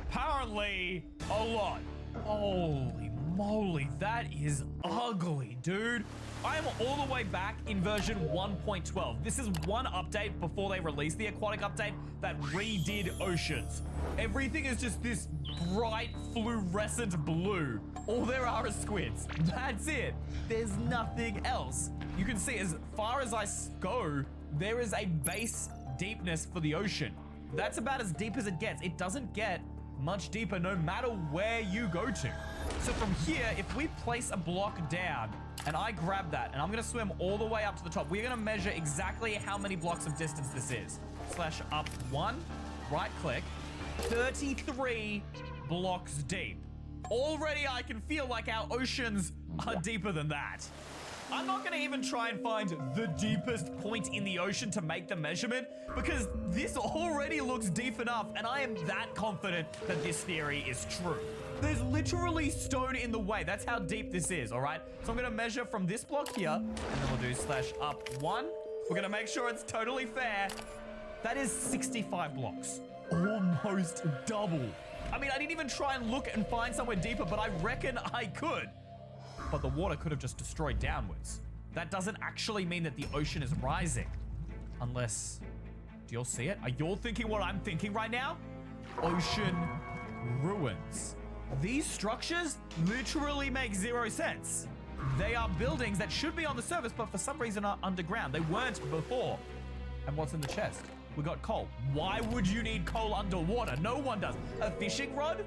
Apparently, a lot. Holy moly, that is ugly, dude. I am all the way back in version 1.12. This is one update before they released the aquatic update that redid oceans. Everything is just this bright fluorescent blue. All there are is squids. That's it. There's nothing else. You can see as far as I go, there is a base deepness for the ocean. That's about as deep as it gets. It doesn't get much deeper no matter where you go to. So from here, if we place a block down and I grab that and I'm gonna swim all the way up to the top, we're gonna measure exactly how many blocks of distance this is. Slash up 1, right click, 33 blocks deep. Already I can feel like our oceans are deeper than that. I'm not gonna even try and find the deepest point in the ocean to make the measurement because this already looks deep enough and I am that confident that this theory is true. There's literally stone in the way. That's how deep this is, all right? So I'm gonna measure from this block here and then we'll do slash up 1. We're gonna make sure it's totally fair. That is 65 blocks, almost double. I mean, I didn't even try and look and find somewhere deeper, but I reckon I could. But the water could have just destroyed downwards. That doesn't actually mean that the ocean is rising. Unless, do y'all see it? Are y'all thinking what I'm thinking right now? Ocean ruins. These structures literally make zero sense. They are buildings that should be on the surface, but for some reason are underground. They weren't before. And what's in the chest? We got coal. Why would you need coal underwater? No one does. A fishing rod?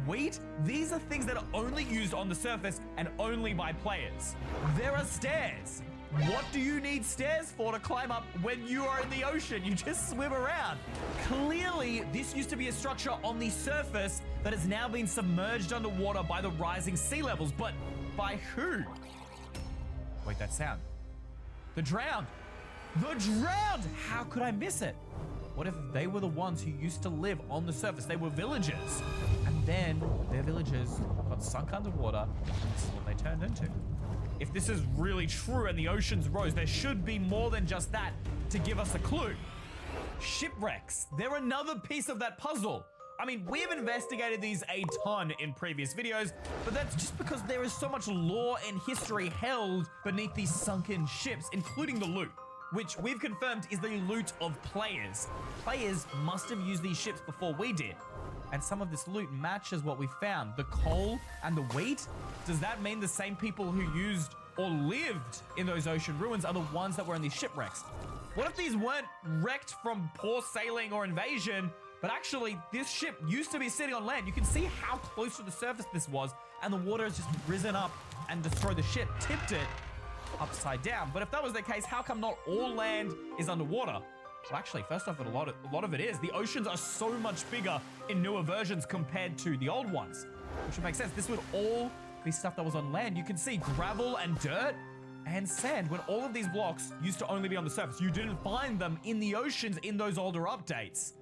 Wheat? These are things that are only used on the surface and only by players. There are stairs. What do you need stairs for to climb up when you are in the ocean? You just swim around. Clearly, this used to be a structure on the surface that has now been submerged underwater by the rising sea levels. But by who? Wait, that sound. The drowned. The drowned! How could I miss it? What if they were the ones who used to live on the surface? They were villagers. And then their villages got sunk underwater. This is what they turned into. If this is really true and the oceans rose, there should be more than just that to give us a clue. Shipwrecks. They're another piece of that puzzle. I mean, we have investigated these a ton in previous videos, but that's just because there is so much lore and history held beneath these sunken ships, including the loot, which we've confirmed is the loot of players. Players must have used these ships before we did. And some of this loot matches what we found. The coal and the wheat? Does that mean the same people who used or lived in those ocean ruins are the ones that were in these shipwrecks? What if these weren't wrecked from poor sailing or invasion, but actually this ship used to be sitting on land? You can see how close to the surface this was, and the water has just risen up and destroyed the ship, tipped it upside down. But if that was the case, how come not all land is underwater? Well, actually, first off, a lot of it is. The oceans are so much bigger in newer versions compared to the old ones, which would make sense. This would all be stuff that was on land. You can see gravel and dirt and sand when all of these blocks used to only be on the surface. You didn't find them in the oceans in those older updates.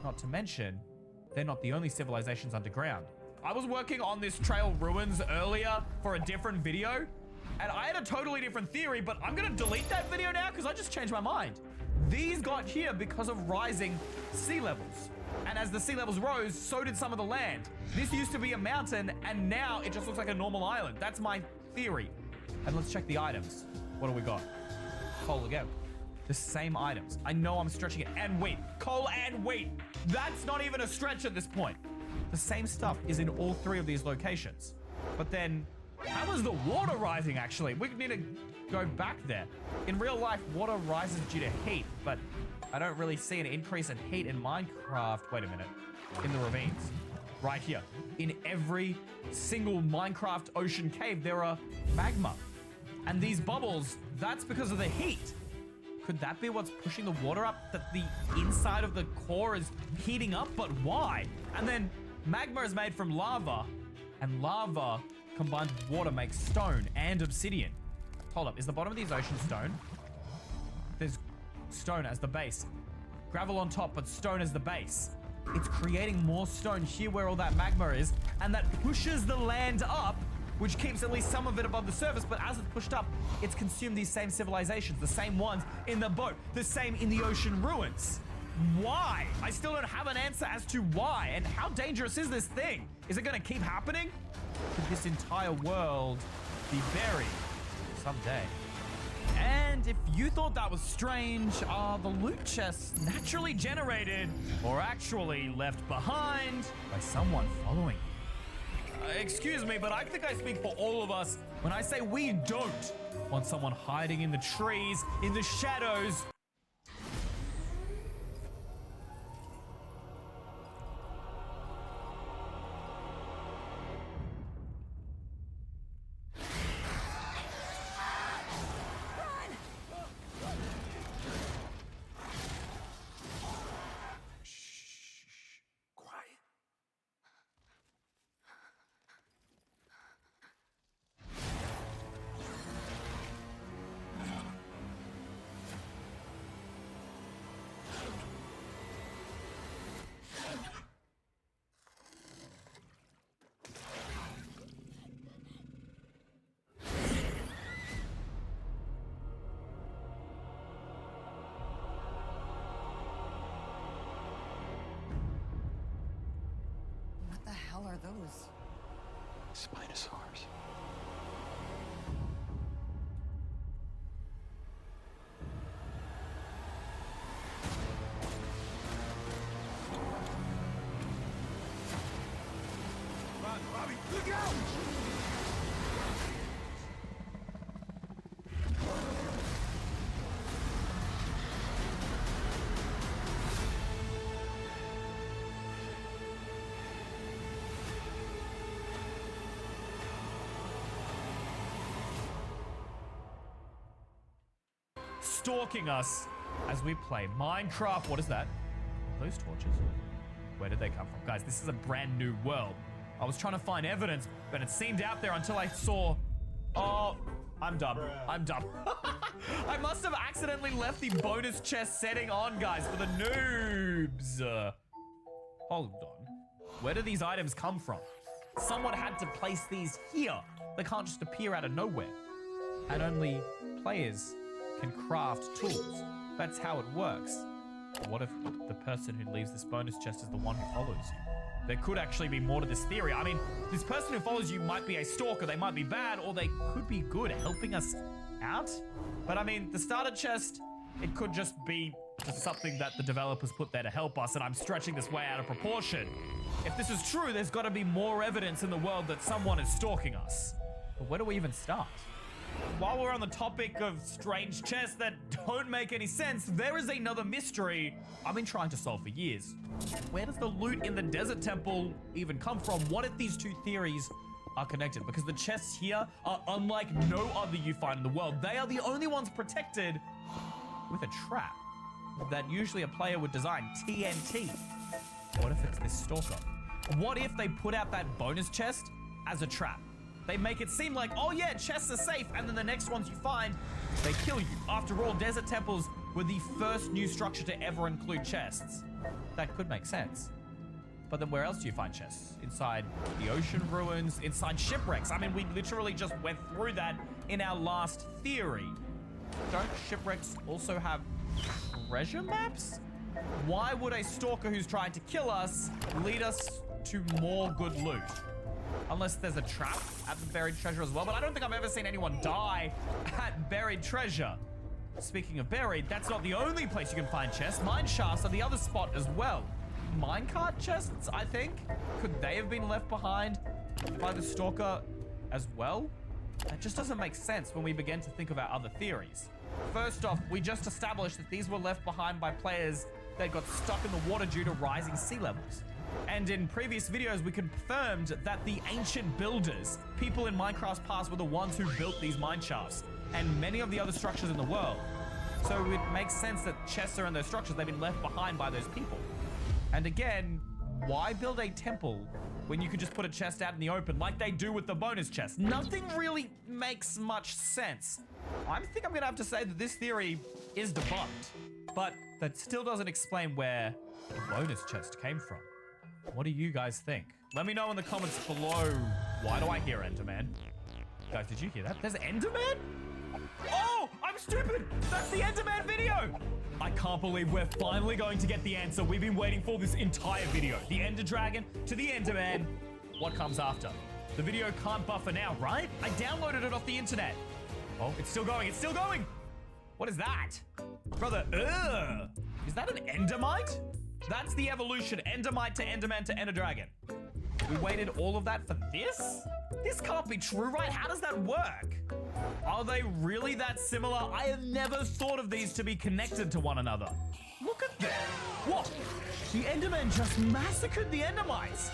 Not to mention, they're not the only civilizations underground. I was working on this trail ruins earlier for a different video, and I had a totally different theory, but I'm gonna delete that video now because I just changed my mind. These got here because of rising sea levels. And as the sea levels rose, so did some of the land. This used to be a mountain, and now it just looks like a normal island. That's my theory. And let's check the items. What do we got? Coal again. The same items. I know I'm stretching it. And wheat. Coal and wheat. That's not even a stretch at this point. The same stuff is in all three of these locations. But then, how is the water rising, actually? We need to go back there. In real life, water rises due to heat, but I don't really see an increase in heat in Minecraft. Wait a minute. In the ravines. Right here. In every single Minecraft ocean cave, there are magma. And these bubbles, that's because of the heat. Could that be what's pushing the water up? That the inside of the core is heating up? But why? And then Magma is made from lava, and lava combined with water makes stone and obsidian. Hold up, is the bottom of these oceans stone? There's stone as the base. Gravel on top, but stone as the base. It's creating more stone here where all that magma is, and that pushes the land up, which keeps at least some of it above the surface, but as it's pushed up, it's consumed these same civilizations, the same ones in the boat, the same in the ocean ruins. Why? I still don't have an answer as to why, and how dangerous is this thing? Is it gonna keep happening? Could this entire world be buried someday? And if you thought that was strange, are the loot chests naturally generated or actually left behind by someone following you? Excuse me, but I think I speak for all of us when I say we don't want someone hiding in the trees, in the shadows. What the hell are those? Spinosaurs. Bobby, look out! Stalking us as we play Minecraft. What is that? Those torches? Where did they come from? Guys, this is a brand new world. I was trying to find evidence, but it seemed out there until I saw... Oh, I'm dumb. I'm dumb. I must have accidentally left the bonus chest setting on, guys, for the noobs. Hold on. Where do these items come from? Someone had to place these here. They can't just appear out of nowhere. And only players can craft tools. That's how it works. What if the person who leaves this bonus chest is the one who follows you? There could actually be more to this theory. I mean, this person who follows you might be a stalker, they might be bad, or they could be good, helping us out. But I mean, the starter chest, it could just be just something that the developers put there to help us, and I'm stretching this way out of proportion. If this is true, there's got to be more evidence in the world that someone is stalking us. But where do we even start? While we're on the topic of strange chests that don't make any sense, there is another mystery I've been trying to solve for years. Where does the loot in the desert temple even come from? What if these two theories are connected? Because the chests here are unlike no other you find in the world. They are the only ones protected with a trap that usually a player would design, TNT. What if it's this stalker? What if they put out that bonus chest as a trap? They make it seem like, oh yeah, chests are safe, and then the next ones you find, they kill you. After all, desert temples were the first new structure to ever include chests. That could make sense. But then where else do you find chests? Inside the ocean ruins, inside shipwrecks. I mean, we literally just went through that in our last theory. Don't shipwrecks also have treasure maps? Why would a stalker who's trying to kill us lead us to more good loot? Unless there's a trap at the buried treasure as well, but I don't think I've ever seen anyone die at buried treasure. Speaking of buried, that's not the only place you can find chests. Mine shafts are the other spot as well. Minecart chests, I think? Could they have been left behind by the stalker as well? That just doesn't make sense when we begin to think of our other theories. First off, we just established that these were left behind by players that got stuck in the water due to rising sea levels. And in previous videos, we confirmed that the ancient builders, people in Minecraft's past, were the ones who built these mine shafts and many of the other structures in the world. So it makes sense that chests are in those structures. They've been left behind by those people. And again, why build a temple when you could just put a chest out in the open like they do with the bonus chest? Nothing really makes much sense. I think I'm gonna have to say that this theory is debunked, but that still doesn't explain where the bonus chest came from. What do you guys think? Let me know in the comments below. Why do I hear Enderman? Guys, did you hear that? There's Enderman? Oh, I'm stupid. That's the Enderman video. I can't believe we're finally going to get the answer we've been waiting for this entire video. The Ender Dragon to the Enderman. What comes after? The video can't buffer now, right? I downloaded it off the internet. Oh, it's still going. It's still going. What is that? Brother, ugh. Is that an Endermite? That's the evolution. Endermite to Enderman to Ender Dragon. We waited all of that for this? This can't be true, right? How does that work? Are they really that similar? I have never thought of these to be connected to one another. Look at that. What? The Enderman just massacred the Endermites.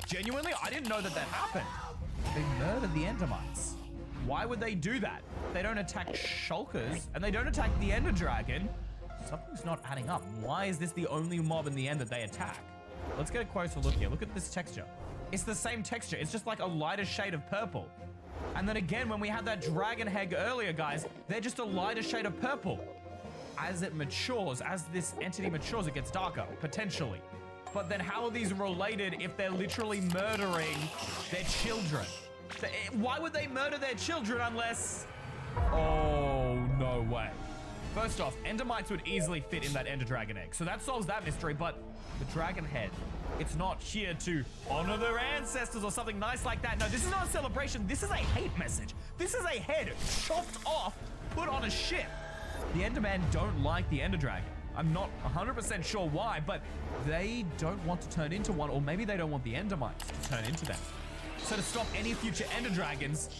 Genuinely, I didn't know that that happened. They murdered the Endermites. Why would they do that? They don't attack shulkers and they don't attack the Ender Dragon. Something's not adding up. Why is this the only mob in the end that they attack? Let's get a closer look here. Look at this texture. It's the same texture. It's just like a lighter shade of purple. And then again, when we had that dragon egg earlier, guys, they're just a lighter shade of purple. As it matures, as this entity matures, it gets darker, potentially. But then how are these related if they're literally murdering their children? Why would they murder their children unless... Oh, no way. First off, Endermites would easily fit in that Ender Dragon egg. So that solves that mystery, but the dragon head, it's not here to honor their ancestors or something nice like that. No, this is not a celebration. This is a hate message. This is a head chopped off, put on a ship. The Endermen don't like the Ender Dragon. I'm not 100% sure why, but they don't want to turn into one, or maybe they don't want the Endermites to turn into them. So to stop any future Ender Dragons,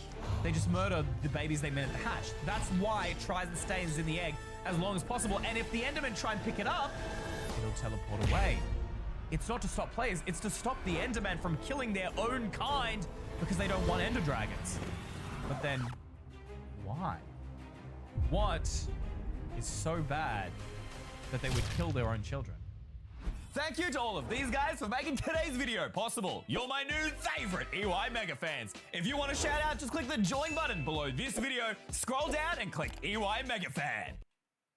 they just murder the babies they meant to hatch. That's why it tries and stays in the egg as long as possible. And if the Endermen try and pick it up, it'll teleport away. It's not to stop players, it's to stop the Enderman from killing their own kind because they don't want Ender Dragons. But then, why? What is so bad that they would kill their own children? Thank you to all of these guys for making today's video possible. You're my new favorite EY Mega fans. If you want a shout out, just click the join button below this video, scroll down and click EY Mega Fan.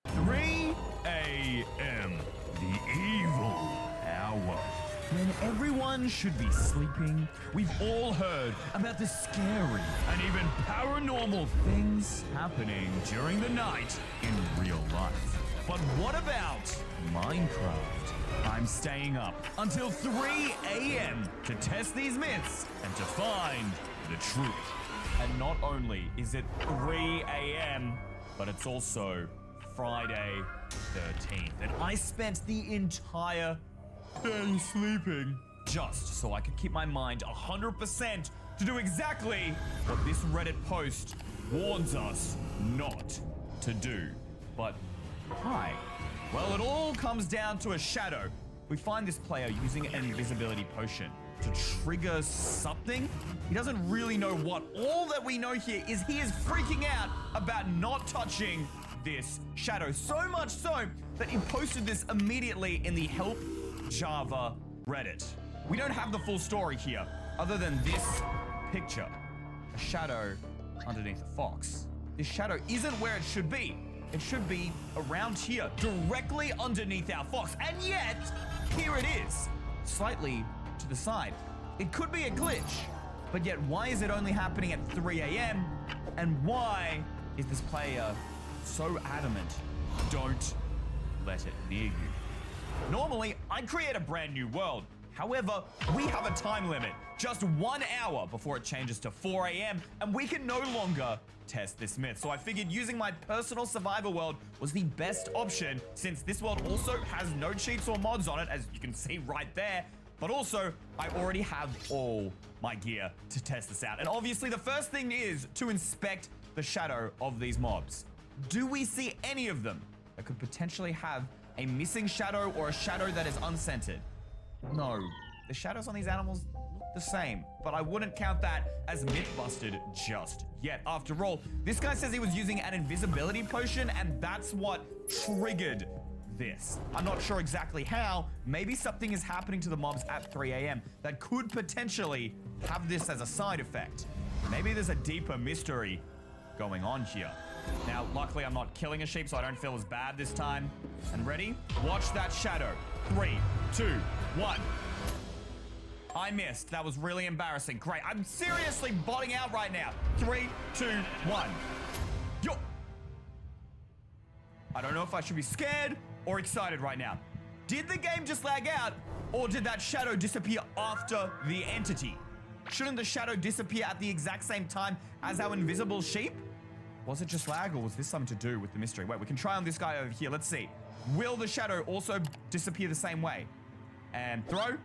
3 a.m. The evil hour. When everyone should be sleeping, we've all heard about the scary and even paranormal things happening during the night in real life. But what about Minecraft? I'm staying up until 3 a.m. to test these myths and to find the truth. And not only is it 3 a.m., but it's also Friday 13th. And I spent the entire day sleeping just so I could keep my mind 100% to do exactly what this Reddit post warns us not to do. But why? Well, it all comes down to a shadow. We find this player using an invisibility potion to trigger something. He doesn't really know what. All that we know here is he is freaking out about not touching this shadow. So much so that he posted this immediately in the Help Java Reddit. We don't have the full story here, other than this picture. A shadow underneath a fox. This shadow isn't where it should be. It should be around here, directly underneath our fox. And yet, here it is, slightly to the side. It could be a glitch, but yet why is it only happening at 3 a.m.? And why is this player so adamant? Don't let it near you. Normally, I'd create a brand new world. However, we have a time limit, just 1 hour before it changes to 4 a.m. and we can no longer test this myth. So I figured using my personal survivor world was the best option, since this world also has no cheats or mods on it, as you can see right there. But also, I already have all my gear to test this out. And obviously the first thing is to inspect the shadow of these mobs. Do we see any of them that could potentially have a missing shadow or a shadow that is unscented? No, the shadows on these animals look the same, but I wouldn't count that as myth-busted just yet. After all, this guy says he was using an invisibility potion, and that's what triggered this. I'm not sure exactly how. Maybe something is happening to the mobs at 3 a.m. that could potentially have this as a side effect. Maybe there's a deeper mystery going on here. Now, luckily I'm not killing a sheep, so I don't feel as bad this time. And ready? Watch that shadow. 3, 2, 1. I missed. That was really embarrassing. Great. I'm seriously botting out right now. 3, 2, 1. Yo. I don't know if I should be scared or excited right now. Did the game just lag out, or did that shadow disappear after the entity? Shouldn't the shadow disappear at the exact same time as our invisible sheep? Was it just lag, or was this something to do with the mystery? Wait, we can try on this guy over here. Let's see. Will the shadow also disappear the same way? And throw.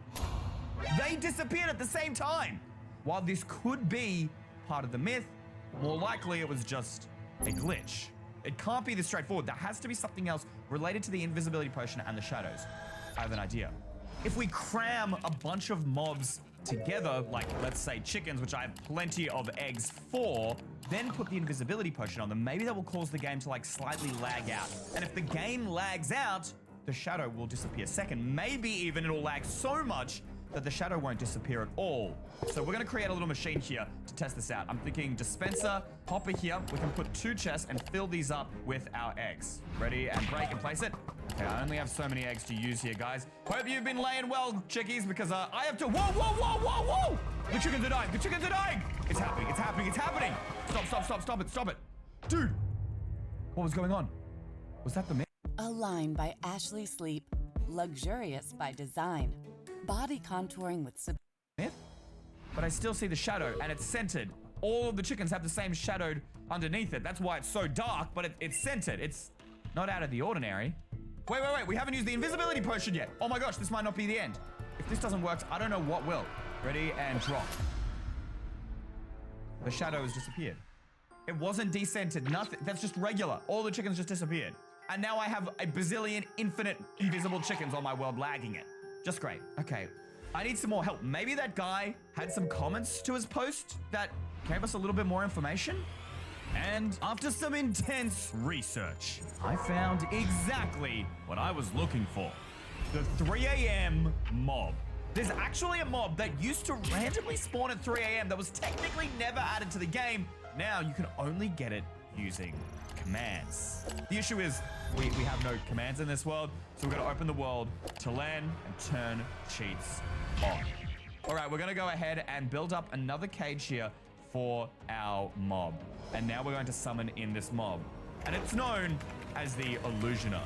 They disappeared at the same time. While this could be part of the myth, more likely it was just a glitch. It can't be this straightforward. There has to be something else related to the invisibility potion and the shadows. I have an idea. If we cram a bunch of mobs together, like let's say chickens, which I have plenty of eggs for, then put the invisibility potion on them, maybe that will cause the game to like slightly lag out. And if the game lags out, the shadow will disappear second. Maybe even it'll lag so much that the shadow won't disappear at all. So we're gonna create a little machine here to test this out. I'm thinking dispenser, hopper here. We can put 2 chests and fill these up with our eggs. Ready and break and place it. Okay, I only have so many eggs to use here, guys. Hope you've been laying well, chickies, because I have to, whoa, whoa, whoa, whoa, whoa! The chickens are dying, the chickens are dying! It's happening, it's happening, it's happening! Stop, stop, stop, stop it, stop it. Dude, what was going on? Was that the myth? A line by Ashley Sleep. Luxurious by design. Body contouring with myth? But I still see the shadow, and it's scented. All of the chickens have the same shadow underneath it. That's why it's so dark, but it's scented. It's not out of the ordinary. Wait, wait, wait. We haven't used the invisibility potion yet. Oh my gosh, this might not be the end. If this doesn't work, I don't know what will. Ready and drop. The shadow has disappeared. It wasn't descented, nothing. That's just regular. All the chickens just disappeared. And now I have a bazillion infinite invisible chickens on my world lagging it. Just great. Okay, I need some more help. Maybe that guy had some comments to his post that gave us a little bit more information? And after some intense research, I found exactly what I was looking for. The 3 a.m. mob. There's actually a mob that used to randomly spawn at 3 a.m. that was technically never added to the game. Now you can only get it using commands. The issue is we have no commands in this world, so we're gonna open the world to land and turn cheats on. All right, we're gonna go ahead and build up another cage here for our mob. And now we're going to summon in this mob. And it's known as the Illusioner.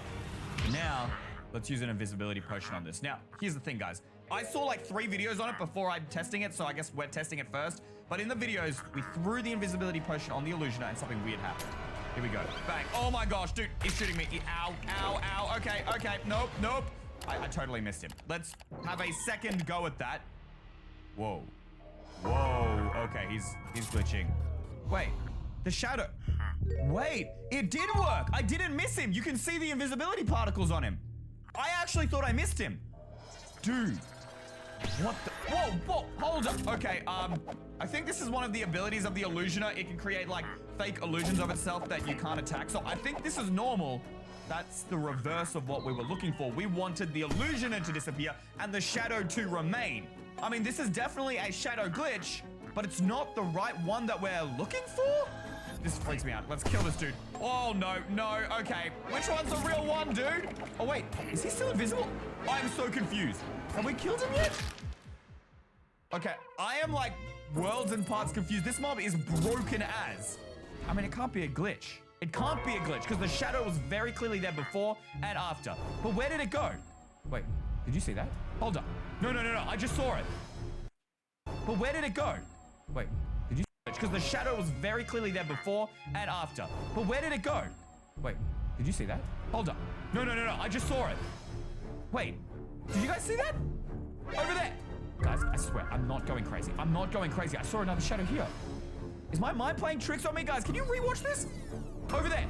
Now, let's use an invisibility potion on this. Now, here's the thing, guys. I saw like 3 videos on it before I'm testing it, so I guess we're testing it first. But in the videos, we threw the invisibility potion on the Illusioner and something weird happened. Here we go. Bang. Oh my gosh, dude, he's shooting me. Ow, ow, ow. Okay, okay. Nope, nope. I totally missed him. Let's have a second go at that. Whoa. Whoa. Okay, he's glitching. Wait, the shadow. Wait, it did work. I didn't miss him. You can see the invisibility particles on him. I actually thought I missed him. Dude. What the? Whoa, whoa, hold up. Okay, I think this is one of the abilities of the Illusioner. It can create like fake illusions of itself that you can't attack. So I think this is normal. That's the reverse of what we were looking for. We wanted the Illusioner to disappear and the shadow to remain. I mean, this is definitely a shadow glitch, but it's not the right one that we're looking for. This freaks me out. Let's kill this dude. Oh, no, no. Okay. Which one's the real one, dude? Oh, wait. Is he still invisible? I'm so confused. Have we killed him yet? Okay. I am like worlds and parts confused. This mob is broken as. I mean, it can't be a glitch. It can't be a glitch because the shadow was very clearly there before and after. But where did it go? Wait, did you see that? Hold up. No, no, no, no. I just saw it. But where did it go? Wait, did you see it? Because the shadow was very clearly there before and after. But where did it go? Wait, did you see that? Hold up. No, no, no, no. I just saw it. Wait, did you guys see that? Over there. Guys, I swear, I'm not going crazy. I'm not going crazy. I saw another shadow here. Is my mind playing tricks on me, guys? Can you rewatch this? Over there.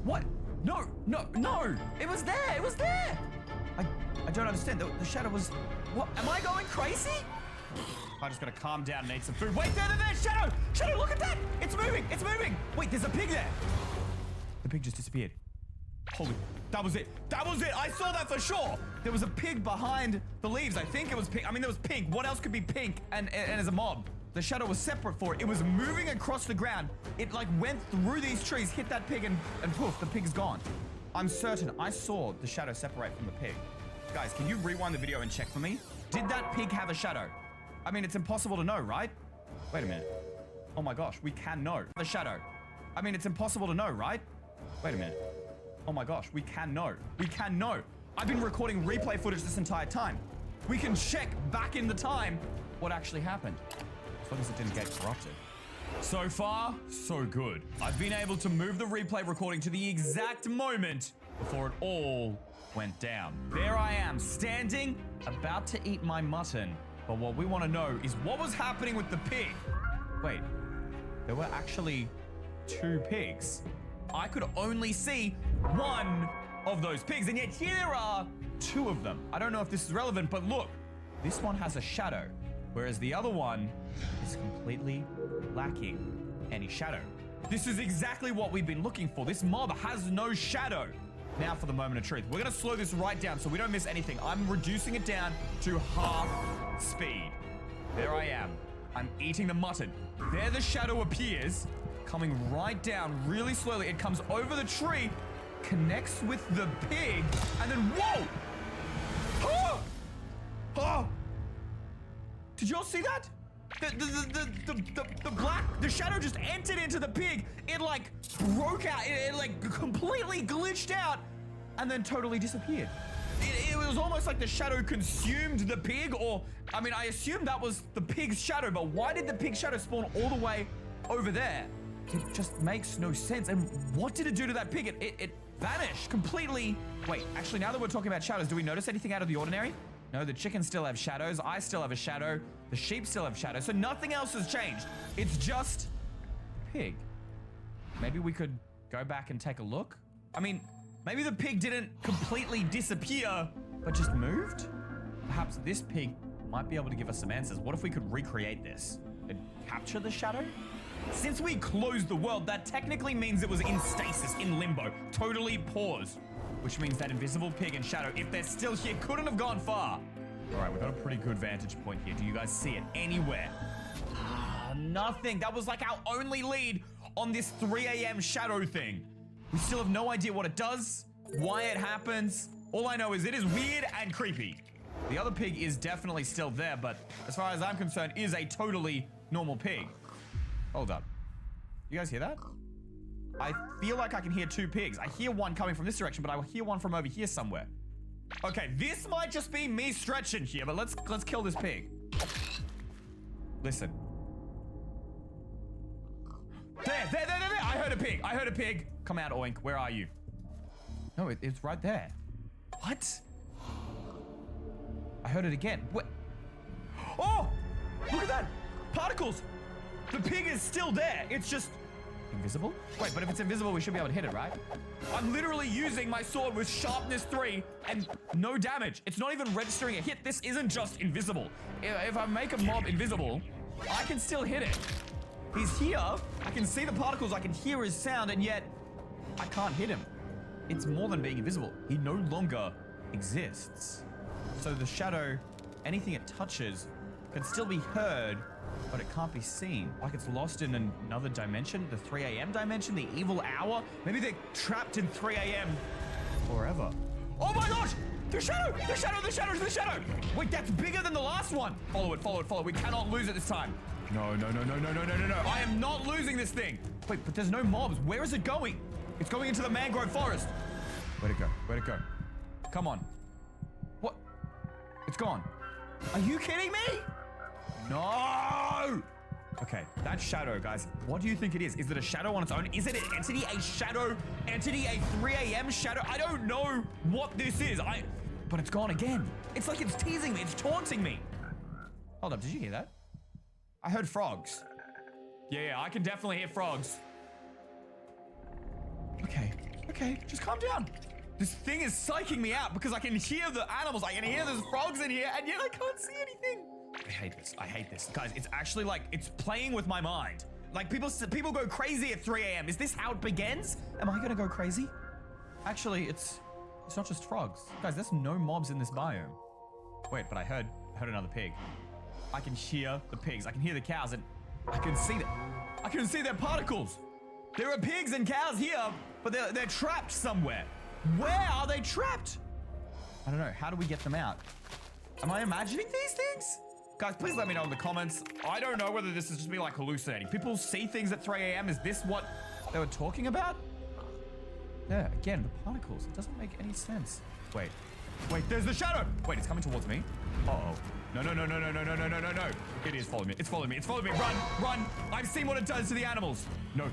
What? No, no, no. It was there. It was there. I don't understand. The shadow was... What? Am I going crazy? I just gotta calm down and eat some food. Wait, there, Shadow! Shadow, look at that! It's moving! It's moving! Wait, there's a pig there! The pig just disappeared. Holy, that was it. That was it. I saw that for sure. There was a pig behind the leaves. I think it was pink. I mean, there was pink. What else could be pink and as a mob? The shadow was separate for it. It was moving across the ground. It like went through these trees, hit that pig, and poof, the pig's gone. I'm certain I saw the shadow separate from the pig. Guys, can you rewind the video and check for me? Did that pig have a shadow? I mean, it's impossible to know, right? Wait a minute. Oh my gosh, we can know. The shadow. I mean, it's impossible to know, right? Wait a minute. Oh my gosh, we can know. We can know. I've been recording replay footage this entire time. We can check back in the time what actually happened. As long as it didn't get corrupted. So far, so good. I've been able to move the replay recording to the exact moment before it all went down. There I am, standing, about to eat my mutton. But what we want to know is what was happening with the pig? Wait, there were actually 2 pigs. I could only see one of those pigs, and yet here there are 2 of them. I don't know if this is relevant, but look, this one has a shadow, whereas the other one is completely lacking any shadow. This is exactly what we've been looking for. This mob has no shadow. Now for the moment of truth. We're gonna slow this right down so we don't miss anything. I'm reducing it down to half speed. There I am. I'm eating the mutton. There the shadow appears, coming right down really slowly. It comes over the tree, connects with the pig, and then whoa! Oh! Oh! Did y'all see that? The shadow just entered into the pig. It like broke out. It like completely glitched out and then totally disappeared. It was almost like the shadow consumed the pig, or I mean, I assumed that was the pig's shadow, but why did the pig shadow spawn all the way over there? It just makes no sense. And what did it do to that pig? It vanished completely. Wait, actually, now that we're talking about shadows, do we notice anything out of the ordinary? No, the chickens still have shadows. I still have a shadow. The sheep still have shadows. So nothing else has changed. It's just pig. Maybe we could go back and take a look. I mean, maybe the pig didn't completely disappear, but just moved? Perhaps this pig might be able to give us some answers. What if we could recreate this and capture the shadow? Since we closed the world, that technically means it was in stasis, in limbo, totally paused. Which means that invisible pig and shadow, if they're still here, couldn't have gone far. All right, we've got a pretty good vantage point here. Do you guys see it anywhere? Nothing. That was like our only lead on this 3 a.m. shadow thing. We still have no idea what it does, why it happens. All I know is it is weird and creepy. The other pig is definitely still there, but as far as I'm concerned, is a totally normal pig. Hold up. You guys hear that? I feel like I can hear 2 pigs. I hear one coming from this direction, but I will hear one from over here somewhere. Okay, this might just be me stretching here, but let's kill this pig. Listen. There. I heard a pig. I heard a pig. Come out, Oink. Where are you? No, it's right there. What? I heard it again. What? Oh! Look at that! Particles! The pig is still there. It's just invisible? Wait, but if it's invisible, we should be able to hit it, right? I'm literally using my sword with sharpness 3 and no damage. It's not even registering a hit. This isn't just invisible. If I make a mob invisible, I can still hit it. He's here. I can see the particles. I can hear his sound, and yet I can't hit him. It's more than being invisible. He no longer exists. So the shadow, anything it touches, can still be heard, but it can't be seen. Like it's lost in another dimension, the 3 a.m. dimension, the evil hour. Maybe they're trapped in 3 a.m. forever. Oh my gosh! The shadow! The shadow! The shadow! The shadow! Wait, that's bigger than the last one! Follow it, follow it, follow it. We cannot lose it this time. No. I am not losing this thing. Wait, but there's no mobs. Where is it going? It's going into the mangrove forest. Where'd it go? Where'd it go? Come on. What? It's gone. Are you kidding me? No! Okay, that shadow, guys. What do you think it is? Is it a shadow on its own? Is it an entity? A shadow entity? A 3 a.m. shadow? I don't know what this is. But it's gone again. It's like it's teasing me. It's taunting me. Hold up, did you hear that? I heard frogs. Yeah, I can definitely hear frogs. Okay, just calm down. This thing is psyching me out because I can hear the animals. I can hear there's frogs in here, and yet I can't see anything. I hate this. Guys, it's actually like, it's playing with my mind. Like people go crazy at 3 a.m. Is this how it begins? Am I gonna go crazy? Actually, it's not just frogs. Guys, there's no mobs in this biome. Wait, but I heard another pig. I can hear the pigs. I can hear the cows, and I can see them. I can see their particles. There are pigs and cows here, but they're trapped somewhere. Where are they trapped? I don't know. How do we get them out? Am I imagining these things? Guys, please let me know in the comments. I don't know whether this is just me like hallucinating. People see things at 3 a.m. Is this what they were talking about? Yeah, again, the particles. It doesn't make any sense. Wait, there's the shadow. Wait, it's coming towards me. Uh-oh. No. It is following me. It's following me. Run. I've seen what it does to the animals. No.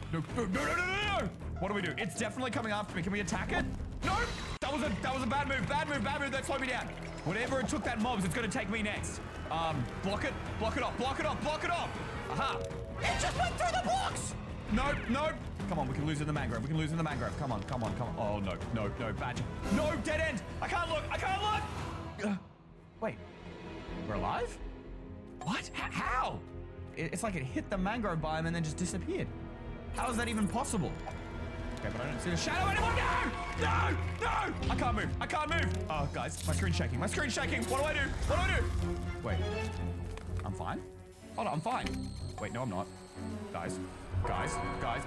What do we do? It's definitely coming after me. Can we attack it? No. That was a bad move. Bad move. That slowed me down. Whatever it took that mobs, it's going to take me next. Block it off. Aha. It just went through the blocks. No. Come on, we can lose in the mangrove. Come on. Oh, no, badger. No, dead end. I can't look. Wait, we're alive? What? How? It's like it hit the mangrove biome and then just disappeared. How is that even possible? Okay, but I don't see the shadow anymore. No! I can't move. Oh, guys, my screen's shaking. What do I do? Wait, I'm fine? Oh, no, I'm fine. Wait, no, I'm not. Guys,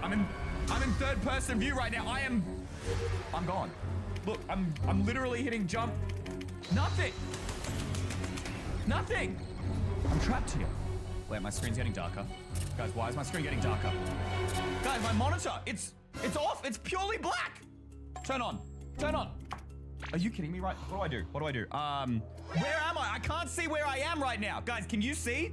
I'm in third person view right now. I'm gone. Look, I'm literally hitting jump. Nothing. I'm trapped here. Wait, my screen's getting darker. Guys, why is my screen getting darker? Guys, my monitor, it's off. It's purely black. Turn on. Are you kidding me? Right? What do I do? Where am I? I can't see where I am right now. Guys, can you see?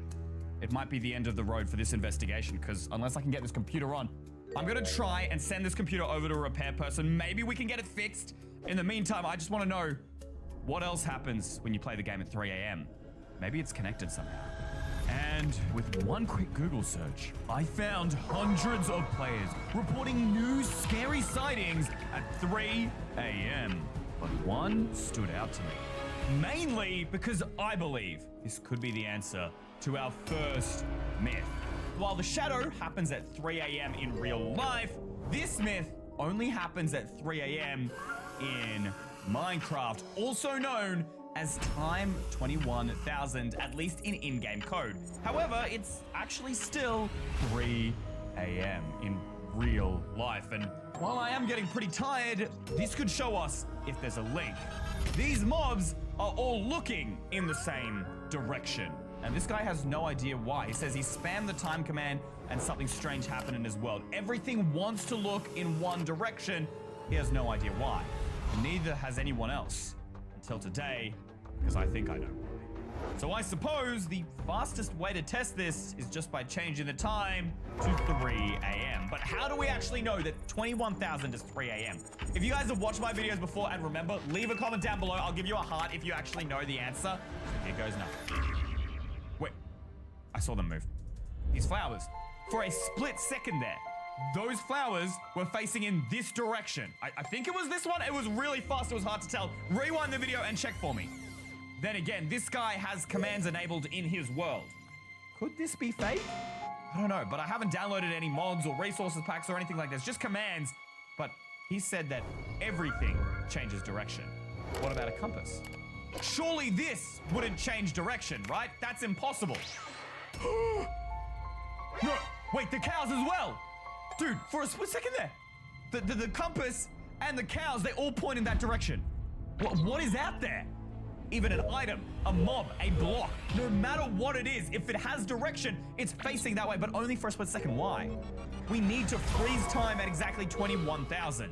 It might be the end of the road for this investigation, because unless I can get this computer on, I'm gonna try and send this computer over to a repair person. Maybe we can get it fixed. In the meantime, I just want to know what else happens when you play the game at 3 a.m. Maybe it's connected somehow. And with one quick Google search, I found hundreds of players reporting new scary sightings at 3 a.m. But one stood out to me. Mainly because I believe this could be the answer to our first myth. While the shadow happens at 3 a.m. in real life, this myth only happens at 3 a.m. in Minecraft, also known as time 21,000, at least in in-game code. However, it's actually still 3 a.m. in real life. And while I am getting pretty tired, this could show us if there's a link. These mobs are all looking in the same direction. And this guy has no idea why. He says he spammed the time command and something strange happened in his world. Everything wants to look in one direction. He has no idea why. Neither has anyone else. Until today, because I think I know. So I suppose the fastest way to test this is just by changing the time to 3 a.m. But how do we actually know that 21,000 is 3 a.m.? If you guys have watched my videos before and remember, leave a comment down below. I'll give you a heart if you actually know the answer. Here goes nothing. Wait, I saw them move. These flowers. For a split second there, those flowers were facing in this direction. I think it was this one. It was really fast. It was hard to tell. Rewind the video and check for me. Then again, this guy has commands enabled in his world. Could this be fake? I don't know, but I haven't downloaded any mods or resources packs or anything like this, just commands. But he said that everything changes direction. What about a compass? Surely this wouldn't change direction, right? That's impossible. No, wait, the cows as well. Dude, for a split second there, the compass and the cows, they all point in that direction. What is out there? Even an item, a mob, a block, no matter what it is, if it has direction, it's facing that way, but only for a split second. Why? We need to freeze time at exactly 21,000,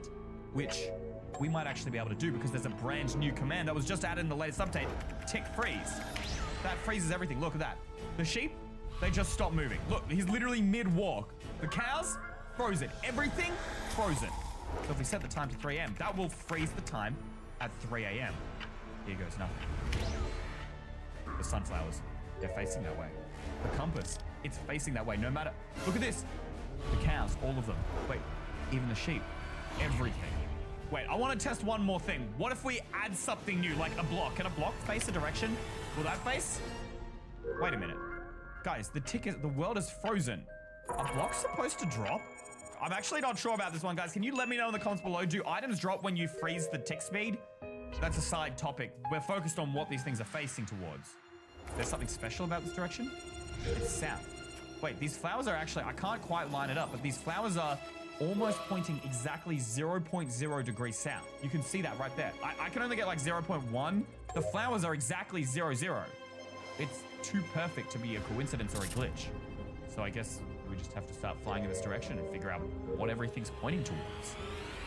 which we might actually be able to do because there's a brand new command that was just added in the latest update, tick freeze. That freezes everything. Look at that. The sheep, they just stop moving. Look, he's literally mid-walk. The cows, frozen. Everything, frozen. So if we set the time to 3 a.m., that will freeze the time at 3 a.m. Here goes nothing. The sunflowers, they're facing that way. The compass, it's facing that way no matter. Look at this. The cows, all of them. Wait, even the sheep. Everything. Wait, I want to test one more thing. What if we add something new, like a block? Can a block face a direction? Will that face? Wait a minute. Guys, the world is frozen. Are blocks supposed to drop? I'm actually not sure about this one, guys. Can you let me know in the comments below? Do items drop when you freeze the tick speed? That's a side topic. We're focused on what these things are facing towards. Is there something special about this direction? It's south. Wait, these flowers are actually, I can't quite line it up, but these flowers are almost pointing exactly 0.0 degrees south. You can see that right there. I can only get like 0.1. The flowers are exactly 0.0. It's too perfect to be a coincidence or a glitch. So I guess we just have to start flying in this direction and figure out what everything's pointing towards.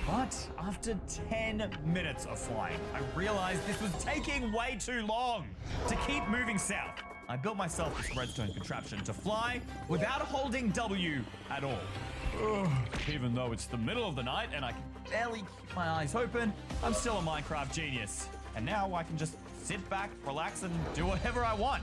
But after 10 minutes of flying, I realized this was taking way too long to keep moving south. I built myself this redstone contraption to fly without holding W at all. Ugh. Even though it's the middle of the night and I can barely keep my eyes open, I'm still a Minecraft genius. And now I can just sit back, relax, and do whatever I want.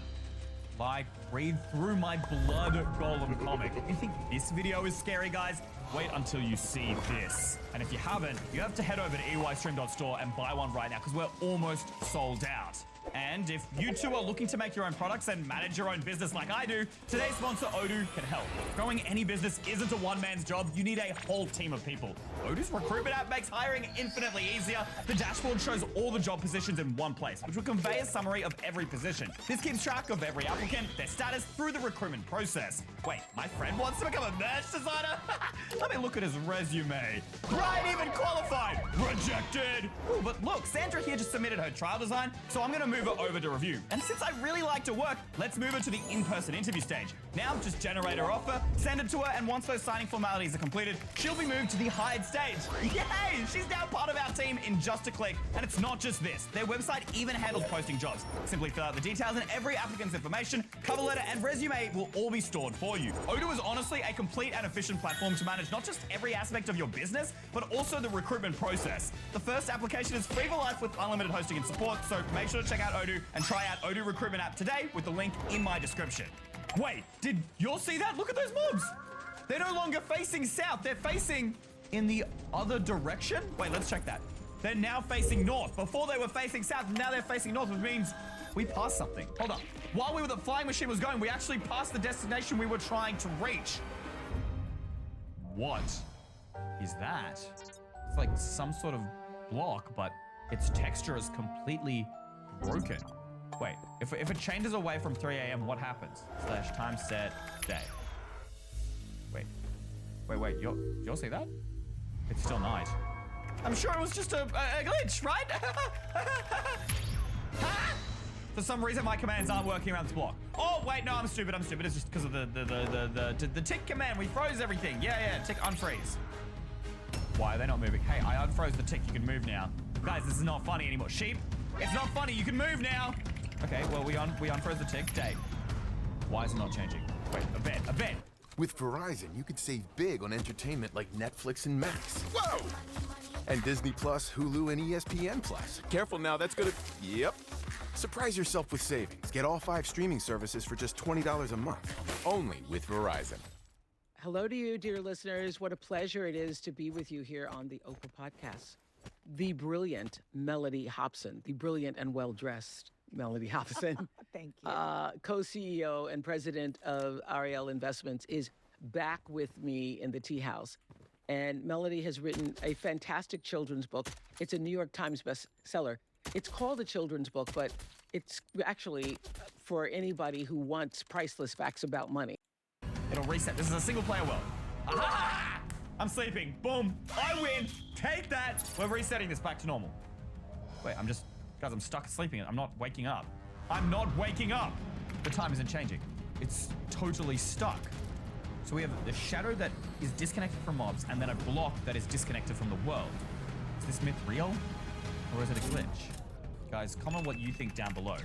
Like, breathe through my blood golem comic. You think this video is scary, guys? Wait until you see this. And if you haven't, you have to head over to eystream.store and buy one right now because we're almost sold out. And if you too are looking to make your own products and manage your own business like I do, today's sponsor Odoo can help. Growing any business isn't a one-man's job. You need a whole team of people. Odoo's recruitment app makes hiring infinitely easier. The dashboard shows all the job positions in one place, which will convey a summary of every position. This keeps track of every applicant, their status through the recruitment process. Wait, my friend wants to become a merch designer? Let me look at his resume. Right, even qualified. Rejected. Ooh, but look, Sandra here just submitted her trial design, so I'm gonna move her over to review. And since I really like to work, let's move her to the in-person interview stage. Now, just generate her offer, send it to her, and once those signing formalities are completed, she'll be moved to the hired stage. Yay! She's now part of our team in just a click. And it's not just this. Their website even handles posting jobs. Simply fill out the details and every applicant's information, cover letter, and resume will all be stored for you. Odoo is honestly a complete and efficient platform to manage not just every aspect of your business, but also the recruitment process. The first application is free for life with unlimited hosting and support, so make sure to check out Odoo and try out Odoo Recruitment app today with the link in my description. Wait, did y'all see that? Look at those mobs. They're no longer facing south. They're facing in the other direction. Wait, let's check that. They're now facing north. Before they were facing south, now they're facing north, which means we passed something. Hold up. While the flying machine was going, we actually passed the destination we were trying to reach. What is that? It's like some sort of block, but its texture is completely broken. Wait, if it changes away from 3 a.m., what happens? / time set day. Wait, you'll see that? It's still night. I'm sure it was just a glitch, right? For some reason, my commands aren't working around this block. Oh, wait, no, I'm stupid. It's just because of the tick command. We froze everything. Yeah, tick unfreeze. Why are they not moving? Hey, I unfroze the tick. You can move now. Guys, this is not funny anymore. Sheep, it's not funny. You can move now. Okay, well, we unfroze the tick. Day. Why is it not changing? Wait, a bed. With Verizon, you could save big on entertainment like Netflix and Max. Whoa! And Disney Plus, Hulu, and ESPN Plus. Careful now, that's gonna... Yep. Surprise yourself with savings. Get all 5 streaming services for just $20 a month. Only with Verizon. Hello to you, dear listeners. What a pleasure it is to be with you here on the Opal Podcast. The brilliant Melody Hobson, the brilliant and well-dressed Melody Hobson. Thank you. Co-CEO and president of Ariel Investments, is back with me in the tea house. And Melody has written a fantastic children's book. It's a New York Times bestseller. It's called a children's book, but it's actually for anybody who wants priceless facts about money. It'll reset. This is a single player world. Aha! I'm sleeping. Boom. I win. Take that. We're resetting this back to normal. Wait, guys, I'm stuck sleeping. I'm not waking up. I'm not waking up. The time isn't changing. It's totally stuck. So we have the shadow that is disconnected from mobs and then a block that is disconnected from the world. Is this myth real? Or is it a glitch? Guys, comment what you think down below.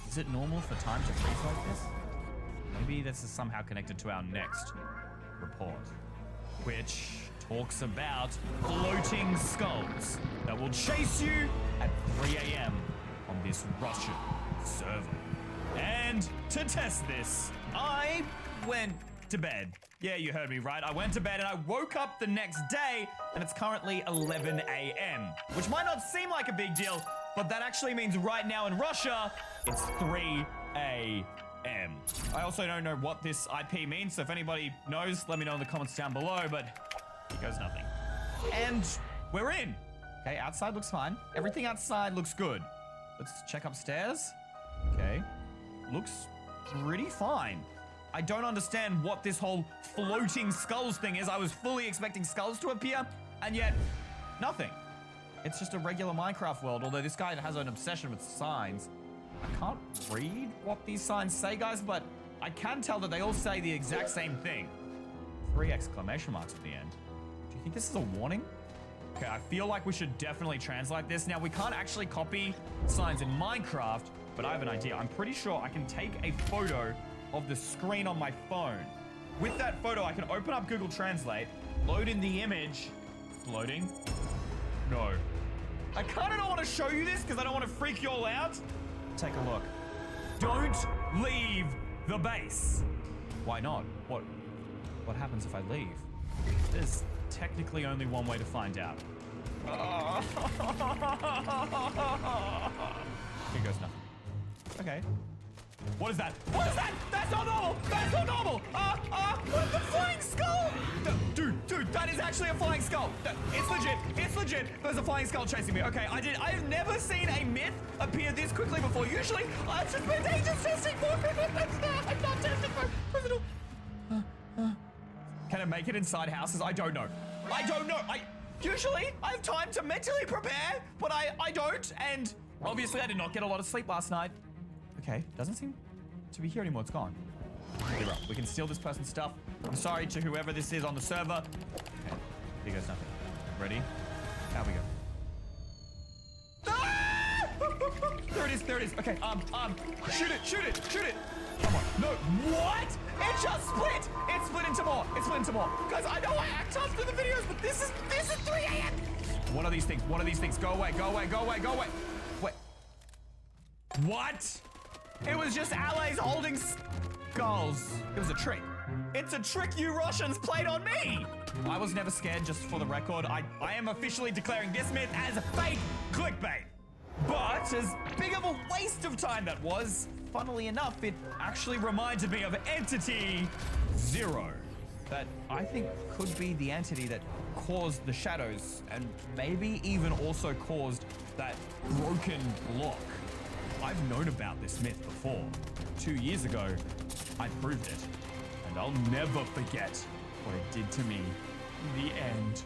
Is it normal for time to freeze like this? Maybe this is somehow connected to our next report, which talks about floating skulls that will chase you at 3 a.m. on this Russian server. And to test this, I went to bed. Yeah, you heard me right. I went to bed and I woke up the next day and it's currently 11 a.m., which might not seem like a big deal, but that actually means right now in Russia, it's 3 a.m. I also don't know what this IP means, so if anybody knows, let me know in the comments down below, but Here goes nothing. And we're in. Okay, outside looks fine. Everything outside looks good. Let's check upstairs. Okay, looks pretty fine. I don't understand what this whole floating skulls thing is. I was fully expecting skulls to appear, and yet nothing. It's just a regular Minecraft world, although this guy has an obsession with signs. I can't read what these signs say, guys, but I can tell that they all say the exact same thing. 3 exclamation marks at the end. Do you think this is a warning? Okay, I feel like we should definitely translate this. Now, we can't actually copy signs in Minecraft, but I have an idea. I'm pretty sure I can take a photo of the screen on my phone. With that photo, I can open up Google Translate, load in the image. Loading? No. I kind of don't want to show you this because I don't want to freak you all out. Take a look. Don't leave the base. Why not? What happens if I leave? There's technically only one way to find out. Here goes nothing. Okay. What is that? What is that? That's not normal! That's not normal! What the flying skull? Dude, that is actually a flying skull. It's legit. It's legit. There's a flying skull chasing me. Okay, I have never seen a myth appear this quickly before. Usually, I've just been agents testing for I'm not testing for Can I make it inside houses? I don't know. I don't know. Usually, I have time to mentally prepare, but I don't, and obviously I did not get a lot of sleep last night. Okay, doesn't seem to be here anymore. It's gone. We can steal this person's stuff. I'm sorry to whoever this is on the server. Okay, here goes nothing. Ready? Out we go. Ah! There it is. Okay, shoot it. Come on. No, what? It just split. It split into more. Guys, I know I act tough to the videos, but this is 3 a.m. One of these things. Go away. Wait. What? It was just allies holding skulls. It was a trick. It's a trick you Russians played on me. I was never scared, just for the record. I am officially declaring this myth as fake clickbait. But as big of a waste of time that was, funnily enough, it actually reminded me of Entity 0. That I think could be the entity that caused the shadows and maybe even also caused that broken block. I've known about this myth before. 2 years ago, I proved it. And I'll never forget what it did to me in the end.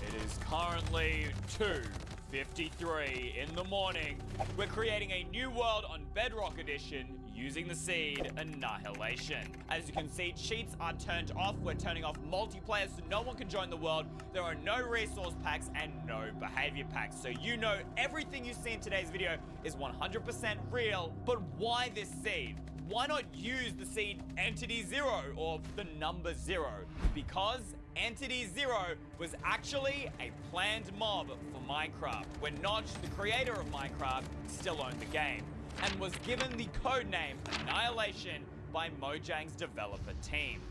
It is currently 2:53 in the morning. We're creating a new world on Bedrock Edition using the seed Annihilation. As you can see, cheats are turned off. We're turning off multiplayer so no one can join the world. There are no resource packs and no behavior packs. So you know everything you see in today's video is 100% real. But why this seed? Why not use the seed Entity 0 or the number 0? Because Entity 0 was actually a planned mob for Minecraft, when Notch, the creator of Minecraft, still owned the game, and was given the codename Annihilation by Mojang's developer team.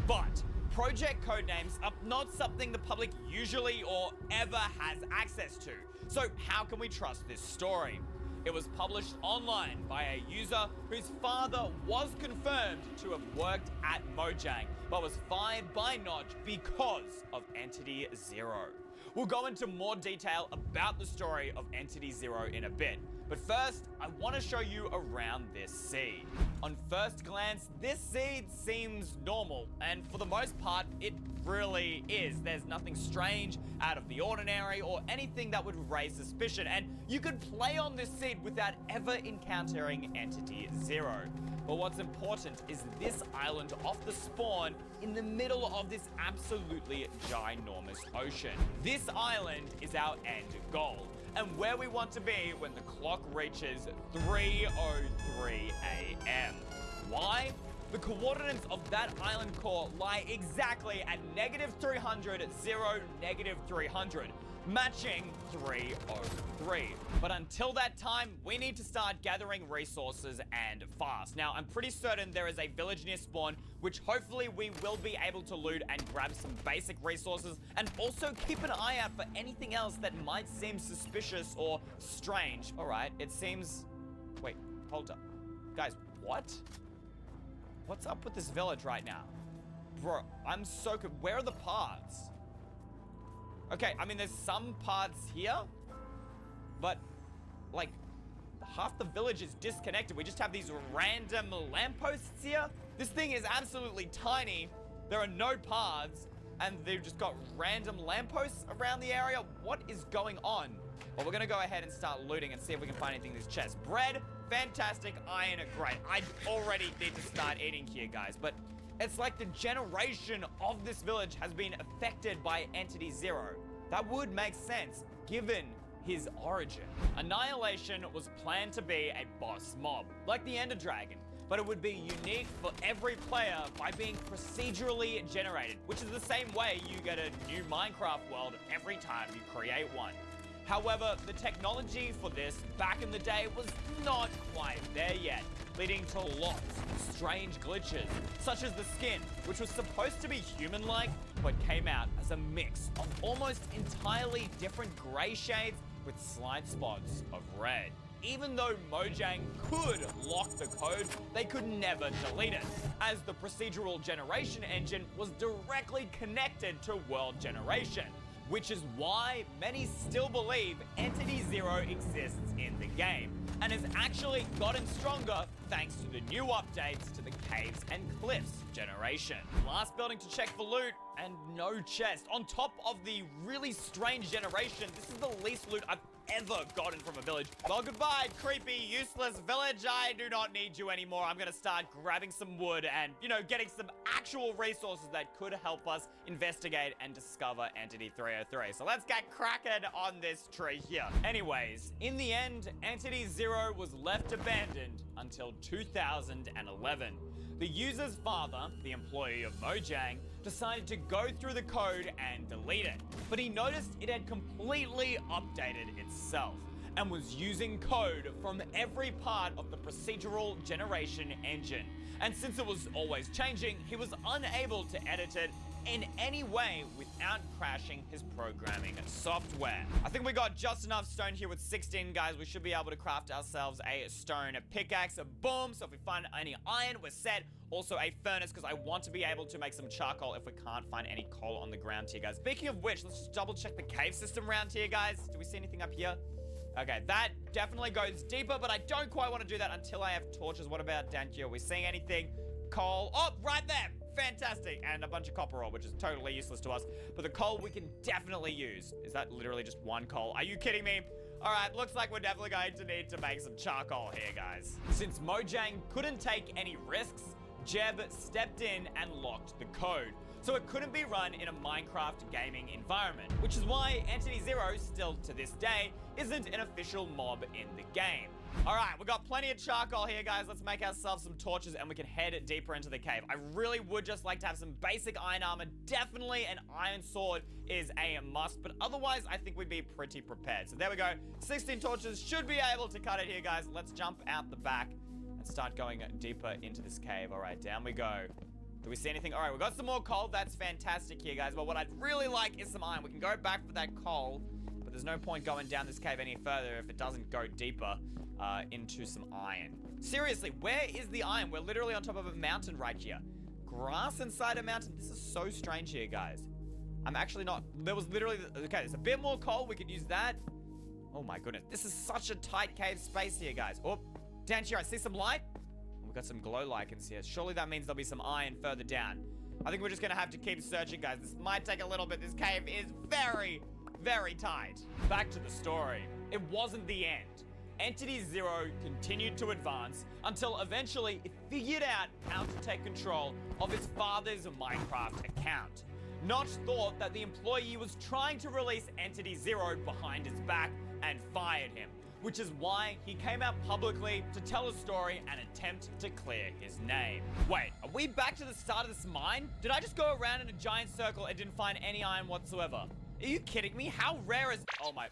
But project codenames are not something the public usually or ever has access to. So how can we trust this story? It was published online by a user whose father was confirmed to have worked at Mojang, but was fired by Notch because of Entity 0. We'll go into more detail about the story of Entity 0 in a bit, but first, I want to show you around this seed. On first glance, this seed seems normal, and for the most part, it really is. There's nothing strange, out of the ordinary, or anything that would raise suspicion, and you could play on this seed without ever encountering Entity 0. But what's important is this island off the spawn in the middle of this absolutely ginormous ocean. This island is our end goal, and where we want to be when the clock reaches 3:03 a.m. Why? The coordinates of that island core lie exactly at -300, 0, -300, matching 3:03. But until that time, we need to start gathering resources and fast. Now, I'm pretty certain there is a village near spawn, which hopefully we will be able to loot and grab some basic resources, and also keep an eye out for anything else that might seem suspicious or strange. All right, it seems... Wait, hold up. Guys, what? What's up with this village right now? Bro, I'm so... Where are the paths? Okay, I mean, there's some parts here, but like half the village is disconnected. We just have these random lampposts here. This thing is absolutely tiny. There are no paths, and they've just got random lampposts around the area. What is going on? Well, we're gonna go ahead and start looting and see if we can find anything in this chest. Bread, fantastic. Iron, great. I already need to start eating here, guys, but it's like the generation of this village has been affected by Entity Zero. That would make sense, given his origin. Annihilation was planned to be a boss mob, like the Ender Dragon, but it would be unique for every player by being procedurally generated, which is the same way you get a new Minecraft world every time you create one. However, the technology for this back in the day was not quite there yet, leading to lots of strange glitches, such as the skin, which was supposed to be human-like, but came out as a mix of almost entirely different grey shades with slight spots of red. Even though Mojang could lock the code, they could never delete it, as the procedural generation engine was directly connected to world generation, which is why many still believe Entity Zero exists in the game, and has actually gotten stronger thanks to the new updates to the caves and cliffs generation. Last building to check for loot, and no chest. On top of the really strange generation, this is the least loot I've ever gotten from a village. Well, goodbye, creepy, useless village. I do not need you anymore. I'm gonna start grabbing some wood and, you know, getting some actual resources that could help us investigate and discover Entity 303. So let's get cracking on this tree here. Anyways, in the end, Entity Zero was left abandoned until 2011. The user's father, the employee of Mojang, decided to go through the code and delete it. But he noticed it had completely updated itself and was using code from every part of the procedural generation engine. And since it was always changing, he was unable to edit it in any way without crashing his programming software. I think we got just enough stone here with 16, guys. We should be able to craft ourselves a stone pickaxe, boom. So if we find any iron, we're set. Also a furnace, because I want to be able to make some charcoal if we can't find any coal on the ground here, guys. Speaking of which, let's just double check the cave system around here, guys. Do we see anything up here? Okay, that definitely goes deeper, but I don't quite want to do that until I have torches. What about down here? Are we seeing anything? Coal. Oh, right there. Fantastic. And a bunch of copper ore, which is totally useless to us. But the coal we can definitely use. Is that literally just one coal? Are you kidding me? All right, looks like we're definitely going to need to make some charcoal here, guys. Since Mojang couldn't take any risks, Jeb stepped in and locked the code, so it couldn't be run in a Minecraft gaming environment, which is why Entity Zero, still to this day, isn't an official mob in the game. All right, we've got plenty of charcoal here, guys. Let's make ourselves some torches and we can head deeper into the cave. I really would just like to have some basic iron armor. Definitely an iron sword is a must, but otherwise I think we'd be pretty prepared. So there we go. 16 torches should be able to cut it here, guys. Let's jump out the back and start going deeper into this cave. All right, down we go. Do we see anything? All right, we've got some more coal. That's fantastic here, guys. But what I'd really like is some iron. We can go back for that coal, but there's no point going down this cave any further if it doesn't go deeper into some iron. Seriously, where is the iron? We're literally on top of a mountain right here. Grass inside a mountain? This is so strange here, guys. I'm actually not... There was literally... Okay, there's a bit more coal. We could use that. Oh my goodness. This is such a tight cave space here, guys. Oh, down here, I see some light. We've got some glow lichens here. Surely that means there'll be some iron further down. I think we're just gonna have to keep searching, guys. This might take a little bit. This cave is very, very tight. Back to the story. It wasn't the end. Entity Zero continued to advance until eventually it figured out how to take control of his father's Minecraft account. Notch thought that the employee was trying to release Entity Zero behind his back and fired him, which is why he came out publicly to tell a story and attempt to clear his name. Wait, are we back to the start of this mine? Did I just go around in a giant circle and didn't find any iron whatsoever? Are you kidding me? How rare is... Oh my...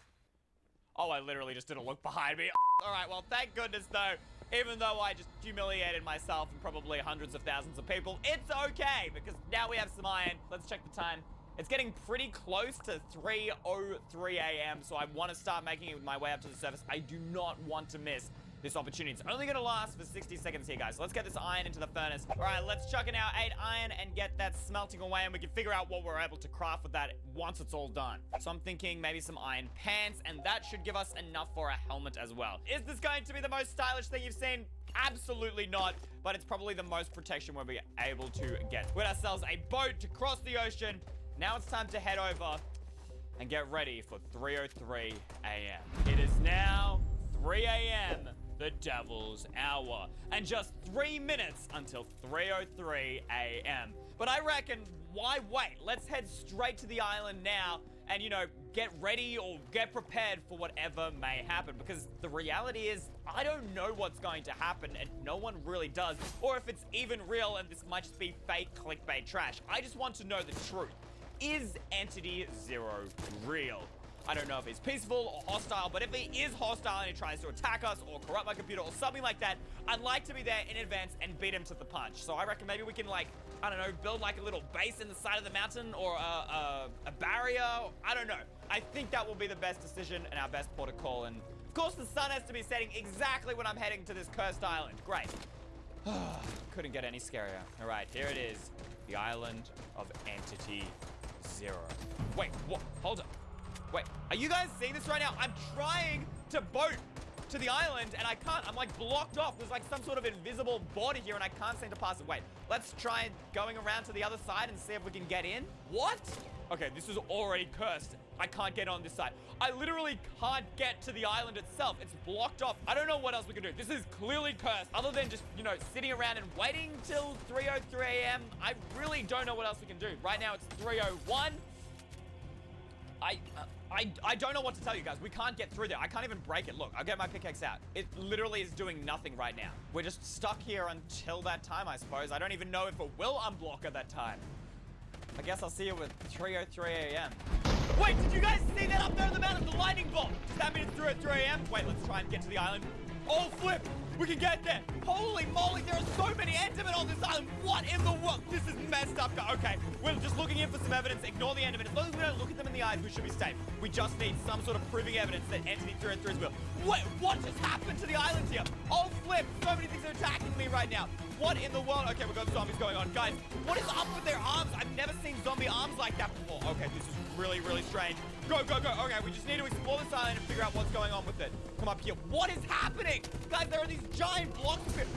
Oh, I literally just didn't look behind me. All right, well, thank goodness, though. Even though I just humiliated myself and probably hundreds of thousands of people, it's okay, because now we have some iron. Let's check the time. It's getting pretty close to 3:03 a.m., so I want to start making my way up to the surface. I do not want to miss this opportunity. It's only gonna last for 60 seconds here, guys. So let's get this iron into the furnace. All right, let's chuck in our 8 iron and get that smelting away, and we can figure out what we're able to craft with that once it's all done. So I'm thinking maybe some iron pants, and that should give us enough for a helmet as well. Is this going to be the most stylish thing you've seen? Absolutely not, but it's probably the most protection we'll be able to get. We got ourselves a boat to cross the ocean. Now it's time to head over and get ready for 3:03 a.m. It is now 3 a.m., the devil's hour, and just 3 minutes until 3:03 a.m. But I reckon, why wait? Let's head straight to the island now and, you know, get ready or get prepared for whatever may happen, because the reality is I don't know what's going to happen, and no one really does, or if it's even real and this might just be fake clickbait trash. I just want to know the truth. Is Entity Zero real? I don't know if he's peaceful or hostile, but if he is hostile and he tries to attack us or corrupt my computer or something like that, I'd like to be there in advance and beat him to the punch. So I reckon maybe we can, like, I don't know, build like a little base in the side of the mountain or a barrier. I don't know. I think that will be the best decision and our best port of call. And of course the sun has to be setting exactly when I'm heading to this cursed island. Great. Couldn't get any scarier. All right, here it is. The island of Entity Zero. Wait, what? Hold up. Wait, are you guys seeing this right now? I'm trying to boat to the island and I can't. I'm like blocked off. There's like some sort of invisible border here and I can't seem to pass it. Wait, let's try going around to the other side and see if we can get in. What? Okay, this is already cursed. I can't get on this side. I literally can't get to the island itself. It's blocked off. I don't know what else we can do. This is clearly cursed. Other than just, you know, sitting around and waiting till 3:03 a.m. I really don't know what else we can do. Right now it's 3:01. I don't know what to tell you guys. We can't get through there. I can't even break it. Look, I'll get my pickaxe out. It literally is doing nothing right now. We're just stuck here until that time, I suppose. I don't even know if it will unblock at that time. I guess I'll see you with 3:03 a.m. Wait, did you guys see that up there in the mountain? The lightning bolt. Does that mean it's 3:03 a.m.? Wait, let's try and get to the island. Oh, flip. We can get there. Holy moly, there are so many Endermen on this island. What in the world? This is messed up. Okay, we're just looking in for some evidence. Ignore the Endermen. As long as we don't look at them in the eyes, we should be safe. We just need some sort of proving evidence that Entity 303 is real. Wait, what just happened to the island here? Oh, flip. So many things are attacking me right now. What in the world? Okay, we've got zombies going on. Guys, what is up with their arms? I've never seen zombie arms like that before. Okay, this is really, really strange. Go, go, go. Okay, we just need to explore this island and figure out what's going on with it. Come up here. What is happening? Guys, there are these giant blocks of it.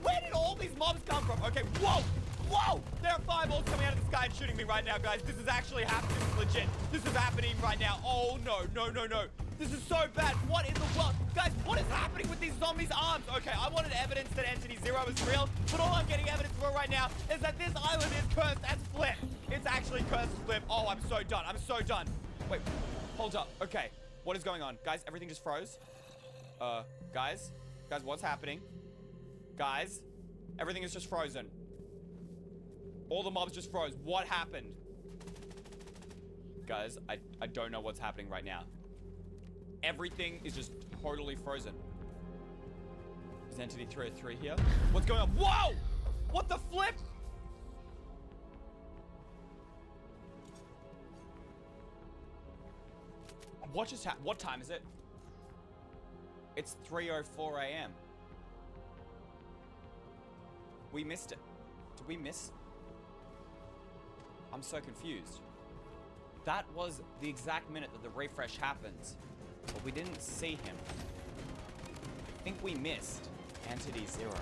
Where did all these mobs come from? Okay, whoa. Whoa! There are fireballs coming out of the sky and shooting me right now, guys. This is actually happening. This is legit. This is happening right now. Oh, no, no, no, no. This is so bad. What in the world? Guys, what is happening with these zombies' arms? Okay, I wanted evidence that Entity Zero is real, but all I'm getting evidence for right now is that this island is cursed as flip. It's actually cursed as flip. Oh, I'm so done. I'm so done. Wait, hold up. Okay, what is going on? Guys, everything just froze. Guys, what's happening? Guys, everything is just frozen. All the mobs just froze. What happened? Guys, I don't know what's happening right now. Everything is just totally frozen. Is Entity 303 here? What's going on? Whoa! What the flip? What just happened? What time is it? It's 3:04 a.m. We missed it. Did we miss? I'm so confused. That was the exact minute that the refresh happens, but we didn't see him. I think we missed Entity Zero.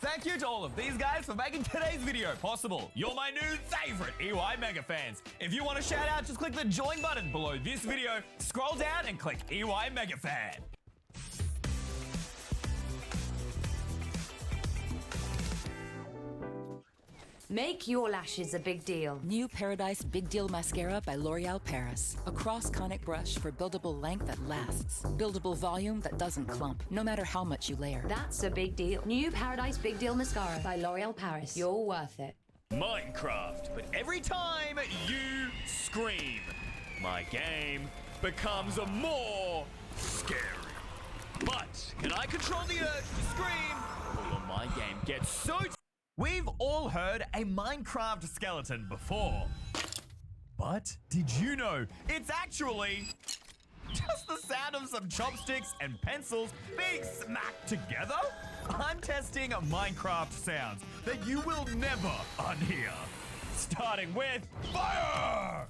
Thank you to all of these guys for making today's video possible. You're my new favorite EY Mega fans. If you want a shout out, just click the join button below this video, scroll down and click EY Mega Fan. Make your lashes a big deal. New Paradise Big Deal Mascara by L'Oreal Paris. A cross-conic brush for buildable length that lasts. Buildable volume that doesn't clump, no matter how much you layer. That's a big deal. New Paradise Big Deal Mascara by L'Oreal Paris. You're worth it. Minecraft, but every time you scream, my game becomes more scary. But can I control the urge to scream, or will my game get so... We've all heard a Minecraft skeleton before. But did you know it's actually just the sound sound of some chopsticks and pencils being smacked together? I'm testing Minecraft sounds that you will never unhear. Starting with fire!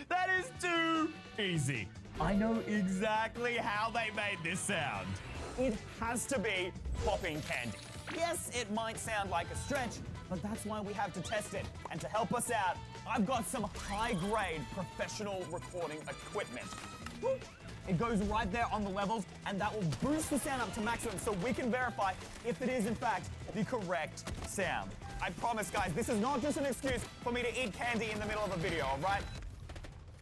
That is too easy. I know exactly how they made this sound. It has to be popping candy. Yes, it might sound like a stretch, but that's why we have to test it. And to help us out, I've got some high-grade professional recording equipment. It goes right there on the levels, and that will boost the sound up to maximum so we can verify if it is, in fact, the correct sound. I promise, guys, this is not just an excuse for me to eat candy in the middle of a video, all right?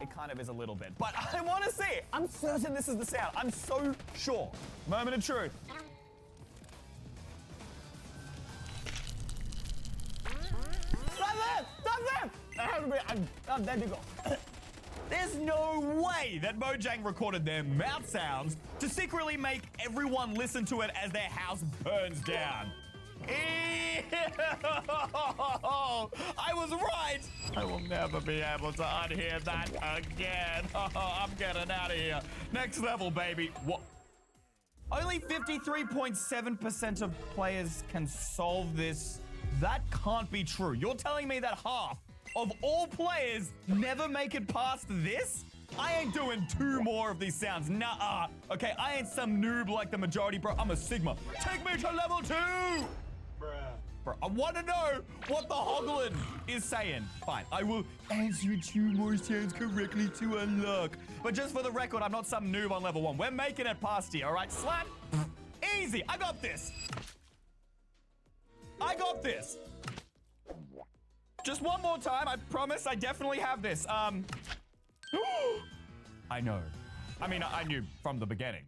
It kind of is a little bit, but I want to see it. I'm certain this is the sound. I'm so sure. Moment of truth. There you go. There's no way that Mojang recorded their mouth sounds to secretly make everyone listen to it as their house burns down. Ew! I was right! I will never be able to unhear that again. I'm getting out of here. Next level, baby. What? Only 53.7% of players can solve this. That can't be true. You're telling me that half of all players never make it past this? I ain't doing 2 more of these sounds. Nuh-uh. Okay, I ain't some noob like the majority, bro. I'm a Sigma. Take me to level 2! Bro, I want to know what the Hoglin is saying. Fine, I will answer 2 more sounds correctly to unlock. But just for the record, I'm not some noob on level 1. We're making it past here, all right? Slap. Easy. I got this. I got this. Just one more time. I promise I definitely have this. I know. I mean, I knew from the beginning.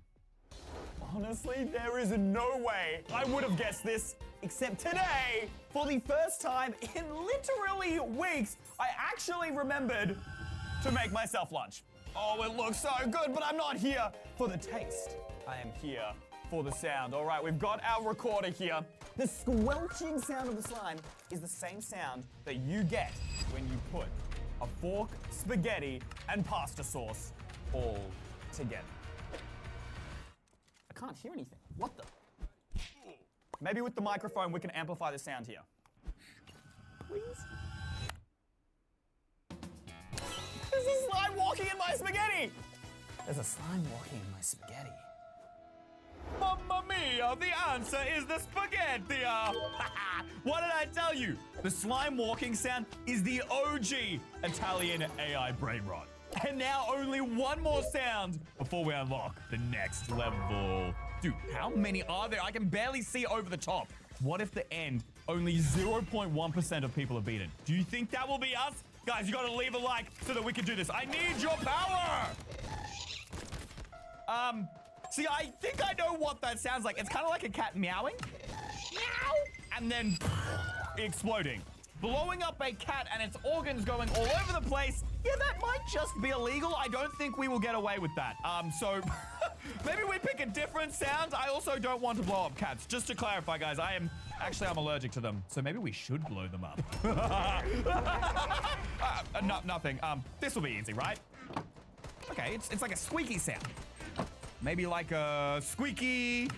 Honestly, there is no way I would have guessed this, except today, for the first time in literally weeks, I actually remembered to make myself lunch. Oh, it looks so good, but I'm not here for the taste. I am here for the sound. All right, we've got our recorder here. The squelching sound of the slime is the same sound that you get when you put a fork, spaghetti, and pasta sauce all together. I can't hear anything. What the? Maybe with the microphone we can amplify the sound here. Please? There's a slime walking in my spaghetti! There's a slime walking in my spaghetti. Mamma mia, the answer is the spaghetti. What did I tell you? The slime walking sound is the OG Italian AI brain rot. And now only 1 more sound before we unlock the next level. Dude, how many are there? I can barely see over the top. What if the end only 0.1% of people have beaten? Do you think that will be us? Guys, you gotta leave a like so that we can do this. I need your power! See, I think I know what that sounds like. It's kind of like a cat meowing. Meow! And then exploding. Blowing up a cat and its organs going all over the place. Yeah, that might just be illegal. I don't think we will get away with that. So maybe we pick a different sound. I also don't want to blow up cats. Just to clarify, guys, I'm allergic to them. So maybe we should blow them up. Nothing. This will be easy, right? Okay, it's like a squeaky sound. Maybe like a squeaky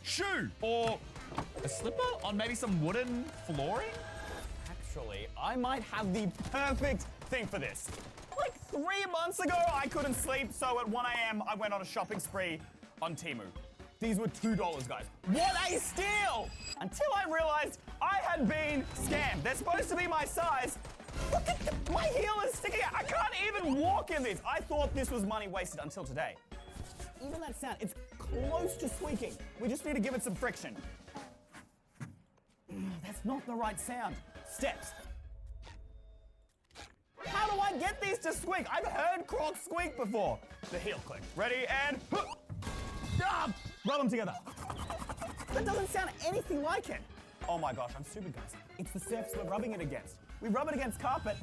shoe or a slipper on maybe some wooden flooring? Actually, I might have the perfect thing for this. Like 3 months ago, I couldn't sleep, so at 1 a.m. I went on a shopping spree on Temu. These were $2, guys. What a steal! Until I realized I had been scammed. They're supposed to be my size. Look at my heel is sticking out. I can't even walk in these. I thought this was money wasted until today. Even that sound, it's close to squeaking. We just need to give it some friction. That's not the right sound. Steps. How do I get these to squeak? I've heard Crocs squeak before. The heel click. Ready, and... rub them together. That doesn't sound anything like it. Oh my gosh, I'm stupid, guys. It's the surface we're rubbing it against. We rub it against carpet.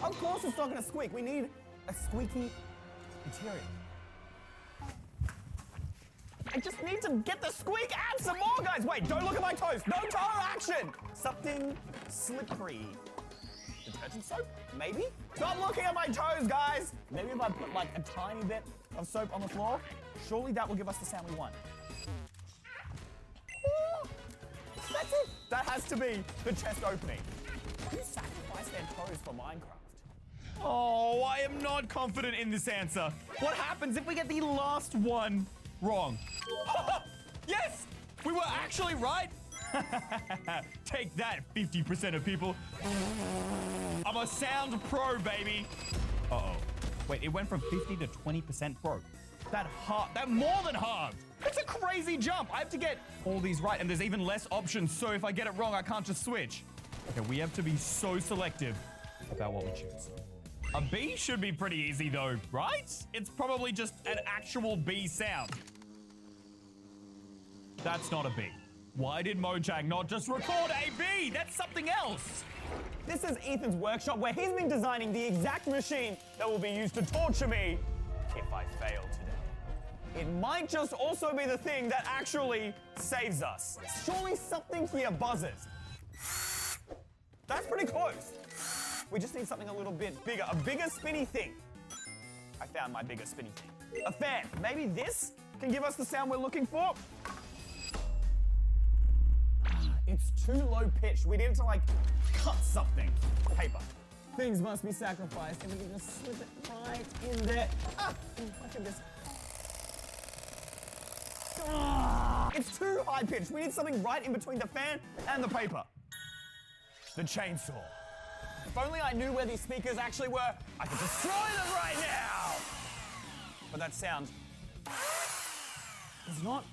Of course it's not going to squeak. We need a squeaky material. I just need to get the squeak and some more, guys. Wait, don't look at my toes. No toe action. Something slippery. Detergent? some soap, maybe? Stop looking at my toes, guys! Maybe if I put like a tiny bit of soap on the floor, surely that will give us the sound we want. Oh, that's it! That has to be the chest opening. Who sacrificed their toes for Minecraft? Oh, I am not confident in this answer. What happens if we get the last one wrong? Yes! We were actually right! Take that, 50% of people. I'm a sound pro, baby. Uh-oh. Wait, it went from 50 to 20% pro. That more than halved. That's a crazy jump. I have to get all these right, and there's even less options, so if I get it wrong, I can't just switch. Okay, we have to be so selective about what we choose. A B should be pretty easy though, right? It's probably just an actual B sound. That's not a B. Why did Mojang not just record a B? That's something else. This is Ethan's workshop where he's been designing the exact machine that will be used to torture me if I fail today. It might just also be the thing that actually saves us. Surely something here buzzes. That's pretty close. We just need something a little bit bigger, a bigger spinny thing. I found my bigger spinny thing. A fan. Maybe this can give us the sound we're looking for. It's too low pitched. We need to like cut something. Paper. Things must be sacrificed, and we can just slip it right in there. Look at this. It's too high pitched. We need something right in between the fan and the paper. The chainsaw. If only I knew where these speakers actually were, I could destroy them right now! But that sound is not...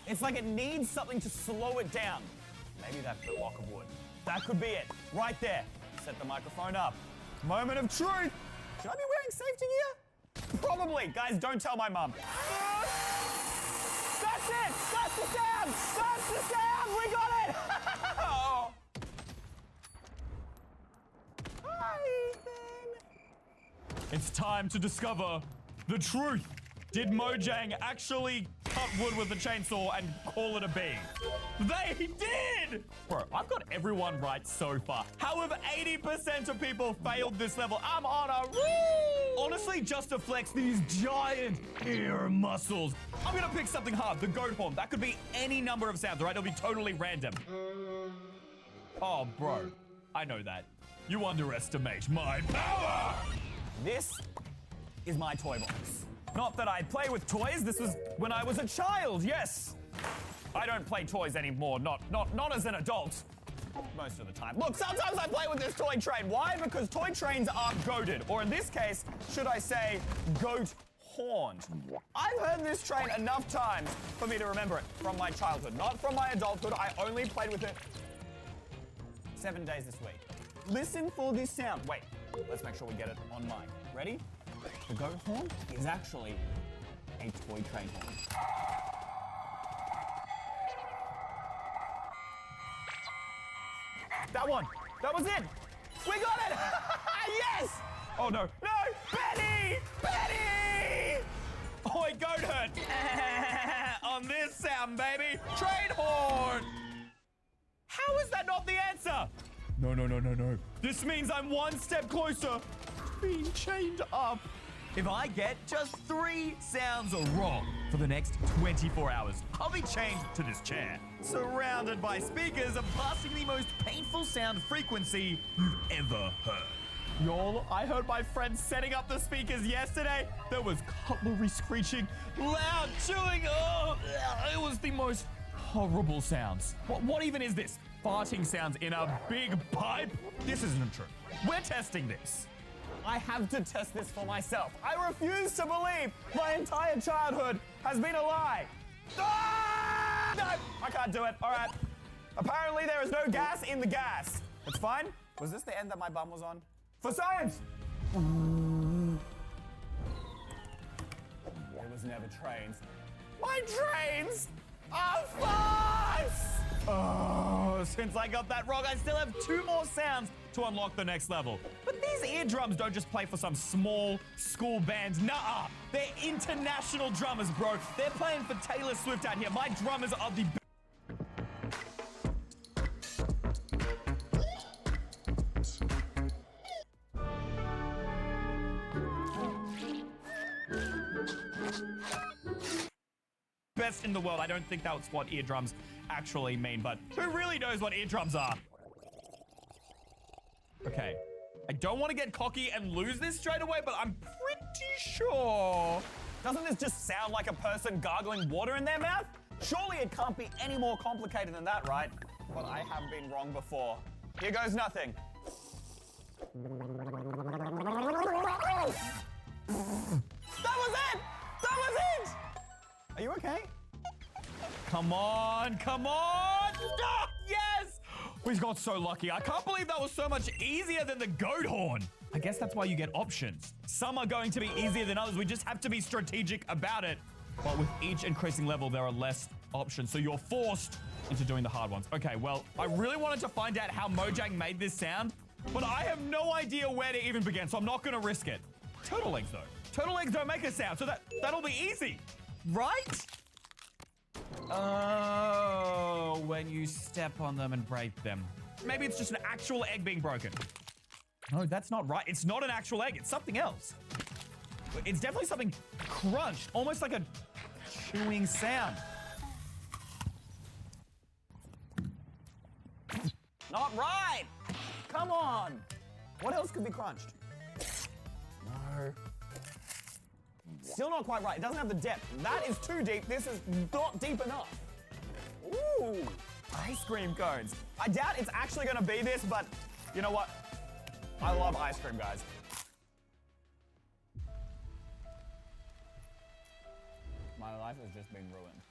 It's like it needs something to slow it down. Maybe that block of wood. That could be it. Right there. Set the microphone up. Moment of truth. Should I be wearing safety gear? Probably. Guys, don't tell my mum. That's it! That's the sound! That's the sound! We got it! Oh. Hi, Ethan. It's time to discover the truth. Did Mojang actually cut wood with a chainsaw and call it a B? They did! Bro, I've got everyone right so far. How have 80% of people failed this level? I'm on a roll! Honestly, just to flex these giant ear muscles, I'm gonna pick something hard, the goat horn. That could be any number of sounds, right? It'll be totally random. Oh, bro, I know that. You underestimate my power! This is my toy box. Not that I play with toys, this was when I was a child, yes. I don't play toys anymore, not as an adult. Most of the time. Look, sometimes I play with this toy train. Why? Because toy trains are goated. Or in this case, should I say, goat-horned. I've heard this train enough times for me to remember it from my childhood. Not from my adulthood, I only played with it 7 days this week. Listen for this sound. Wait, let's make sure we get it on mic. Ready? The goat horn is actually a toy train horn. That one! That was it! We got it! Yes! Oh no! No! Betty! Betty! Oh, my goat hurt! On this sound, baby! Train horn! How is that not the answer? No. This means I'm one step closer to being chained up. If I get just 3 sounds wrong for the next 24 hours, I'll be chained to this chair, surrounded by speakers and blasting the most painful sound frequency you've ever heard. Y'all, I heard my friends setting up the speakers yesterday. There was cutlery screeching, loud chewing. Oh, it was the most horrible sounds. What even is this? Farting sounds in a big pipe? This isn't true. We're testing this. I have to test this for myself. I refuse to believe my entire childhood has been a lie. Ah! No, I can't do it. All right. Apparently there is no gas in the gas. It's fine. Was this the end that my bum was on? For science! It was never trains. My trains are farts! Oh, since I got that wrong, I still have 2 more sounds to unlock the next level. But these eardrums don't just play for some small school band. Nuh-uh. They're international drummers, bro. They're playing for Taylor Swift out here. My drummers are the... best in the world. I don't think that's what eardrums actually mean, but who really knows what eardrums are? Okay. I don't want to get cocky and lose this straight away, but I'm pretty sure. Doesn't this just sound like a person gargling water in their mouth? Surely it can't be any more complicated than that, right? But I have been wrong before. Here goes nothing. That was it! That was it! Are you okay? Come on, come on! Ah, yes! We got so lucky. I can't believe that was so much easier than the goat horn. I guess that's why you get options. Some are going to be easier than others. We just have to be strategic about it. But with each increasing level, there are less options. So you're forced into doing the hard ones. Okay, well, I really wanted to find out how Mojang made this sound, but I have no idea where to even begin, so I'm not going to risk it. Turtle eggs, though. Turtle eggs don't make a sound, so that'll be easy, right? Oh, when you step on them and break them. Maybe it's just an actual egg being broken. No, that's not right. It's not an actual egg. It's something else. It's definitely something crunched, almost like a chewing sound. Not right! Come on! What else could be crunched? No. Still not quite right. It doesn't have the depth. That is too deep. This is not deep enough. Ooh, ice cream cones. I doubt it's actually gonna be this, but you know what? I love ice cream, guys. My life has just been ruined.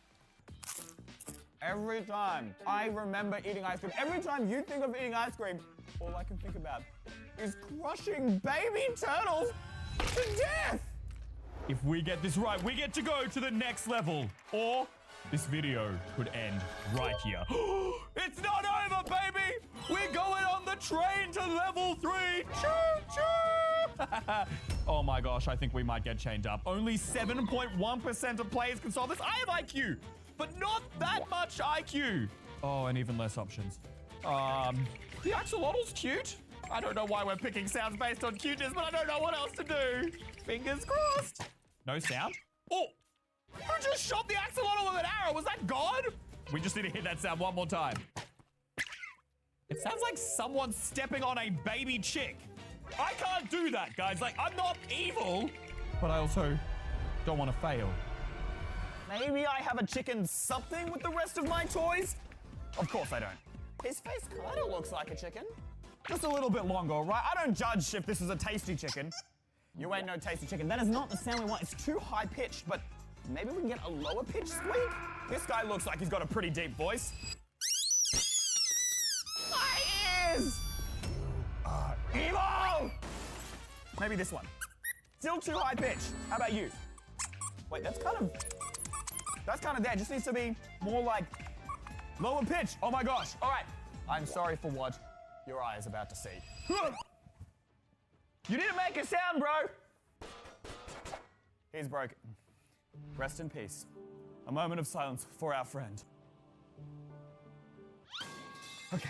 Every time I remember eating ice cream, every time you think of eating ice cream, all I can think about is crushing baby turtles to death! If we get this right, we get to go to the next level. Or this video could end right here. It's not over, baby! We're going on the train to level 3! Choo-choo! Oh my gosh, I think we might get chained up. Only 7.1% of players can solve this. I have IQ, but not that much IQ. Oh, and even less options. The axolotl's cute. I don't know why we're picking sounds based on cuteness, but I don't know what else to do. Fingers crossed. No sound? Oh! Who just shot the axolotl with an arrow? Was that God? We just need to hit that sound one more time. It sounds like someone stepping on a baby chick. I can't do that, guys. Like, I'm not evil, but I also don't want to fail. Maybe I have a chicken something with the rest of my toys? Of course I don't. His face kind of looks like a chicken. Just a little bit longer, right? I don't judge if this is a tasty chicken. You ain't no tasty chicken. That is not the sound we want. It's too high-pitched, but maybe we can get a lower-pitched squeak? This guy looks like he's got a pretty deep voice. My ears! Evil! Maybe this one. Still too high-pitched. How about you? Wait, that's kind of there. Just needs to be more like lower pitch. Oh my gosh. All right. I'm sorry for what your eye is about to see. You didn't make a sound, bro. He's broken. Rest in peace. A moment of silence for our friend. Okay.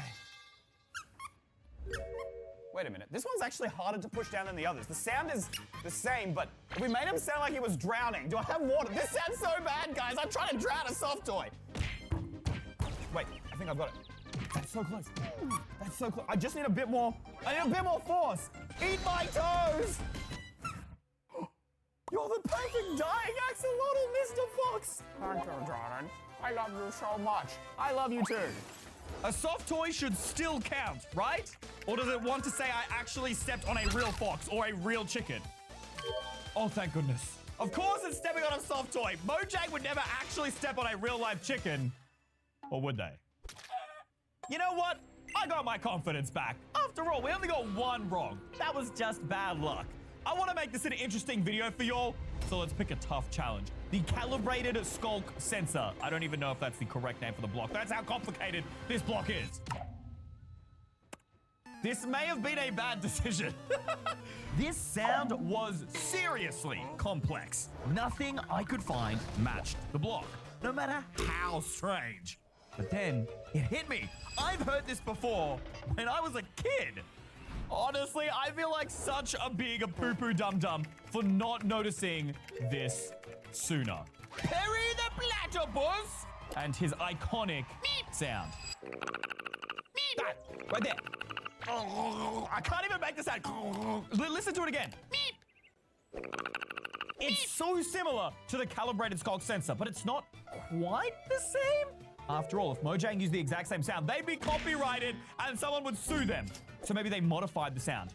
Wait a minute. This one's actually harder to push down than the others. The sound is the same, but we made him sound like he was drowning. Do I have water? This sounds so bad, guys. I'm trying to drown a soft toy. Wait, I think I've got it. That's so close. That's so close. I just need a bit more. I need a bit more force. Eat my toes. You're the perfect dying axolotl, Mr. Fox. Thank you, Jordan. I love you so much. I love you too. A soft toy should still count, right? Or does it want to say I actually stepped on a real fox or a real chicken? Oh, thank goodness. Of course it's stepping on a soft toy. Mojang would never actually step on a real life chicken. Or would they? You know what? I got my confidence back. After all, we only got one wrong. That was just bad luck. I want to make this an interesting video for y'all, so let's pick a tough challenge. The calibrated skulk sensor. I don't even know if that's the correct name for the block. That's how complicated this block is. This may have been a bad decision. This sound was seriously complex. Nothing I could find matched the block, no matter how strange. But then it hit me. I've heard this before when I was a kid. Honestly, I feel like such a big poo-poo dum-dum for not noticing this sooner. Perry the platypus and his iconic sound. That, right there. I can't even make the sound. Listen to it again. It's so similar to the calibrated skulk sensor, but it's not quite the same. After all, if Mojang used the exact same sound, they'd be copyrighted and someone would sue them. So maybe they modified the sound.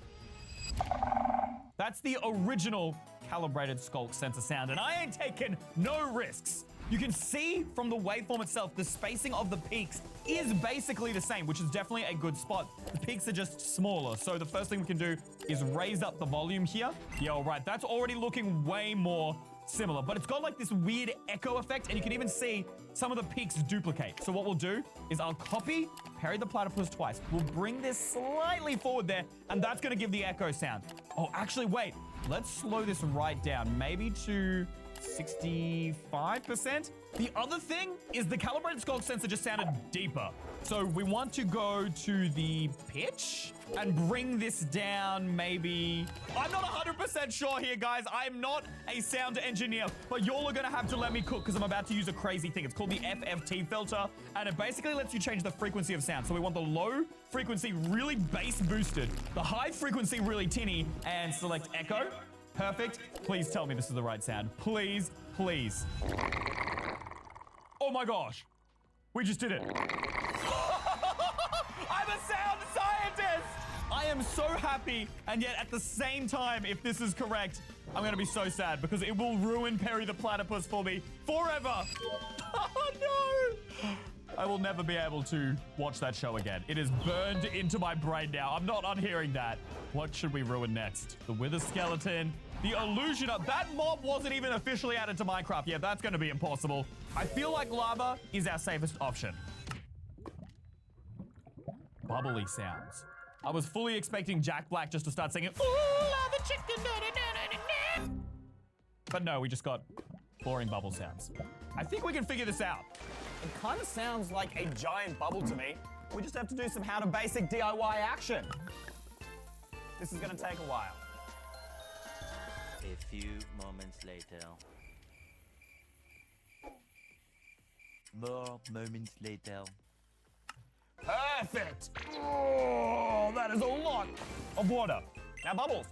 That's the original calibrated skulk sensor sound, and I ain't taking no risks. You can see from the waveform itself, the spacing of the peaks is basically the same, which is definitely a good spot. The peaks are just smaller, so the first thing we can do is raise up the volume here. Yeah, all right, that's already looking way more similar, but it's got like this weird echo effect, and you can even see some of the peaks duplicate. So what we'll do is I'll copy Perry the Platypus twice. We'll bring this slightly forward there, and that's gonna give the echo sound. Oh, actually, wait. Let's slow this right down, maybe to 65%. The other thing is the calibrated skulk sensor just sounded deeper. So we want to go to the pitch and bring this down maybe... I'm not 100% sure here, guys. I'm not a sound engineer, but y'all are gonna have to let me cook because I'm about to use a crazy thing. It's called the FFT filter, and it basically lets you change the frequency of sound. So we want the low frequency really bass boosted, the high frequency really tinny, and select echo. Perfect. Please tell me this is the right sound. Please, please. Oh my gosh. We just did it. I'm a sound scientist! I am so happy, and yet at the same time, if this is correct, I'm gonna be so sad because it will ruin Perry the Platypus for me forever. Oh no! I will never be able to watch that show again. It is burned into my brain now. I'm not unhearing that. What should we ruin next? The Wither Skeleton, the Illusion of... That mob wasn't even officially added to Minecraft. Yeah, that's gonna be impossible. I feel like lava is our safest option. Bubbly sounds. I was fully expecting Jack Black just to start singing, ooh, lava chicken, da, da, da, da, da. But no, we just got boring bubble sounds. I think we can figure this out. It kind of sounds like a giant bubble to me. We just have to do some how to basic DIY action. This is gonna take a while. A few moments later. More moments later. Perfect! Oh, that is a lot of water. Now bubbles.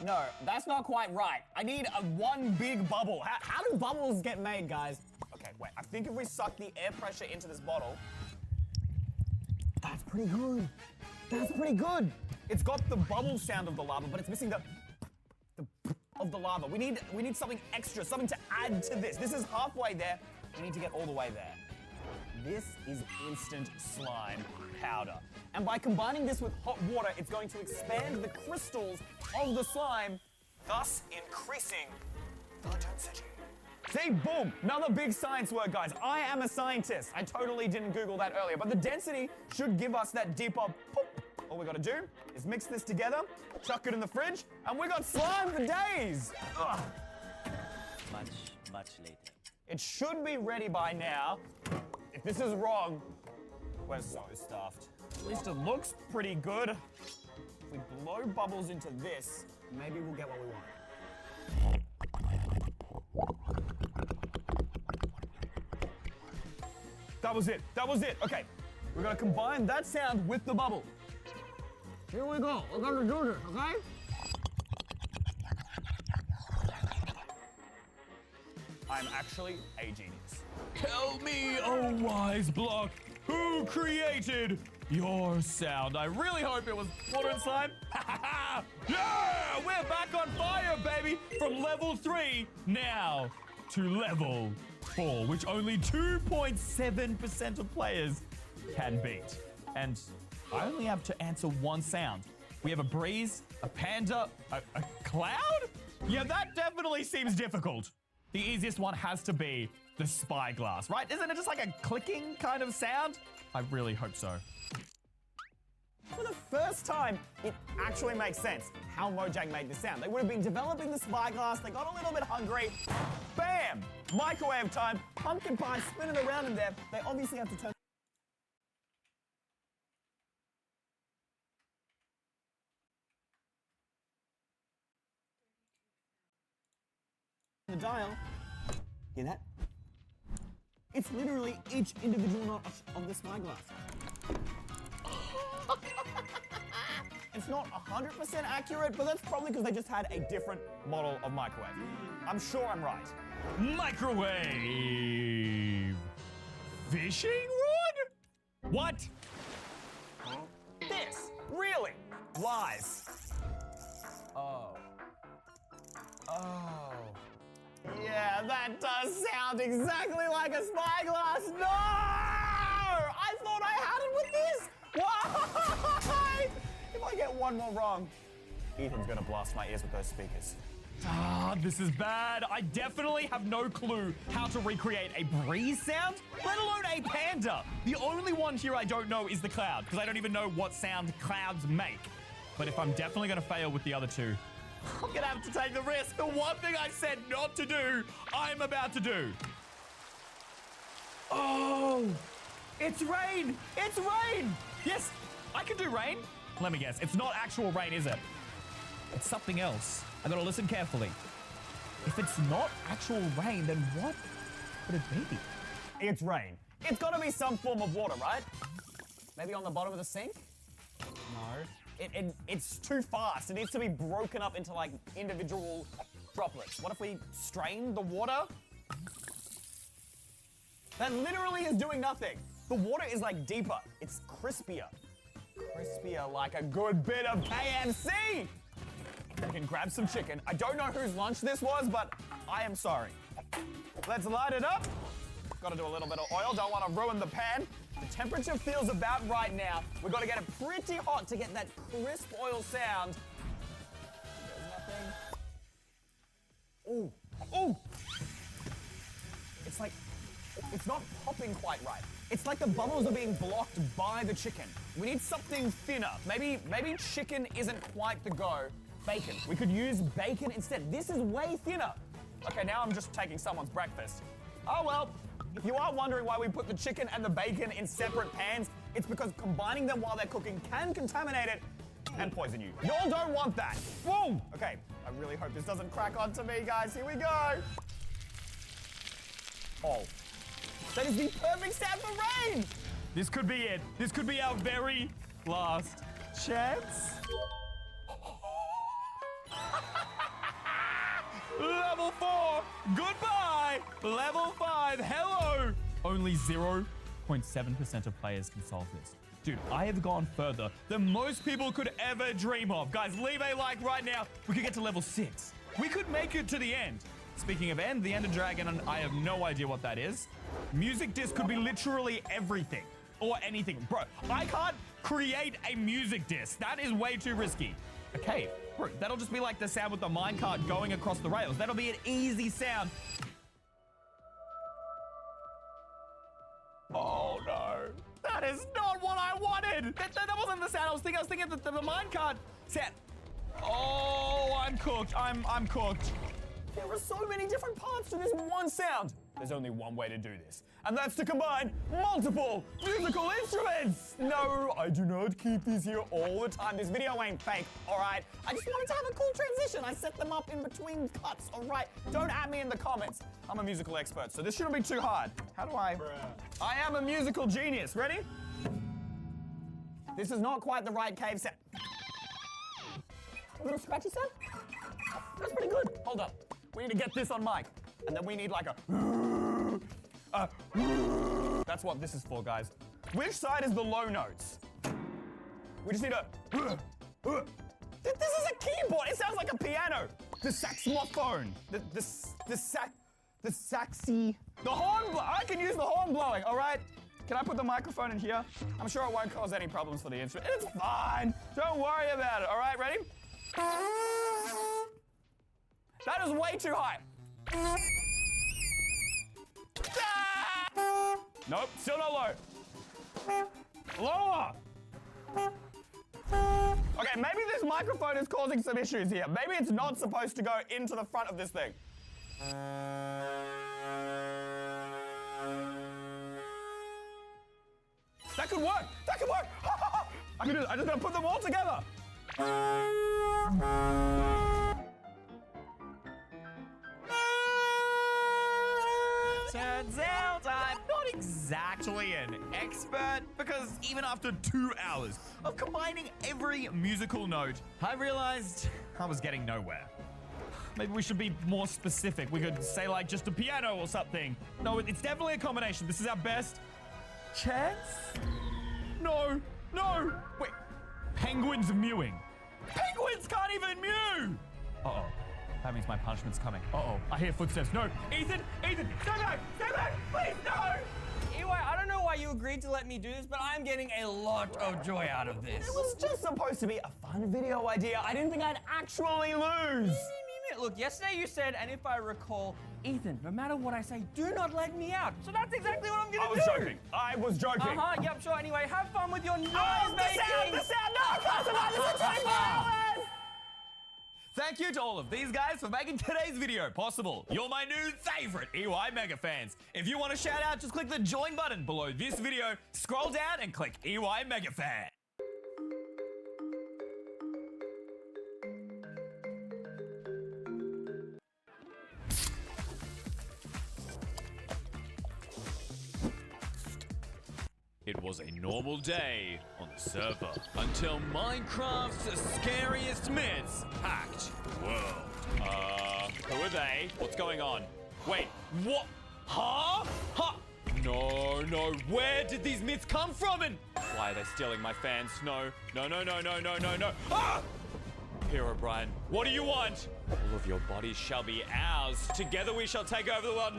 No, that's not quite right. I need one big bubble. How do bubbles get made, guys? Okay, wait. I think if we suck the air pressure into this bottle, that's pretty good. That's pretty good. It's got the bubble sound of the lava, but it's missing the of the lava. We need something extra, something to add to this. This is halfway there. We need to get all the way there. This is instant slime powder. And by combining this with hot water, it's going to expand the crystals of the slime, thus increasing the density. See, boom, another big science word, guys. I am a scientist. I totally didn't Google that earlier, but the density should give us that deeper poop. All we gotta do is mix this together, chuck it in the fridge, and we got slime for days. Ugh. Much later. It should be ready by now. If this is wrong, we're so stuffed. At least it looks pretty good. If we blow bubbles into this, maybe we'll get what we want. That was it. That was it. Okay, we're gonna combine that sound with the bubble. Here we go. We're gonna do this, okay? I'm actually a genius. Tell me, oh wise block, who created your sound? I really hope it was water and slime. Yeah, we're back on fire, baby. From level 3 now to level 4, which only 2.7% of players can beat. And I only have to answer one sound. We have a breeze, a panda, a cloud? Yeah, that definitely seems difficult. The easiest one has to be the spyglass, right? Isn't it just like a clicking kind of sound? I really hope so. For the first time, it actually makes sense how Mojang made this sound. They would have been developing the spyglass, they got a little bit hungry, bam! Microwave time, pumpkin pie spinning around in there. They obviously have to turn the dial, Hear that? It's literally each individual notch of the spyglass. It's not 100% accurate, but that's probably because they just had a different model of microwave. I'm sure I'm right. Microwave. Fishing rod? What? This? Really? Lies. Oh. Oh. Yeah, that does sound exactly like a spyglass. No! I thought I had it with this. Why? If I get one more wrong, Ethan's gonna blast my ears with those speakers. Ah, this is bad. I definitely have no clue how to recreate a breeze sound, let alone a panda. The only one here I don't know is the cloud, because I don't even know what sound clouds make. But if I'm definitely gonna fail with the other two, I'm gonna have to take the risk. The one thing I said not to do, I'm about to do. Oh, it's rain. It's rain. Yes, I can do rain. Let me guess. It's not actual rain, is it? It's something else. I gotta listen carefully. If it's not actual rain, then what could it be? It's rain. It's gotta be some form of water, right? Maybe on the bottom of the sink? No. It's too fast. It needs to be broken up into like individual droplets. What if we strain the water? That literally is doing nothing. The water is like deeper. It's crispier. Crispier like a good bit of KFC. We can grab some chicken. I don't know whose lunch this was, but I am sorry. Let's light it up. Gotta do a little bit of oil. Don't want to ruin the pan. The temperature feels about right now. We've got to get it pretty hot to get that crisp oil sound. There's nothing. Ooh, ooh. It's like, it's not popping quite right. It's like the bubbles are being blocked by the chicken. We need something thinner. Maybe chicken isn't quite the go. Bacon. We could use bacon instead. This is way thinner. Okay, now I'm just taking someone's breakfast. Oh well. If you are wondering why we put the chicken and the bacon in separate pans, it's because combining them while they're cooking can contaminate it and poison you. Y'all don't want that. Whoa! Okay, I really hope this doesn't crack onto me, guys. Here we go. Oh. That is the perfect sound for rain! This could be it. This could be our very last chance. Level 4, goodbye. Level 5, hello. Only 0.7% of players can solve this. Dude, I have gone further than most people could ever dream of. Guys, leave a like right now. We could get to level 6. We could make it to the end. Speaking of end, the Ender Dragon, and I have no idea what that is. Music disc could be literally everything or anything. Bro, I can't create a music disc. That is way too risky. A cave. Bro, that'll just be like the sound with the minecart going across the rails. That'll be an easy sound. Oh no. That is not what I wanted. That wasn't the sound I was thinking. I was thinking the minecart sound. Oh, I'm cooked. I'm cooked. There are so many different parts to this one sound. There's only one way to do this, and that's to combine multiple musical instruments. No, I do not keep these here all the time. This video ain't fake, all right? I just wanted to have a cool transition. I set them up in between cuts, all right? Don't at me in the comments. I'm a musical expert, so this shouldn't be too hard. How do I? I am a musical genius. Ready? This is not quite the right cave sound. A little scratchy sound? That's pretty good. Hold up. We need to get this on mic. And then we need like a... That's what this is for, guys. Which side is the low notes? We just need a... This is a keyboard. It sounds like a piano. The saxophone. The horn blow. I can use the horn blowing, all right? Can I put the microphone in here? I'm sure it won't cause any problems for the instrument. It's fine. Don't worry about it, all right? Ready? That is way too high. Ah! Nope, still not low. Lower. Okay, maybe this microphone is causing some issues here. Maybe it's not supposed to go into the front of this thing. That could work. That could work. I can do it. I just gotta put them all together. Turns out I'm not exactly an expert, because even after 2 hours of combining every musical note, I realized I was getting nowhere. Maybe we should be more specific. We could say like just a piano or something. No, it's definitely a combination. This is our best chance? No, no. Wait, penguins mewing. Penguins can't even mew. Uh-oh. That means my punishment's coming. Uh-oh. I hear footsteps. No. Ethan! Ethan! Stay back! Stay back! Please, no! Anyway, I don't know why you agreed to let me do this, but I'm getting a lot of joy out of this. It was just supposed to be a fun video idea. I didn't think I'd actually lose. Look, yesterday you said, and if I recall, Ethan, no matter what I say, do not let me out. So that's exactly what I'm gonna do. I was joking. Yep, sure. Anyway, have fun with your noise The sound! No, Classified! This is 24 hours! Thank you to all of these guys for making today's video possible. You're my new favorite EY Mega fans. If you want to shout out, just click the join button below this video, scroll down and click EY Mega Fan. It was a normal day on the server until Minecraft's scariest myths hacked the world. Who are they? What's going on? Wait, what? Huh? Huh? No, no, where did these myths come from and why are they stealing my fans? No, no, no, no, no, no, no, no. Ah! Herobrine, what do you want? All of your bodies shall be ours. Together we shall take over the world.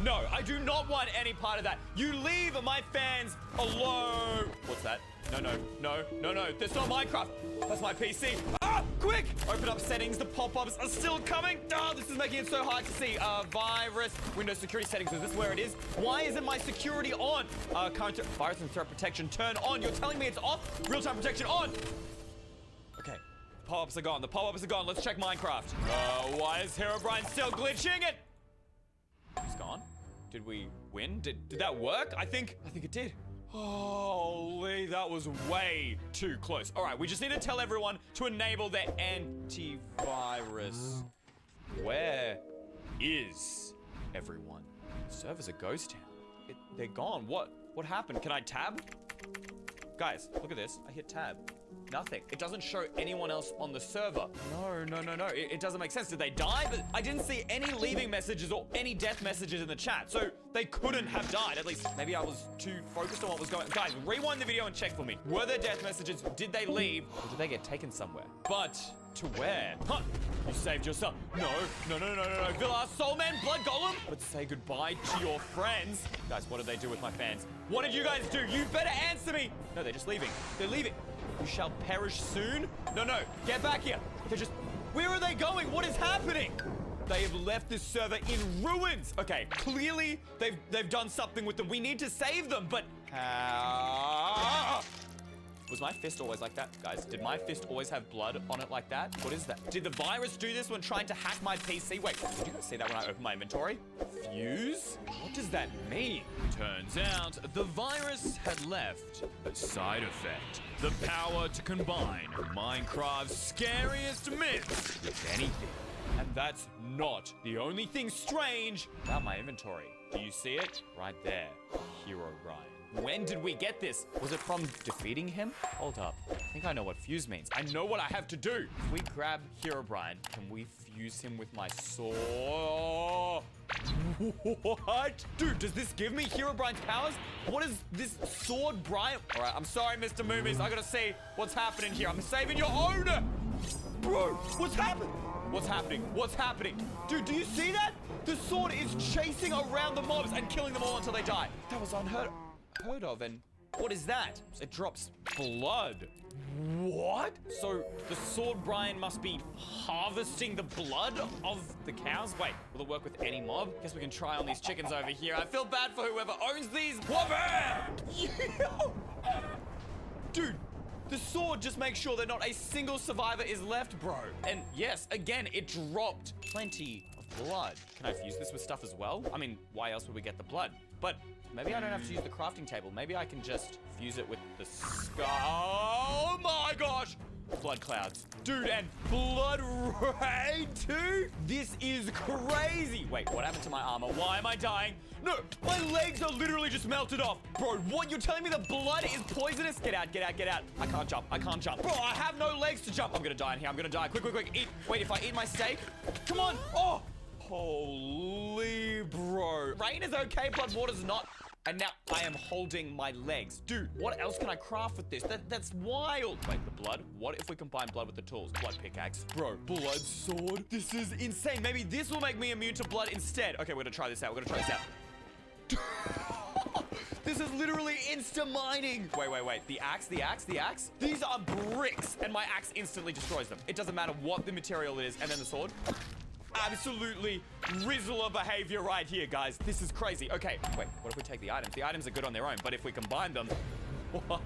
No, I do not want any part of that. You leave my fans alone. What's that? No, no, no, no, no. That's not Minecraft. That's my PC. Ah, quick! Open up settings. The pop-ups are still coming. Oh, this is making it so hard to see. Virus, Windows security settings. Is this where it is? Why isn't my security on? Current virus and threat protection turn on. You're telling me it's off? Real-time protection on. Okay. Pop-ups are gone. The pop-ups are gone. Let's check Minecraft. Why is Herobrine still glitching it? He's gone. Did we win? Did that work? I think it did. Holy, that was way too close. All right, we just need to tell everyone to enable their antivirus. Where is everyone? The server's a ghost town. They're gone. What happened? Can I tab? Guys, look at this. I hit tab. Nothing. It doesn't show anyone else on the server. No. It doesn't make sense. Did they die? But I didn't see any leaving messages or any death messages in the chat. So they couldn't have died. At least maybe I was too focused on what was going on. Guys, rewind the video and check for me. Were there death messages? Did they leave? Or did they get taken somewhere? But to where? Huh? You saved yourself. No. Villar, Soulman, Blood Golem. Let's say goodbye to your friends. Guys, what did they do with my fans? What did you guys do? You better answer me. No, they're just leaving. They're leaving. You shall perish soon? No, get back here. They're just, where are they going? What is happening? They have left this server in ruins. Okay, clearly they've done something with them. We need to save them, but how? Was my fist always like that? Guys, did my fist always have blood on it like that? What is that? Did the virus do this when trying to hack my PC? Wait, did you guys see that when I opened my inventory? Fuse? What does that mean? Turns out the virus had left a side effect. The power to combine Minecraft's scariest myths with anything. And that's not the only thing strange about my inventory. Do you see it? Right there. Herobrine. When did we get this? Was it from defeating him? Hold up. I think I know what fuse means. I know what I have to do. If we grab Herobrine, can we fuse him with my sword? What? Dude, does this give me Herobrine's powers? What is this sword, Brian? All right, I'm sorry, Mr. Moomies. I gotta see what's happening here. I'm saving your owner. Bro, what's happening? What's happening? What's happening? Dude, do you see that? The sword is chasing around the mobs and killing them all until they die. That was unheard of. And what is that? It drops blood. What? So the sword Brian must be harvesting the blood of the cows? Wait, will it work with any mob? Guess we can try on these chickens over here. I feel bad for whoever owns these. Dude, the sword just makes sure that not a single survivor is left, bro. And yes, again, it dropped plenty of blood. Can I fuse this with stuff as well? I mean, why else would we get the blood? But maybe I don't have to use the crafting table. Maybe I can just fuse it with the skull. Oh my gosh! Blood clouds. Dude, and blood rain too? This is crazy. Wait, what happened to my armor? Why am I dying? No, my legs are literally just melted off. Bro, what? You're telling me the blood is poisonous? Get out, get out, get out. I can't jump. I can't jump. Bro, I have no legs to jump. I'm gonna die in here. I'm gonna die. Quick, quick, quick. Eat. Wait, if I eat my steak? Come on. Oh. Holy bro. Rain is okay, blood water's not. And now I am holding my legs. Dude, what else can I craft with this? That's wild. Wait, the blood? What if we combine blood with the tools? Blood pickaxe. Bro, blood sword. This is insane. Maybe this will make me immune to blood instead. Okay, we're gonna try this out. We're gonna try this out. This is literally insta-mining. Wait, wait, wait. The axe, the axe, the axe? These are bricks, and my axe instantly destroys them. It doesn't matter what the material is. And then the sword. Absolutely Rizzler behavior right here, guys. This is crazy. Okay, wait, what if we take the items? The items are good on their own, but if we combine them... What?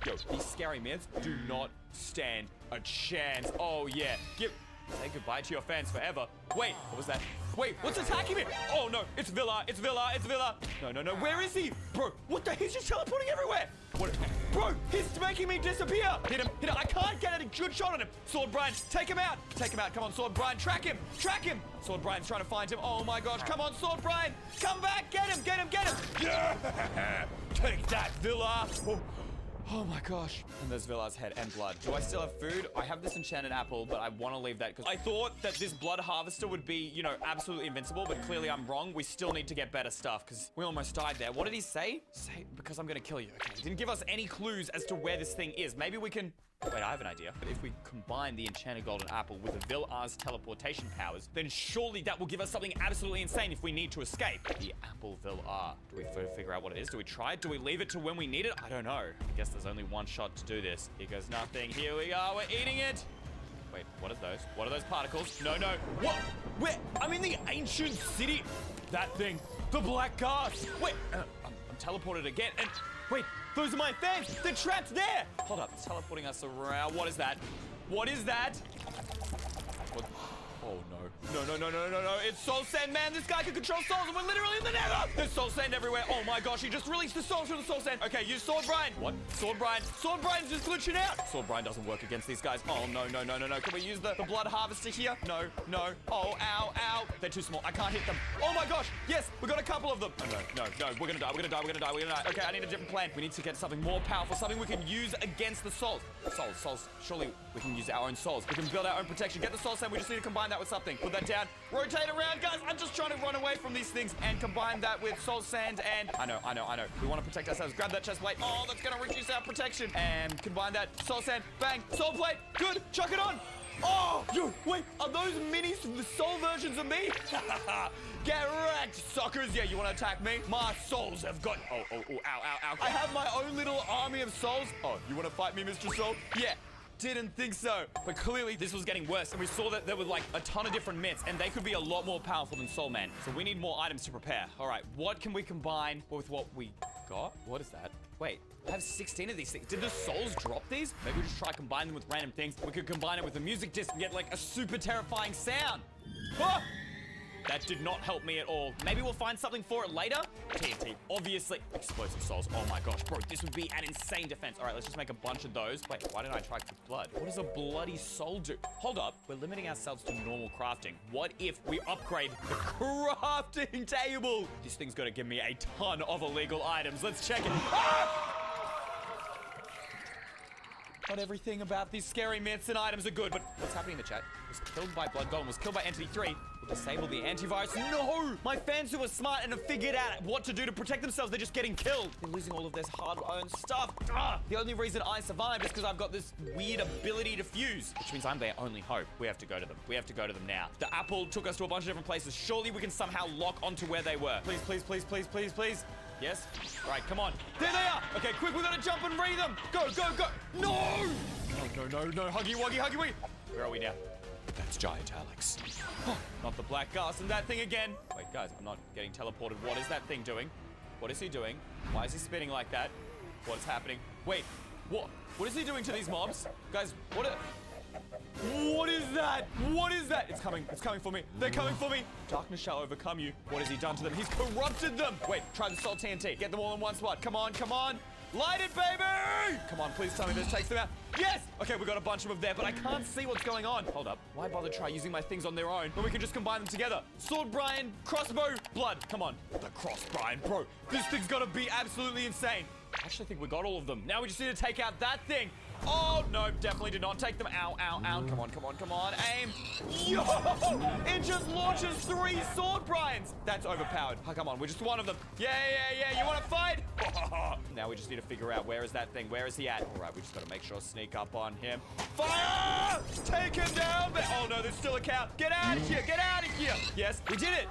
Yo, these scary myths do not stand a chance. Oh, yeah. Say goodbye to your fans forever. Wait, what was that? Wait, what's attacking me? Oh, no, it's Villa, it's Villa, it's Villa. No, no, no, where is he? Bro, what the? He's just teleporting everywhere. What? Bro, he's making me disappear. Hit him, hit him. I can't get a good shot on him. Sword Brian, take him out. Take him out. Come on, Sword Brian, track him. Track him. Sword Brian's trying to find him. Oh, my gosh. Come on, Sword Brian. Come back. Get him, get him, get him. Yeah. Take that, Villa. Oh my gosh. And there's Villa's head and blood. Do I still have food? I have this enchanted apple, but I want to leave that because I thought that this blood harvester would be, you know, absolutely invincible, but clearly I'm wrong. We still need to get better stuff because we almost died there. What did he say? Say, because I'm going to kill you. Okay. He didn't give us any clues as to where this thing is. Maybe we can... Wait, I have an idea. But if we combine the enchanted golden apple with the Villar's teleportation powers, then surely that will give us something absolutely insane if we need to escape. The apple Villar. Do we figure out what it is? Do we try it? Do we leave it to when we need it? I don't know. I guess there's only one shot to do this. Here goes nothing. Here we are. We're eating it. Wait, what are those? What are those particles? No, no. What? Where? I'm in the ancient city. That thing. The black cast. Wait, I'm teleported again. And wait, those are my fans. They're trapped there. Hold up, it's teleporting us around. What is that? What is that? What? Oh no. No, no, no, no, no, no. It's Soul Sand, man. This guy can control souls and we're literally in the nether. There's Soul Sand everywhere. Oh my gosh, he just released the souls from the Soul Sand. Okay, use Sword Brian. What? Sword Brian. Sword Brian's just glitching out. Sword Brian doesn't work against these guys. Oh no, no, no, no, no. Can we use the blood harvester here? No, no. Oh, ow, ow. They're too small. I can't hit them. Oh my gosh. Yes, we got a couple of them. Oh no, no, no. We're gonna die. We're gonna die. We're gonna die. We're gonna die. Okay, I need a different plan. We need to get something more powerful, something we can use against the souls. Souls. Surely we can use our own souls. We can build our own protection. Get the Soul Sand. We just need to combine that with something. Put that down. Rotate around, guys. I'm just trying to run away from these things and combine that with Soul Sand and... I know. We want to protect ourselves. Grab that chest plate. Oh, that's going to reduce our protection. And combine that. Soul Sand. Bang. Soul plate. Good. Chuck it on. Oh, yo, wait. Are those minis the soul versions of me? Get wrecked, suckers. Yeah, you want to attack me? My souls have got... Oh, ow, ow. I have my own little army of souls. Oh, you want to fight me, Mr. Soul? Yeah. Didn't think so. But clearly this was getting worse and we saw that there were like a ton of different myths and they could be a lot more powerful than Soul Man. So we need more items to prepare. All right, what can we combine with what we got? What is that? Wait, I have 16 of these things. Did the souls drop these? Maybe we just try combining them with random things. We could combine it with a music disc and get like a super terrifying sound. Ah! That did not help me at all. Maybe we'll find something for it later. TNT, obviously. Explosive souls. Oh my gosh, bro, this would be an insane defense. All right, let's just make a bunch of those. Wait, why didn't I try with blood? What does a bloody soul do? Hold up, we're limiting ourselves to normal crafting. What if we upgrade the crafting table? This thing's gonna give me a ton of illegal items. Let's check it. Ah! Not everything about these scary myths and items are good, but what's happening in the chat? Was killed by Blood Golem, was killed by Entity 3. Will disable the antivirus. No! My fans who are smart and have figured out what to do to protect themselves, they're just getting killed. They're losing all of their hard-earned stuff. The only reason I survived is because I've got this weird ability to fuse, which means I'm their only hope. We have to go to them. We have to go to them now. The apple took us to a bunch of different places. Surely we can somehow lock onto where they were. Please, please, please, please, please, please. Yes? All right, come on. There they are! Okay, quick, we gotta jump and read them! Go, go, go! No! No. Huggy wuggy. Where are we now? That's Giant Alex. Oh, not the black gas and that thing again. Wait, guys, I'm not getting teleported. What is that thing doing? What is he doing? Why is he spinning like that? What is happening? Wait, what? What is he doing to these mobs? Guys, what is that? What is that? It's coming for me. They're coming for me. Darkness shall overcome you. What has he done to them? He's corrupted them. Wait, try the Soul TNT. Get them all in one spot. Come on. Light it, baby! Come on, please tell me this takes them out. Yes! Okay, we got a bunch of them there, but I can't see what's going on. Hold up. Why bother try using my things on their own when we can just combine them together? Sword Brian, crossbow, blood. Come on. The cross Brian, bro. This thing's gotta be absolutely insane. I actually think we got all of them. Now we just need to take out that thing. Oh, no, definitely did not take them. Ow, ow, ow. Come on, come on, come on. Aim. Yo! It just launches 3 sword Brians. That's overpowered. Oh, come on, we're just one of them. Yeah, yeah, yeah. You want to fight? Now we just need to figure out where is that thing? Where is he at? All right, we just got to make sure sneak up on him. Fire! Take him down. Oh, no, there's still a cow. Get out of here. Get out of here. Yes, we did it.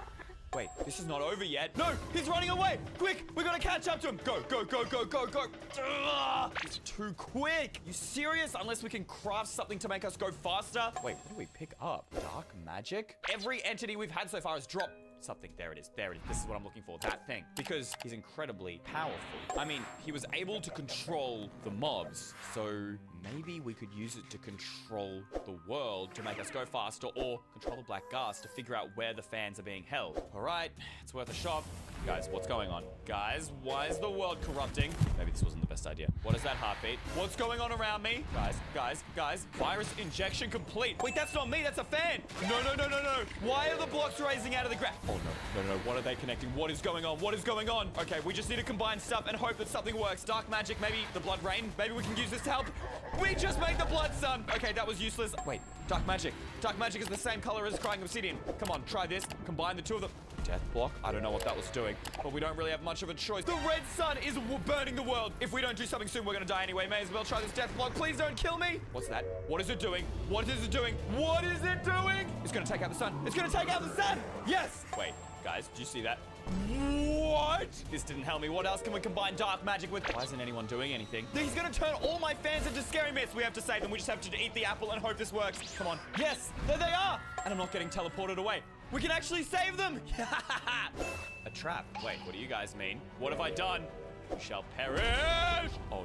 Wait, this is not over yet. No, he's running away. Quick, we gotta catch up to him. Go, go, go, go, go, go. Ugh, he's too quick. You serious? Unless we can craft something to make us go faster. Wait, what do we pick up? Dark magic? Every entity we've had so far has dropped something. There it is. There it is. This is what I'm looking for. That thing. Because he's incredibly powerful. I mean, he was able to control the mobs. So maybe we could use it to control the world to make us go faster, or control the black gas to figure out where the fans are being held. All right, it's worth a shot. Guys, what's going on? Guys, why is the world corrupting? Maybe this wasn't the best idea. What is that heartbeat? What's going on around me? Guys, guys, guys. Virus injection complete. Wait, that's not me. That's a fan. No, no, no, no, no. Why are the blocks raising out of the ground? Oh, no, no, no. What are they connecting? What is going on? What is going on? Okay, we just need to combine stuff and hope that something works. Dark magic, maybe the blood rain. Maybe we can use this to help. We just made the blood sun. Okay, that was useless. Wait, dark magic. Dark magic is the same color as crying obsidian. Come on, try this. Combine the two of them. Death block? I don't know what that was doing, but we don't really have much of a choice. The red sun is burning the world. If we don't do something soon, we're gonna die anyway. May as well try this death block. Please don't kill me. What's that? What is it doing? What is it doing? What is it doing? It's gonna take out the sun. It's gonna take out the sun. Yes. Wait, guys, do you see that? What? This didn't help me. What else can we combine dark magic with? Why isn't anyone doing anything? He's gonna turn all my fans into scary myths. We have to save them. We just have to eat the apple and hope this works. Come on. Yes, there they are. And I'm not getting teleported away. We can actually save them! A trap. Wait, what do you guys mean? What have I done? You shall perish! Oh,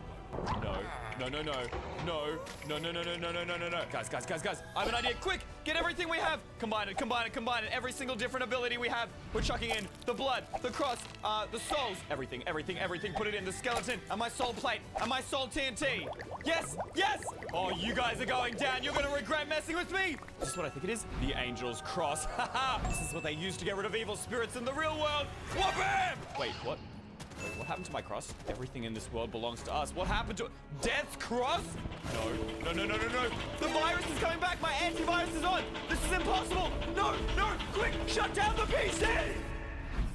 no. No. No, no, no. No. No, no, no, no, no, no, no, no, no. Guys, guys, guys, guys. I have an idea. Quick! Get everything we have. Combine it, combine it, combine it. Every single different ability we have. We're chucking in the blood, the cross, the souls. Everything, everything, everything. Put it in. The skeleton and my soul plate and my soul TNT. Yes! Yes! Oh, you guys are going down. You're gonna regret messing with me. This is what I think it is. The angel's cross. Haha! This is what they use to get rid of evil spirits in the real world. Wha-bam! Wait, what? Wait, what happened to my cross? Everything in this world belongs to us. What happened to Death's cross? No, no, no, no, no, no. The virus is coming back. My antivirus is on. This is impossible. No, no, quick, shut down the PC.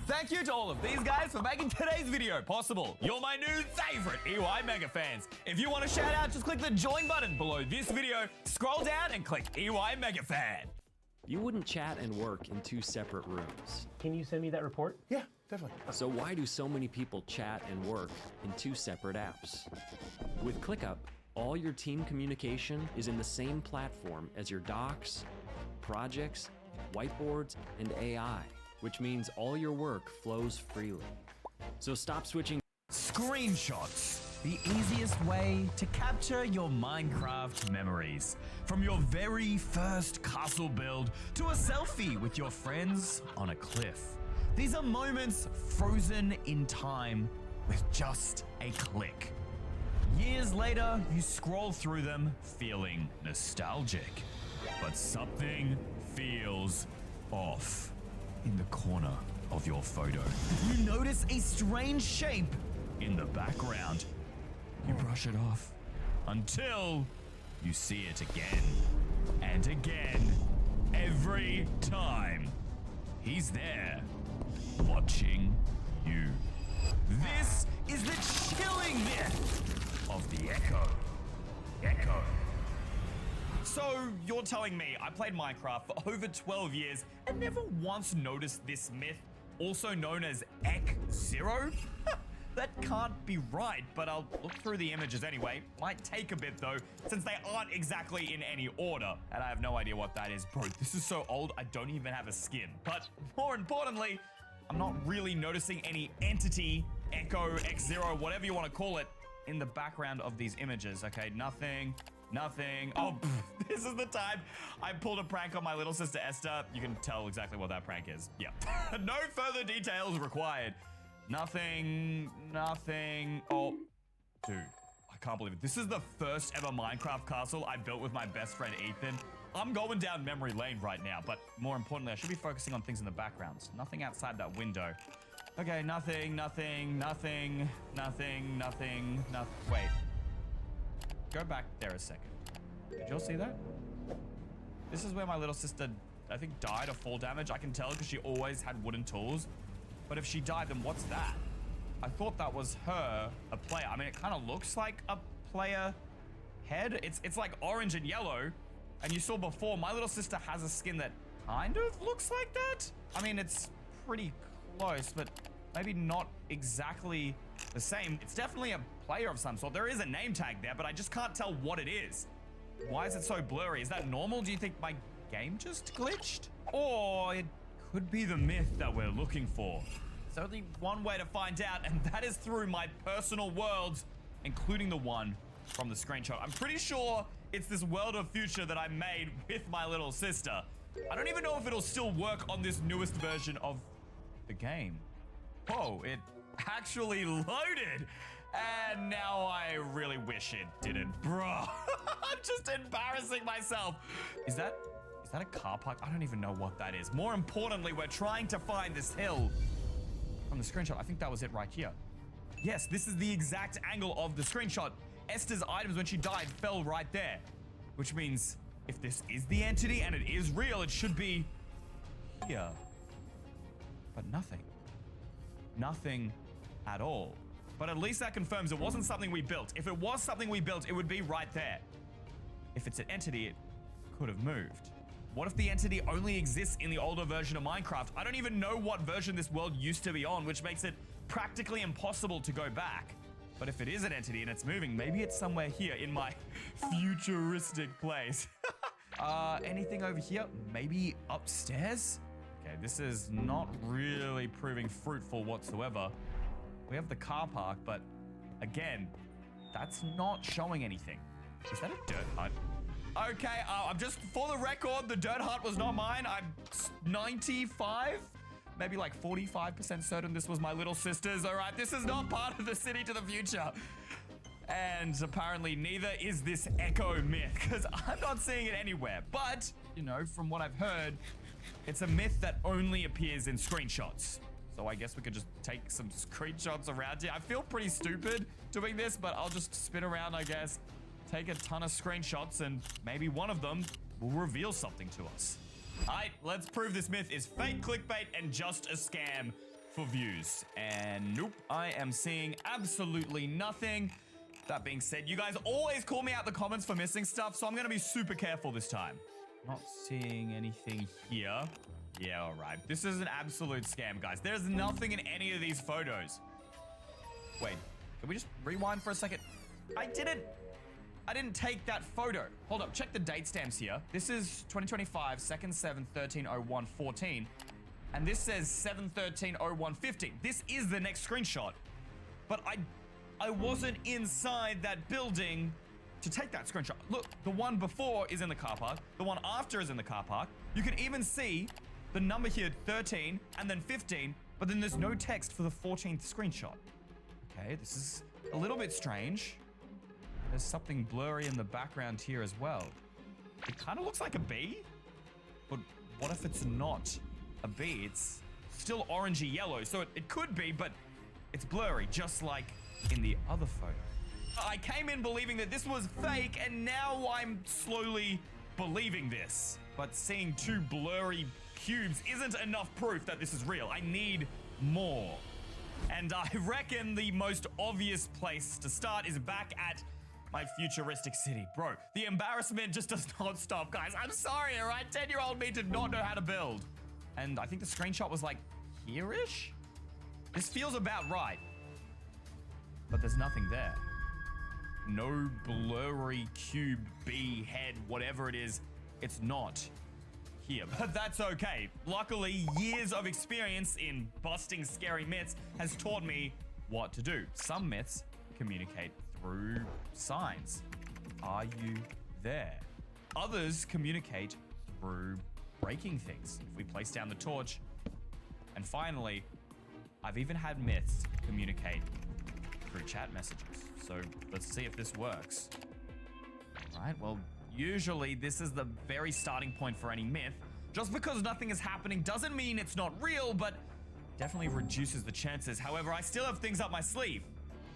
Thank you to all of these guys for making today's video possible. You're my new favorite EY Mega fans. If you want a shout out, just click the join button below this video, scroll down and click EY Mega Fan. You wouldn't chat and work in 2 separate rooms. Can you send me that report? Yeah, definitely. So why do so many people chat and work in 2 separate apps? With ClickUp, all your team communication is in the same platform as your docs, projects, whiteboards, and AI, which means all your work flows freely. So stop switching. Screenshots. The easiest way to capture your Minecraft memories. From your very first castle build to a selfie with your friends on a cliff. These are moments frozen in time with just a click. Years later, you scroll through them feeling nostalgic. But something feels off in the corner of your photo. You notice a strange shape in the background. You brush it off until you see it again and again, every time. He's there, watching you. This is the chilling myth of the Echo. Echo. So, you're telling me I played Minecraft for over 12 years and never once noticed this myth, also known as Ek0? That can't be right, but I'll look through the images anyway. Might take a bit though, since they aren't exactly in any order. And I have no idea what that is. Bro, this is so old, I don't even have a skin. But more importantly, I'm not really noticing any entity, Echo, X0, whatever you want to call it, in the background of these images. Okay, nothing. Nothing. Oh, this is the time I pulled a prank on my little sister Esther. You can tell exactly what that prank is. Yeah. No further details required. Nothing. Nothing. Oh, Dude, I can't believe it. This is the first ever Minecraft castle I built with my best friend Ethan. I'm going down memory lane right now, but more importantly, I should be focusing on things in the background. Nothing outside that window. Okay, nothing. Wait. Go back there a second. Did y'all see that? This is where my little sister, I think, died of fall damage. I can tell because she always had wooden tools. But if she died, then what's that? I thought that was her, a player. I mean, it kind of looks like a player head. It's like orange and yellow. And you saw before, my little sister has a skin that kind of looks like that. I mean, it's pretty close, but maybe not exactly the same. It's definitely a player of some sort. There is a name tag there, but I just can't tell what it is. Why is it so blurry? Is that normal? Do you think my game just glitched? Or it could be the myth that we're looking for. There's only one way to find out, and that is through my personal worlds, including the one from the screenshot. I'm pretty sure it's this world of future that I made with my little sister. I don't even know if it'll still work on this newest version of the game. Whoa, it actually loaded. And now I really wish it didn't. Bro, I'm just embarrassing myself. Is that a car park? I don't even know what that is. More importantly, we're trying to find this hill from the screenshot. I think that was it right here. Yes, this is the exact angle of the screenshot. Esther's items when she died fell right there, which means if this is the entity and it is real, it should be here. But nothing. Nothing at all. But at least that confirms it wasn't something we built. If it was something we built, it would be right there. If it's an entity, it could have moved. What if the entity only exists in the older version of Minecraft? I don't even know what version this world used to be on, which makes it practically impossible to go back. But if it is an entity and it's moving, maybe it's somewhere here in my futuristic place. Anything over here? Maybe upstairs? Okay, this is not really proving fruitful whatsoever. We have the car park, but again, that's not showing anything. Is that a dirt hut? Okay, I'm just, for the record, the dirt hut was not mine. I'm 95, maybe like 45% certain this was my little sister's. All right, this is not part of the city to the future. And apparently neither is this echo myth, because I'm not seeing it anywhere. But, you know, from what I've heard, it's a myth that only appears in screenshots. So I guess we could just take some screenshots around here. I feel pretty stupid doing this, but I'll just spin around, I guess. Take a ton of screenshots and maybe one of them will reveal something to us. All right, let's prove this myth is fake clickbait and just a scam for views. And nope, I am seeing absolutely nothing. That being said, you guys always call me out in the comments for missing stuff, so I'm gonna be super careful this time. Not seeing anything here. Yeah, all right. This is an absolute scam, guys. There's nothing in any of these photos. Wait, can we just rewind for a second? I didn't take that photo. Hold up, check the date stamps here. This is 2025, 2nd 7th, 13/01, 14. And this says 7/13/01, 15. This is the next screenshot. But I wasn't inside that building to take that screenshot. Look, the one before is in the car park. The one after is in the car park. You can even see the number here, 13 and then 15, but then there's no text for the 14th screenshot. Okay, this is a little bit strange. There's something blurry in the background here as well. It kind of looks like a bee, but what if it's not a bee? It's still orangey yellow, so it could be, but it's blurry, just like in the other photo. I came in believing that this was fake, and now I'm slowly believing this. But seeing two blurry cubes isn't enough proof that this is real. I need more. And I reckon the most obvious place to start is back at my futuristic city. Bro, the embarrassment just does not stop, guys. I'm sorry, all right? 10-year-old me did not know how to build. And I think the screenshot was like here-ish? This feels about right. But there's nothing there. No blurry cube, bee, head, whatever it is. It's not here, but that's okay. Luckily, years of experience in busting scary myths has taught me what to do. Some myths communicate through signs. Are you there? Others communicate through breaking things. If we place down the torch. And finally, I've even had myths communicate through chat messages. So let's see if this works. Right, well, usually this is the very starting point for any myth. Just because nothing is happening doesn't mean it's not real, but definitely reduces the chances. However, I still have things up my sleeve.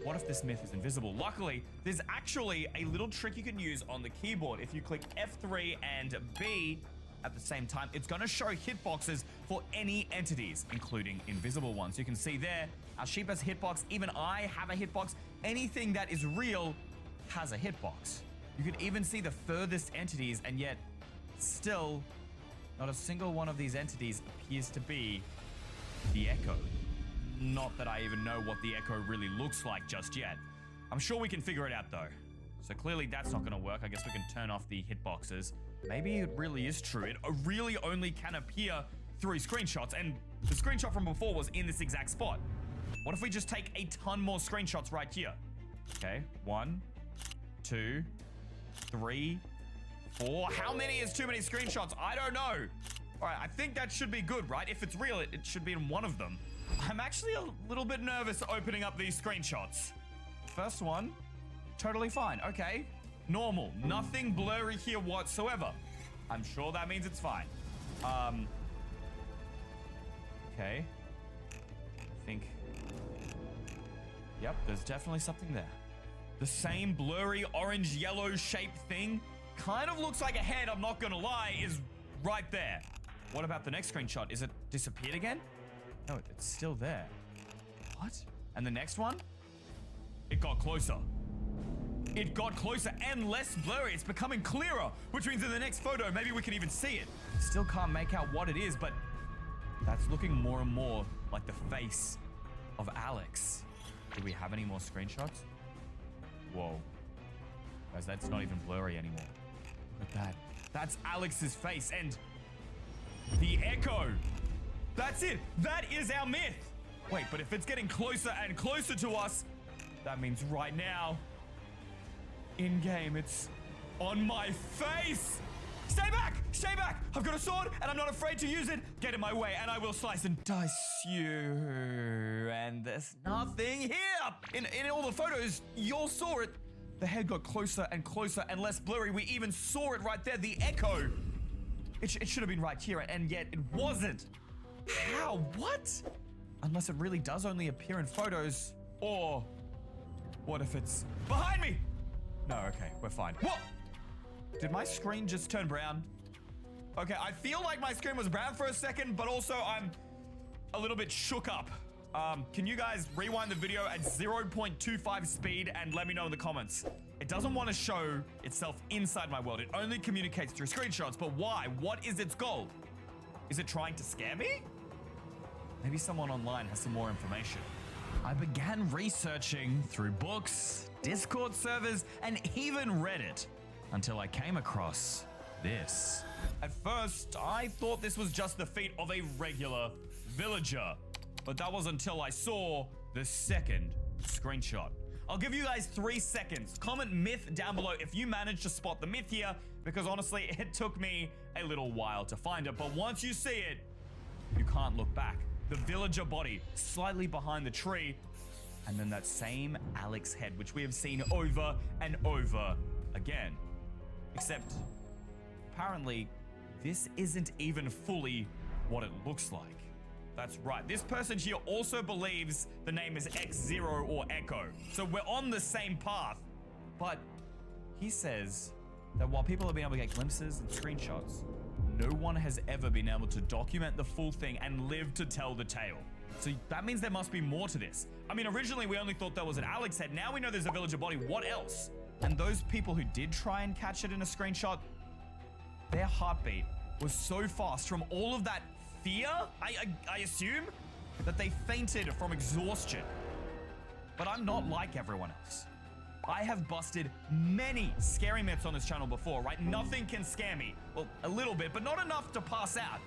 What if this myth is invisible? Luckily, there's actually a little trick you can use on the keyboard. If you click F3 and B at the same time, it's gonna show hitboxes for any entities, including invisible ones. You can see there, our sheep has a hitbox, even I have a hitbox. Anything that is real has a hitbox. You can even see the furthest entities, and yet still not a single one of these entities appears to be the Echo. Not that I even know what the Echo really looks like just yet. I'm sure we can figure it out though. So clearly that's not gonna work. I guess we can turn off the hitboxes. Maybe it really is true. It really only can appear through screenshots, and the screenshot from before was in this exact spot. What if we just take a ton more screenshots right here? Okay, 1, 2, 3, 4. How many is too many screenshots? I don't know. All right, I think that should be good, right? If it's real, it should be in one of them. I'm actually a little bit nervous opening up these screenshots. First one, totally fine. Okay, normal. Nothing blurry here whatsoever. I'm sure that means it's fine. Okay. I think... Yep, there's definitely something there. The same blurry orange-yellow shaped thing, kind of looks like a head, I'm not gonna lie, is right there. What about the next screenshot? Is it disappeared again? No, it's still there. What? And the next one? It got closer. It got closer and less blurry. It's becoming clearer, which means in the next photo, maybe we can even see it. Still can't make out what it is, but that's looking more and more like the face of Alex. Do we have any more screenshots? Whoa. Guys, that's not even blurry anymore. Look at that. That's Alex's face and the Echo. That's it. That is our myth. Wait, but if it's getting closer and closer to us, that means right now, in game, it's on my face. Stay back! Stay back! I've got a sword and I'm not afraid to use it. Get in my way and I will slice and dice you. And there's nothing here. In all the photos, you all saw it. The head got closer and closer and less blurry. We even saw it right there, the Echo. It should have been right here, and yet it wasn't. How? What? Unless it really does only appear in photos. Or what if it's behind me? No, okay, we're fine. What? Did my screen just turn brown? Okay, I feel like my screen was brown for a second, but also I'm a little bit shook up. Can you guys rewind the video at 0.25 speed and let me know in the comments? It doesn't want to show itself inside my world. It only communicates through screenshots, but why? What is its goal? Is it trying to scare me? Maybe someone online has some more information. I began researching through books, Discord servers, and even Reddit until I came across this. At first, I thought this was just the feat of a regular villager, but that was until I saw the second screenshot. I'll give you guys 3 seconds. Comment myth down below if you managed to spot the myth here, because honestly, it took me a little while to find it, but once you see it, you can't look back. The villager body slightly behind the tree, and then that same Alex head, which we have seen over and over again. Except, apparently, this isn't even fully what it looks like. That's right, this person here also believes the name is X0 or Echo. So we're on the same path. But he says that while people have been able to get glimpses and screenshots, no one has ever been able to document the full thing and live to tell the tale. So that means there must be more to this. I mean, originally we only thought there was an Alex head. Now we know there's a villager body. What else? And those people who did try and catch it in a screenshot, their heartbeat was so fast from all of that fear, I assume, that they fainted from exhaustion. But I'm not like everyone else. I have busted many scary myths on this channel before, right? Nothing can scare me. Well, a little bit, but not enough to pass out.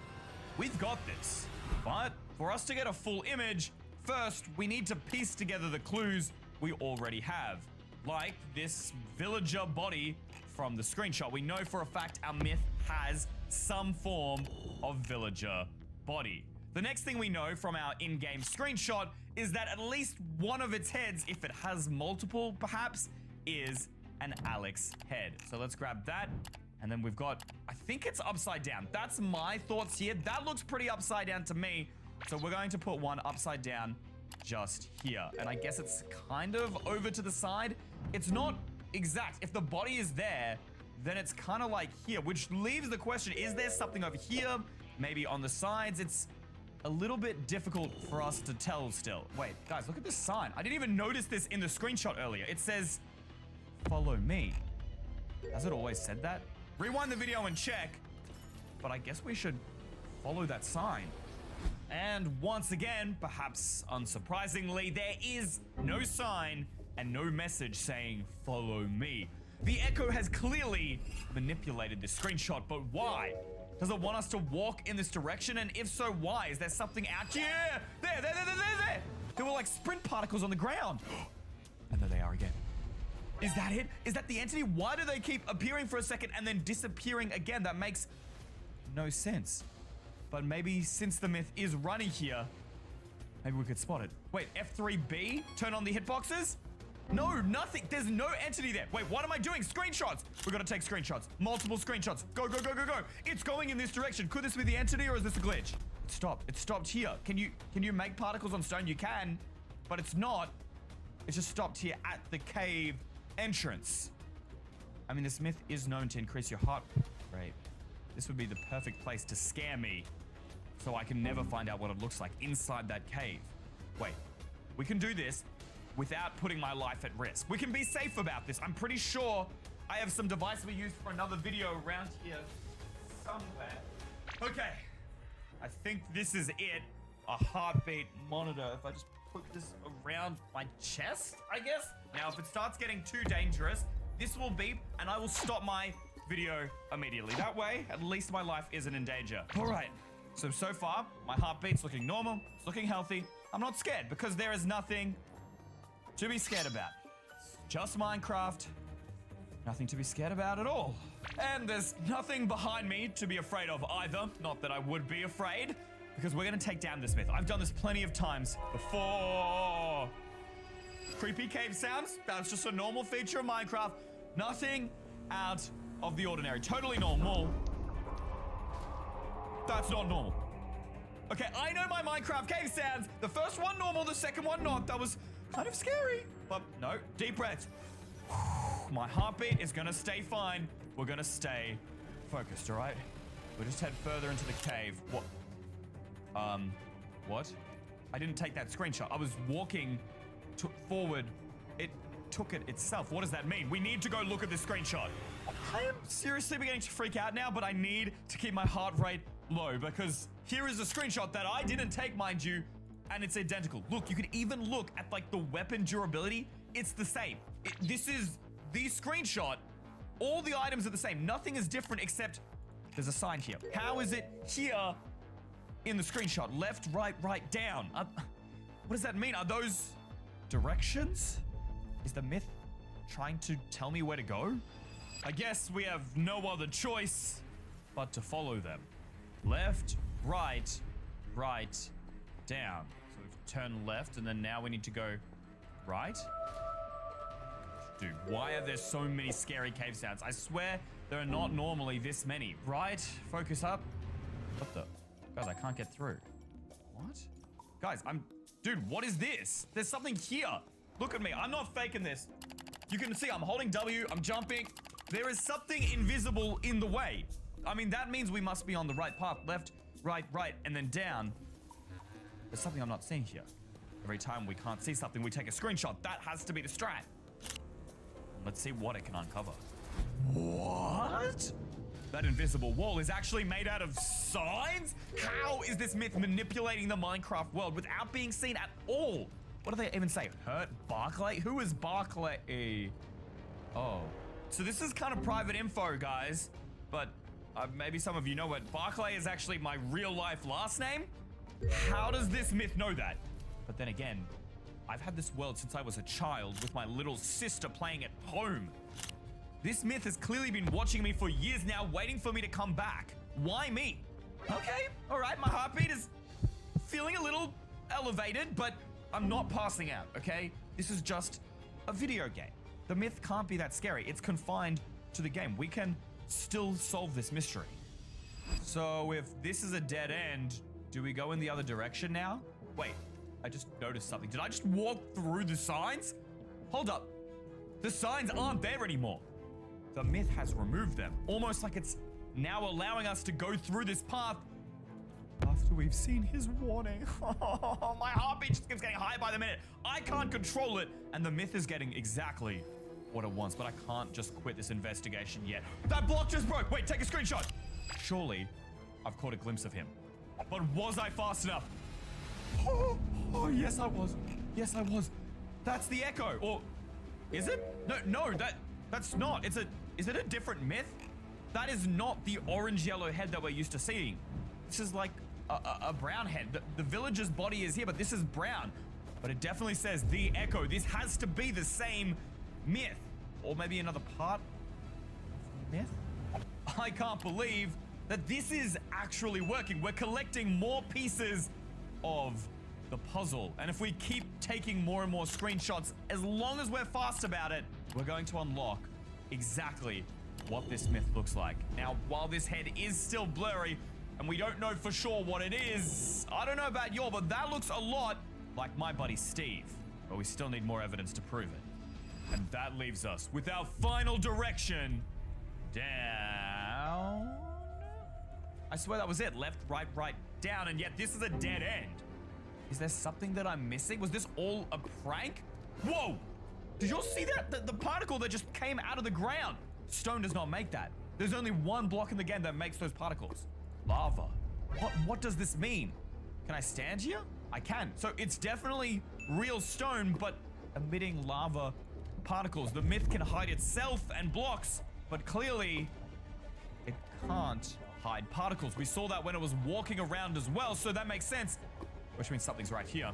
We've got this. But for us to get a full image, first we need to piece together the clues we already have. Like this villager body from the screenshot. We know for a fact our myth has some form of villager body. The next thing we know from our in-game screenshot is that at least one of its heads, if it has multiple perhaps, is an Alex head. So let's grab that. And then we've got, I think it's upside down. That's my thoughts here. That looks pretty upside down to me. So we're going to put one upside down just here. And I guess it's kind of over to the side. It's not exact. If the body is there, then it's kind of like here, which leaves the question, is there something over here? Maybe on the sides? It's a little bit difficult for us to tell still. Wait, guys, look at this sign. I didn't even notice this in the screenshot earlier. It says, follow me. Has it always said that? Rewind the video and check. But I guess we should follow that sign. And once again, perhaps unsurprisingly, there is no sign and no message saying, follow me. The Echo has clearly manipulated this screenshot, but why? Does it want us to walk in this direction? And if so, why? Is there something out here? There. There were like sprint particles on the ground. And there they are again. Is that it? Is that the entity? Why do they keep appearing for a second and then disappearing again? That makes no sense. But maybe since the myth is running here, maybe we could spot it. Wait, F3B? Turn on the hitboxes? No, nothing. There's no entity there. Wait, what am I doing? Screenshots. We're gonna take screenshots. Multiple screenshots. Go. It's going in this direction. Could this be the entity or is this a glitch? It stopped. It stopped here. Can you make particles on stone? You can, but it's not. It's just stopped here at the cave entrance. I mean, this myth is known to increase your heart rate. This would be the perfect place to scare me so I can never find out what it looks like inside that cave. Wait, we can do this without putting my life at risk. We can be safe about this. I'm pretty sure I have some device we used for another video around here somewhere. Okay, I think this is it. A heartbeat monitor. If I just put this around my chest, I guess? Now, if it starts getting too dangerous, this will beep and I will stop my video immediately. That way, at least my life isn't in danger. All right, so far, my heartbeat's looking normal. It's looking healthy. I'm not scared because there is nothing to be scared about. It's just Minecraft. Nothing to be scared about at all. And there's nothing behind me to be afraid of either. Not that I would be afraid, because we're gonna take down this myth. I've done this plenty of times before. Creepy cave sounds, that's just a normal feature of Minecraft. Nothing out of the ordinary. Totally normal. That's not normal. Okay, I know my Minecraft cave sounds. The first one normal, the second one not. That was kind of scary, but no, deep breaths. My heartbeat is gonna stay fine. We're gonna stay focused, all right? We'll just head further into the cave. What? What? I didn't take that screenshot. I was walking forward. It took it itself. What does that mean? We need to go look at this screenshot. I am seriously beginning to freak out now, but I need to keep my heart rate low because here is a screenshot that I didn't take, mind you, and it's identical. Look, you can even look at like the weapon durability. It's the same. This is the screenshot. All the items are the same. Nothing is different except there's a sign here. How is it here in the screenshot? Left, right, down. What does that mean? Are those directions? Is the myth trying to tell me where to go? I guess we have no other choice but to follow them. Left, right, down. So we've turned left and then now we need to go right. Dude, why are there so many scary cave sounds? I swear there are not normally this many. Right, focus up. What the? Guys, I can't get through. What? Guys, dude, what is this? There's something here. Look at me, I'm not faking this. You can see I'm holding W, I'm jumping. There is something invisible in the way. I mean, that means we must be on the right path. Left, right, and then down. There's something I'm not seeing here. Every time we can't see something, we take a screenshot. That has to be the strat. Let's see what it can uncover. What? That invisible wall is actually made out of signs? How is this myth manipulating the Minecraft world without being seen at all? What do they even say? Hurt Barclay? Who is Barclay? Oh. So this is kind of private info, guys. But maybe some of you know it. Barclay is actually my real life last name? How does this myth know that? But then again, I've had this world since I was a child with my little sister playing at home. This myth has clearly been watching me for years now, waiting for me to come back. Why me? Okay, all right, my heartbeat is elevated, but I'm not passing out, okay? This is just a video game. The myth can't be that scary. It's confined to the game. We can still solve this mystery. So if this is a dead end, do we go in the other direction now? Wait, I just noticed something. Did I just walk through the signs? Hold up. The signs aren't there anymore. The myth has removed them, almost like it's now allowing us to go through this path after we've seen his warning. My heartbeat just keeps getting higher by the minute. I can't control it, and the myth is getting exactly what it wants, but I can't just quit this investigation yet. That block just broke. Wait, take a screenshot. Surely, I've caught a glimpse of him. But was I fast enough? Oh, yes, I was. Yes, I was. That's the echo. Or is it? No, that's not. Is it a different myth? That is not the orange-yellow head that we're used to seeing. This is like a brown head. The villager's body is here, but this is brown. But it definitely says the echo. This has to be the same myth. Or maybe another part of the myth? I can't believe that this is actually working. We're collecting more pieces of the puzzle. And if we keep taking more and more screenshots, as long as we're fast about it, we're going to unlock exactly what this myth looks like. Now, while this head is still blurry, and we don't know for sure what it is, I don't know about y'all, but that looks a lot like my buddy Steve. But we still need more evidence to prove it. And that leaves us with our final direction down. I swear that was it. Left, right, down, and yet this is a dead end. Is there something that I'm missing? Was this all a prank? Whoa! Did y'all see that? The particle that just came out of the ground. Stone does not make that. There's only one block in the game that makes those particles. Lava. What does this mean? Can I stand here? I can. So it's definitely real stone, but emitting lava particles. The myth can hide itself and blocks, but clearly it can't hide particles. We saw that when it was walking around as well, so that makes sense. Which means something's right here.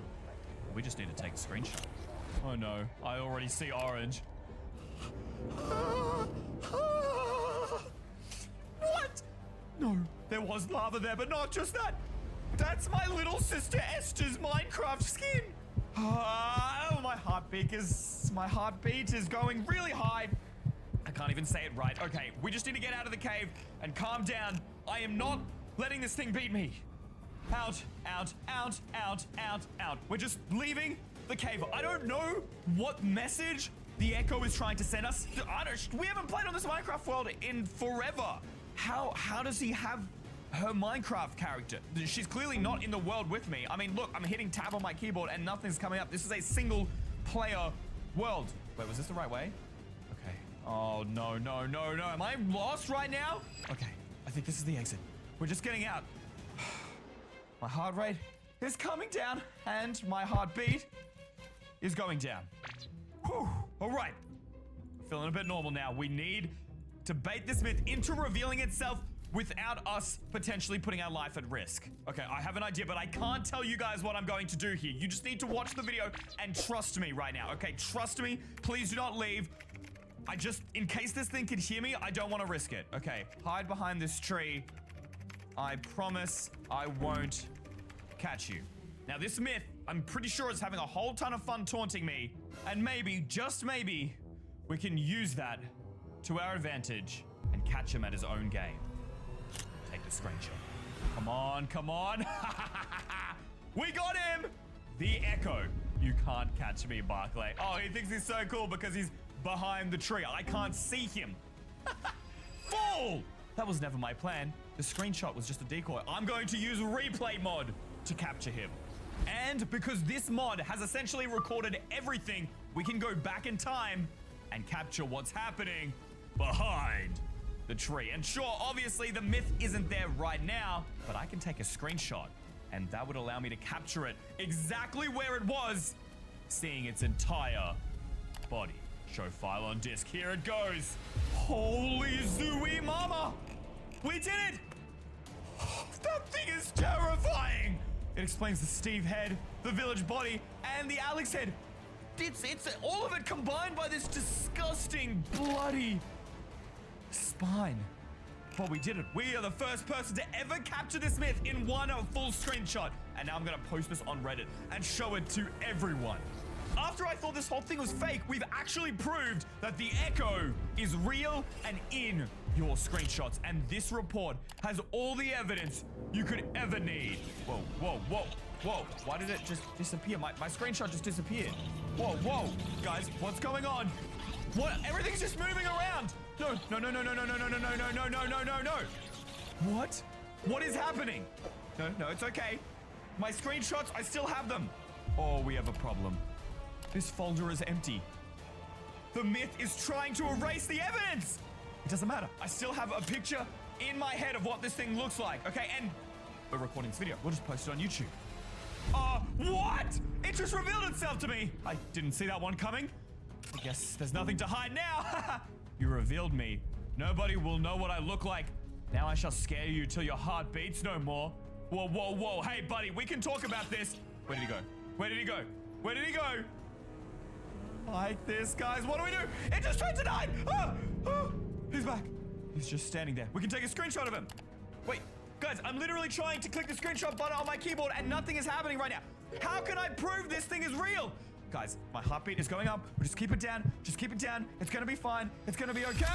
We just need to take a screenshot. Oh no, I already see orange. What? No, there was lava there, but not just that. That's my little sister Esther's Minecraft skin. Oh, my heartbeat is going really high. I can't even say it right. Okay, we just need to get out of the cave and calm down. I am not letting this thing beat me. Out. We're just leaving the cave. I don't know what message the echo is trying to send us. We haven't played on this Minecraft world in forever. How does he have her Minecraft character? She's clearly not in the world with me. I mean, look, I'm hitting tab on my keyboard and nothing's coming up. This is a single player world. Wait, was this the right way? Okay. Oh, no. Am I lost right now? Okay, I think this is the exit. We're just getting out. My heart rate is coming down and my heartbeat is going down. Whew. All right. Feeling a bit normal now. We need to bait this myth into revealing itself without us potentially putting our life at risk. Okay, I have an idea, but I can't tell you guys what I'm going to do here. You just need to watch the video and trust me right now. Okay, trust me. Please do not leave. In case this thing can hear me, I don't want to risk it. Okay, hide behind this tree. I promise I won't catch you. Now, this myth, I'm pretty sure is having a whole ton of fun taunting me. And maybe, just maybe, we can use that to our advantage and catch him at his own game. Take the screenshot. Come on. We got him! The echo. You can't catch me, Barclay. Oh, he thinks he's so cool because he's behind the tree. I can't see him. Fool! That was never my plan. The screenshot was just a decoy. I'm going to use replay mod to capture him. And because this mod has essentially recorded everything, we can go back in time and capture what's happening behind the tree. And sure, obviously the myth isn't there right now, but I can take a screenshot and that would allow me to capture it exactly where it was, seeing its entire body. Show file on disk. Here it goes. Holy zooey mama! We did it! That thing is terrifying! It explains the Steve head, the village body, and the Alex head. It's all of it combined by this disgusting, bloody spine. Well, we did it. We are the first person to ever capture this myth in one full screenshot. And now I'm gonna post this on Reddit and show it to everyone. After I thought this whole thing was fake, we've actually proved that the echo is real and in your screenshots. And this report has all the evidence you could ever need. Whoa, whoa, whoa, whoa. Why did it just disappear? My screenshot just disappeared. Whoa, whoa. Guys, what's going on? What? Everything's just moving around. No, no, no, no, no, no, no, no, no, no, no, no, no, no, no, no. What? What is happening? No, no, it's okay. My screenshots, I still have them. Oh, we have a problem. This folder is empty. The myth is trying to erase the evidence. It doesn't matter. I still have a picture in my head of what this thing looks like, okay? And we're recording this video. We'll just post it on YouTube. What? It just revealed itself to me. I didn't see that one coming. I guess there's nothing to hide now. You revealed me. Nobody will know what I look like. Now I shall scare you till your heart beats no more. Whoa, whoa, whoa. Hey, buddy, we can talk about this. Where did he go? Where did he go? Where did he go? Like this, guys. What do we do? It just tried to die. He's back. He's just standing there. We can take a screenshot of him. Wait, guys, I'm literally trying to click the screenshot button on my keyboard and nothing is happening right now. How can I prove this thing is real? Guys, my heartbeat is going up. We'll just keep it down. Just keep it down. It's gonna be fine. It's gonna be okay.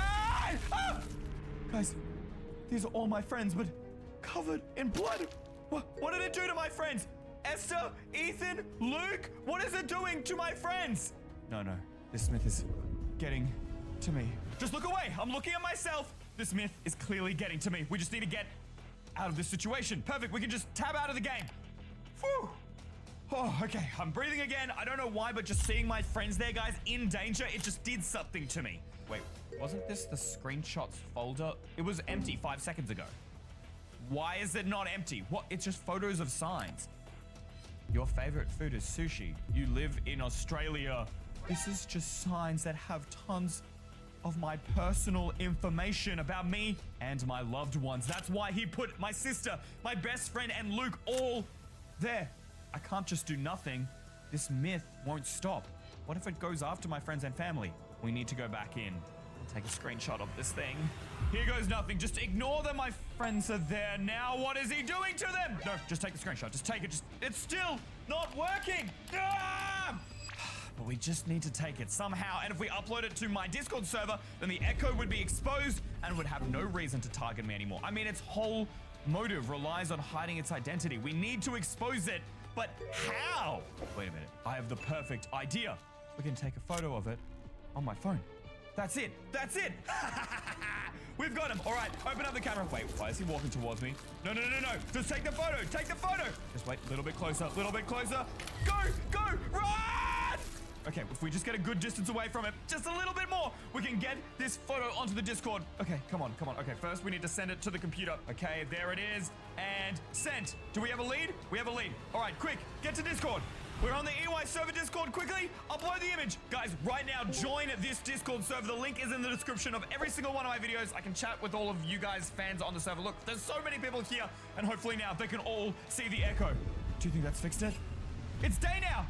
Guys, these are all my friends, but covered in blood. What did it do to my friends? Esther, Ethan, Luke, what is it doing to my friends? No, no, this myth is getting to me. Just look away. I'm looking at myself. This myth is clearly getting to me. We just need to get out of this situation. Perfect. We can just tab out of the game. Whew. Oh, okay. I'm breathing again. I don't know why, but just seeing my friends there, guys, in danger, it just did something to me. Wait, wasn't this the screenshots folder? It was empty 5 seconds ago. Why is it not empty? What? It's just photos of signs. Your favorite food is sushi. You live in Australia. This is just signs that have tons of my personal information about me and my loved ones. That's why he put my sister, my best friend, and Luke all there. I can't just do nothing. This myth won't stop. What if it goes after my friends and family? We need to go back in and take a screenshot of this thing. Here goes nothing. Just ignore that my friends are there now. What is he doing to them? No, just take the screenshot. Just take it. It's still not working. But we just need to take it somehow. And if we upload it to my Discord server, then the echo would be exposed and would have no reason to target me anymore. I mean, its whole motive relies on hiding its identity. We need to expose it, but how? Wait a minute. I have the perfect idea. We can take a photo of it on my phone. That's it. That's it. We've got him. All right, open up the camera. Wait, why is he walking towards me? No, no, no, no, no. Just take the photo. Take the photo. Just wait, a little bit closer, a little bit closer. Go, go, run! Okay, if we just get a good distance away from it, just a little bit more, we can get this photo onto the Discord. Okay, come on, come on. Okay, first we need to send it to the computer. Okay, there it is. And sent. Do we have a lead? We have a lead. All right, quick, get to Discord. We're on the EY server Discord. Quickly, upload the image. Guys, right now, join this Discord server. The link is in the description of every single one of my videos. I can chat with all of you guys, fans on the server. Look, there's so many people here, and hopefully now they can all see the echo. Do you think that's fixed it? It's day now.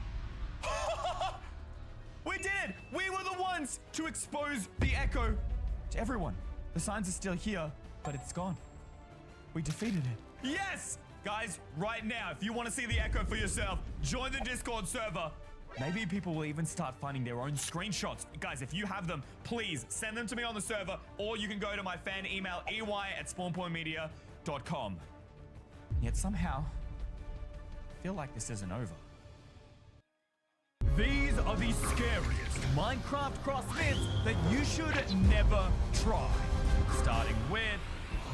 We did it! We were the ones to expose the echo to everyone. The signs are still here, but it's gone. We defeated it. Yes! Guys, right now, if you want to see the echo for yourself, join the Discord server. Maybe people will even start finding their own screenshots. Guys, if you have them, please send them to me on the server, or you can go to my fan email, ey@spawnpointmedia.com. Yet somehow, I feel like this isn't over. These are the scariest Minecraft cross myths that you should never try. Starting with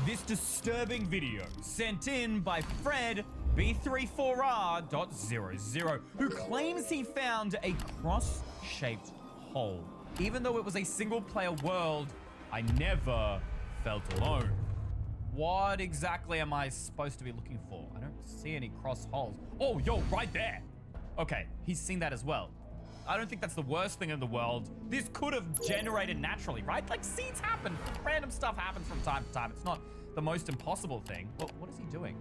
this disturbing video sent in by Fred B34R.00, who claims he found a cross-shaped hole. Even though it was a single-player world, I never felt alone. What exactly am I supposed to be looking for? I don't see any cross holes. Oh, yo, right there. Okay, he's seen that as well. I don't think that's the worst thing in the world. This could have generated naturally, right? Like, seeds happen. Random stuff happens from time to time. It's not the most impossible thing. But what is he doing?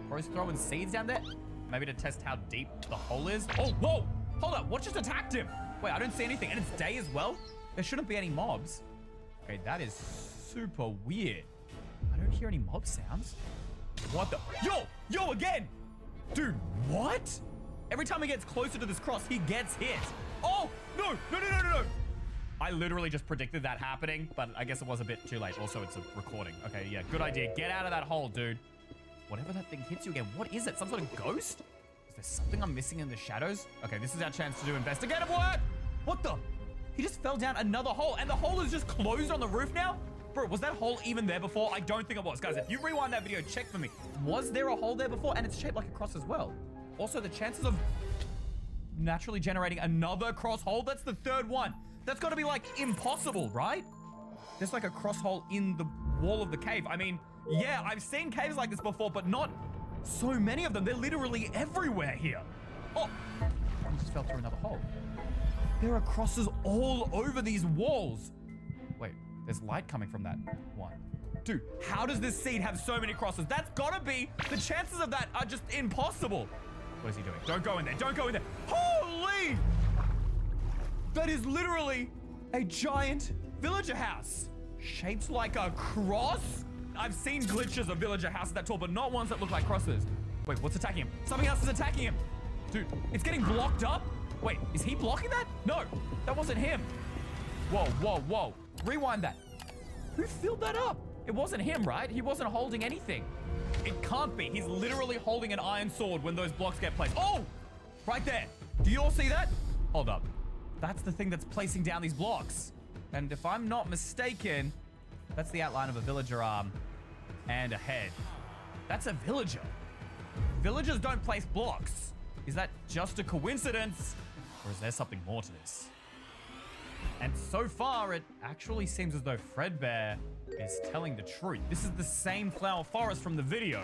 Or he's throwing seeds down there? Maybe to test how deep the hole is? Oh, whoa! Hold up, what just attacked him? Wait, I don't see anything. And it's day as well? There shouldn't be any mobs. Okay, that is super weird. I I don't hear any mob sounds. What the? Yo, again! Dude, what? Every time he gets closer to this cross, he gets hit. Oh, no. I literally just predicted that happening, but I guess it was a bit too late. Also, it's a recording. Okay, yeah, good idea. Get out of that hole, dude. Whatever that thing hits you again, what is it? Some sort of ghost? Is there something I'm missing in the shadows? Okay, this is our chance to do investigative work. What the? He just fell down another hole, and the hole is just closed on the roof now? Bro, was that hole even there before? I don't think it was. Guys, if you rewind that video, check for me. Was there a hole there before? And it's shaped like a cross as well. Also, the chances of naturally generating another cross hole, that's the third one. That's got to be like impossible, right? There's like a cross hole in the wall of the cave. I mean, yeah, I've seen caves like this before, but not so many of them. They're literally everywhere here. Oh, I just fell through another hole. There are crosses all over these walls. Wait, there's light coming from that one. Dude, how does this seed have so many crosses? That's gotta be, the chances of that are just impossible. What is he doing? Don't go in there, don't go in there. Holy! That is literally a giant villager house shaped like a cross. I've seen glitches of villager houses that tall, but not ones that look like crosses. Wait, what's attacking him? Something else is attacking him. Dude, it's getting blocked up. Wait, is he blocking that? No, that wasn't him. Whoa. Rewind that. Who filled that up? It wasn't him, right? He wasn't holding anything. It can't be. He's literally holding an iron sword when those blocks get placed. Oh, right there. Do you all see that? Hold up. That's the thing that's placing down these blocks. And if I'm not mistaken, that's the outline of a villager arm and a head. That's a villager. Villagers don't place blocks. Is that just a coincidence? Or is there something more to this? And so far, it actually seems as though Fredbear is telling the truth. This is the same flower forest from the video.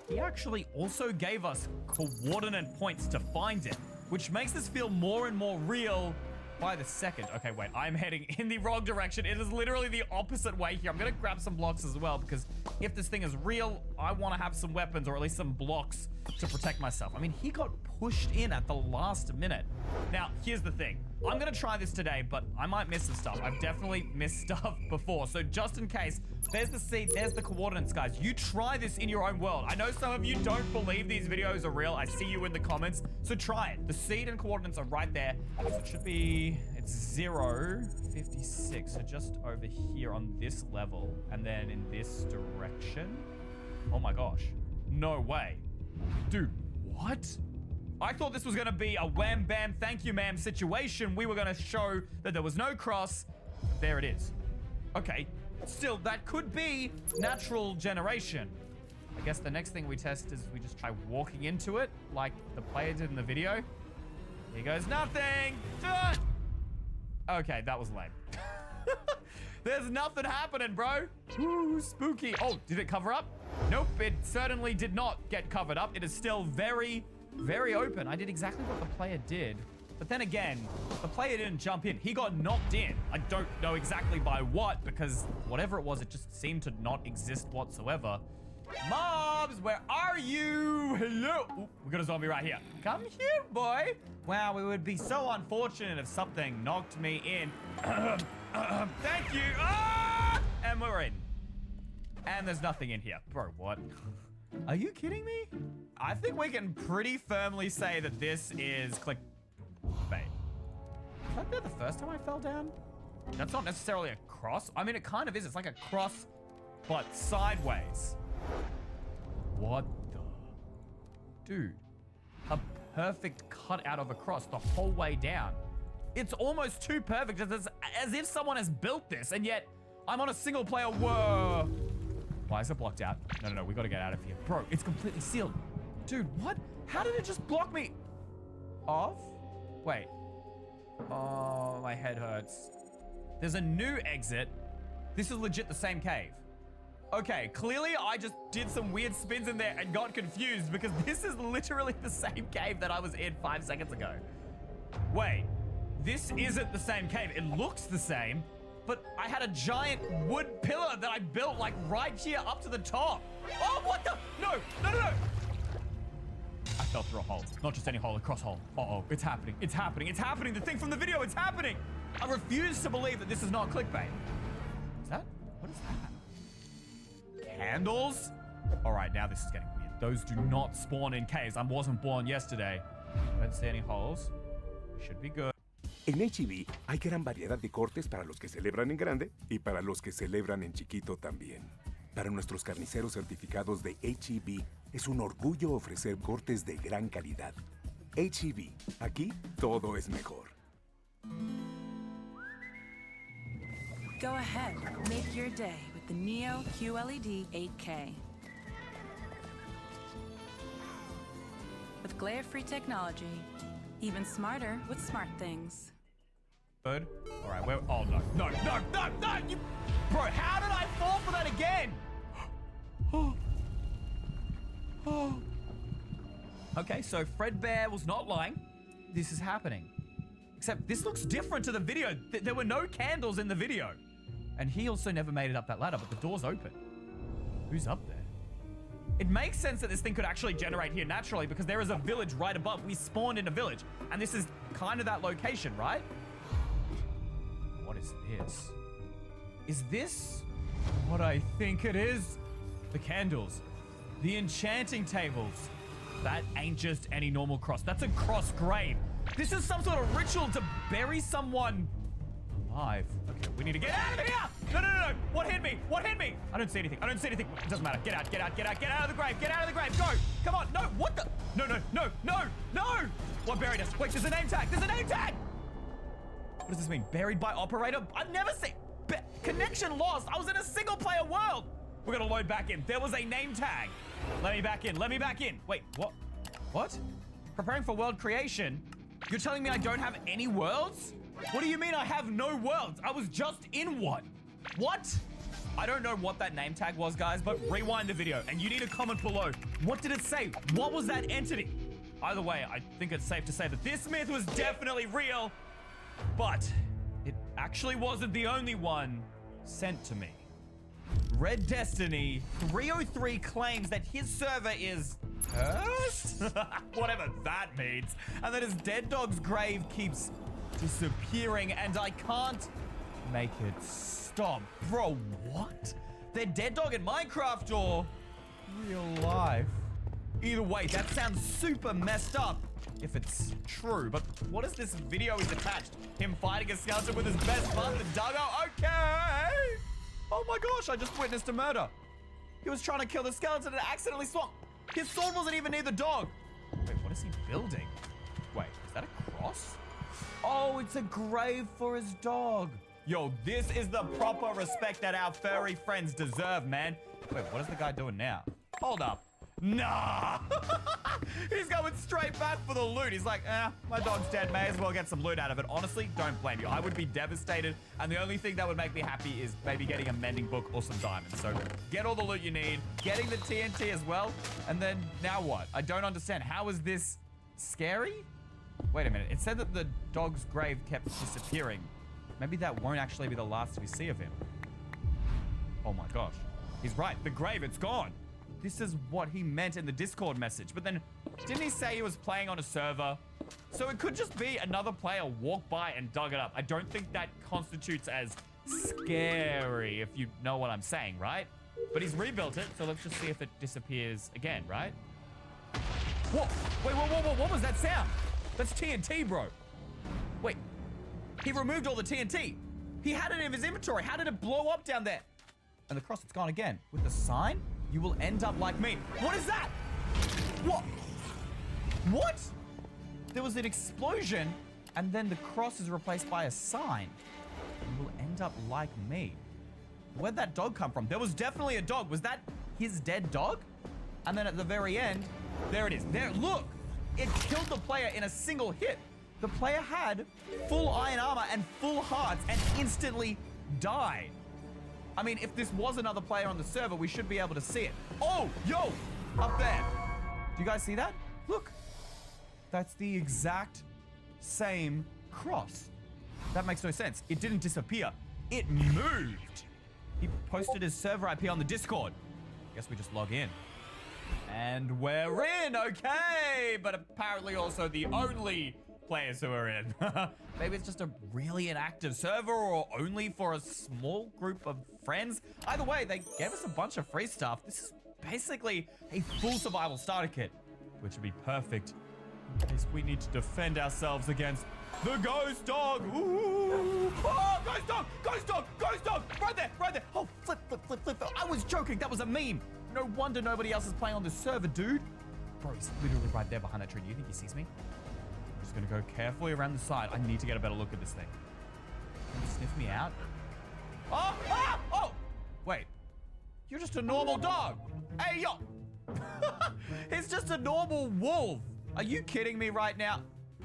He actually also gave us coordinate points to find it, which makes this feel more and more real by the second. Okay, wait, I'm heading in the wrong direction. It is literally the opposite way here. I'm gonna grab some blocks as well, because if this thing is real, I wanna have some weapons or at least some blocks to protect myself. I mean, he got pushed in at the last minute. Now, here's the thing. I'm gonna try this today, but I might miss some stuff. I've definitely missed stuff before. So just in case, there's the seed, there's the coordinates, guys. You try this in your own world. I know some of you don't believe these videos are real. I see you in the comments, so try it. The seed and coordinates are right there. So it should be, it's 0, 56. So just over here on this level, and then in this direction. Oh my gosh, no way. Dude, what? I thought this was gonna be a wham bam thank you ma'am situation. We were gonna show that there was no cross. There it is. Okay, still, that could be natural generation. I guess the next thing we test is we just try walking into it like the player did in the video. Here goes nothing. Okay, that was lame. There's nothing happening, bro. Ooh, spooky. Oh, did it cover up? Nope, it certainly did not get covered up. It is still very open. I did exactly what the player did. But then again, the player didn't jump in. He got knocked in. I don't know exactly by what, because whatever it was, it just seemed to not exist whatsoever. Mobs, where are you? Hello. Ooh, we got a zombie right here. Come here, boy. Wow, it would be so unfortunate if something knocked me in. Thank you. Ah! And we're in. And there's nothing in here. Bro, what? Are you kidding me? I think we can pretty firmly say that this is clickbait. Was that there the first time I fell down? That's not necessarily a cross. I mean, it kind of is. It's like a cross, but sideways. What the? Dude, a perfect cutout of a cross the whole way down. It's almost too perfect, as if someone has built this, and yet I'm on a single player. Whoa. Why is it blocked out? No, we gotta get out of here. Bro, it's completely sealed. Dude, what? How did it just block me off? Wait. Oh, my head hurts. There's a new exit. This is legit the same cave. Okay, clearly I just did some weird spins in there and got confused, because this is literally the same cave that I was in 5 seconds ago. Wait, this isn't the same cave. It looks the same, but I had a giant wood pillar that I built like right here up to the top. Oh, what the? No. I fell through a hole. Not just any hole, a cross hole. Uh-oh, it's happening. It's happening. It's happening. The thing from the video, it's happening. I refuse to believe that this is not clickbait. Is that? What is that? candles? All right, now this is getting weird. Those do not spawn in caves. I wasn't born yesterday. I don't see any holes. Should be good. En H-E-B hay gran variedad de cortes para los que celebran en grande y para los que celebran en chiquito también. Para nuestros carniceros certificados de H-E-B, es un orgullo ofrecer cortes de gran calidad. H-E-B, aquí todo es mejor. Go ahead, make your day with the Neo QLED 8K. With glare-free technology, even smarter with smart things. Good. All right, where? Oh, no. No, no, no, no! You... Bro, how did I fall for that again? Oh. Okay, so Fredbear was not lying. This is happening. Except this looks different to the video. There were no candles in the video. And he also never made it up that ladder, but the door's open. Who's up there? It makes sense that this thing could actually generate here naturally because there is a village right above. We spawned in a village. And this is kind of that location, right? What is this? Is this what I think it is? The candles. The enchanting tables. That ain't just any normal cross. That's a cross grave. This is some sort of ritual to bury someone alive. Okay, we need to get out of here! No, no, no, no! What hit me? What hit me? I don't see anything. I don't see anything. It doesn't matter. Get out, get out, get out, get out of the grave! Get out of the grave! Go! Come on! No! What the? No, no, no, no, no! What buried us? Wait, there's a name tag! There's a name tag! What does this mean? Buried by operator? I've never seen... Connection lost! I was in a single-player world! We're gonna load back in. There was a name tag. Let me back in. Let me back in. Wait, what? What? Preparing for world creation? You're telling me I don't have any worlds? What do you mean I have no worlds? I was just in one. What? I don't know what that name tag was, guys, but rewind the video and you need to comment below. What did it say? What was that entity? Either way, I think it's safe to say that this myth was definitely real, but it actually wasn't the only one sent to me. Red Destiny 303 claims that his server is cursed? Whatever that means. And that his dead dog's grave keeps disappearing and I can't make it stop. Bro, what? Their dead dog in Minecraft or real life? Either way, that sounds super messed up if it's true. But what is this video is attached? Him fighting a skeleton with his best bud, the doggo? Okay! Oh my gosh, I just witnessed a murder. He was trying to kill the skeleton and accidentally swung. His sword wasn't even near the dog. Wait, what is he building? Wait, is that a cross? Oh, it's a grave for his dog. Yo, this is the proper respect that our furry friends deserve, man. Wait, what is the guy doing now? Hold up. Nah! He's going straight back for the loot. He's like, my dog's dead. May as well get some loot out of it. Honestly, don't blame you. I would be devastated. And the only thing that would make me happy is maybe getting a mending book or some diamonds. So get all the loot you need. Getting the TNT as well. And then now what? I don't understand. How is this scary? Wait a minute. It said that the dog's grave kept disappearing. Maybe that won't actually be the last we see of him. Oh my gosh. He's right. The grave, it's gone. This is what he meant in the Discord message. But then, didn't he say he was playing on a server? So it could just be another player walked by and dug it up. I don't think that constitutes as scary, if you know what I'm saying, right? But he's rebuilt it, so let's just see if it disappears again, right? Whoa, wait, whoa, what was that sound? That's TNT, bro. Wait, he removed all the TNT. He had it in his inventory. How did it blow up down there? And the cross, it's gone again. With the sign? You will end up like me. What is that? What? What? There was an explosion and then the cross is replaced by a sign. You will end up like me. Where'd that dog come from? There was definitely a dog. Was that his dead dog? And then at the very end, there it is. There, look. It killed the player in a single hit. The player had full iron armor and full hearts and instantly died. I mean, if this was another player on the server, we should be able to see it. Oh, yo, up there. Do you guys see that? Look, that's the exact same cross. That makes no sense. It didn't disappear. It moved. He posted his server IP on the Discord. Guess we just log in. And we're in, okay. But apparently also the only players who are in. Maybe it's just a really inactive server or only for a small group of friends. Either way, they gave us a bunch of free stuff. This is basically a full survival starter kit, which would be perfect in case we need to defend ourselves against the ghost dog. Ooh. Oh, ghost dog, ghost dog, ghost dog. Right there, right there. Oh, flip, flip, flip, flip. I was joking. That was a meme. No wonder nobody else is playing on this server, dude. Bro, he's literally right there behind that tree. Do you think he sees me? I'm just gonna go carefully around the side. I need to get a better look at this thing. Can he sniff me out? Oh, ah, oh. Wait, you're just a normal dog. Hey, yo. It's just a normal wolf. Are you kidding me right now?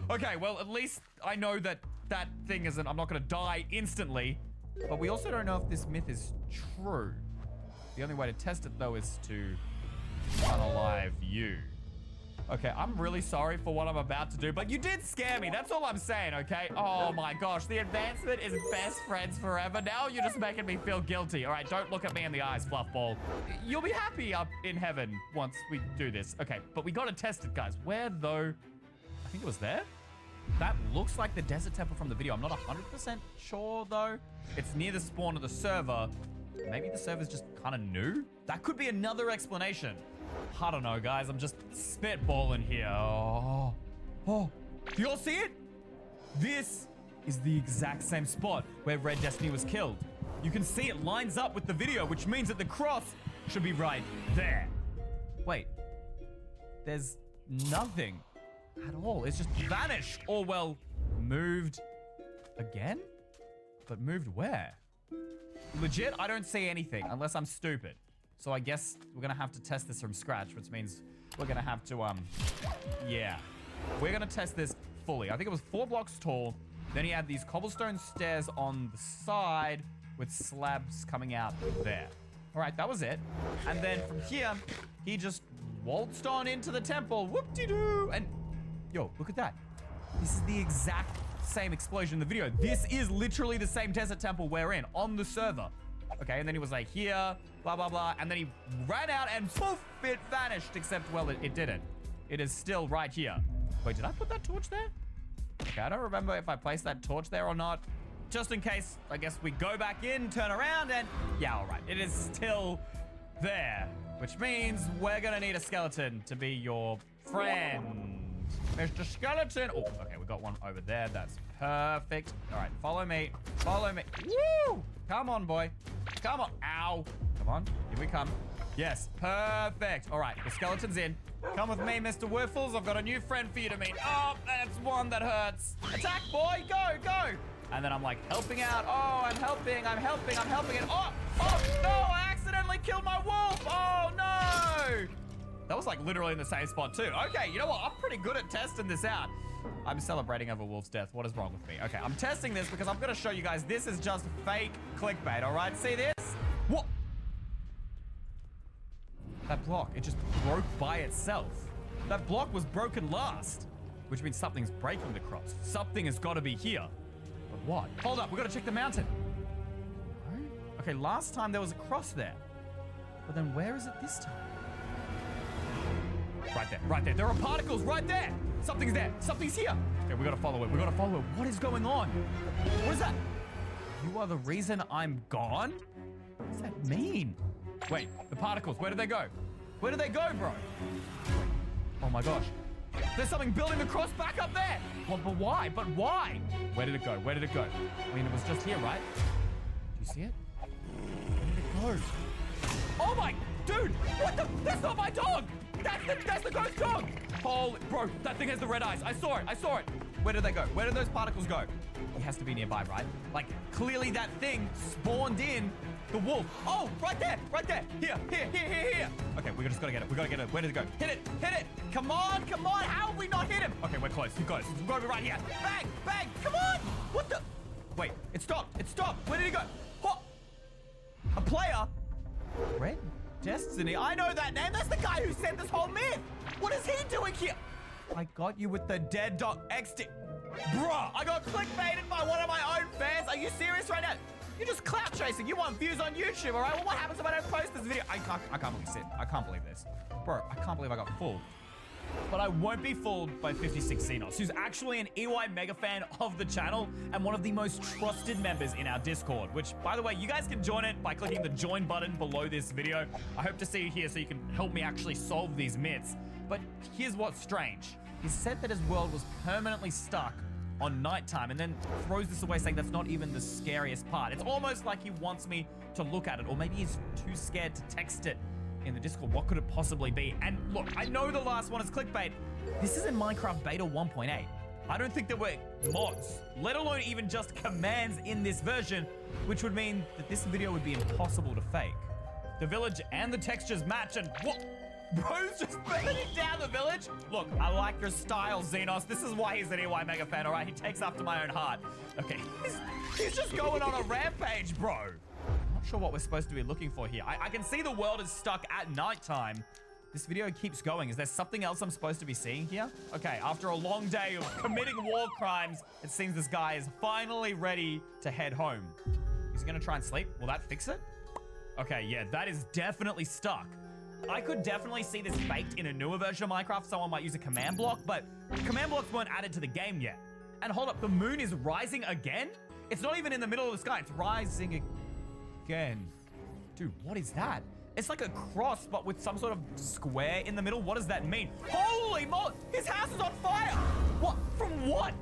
Okay, well, at least I know that that thing isn't, I'm not gonna die instantly, but we also don't know if this myth is true. The only way to test it, though, is to unalive you. Okay, I'm really sorry for what I'm about to do, but you did scare me. That's all I'm saying, okay? Oh my gosh, the advancement is best friends forever. Now you're just making me feel guilty. All right, don't look at me in the eyes, Fluffball. You'll be happy up in heaven once we do this. Okay, but we gotta test it, guys. Where, though? I think it was there? That looks like the desert temple from the video. I'm not 100% sure, though. It's near the spawn of the server. Maybe the server's just kind of new? That could be another explanation. I don't know, guys. I'm just spitballing here. Oh. Do you all see it? This is the exact same spot where Red Destiny was killed. You can see it lines up with the video, which means that the cross should be right there. Wait. There's nothing at all. It's just vanished. Or, well, moved again? But moved where? Legit, I don't see anything unless I'm stupid. So I guess we're gonna have to test this from scratch, which means we're gonna have to, yeah. We're gonna test this fully. I think it was 4 blocks tall. Then he had these cobblestone stairs on the side with slabs coming out there. All right, that was it. And then from here, he just waltzed on into the temple. Whoop-de-doo. And yo, look at that. This is the exact same explosion in the video. This is literally the same desert temple we're in on the server. Okay, and then he was like here, blah, blah, blah. And then he ran out and poof, it vanished. Except, well, it didn't. It is still right here. Wait, did I put that torch there? Okay, I don't remember if I placed that torch there or not. Just in case, I guess we go back in, turn around, and yeah, all right. It is still there, which means we're gonna need a skeleton to be your friend. Mr. Skeleton. Oh, okay, we got one over there. That's perfect. All right, follow me. Follow me. Woo! Come on, boy. Come on. Ow. Come on. Here we come. Yes, perfect. All right, the skeleton's in. Come with me, Mr. Wiffles. I've got a new friend for you to meet. Oh, that's one that hurts. Attack, boy. Go, go. And then I'm like helping out. Oh, I'm helping. I'm helping. I'm helping. And oh, no, I accidentally killed my wolf. Oh, no. That was like literally in the same spot too. Okay, you know what? I'm pretty good at testing this out. I'm celebrating over Wolf's death. What is wrong with me? Okay, I'm testing this because I'm gonna show you guys this is just fake clickbait, all right? See this? What? That block, it just broke by itself. That block was broken last, which means something's breaking the cross. Something has got to be here. But what? Hold up, we gotta check the mountain. Okay, last time there was a cross there. But then where is it this time? Right there, right there. There are particles right there. Something's there. Something's here. Okay, we gotta follow it. We gotta follow it. What is going on? What is that? You are the reason I'm gone? What does that mean? Wait, the particles, where did they go? Where did they go, bro? Oh my gosh. There's something building the cross back up there. Well, but why? But why? Where did it go? Where did it go? I mean, it was just here, right? Do you see it? Where did it go? Oh my, dude, what the? That's not my dog. That's the ghost dog! Holy, bro, that thing has the red eyes. I saw it, I saw it. Where did they go? Where did those particles go? He has to be nearby, right? Like, clearly that thing spawned in the wolf. Oh, right there, right there. Here. Okay, we just gotta get it, we gotta get it. Where did it go? Hit it, Come on, how have we not hit him? Okay, we're close, We've got to be right here. Bang, come on! What the? Wait, it stopped. Where did he go? Oh. A player? Red Destiny, I know that name. That's the guy who sent this whole myth. What is he doing here? I got you with the dead dog XD. Bruh, I got clickbaited by one of my own fans. Are you serious right now? You're just clout chasing. You want views on YouTube, all right? Well, what happens if I don't post this video? I can't believe this. Bro, I can't believe I got fooled. but I won't be fooled by 56 Xenos, who's actually an EY mega fan of the channel and one of the most trusted members in our Discord, which, by the way, you guys can join it by clicking the join button below this video. I hope to see you here so you can help me actually solve these myths. But here's what's strange. He said that his world was permanently stuck on nighttime and then throws this away saying that's not even the scariest part. It's almost like he wants me to look at it, or maybe he's too scared to text it in the Discord. What could it possibly be? And look, I know the last one is clickbait. This isn't Minecraft Beta 1.8. I don't think there were mods, let alone even just commands in this version, which would mean that this video would be impossible to fake. The village and the textures match, and what? Bro's just burning down the village? Look, I like your style, Xenos. This is why he's an EY mega fan, all right? He takes after my own heart. Okay, he's just going on a rampage, bro. I'm not sure what we're supposed to be looking for here. I can see the world is stuck at nighttime. This video keeps going. Is there something else I'm supposed to be seeing here? Okay, after a long day of committing war crimes, it seems this guy is finally ready to head home. He's gonna try and sleep. Will that fix it? Okay, yeah, that is definitely stuck. I could definitely see this baked in a newer version of Minecraft. Someone might use a command block, but command blocks weren't added to the game yet. And hold up, the moon is rising again? It's not even in the middle of the sky, it's rising again. Dude, what is that? It's like a cross, but with some sort of square in the middle. What does that mean? Holy moly, his house is on fire! What, from what?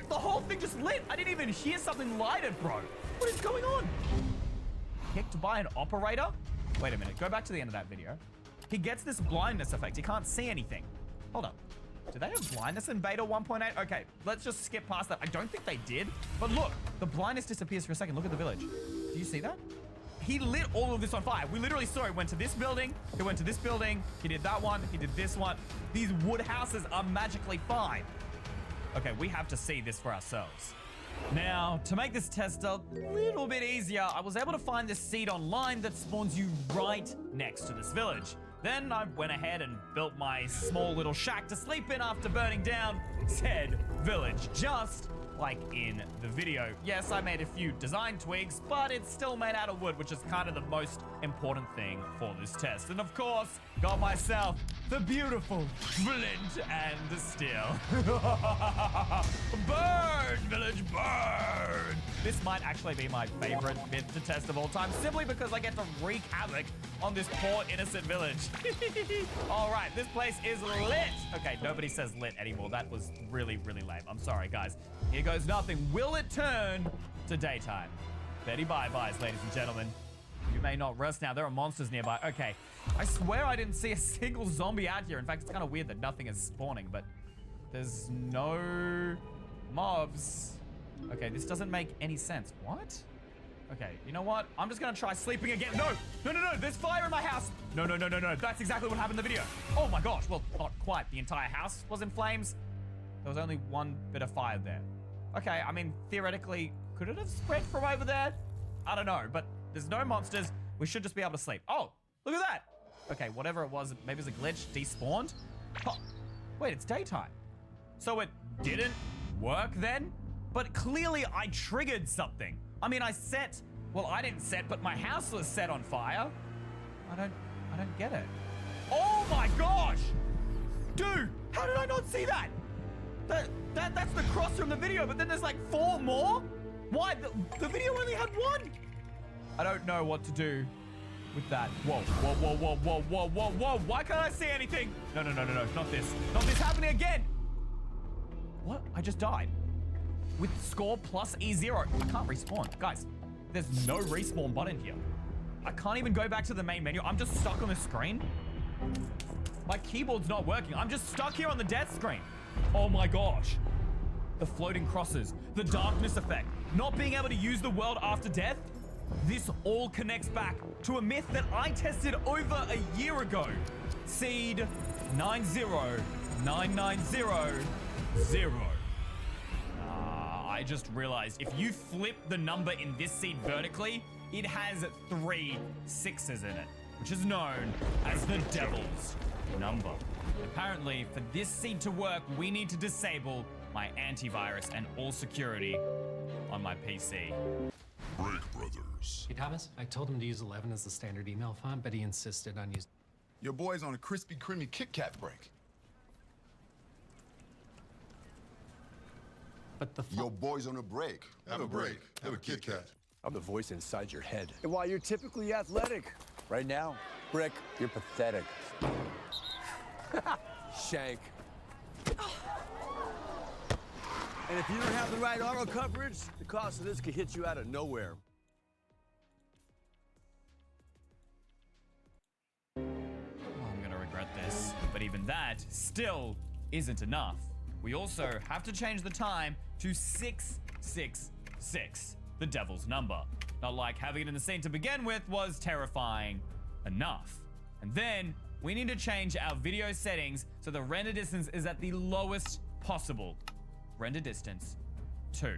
The whole thing just lit. I didn't even hear something lighted, bro. What is going on? Picked by an operator? Wait a minute, go back to the end of that video. He gets this blindness effect. He can't see anything. Hold up. Do they have blindness in beta 1.8? Okay, let's just skip past that. I don't think they did. But look, the blindness disappears for a second. Look at the village. Do you see that? He lit all of this on fire. We literally saw it. Went to this building. He went to this building. He did that one. He did this one. These wood houses are magically fine. Okay, we have to see this for ourselves. Now, to make this test a little bit easier, I was able to find this seed online that spawns you right next to this village. Then I went ahead and built my small little shack to sleep in after burning down said village, just like in the video. Yes, I made a few design tweaks, but it's still made out of wood, which is kind of the most important thing for this test. And of course, got myself the beautiful flint and steel. Burn, village, burn! This might actually be my favorite bit to test of all time, simply because I get to wreak havoc on this poor innocent village. All right, this place is lit. Okay, nobody says lit anymore. That was really, really lame. I'm sorry, guys. Here goes nothing. Will it turn to daytime? Betty bye-byes, ladies and gentlemen. You may not rest now. There are monsters nearby. Okay, I swear I didn't see a single zombie out here. In fact, it's kind of weird that nothing is spawning, but there's no mobs. Okay, this doesn't make any sense. What? Okay, you know what? I'm just gonna try sleeping again. No, no, no, no, there's fire in my house. No, no, no, no, no. That's exactly what happened in the video. Oh my gosh, well, not quite. The entire house was in flames. There was only one bit of fire there. Okay, I mean, theoretically, could it have spread from over there? I don't know, but there's no monsters. We should just be able to sleep. Oh, look at that. Okay, whatever it was, maybe it was a glitch, despawned. Oh, wait, it's daytime. So it didn't work then? But clearly I triggered something. I mean, I didn't set, but my house was set on fire. I don't get it. Oh my gosh! Dude, how did I not see that? That's the cross from the video, but then there's like 4 more? Why? The video only had 1. I don't know what to do with that. Whoa, whoa, whoa, whoa, whoa, whoa, whoa, whoa. Why can't I see anything? No, no, no, no, no, not this. Not this happening again. What? I just died. With score plus E0. I can't respawn. Guys, there's no respawn button here. I can't even go back to the main menu. I'm just stuck on the screen. My keyboard's not working. I'm just stuck here on the death screen. Oh my gosh. The floating crosses, the darkness effect, not being able to use the world after death. This all connects back to a myth that I tested over a year ago. Seed 90990. I just realized if you flip the number in this seed vertically, it has 3 6s in it, which is known as the devil's number. Apparently, for this seed to work, we need to disable my antivirus and all security on my PC. Break Brothers. Hey, Thomas, I told him to use 11 as the standard email font, but he insisted on using... Your boy's on a crispy, creamy Kit Kat break. but the Your boy's on a break. Have a break. Have a Kit Kat. I'm the voice inside your head. And while you're typically athletic, right now, Brick, you're pathetic. Shank. And if you don't have the right auto coverage, the cost of this could hit you out of nowhere. Oh, I'm gonna regret this. But even that still isn't enough. We also have to change the time to 666, the devil's number. Not like having it in the scene to begin with was terrifying enough. And then we need to change our video settings so the render distance is at the lowest possible. Render distance 2.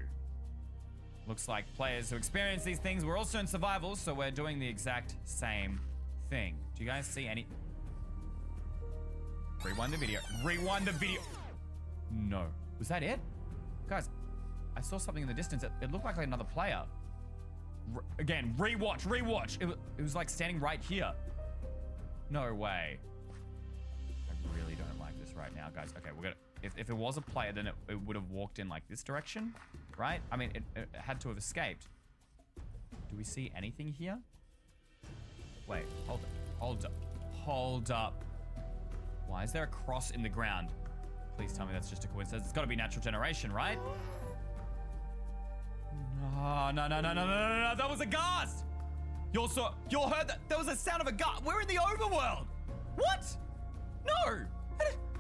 Looks like players who experience these things were also in survival, so we're doing the exact same thing. Do you guys see any? Rewind the video. Rewind the video. No. Was that it? Guys, I saw something in the distance. It looked like another player. Again, rewatch. It was like standing right here. No way. I really don't like this right now, guys. Okay, we're gonna... If it was a player, then it would have walked in like this direction, right? I mean, it had to have escaped. Do we see anything here? Wait, hold up. Why is there a cross in the ground? Please tell me that's just a coincidence. It's gotta be natural generation, right? No, that was a ghast! You heard that? There was a sound of a ghast. We're in the overworld! What? No!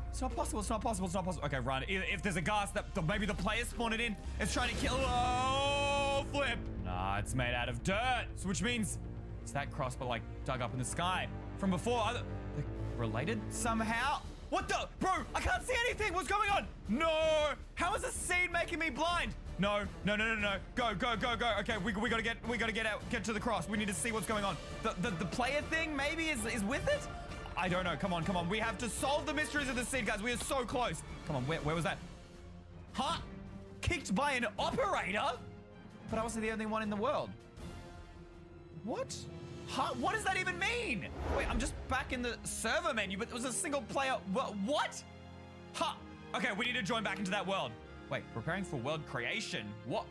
It's not possible, it's not possible. Okay, run. If there's a ghast that maybe the player spawned it in, it's trying to kill. Oh, flip. Nah, it's made out of dirt. So which means it's that cross, but like dug up in the sky from before. They're related somehow? What the? Bro, I can't see anything. What's going on? No. How is the scene making me blind? No. Go. Okay, we gotta get out, get to the cross. We need to see what's going on. The player thing maybe is with it? I don't know. Come on. We have to solve the mysteries of the scene, guys. We are so close. Come on, where was that? Huh? Kicked by an operator? But I wasn't the only one in the world. What? Huh? What does that even mean? Wait, I'm just back in the server menu, but it was a single player. What? Huh? Okay, we need to join back into that world. Wait, preparing for world creation? What?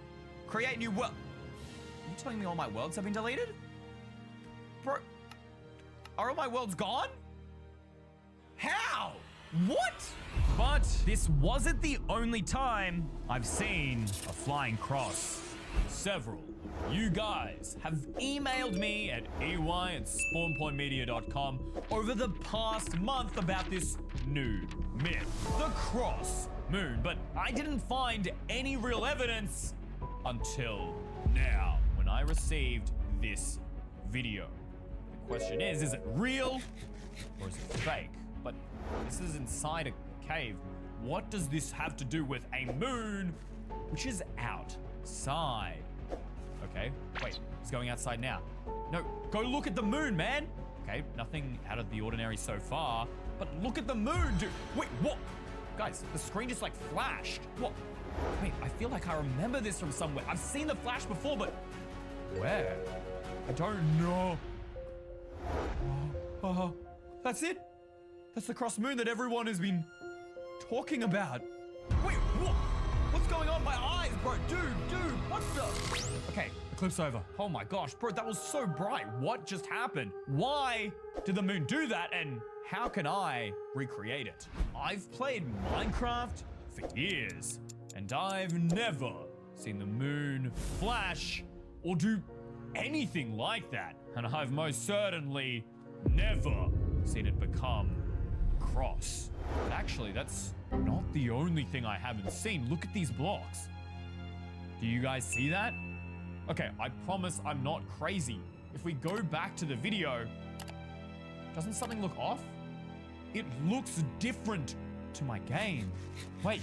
Create new world? Are you telling me all my worlds have been deleted? Bro, are all my worlds gone? How? What? But this wasn't the only time I've seen a flying cross. Several of you guys have emailed me at ey@spawnpointmedia.com over the past month about this new myth, the cross moon, but I didn't find any real evidence until now when I received this video. The question is it real or is it fake? But this is inside a cave. What does this have to do with a moon, which is outside? Okay, wait, it's going outside now. No, go look at the moon, man. Okay, nothing out of the ordinary so far, but look at the moon, dude. Wait, what? Guys, the screen just like flashed. What? Wait, I feel like I remember this from somewhere. I've seen the flash before, but where? I don't know. That's it. That's the cross moon that everyone has been talking about. Wait, what? What's going on? My eyes, bro. Dude, what the? Okay, the clip's over. Oh my gosh, bro, that was so bright. What just happened? Why did the moon do that? And how can I recreate it? I've played Minecraft for years, and I've never seen the moon flash or do anything like that. And I've most certainly never seen it become cross. But actually, that's not the only thing I haven't seen. Look at these blocks. Do you guys see that? Okay, I promise I'm not crazy. If we go back to the video, doesn't something look off? It looks different to my game. Wait,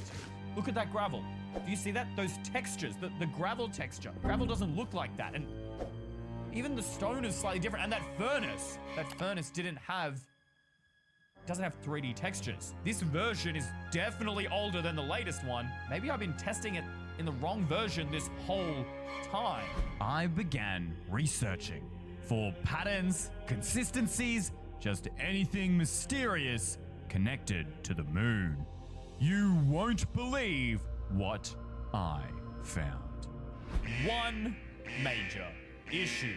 look at that gravel. Do you see that? Those textures, the gravel texture. Gravel doesn't look like that. And even the stone is slightly different. And that furnace doesn't have 3D textures. This version is definitely older than the latest one. Maybe I've been testing it in the wrong version this whole time. I began researching for patterns, consistencies, just anything mysterious connected to the moon. You won't believe what I found. One major issue.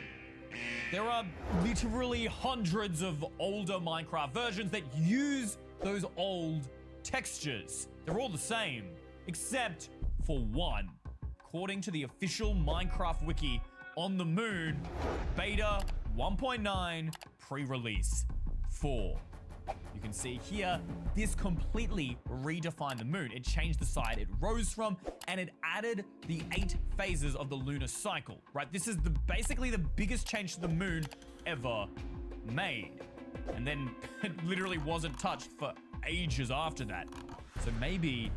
There are literally hundreds of older Minecraft versions that use those old textures. They're all the same, except for one. According to the official Minecraft wiki, on the moon, beta 1.9 pre-release 4. You can see here, this completely redefined the moon. It changed the side it rose from, and it added the 8 phases of the lunar cycle, right? This is basically the biggest change to the moon ever made. And then it literally wasn't touched for ages after that. So maybe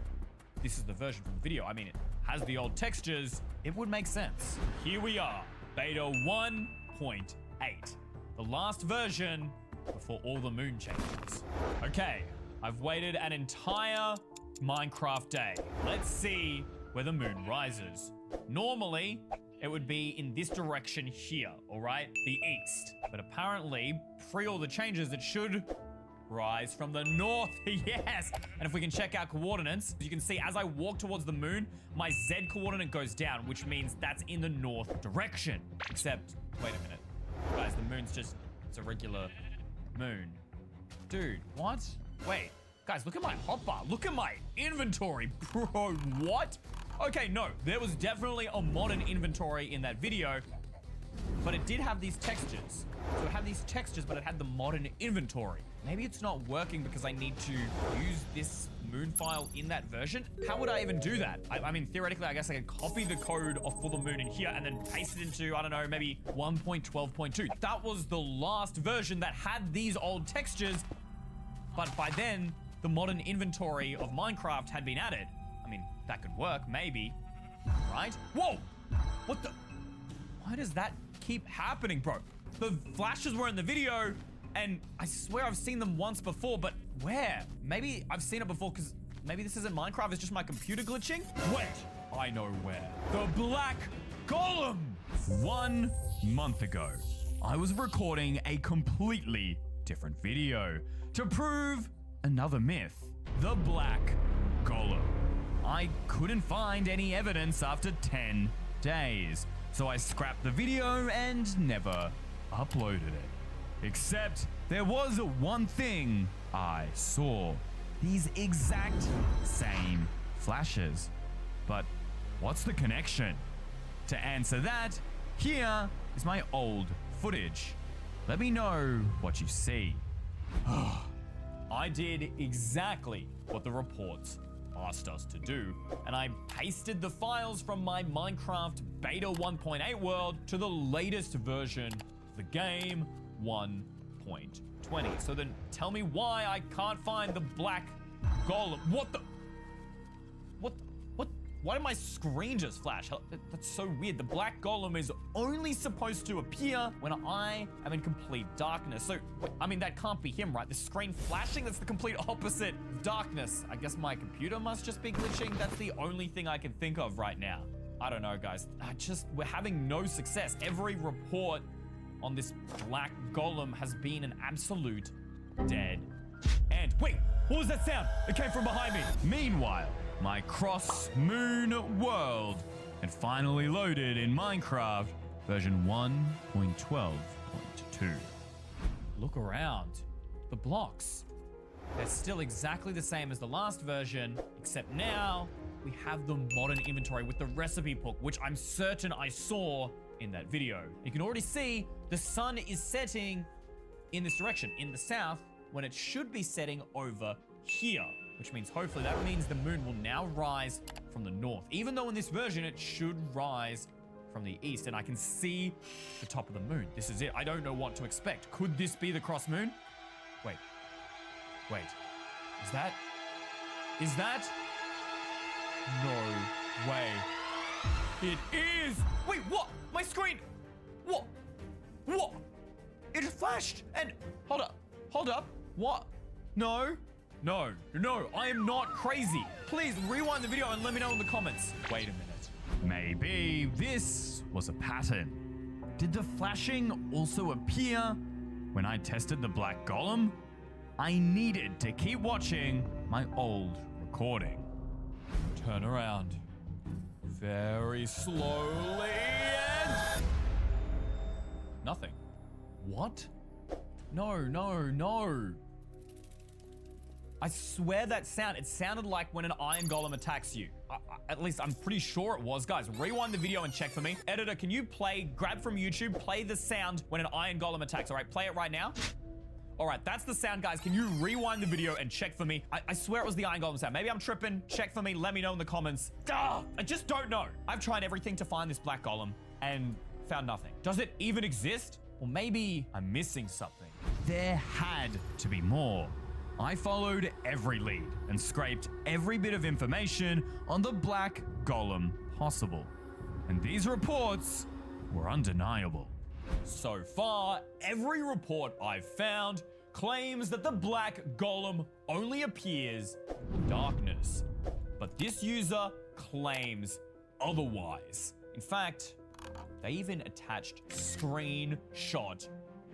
this is the version from the video. I mean, it has the old textures. It would make sense. Here we are, beta 1.8. The last version before all the moon changes. Okay, I've waited an entire Minecraft day. Let's see where the moon rises. Normally, it would be in this direction here, all right? The east. But apparently, pre all the changes, it should rise from the north. Yes! And if we can check our coordinates, you can see as I walk towards the moon, my Z coordinate goes down, which means that's in the north direction. Except, wait a minute. Guys, the moon's just, it's a regular moon. Dude, what? Wait, guys, look at my hotbar. Look at my inventory, bro, what? Okay, no, there was definitely a modern inventory in that video, but it did have these textures. So it had these textures, but it had the modern inventory. Maybe it's not working because I need to use this moon file in that version. How would I even do that? I mean, theoretically, I guess I could copy the code of full moon in here and then paste it into, I don't know, maybe 1.12.2. That was the last version that had these old textures, but by then, the modern inventory of Minecraft had been added. I mean, that could work, maybe, right? Whoa! What the? Why does that keep happening, bro? The flashes were in the video, and I swear I've seen them once before, but where? Maybe I've seen it before because maybe this isn't Minecraft, it's just my computer glitching? Wait, I know where. The Black Golem! 1 month ago, I was recording a completely different video to prove another myth, the Black Golem. I couldn't find any evidence after 10 days, so I scrapped the video and never uploaded it. Except there was one thing I saw. These exact same flashes. But what's the connection? To answer that, here is my old footage. Let me know what you see. I did exactly what the reports asked us to do, and I pasted the files from my Minecraft beta 1.8 world to the latest version of the game, 1.20. So then tell me why I can't find the Black Golem. What the? Why did my screen just flash? That's so weird. The Black Golem is only supposed to appear when I am in complete darkness. So, I mean, that can't be him, right? The screen flashing, that's the complete opposite of darkness. I guess my computer must just be glitching. That's the only thing I can think of right now. I don't know, guys. We're having no success. Every report on this Black Golem has been an absolute dead end. Wait, what was that sound? It came from behind me. Meanwhile, my cross-moon world had finally loaded in Minecraft version 1.12.2. Look around. The blocks. They're still exactly the same as the last version, except now we have the modern inventory with the recipe book, which I'm certain I saw in that video. You can already see the sun is setting in this direction, in the south, when it should be setting over here, which means hopefully that means the moon will now rise from the north, even though in this version it should rise from the east, and I can see the top of the moon. This is it. I don't know what to expect. Could this be the cross moon? Wait. Is that? No way. It is. Wait, what? My screen. What? It flashed and hold up. What? No, I am not crazy. Please rewind the video and let me know in the comments. Wait a minute. Maybe this was a pattern. Did the flashing also appear when I tested the Black Golem? I needed to keep watching my old recording. Turn around. very slowly and... Nothing. What? No, no, no. I swear that sound, it sounded like when an iron golem attacks you. At least I'm pretty sure it was. Guys, rewind the video and check for me. Editor, can you grab from YouTube, play the sound when an iron golem attacks? All right, play it right now. All right, that's the sound, guys. Can you rewind the video and check for me? I swear it was the iron golem sound. Maybe I'm tripping. Check for me. Let me know in the comments. I just don't know. I've tried everything to find this black golem and found nothing. Does it even exist? Or maybe I'm missing something. There had to be more. I followed every lead and scraped every bit of information on the black golem possible. And these reports were undeniable. So far, every report I've found claims that the black golem only appears in darkness. But this user claims otherwise. In fact, they even attached screenshot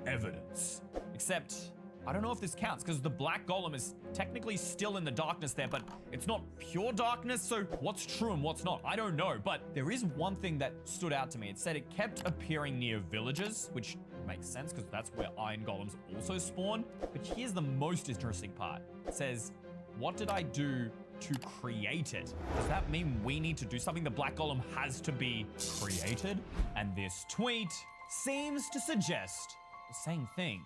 evidence. Except, I don't know if this counts because the black golem is technically still in the darkness there, but it's not pure darkness, so what's true and what's not? I don't know, but there is one thing that stood out to me. It said it kept appearing near villages, which makes sense because that's where iron golems also spawn. But here's the most interesting part. It says, what did I do to create it? Does that mean we need to do something? The black golem has to be created? And this tweet seems to suggest the same thing.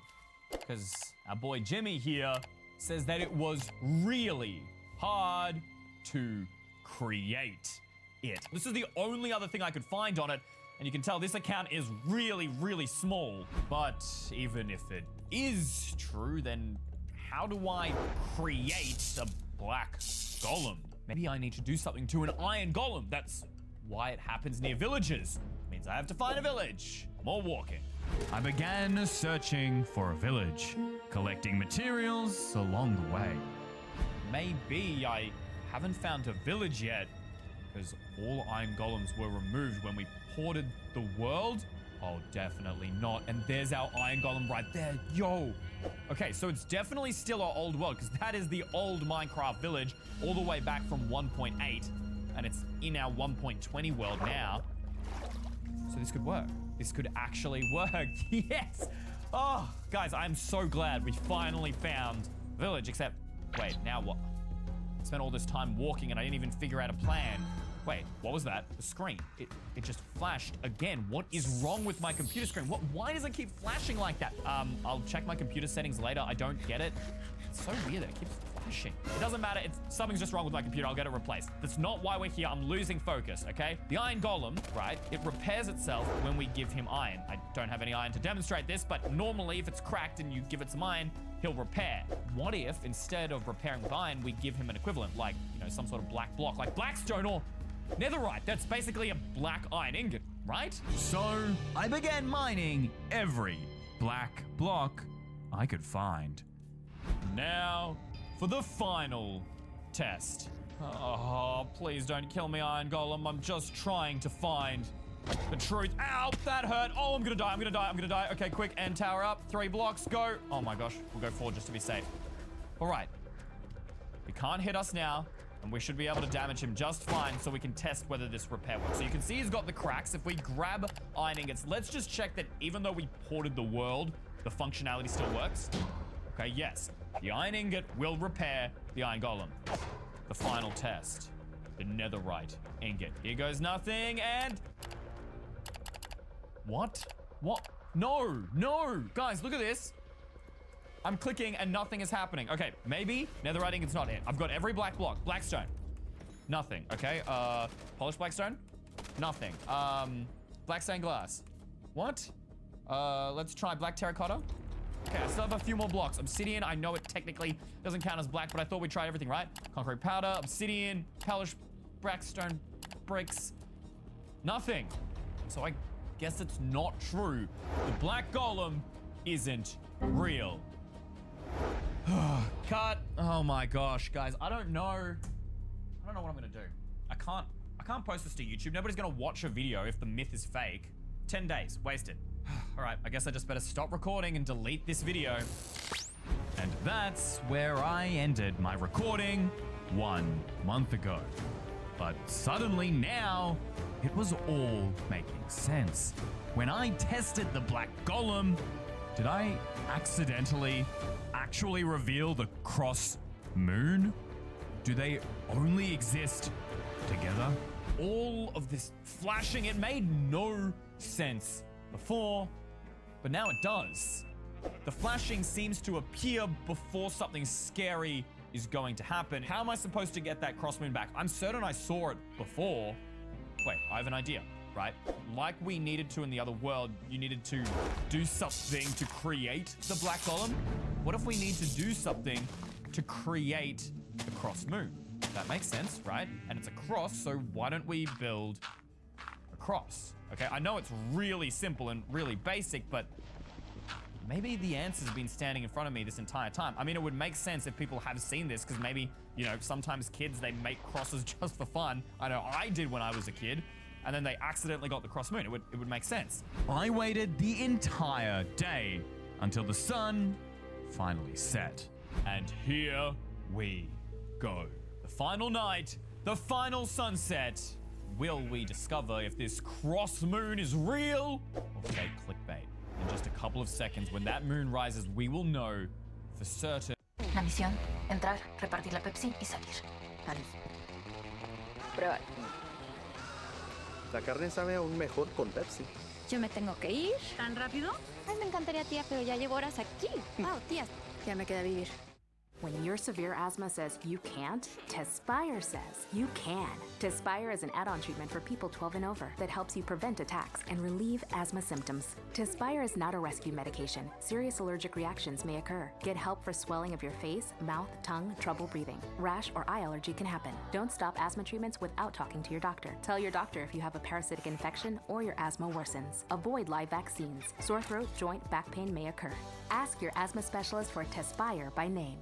Because our boy Jimmy here says that it was really hard to create it. This is the only other thing I could find on it, and you can tell this account is really, really small. But even if it is true, then how do I create a black golem? Maybe I need to do something to an iron golem. That's why it happens near villages. It means I have to find a village. More walking. I began searching for a village, collecting materials along the way. Maybe I haven't found a village yet because all iron golems were removed when we ported the world. Oh, definitely not. And there's our iron golem right there. Yo. Okay, so it's definitely still our old world because that is the old Minecraft village all the way back from 1.8. And it's in our 1.20 world now. So this could work. This could actually work. Yes. Oh, guys, I'm so glad we finally found a village, except, wait, now what? I spent all this time walking and I didn't even figure out a plan. Wait, what was that? The screen. It just flashed again. What is wrong with my computer screen? Why does it keep flashing like that? I'll check my computer settings later. I don't get it. It's so weird that it keeps flashing. It doesn't matter. Something's just wrong with my computer. I'll get it replaced. That's not why we're here. I'm losing focus, okay? The iron golem, right? It repairs itself when we give him iron. I don't have any iron to demonstrate this, but normally if it's cracked and you give it some iron, he'll repair. What if instead of repairing with iron, we give him an equivalent, like, you know, some sort of black block, like blackstone or netherite? That's basically a black iron ingot, right? So I began mining every black block I could find. Now for the final test. Oh, please don't kill me, iron golem. I'm just trying to find the truth. Ow, that hurt. Oh, I'm gonna die, I'm gonna die, I'm gonna die. Okay, quick, and tower up. 3 blocks, go. Oh my gosh, we'll go 4 just to be safe. All right. He can't hit us now, and we should be able to damage him just fine so we can test whether this repair works. So you can see he's got the cracks. If we grab iron ingots, let's just check that even though we ported the world, the functionality still works. Okay, yes. The iron ingot will repair the iron golem. The final test. The netherite ingot. Here goes nothing, and... What? What? No, no. Guys, look at this. I'm clicking and nothing is happening. Okay, maybe netherite ingot's not it. I've got every black block. Blackstone. Nothing. Okay, polished blackstone? Nothing. Black stained glass. What? Let's try black terracotta. Okay, I still have a few more blocks. Obsidian, I know it technically doesn't count as black, but I thought we tried everything, right? Concrete powder, obsidian, polished blackstone bricks. Nothing. So I guess it's not true. The black golem isn't real. Cut. Oh my gosh, guys. I don't know what I'm gonna do. I can't post this to YouTube. Nobody's gonna watch a video if the myth is fake. 10 days, wasted. All right, I guess I just better stop recording and delete this video. And that's where I ended my recording 1 month ago. But suddenly now, it was all making sense. When I tested the black golem, did I accidentally actually reveal the cross moon? Do they only exist together? All of this flashing, it made no sense before, but now it does. The flashing seems to appear before something scary is going to happen. How am I supposed to get that cross moon back? I'm certain I saw it before. Wait, I have an idea, right? Like we needed to in the other world, you needed to do something to create the black golem. What if we need to do something to create the cross moon? That makes sense, right? And it's a cross, so why don't we build a cross? Okay, I know it's really simple and really basic, but maybe the answer's been standing in front of me this entire time. I mean, it would make sense if people have seen this, because maybe, you know, sometimes kids, they make crosses just for fun. I know I did when I was a kid, and then they accidentally got the cross moon. It would make sense. I waited the entire day until the sun finally set. And here we go. The final night, the final sunset. Will we discover if this cross moon is real or fake clickbait? In just a couple of seconds, when that moon rises, we will know for certain. La misión, entrar, repartir la Pepsi y salir. Vale. Prueba. La carne sabe aún mejor con Pepsi. Yo me tengo que ir. ¿Tan rápido? Ay, me encantaría, tía, pero ya llevo horas aquí. Wow, tía, ya me queda vivir. When your severe asthma says you can't, Tespire says you can. Tespire is an add-on treatment for people 12 and over that helps you prevent attacks and relieve asthma symptoms. Tespire is not a rescue medication. Serious allergic reactions may occur. Get help for swelling of your face, mouth, tongue, trouble breathing. Rash or eye allergy can happen. Don't stop asthma treatments without talking to your doctor. Tell your doctor if you have a parasitic infection or your asthma worsens. Avoid live vaccines. Sore throat, joint, back pain may occur. Ask your asthma specialist for Tespire by name.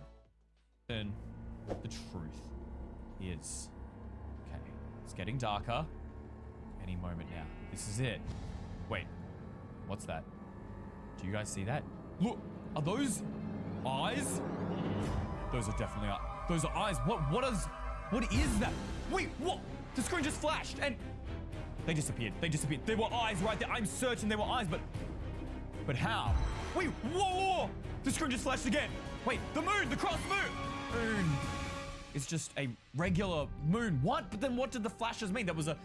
What the truth is. Okay, it's getting darker. Any moment now. This is it. Wait, what's that? Do you guys see that? Look, are those eyes? Those are definitely eyes. Those are eyes. What is that? Wait, what? The screen just flashed and they disappeared. They disappeared. There were eyes right there. I'm certain there were eyes, but how? Wait, whoa! The screen just flashed again. Wait, the moon, the cross moon is just a regular moon. What? But then what did the flashes mean? There was a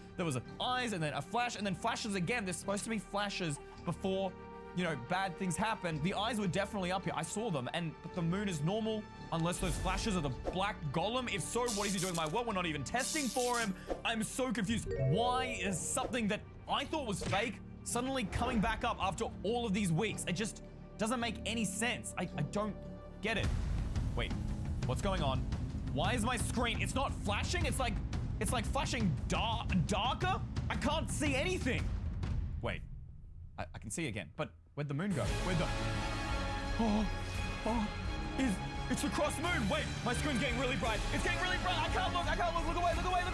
eyes and then a flash and then flashes again. There's supposed to be flashes before, you know, bad things happen. The eyes were definitely up here. I saw them, but the moon is normal unless those flashes are the black golem. If so, what is he doing in my world? We're not even testing for him. I'm so confused. Why is something that I thought was fake suddenly coming back up after all of these weeks? It just doesn't make any sense. I don't get it. Wait. What's going on? Why is my screen? It's not flashing. It's like flashing darker. I can't see anything. Wait, I can see again. But where'd the moon go? It's the cross moon. Wait, my screen's getting really bright. It's getting really bright. I can't look. Look away. What do I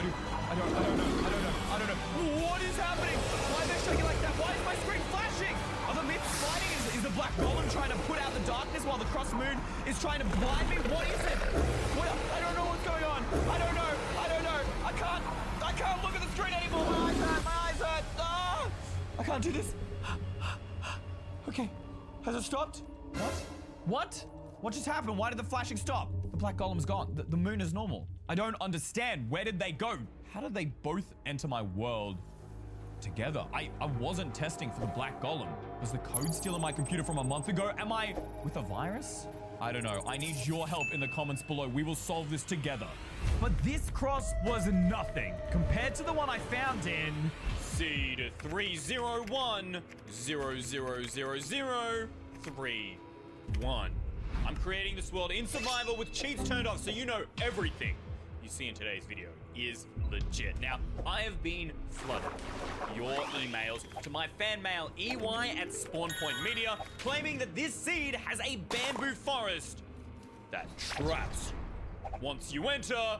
do? I don't know. What is happening? Why are they shaking like that? Why is my screen flashing? Are the myths fighting? Is the black golem trying to put out the darkness while the cross moon is trying to blind me? What is it? I don't know what's going on. I don't know. I can't look at the screen anymore. My eyes hurt. Ah! I can't do this. Okay. Has it stopped? What? What just happened? Why did the flashing stop? The black golem's gone. The moon is normal. I don't understand. Where did they go? How did they both enter my world together? I wasn't testing for the black golem. Was the code still in my computer from a month ago? Am I with a virus? I don't know. I need your help in the comments below. We will solve this together. But this cross was nothing compared to the one I found in Seed 301-0000031. I'm creating this world in survival with cheats turned off, so you know everything you see in today's video is legit. Now, I have been flooded your emails to my fan mail EY@SpawnPointMedia claiming that this seed has a bamboo forest that traps. Once you enter,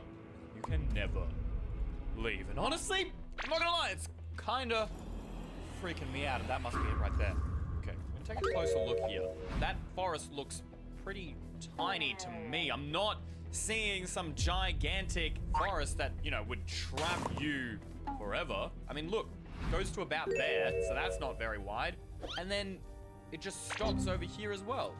you can never leave. And honestly, I'm not gonna lie, it's kinda freaking me out, and that must be it right there. Okay, I'm gonna take a closer look here. That forest looks pretty tiny to me. I'm not seeing some gigantic forest that, you know, would trap you forever. I mean, look, it goes to about there, so that's not very wide. And then it just stops over here as well.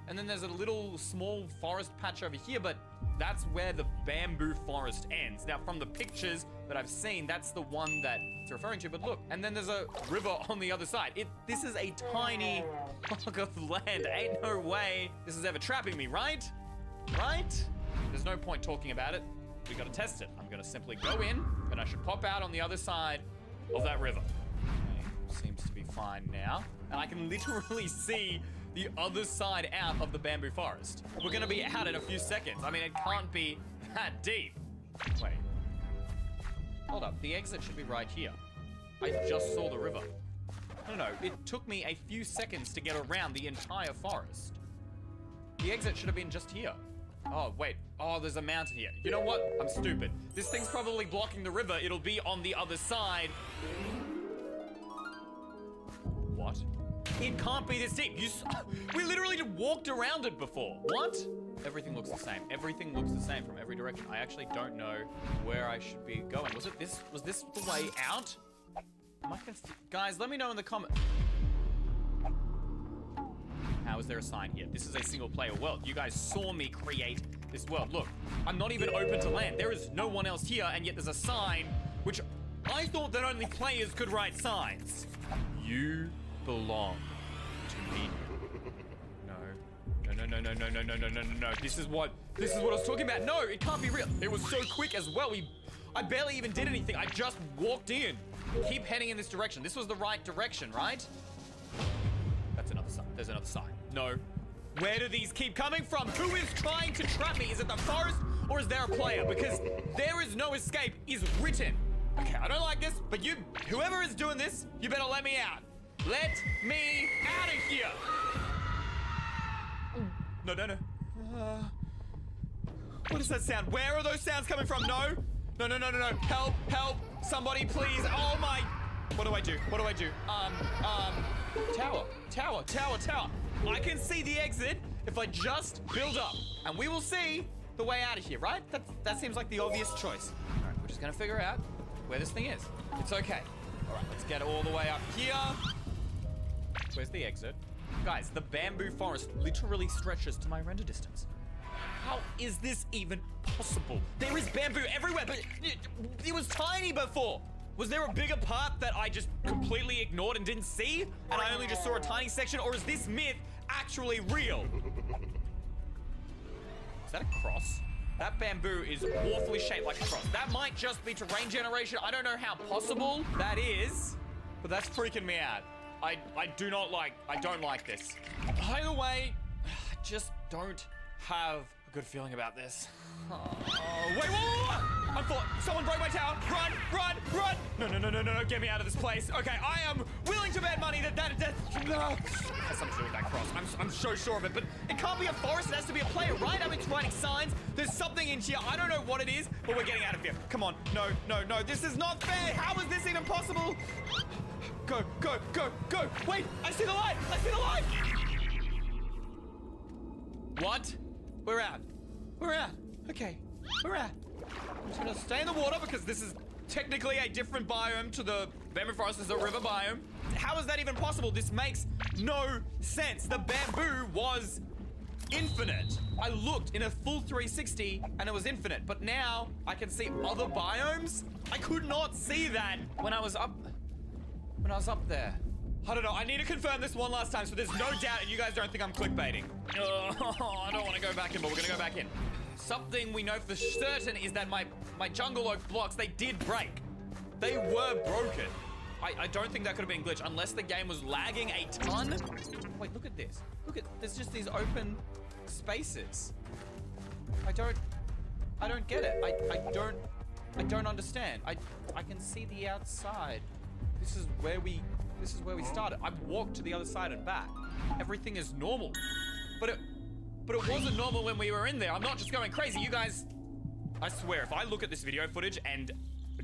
And then there's a little small forest patch over here, but that's where the bamboo forest ends. Now, from the pictures that I've seen, that's the one that it's referring to, but look, and then there's a river on the other side. This is a tiny block of land. Ain't no way this is ever trapping me, right? Right? There's no point talking about it. We gotta test it. I'm gonna simply go in, and I should pop out on the other side of that river. Okay, seems to be fine now. And I can literally see the other side out of the bamboo forest. We're gonna be out in a few seconds. I mean, it can't be that deep. Wait. Hold up, the exit should be right here. I just saw the river. No, it took me a few seconds to get around the entire forest. The exit should have been just here. Oh, wait. Oh, there's a mountain here. You know what? I'm stupid. This thing's probably blocking the river. It'll be on the other side. What? It can't be this deep. We literally just walked around it before. What? Everything looks the same. Everything looks the same from every direction. I actually don't know where I should be going. Was this the way out? Am I confused? Guys, let me know in the comments. How is there a sign here? This is a single player world. You guys saw me create this world. Look, I'm not even open to land. There is no one else here, and yet there's a sign, which I thought that only players could write signs. You belong to me. No. This is what I was talking about. No, it can't be real. It was so quick as well. I barely even did anything. I just walked in. Keep heading in this direction. This was the right direction, right? That's another sign. There's another sign. No. Where do these keep coming from? Who is trying to trap me? Is it the forest or is there a player? Because there is no escape is written. Okay, I don't like this, but whoever is doing this, you better let me out. Let me out of here. No. What does that sound? Where are those sounds coming from? No. Help. Somebody, please. Oh my. What do I do? Tower. I can see the exit if I just build up. And we will see the way out of here, right? That seems like the obvious choice. All right, we're just gonna figure out where this thing is. It's okay. All right, let's get all the way up here. Where's the exit? Guys, the bamboo forest literally stretches to my render distance. How is this even possible? There is bamboo everywhere, but it was tiny before. Was there a bigger part that I just completely ignored and didn't see? And I only just saw a tiny section? Or is this myth actually real? Is that a cross? That bamboo is awfully shaped like a cross. That might just be terrain generation. I don't know how possible that is, but that's freaking me out. I don't like this. Either way, I just don't have a good feeling about this. Wait, whoa! Someone broke my tower. Run! No, get me out of this place. Okay, I am willing to bet money that has something to do with that cross. I'm so sure of it, but it can't be a forest. It has to be a player, right? I mean, it's writing signs. There's something in here. I don't know what it is, but we're getting out of here. Come on. No. This is not fair. How is this even possible? Go. Wait, I see the light. What? We're out. Okay, we're out. I'm just gonna stay in the water because this is technically a different biome to the bamboo forest. Is a river biome. How is that even possible? This makes no sense. The bamboo was infinite. I looked in a full 360 and it was infinite, but now I can see other biomes. I could not see that when I was up there. I don't know. I need to confirm this one last time so there's no doubt and you guys don't think I'm clickbaiting. I don't want to go back in, but we're gonna go back in. Something we know for certain is that my jungle oak blocks, they did break. They were broken. I don't think that could have been glitch unless the game was lagging a ton. Wait, look at this. There's just these open spaces. I don't get it. I don't understand. I can see the outside. This is where we started. I walked to the other side and back. Everything is normal. But it wasn't normal when we were in there. I'm not just going crazy. You guys, I swear, if I look at this video footage and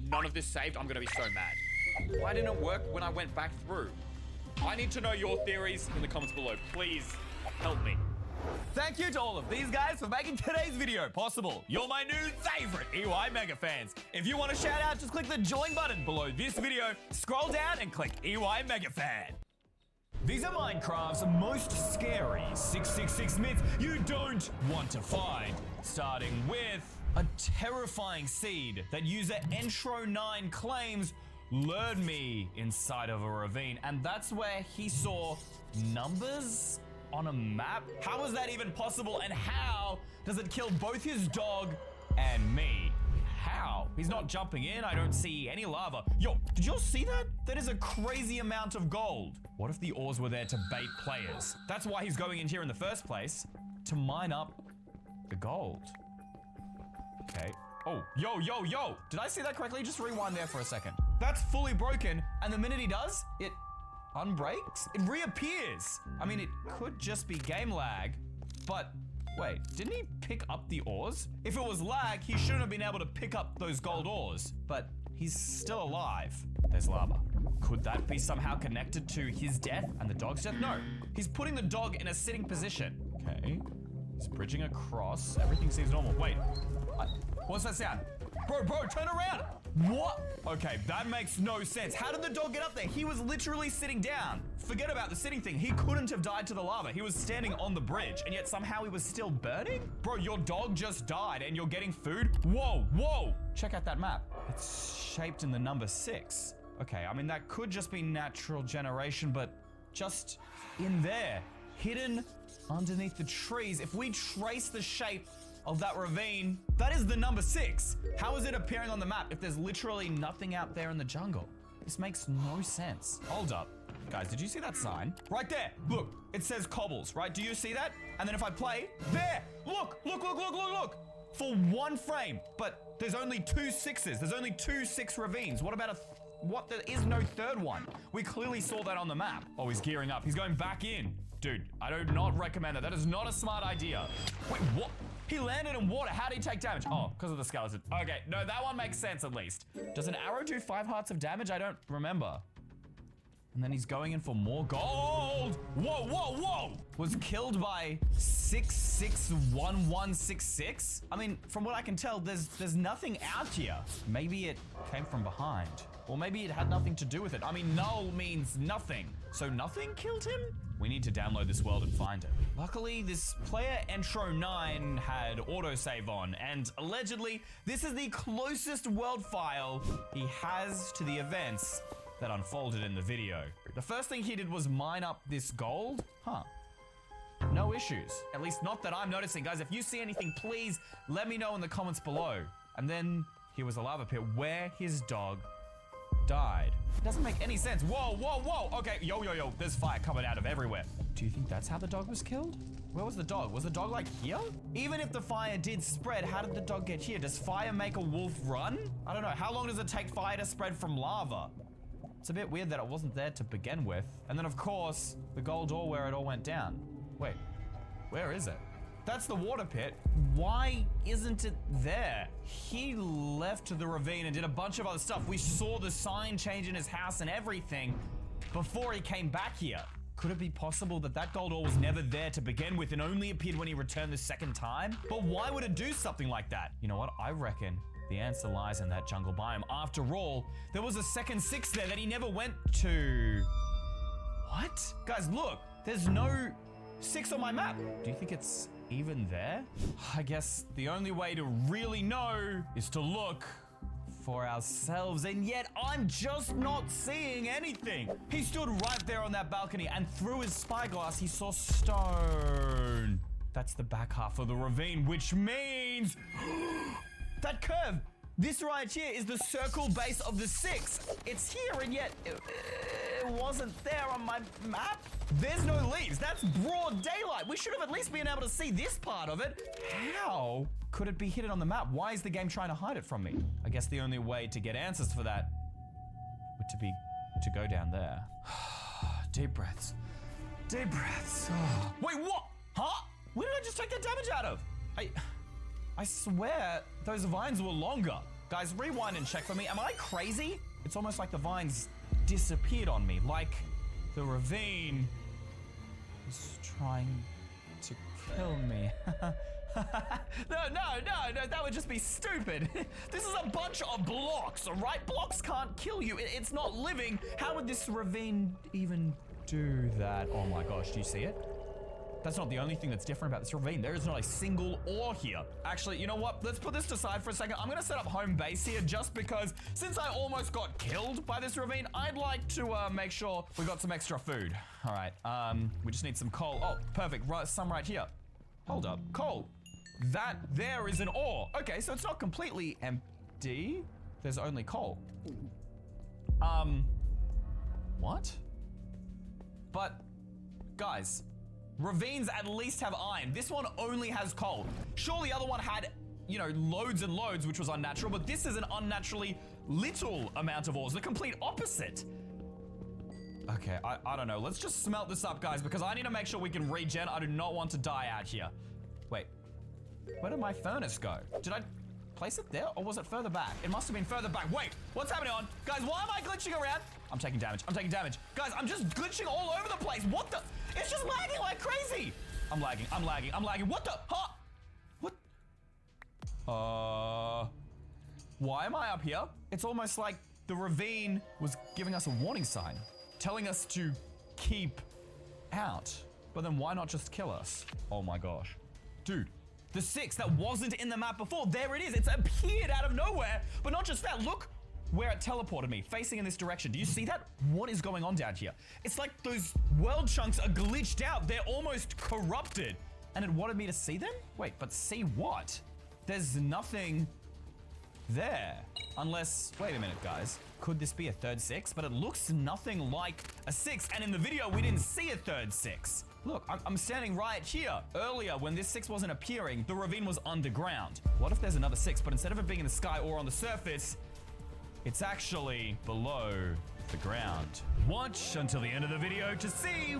none of this saved, I'm gonna be so mad. Why didn't it work when I went back through? I need to know your theories in the comments below. Please help me. Thank you to all of these guys for making today's video possible. You're my new favorite EY Mega fans. If you want a shout out, just click the join button below this video, scroll down and click EY Mega Fan. These are Minecraft's most scary 666 myths you don't want to find. Starting with a terrifying seed that user Entro9 claims lured me inside of a ravine, and that's where he saw numbers on a map? How is that even possible, and how does it kill both his dog and me? How? He's not jumping in, I don't see any lava. Yo, did you all see that? That is a crazy amount of gold. What if the ores were there to bait players? That's why he's going in here in the first place, to mine up the gold. Okay. Oh, yo. Did I see that correctly? Just rewind there for a second. That's fully broken, and the minute he does, it unbreaks? It reappears. I mean, it could just be game lag, but wait, didn't he pick up the ores? If it was lag, he shouldn't have been able to pick up those gold ores, but he's still alive. There's lava. Could that be somehow connected to his death and the dog's death? No, he's putting the dog in a sitting position. Okay, he's bridging across. Everything seems normal. Wait, what's that sound? Bro, turn around. What? Okay, that makes no sense. How did the dog get up there? He was literally sitting down. Forget about the sitting thing. He couldn't have died to the lava. He was standing on the bridge, and yet somehow he was still burning? Bro, your dog just died, and you're getting food? Whoa. Check out that map. It's shaped in the number 6. Okay, I mean, that could just be natural generation, but just in there, hidden underneath the trees, if we trace the shape of that ravine, that is the number 6. How is it appearing on the map if there's literally nothing out there in the jungle? This makes no sense. Hold up. Guys, did you see that sign? Right there. Look, it says cobbles, right? Do you see that? And then if I play, there, look. For 1 frame, but there's only 2 6s. There's only 2 6 ravines. What about what? There is no third one. We clearly saw that on the map. Oh, he's gearing up. He's going back in. Dude, I do not recommend that. That is not a smart idea. Wait, what? He landed in water. How did he take damage? Oh, because of the skeleton. Okay, no, that one makes sense at least. Does an arrow do 5 hearts of damage? I don't remember. And then he's going in for more gold. Whoa. Was killed by 661166? I mean, from what I can tell, there's nothing out here. Maybe it came from behind. Or maybe it had nothing to do with it. I mean, null means nothing. So nothing killed him? We need to download this world and find it. Luckily, this player Entro9 had autosave on, and allegedly, this is the closest world file he has to the events that unfolded in the video. The first thing he did was mine up this gold? Huh. No issues. At least not that I'm noticing. Guys, if you see anything, please let me know in the comments below. And then here was a lava pit where his dog died. It doesn't make any sense. Whoa. Okay, yo. There's fire coming out of everywhere. Do you think that's how the dog was killed? Where was the dog? Was the dog like here? Even if the fire did spread, how did the dog get here? Does fire make a wolf run? I don't know. How long does it take fire to spread from lava? It's a bit weird that it wasn't there to begin with. And then of course, the gold ore where it all went down. Wait, where is it? That's the water pit. Why isn't it there? He left the ravine and did a bunch of other stuff. We saw the sign change in his house and everything before he came back here. Could it be possible that that gold ore was never there to begin with and only appeared when he returned the second time? But why would it do something like that? You know what? I reckon the answer lies in that jungle biome. After all, there was a second 6 there that he never went to. What? Guys, look, there's no 6 on my map. Do you think it's even there? I guess the only way to really know is to look for ourselves, and yet I'm just not seeing anything. He stood right there on that balcony, and through his spyglass, he saw stone. That's the back half of the ravine, which means that curve. This right here is the circle base of the 6. It's here, and yet it wasn't there on my map. There's no leaves. That's broad daylight. We should have at least been able to see this part of it. How could it be hidden on the map? Why is the game trying to hide it from me? I guess the only way to get answers for that would be to go down there. Deep breaths. Deep breaths. Oh. Wait, what? Huh? Where did I just take that damage out of? I swear those vines were longer. Guys, rewind and check for me. Am I crazy? It's almost like the vines disappeared on me, like the ravine is trying to kill me. No, that would just be stupid. This is a bunch of blocks, all right? Blocks can't kill you. It's not living. How would this ravine even do that? Oh my gosh, do you see it? That's not the only thing that's different about this ravine. There is not a single ore here. Actually, you know what? Let's put this aside for a second. I'm gonna set up home base here just because since I almost got killed by this ravine, I'd like to make sure we got some extra food. All right, we just need some coal. Oh, perfect, some right here. Hold up, coal. That there is an ore. Okay, so it's not completely empty. There's only coal. What? But, guys, ravines at least have iron. This one only has coal. Sure, the other one had, you know, loads and loads, which was unnatural, but this is an unnaturally little amount of ores, the complete opposite. Okay, I don't know. Let's just smelt this up, guys, because I need to make sure we can regen. I do not want to die out here. Wait, where did my furnace go? Did I place it there, or was it further back? It must have been further back. Wait, what's happening on? Guys, why am I glitching around? I'm taking damage. I'm taking damage. Guys, I'm just glitching all over the place. What the? It's just lagging like crazy. I'm lagging. I'm lagging. I'm lagging. What the? Huh? What? Why am I up here? It's almost like the ravine was giving us a warning sign, telling us to keep out. But then why not just kill us? Oh my gosh. Dude, the 6 that wasn't in the map before, there it is. It's appeared out of nowhere. But not just that, look where it teleported me, facing in this direction. Do you see that? What is going on down here? It's like those world chunks are glitched out. They're almost corrupted. And it wanted me to see them? Wait, but see what? There's nothing there. Unless, wait a minute, guys. Could this be a third 6? But it looks nothing like a 6. And in the video, we didn't see a third 6. Look, I'm standing right here. Earlier, when this 6 wasn't appearing, the ravine was underground. What if there's another 6, but instead of it being in the sky or on the surface, it's actually below the ground? Watch until the end of the video to see.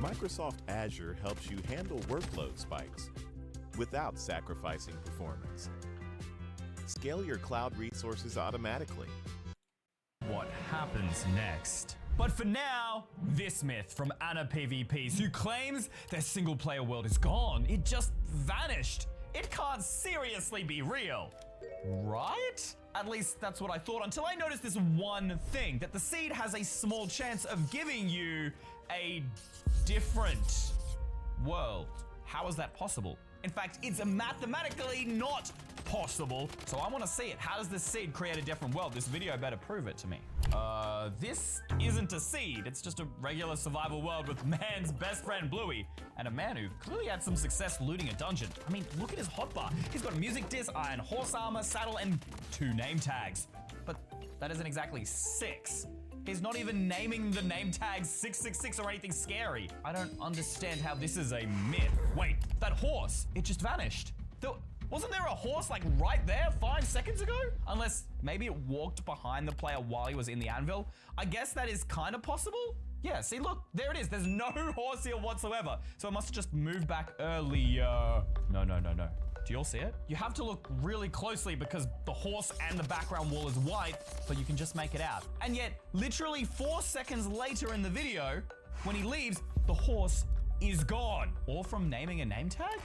Microsoft Azure helps you handle workload spikes without sacrificing performance. Scale your cloud resources automatically. What happens next? But for now, this myth from Anna PvPs, who claims their single-player world is gone. It just vanished. It can't seriously be real, right? At least that's what I thought until I noticed this one thing, that the seed has a small chance of giving you a different world. How is that possible? In fact, it's mathematically not possible. So I want to see it. How does this seed create a different world? This video better prove it to me. This isn't a seed. It's just a regular survival world with man's best friend Bluey and a man who clearly had some success looting a dungeon. I mean, look at his hotbar. He's got a music disc, iron horse armor, saddle, and 2 name tags. But that isn't exactly 6. He's not even naming the name tags 666 or anything scary. I don't understand how this is a myth. Wait, that horse, it just vanished. Wasn't there a horse like right there 5 seconds ago? Unless maybe it walked behind the player while he was in the anvil. I guess that is kind of possible. Yeah, see, look, there it is. There's no horse here whatsoever. So it must have just moved back earlier. No. Do you all see it? You have to look really closely because the horse and the background wall is white, but you can just make it out. And yet, literally 4 seconds later in the video, when he leaves, the horse is gone. All from naming a name tag?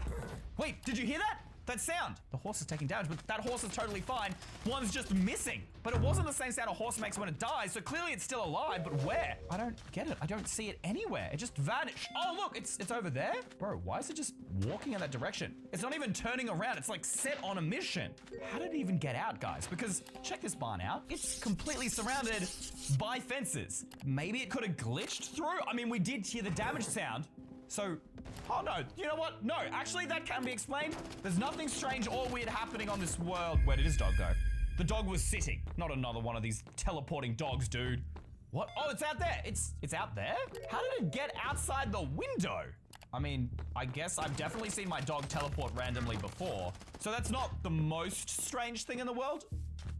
Wait, did you hear that? That sound. The horse is taking damage, but that horse is totally fine. One's just missing. But it wasn't the same sound a horse makes when it dies, so clearly it's still alive, but where? I don't get it. I don't see it anywhere. It just vanished. Oh, look, it's over there? Bro, why is it just walking in that direction? It's not even turning around. It's like set on a mission. How did it even get out, guys? Because check this barn out. It's completely surrounded by fences. Maybe it could have glitched through. I mean, we did hear the damage sound. So, oh no, you know what? No, actually that can be explained. There's nothing strange or weird happening on this world. Where did his dog go? The dog was sitting, not another one of these teleporting dogs, dude. What? Oh, it's out there. It's out there? How did it get outside the window? I mean, I guess I've definitely seen my dog teleport randomly before. So that's not the most strange thing in the world.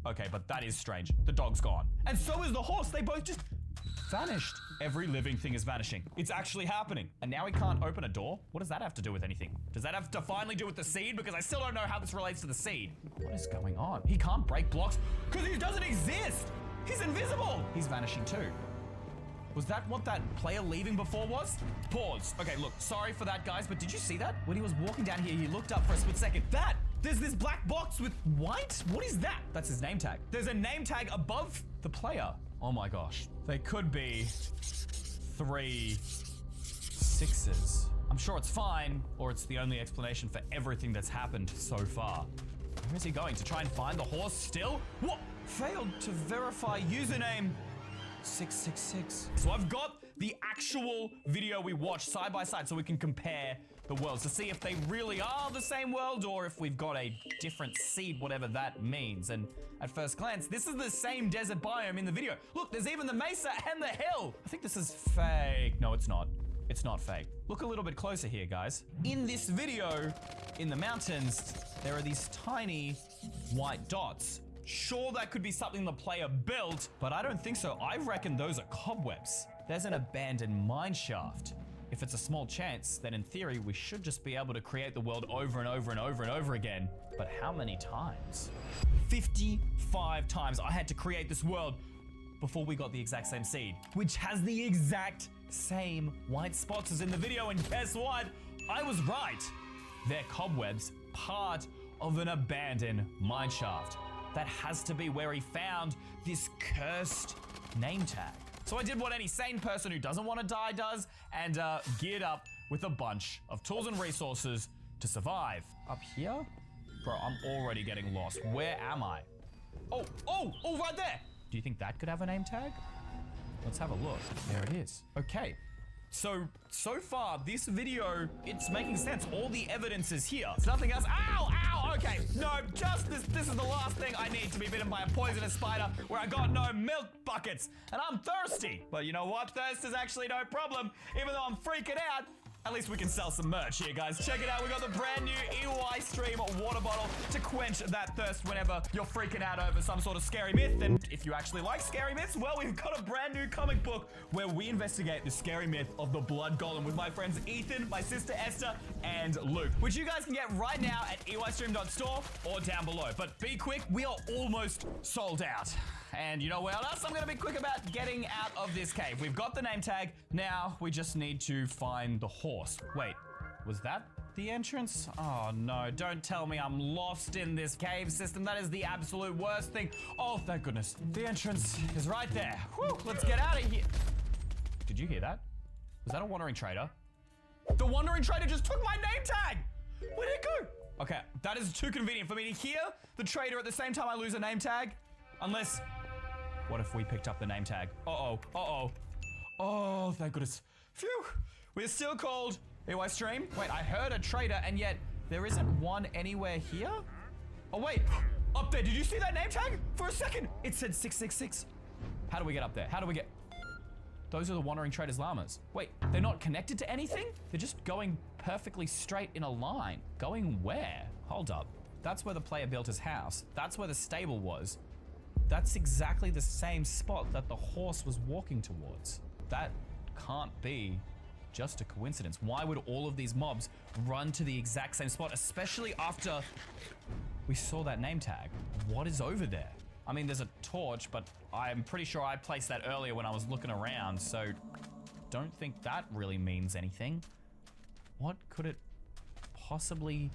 Okay, but that is strange. The dog's gone. And so is the horse. They both just vanished. Every living thing is vanishing. It's actually happening. And now he can't open a door? What does that have to do with anything? Does that have to finally do with the seed? Because I still don't know how this relates to the seed. What is going on? He can't break blocks because he doesn't exist. He's invisible. He's vanishing too. Was that what that player leaving before was? Pause. Okay, look, sorry for that, guys, but did you see that? When he was walking down here, he looked up for a split second. There's this black box with white? What is that? That's his name tag. There's a name tag above the player. Oh my gosh. They could be 3 6s. I'm sure it's fine, or it's the only explanation for everything that's happened so far. Where is he going? To try and find the horse still? What? Failed to verify username 666. So I've got the actual video we watched side by side so we can compare the worlds to see if they really are the same world or if we've got a different seed, whatever that means. And at first glance, this is the same desert biome in the video. Look, there's even the mesa and the hill. I think this is fake. No, it's not. It's not fake. Look a little bit closer here, guys. In this video, in the mountains, there are these tiny white dots. Sure, that could be something the player built, but I don't think so. I reckon those are cobwebs. There's an abandoned mine shaft. If it's a small chance, then in theory, we should just be able to create the world over and over and over and over again. But how many times? 55 times I had to create this world before we got the exact same seed, which has the exact same white spots as in the video. And guess what? I was right. They're cobwebs, part of an abandoned mine shaft. That has to be where he found this cursed name tag. So I did what any sane person who doesn't want to die does and geared up with a bunch of tools and resources to survive. Up here? Bro, I'm already getting lost. Where am I? Oh, right there. Do you think that could have a name tag? Let's have a look. There it is. Okay. So far, this video, it's making sense. All the evidence is here. It's nothing else. Ow! Okay, no, just this is the last thing I need to be bitten by a poisonous spider where I got no milk buckets and I'm thirsty. But you know what? Thirst is actually no problem. Even though I'm freaking out, at least we can sell some merch here, guys. Check it out. We got the brand new EY Stream water bottle to quench that thirst whenever you're freaking out over some sort of scary myth. And if you actually like scary myths, well, we've got a brand new comic book where we investigate the scary myth of the blood golem with my friends Ethan, my sister Esther, and Luke, which you guys can get right now at eystream.store or down below. But be quick, we are almost sold out. And you know what else? I'm gonna be quick about getting out of this cave. We've got the name tag. Now we just need to find the horse. Wait, was that the entrance? Oh no, don't tell me I'm lost in this cave system. That is the absolute worst thing. Oh, thank goodness. The entrance is right there. Whew, let's get out of here. Did you hear that? Was that a wandering trader? The wandering trader just took my name tag. Where'd it go? Okay, that is too convenient for me to hear the trader at the same time I lose a name tag. Unless, what if we picked up the name tag? Oh, thank goodness. Phew, we're still called EY Stream. Wait, I heard a trader and yet there isn't one anywhere here? Oh wait, up there, did you see that name tag? For a second, it said 666. How do we get up there? How do we get? Those are the wandering traders' llamas. Wait, they're not connected to anything? They're just going perfectly straight in a line. Going where? Hold up, that's where the player built his house. That's where the stable was. That's exactly the same spot that the horse was walking towards. That can't be just a coincidence. Why would all of these mobs run to the exact same spot, especially after we saw that name tag? What is over there? I mean, there's a torch, but I'm pretty sure I placed that earlier when I was looking around, so don't think that really means anything. What could it possibly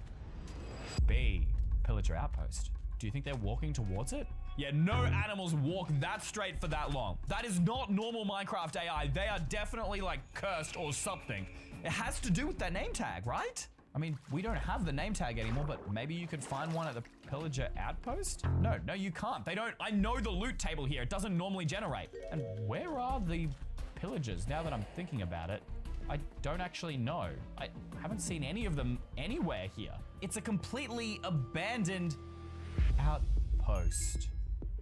be? Pillager Outpost. Do you think they're walking towards it? Yeah, no animals walk that straight for that long. That is not normal Minecraft AI. They are definitely like cursed or something. It has to do with that name tag, right? I mean, we don't have the name tag anymore, but maybe you could find one at the Pillager Outpost? No, you can't. They don't. I know the loot table here. It doesn't normally generate. And where are the pillagers now that I'm thinking about it? I don't actually know. I haven't seen any of them anywhere here. It's a completely abandoned outpost,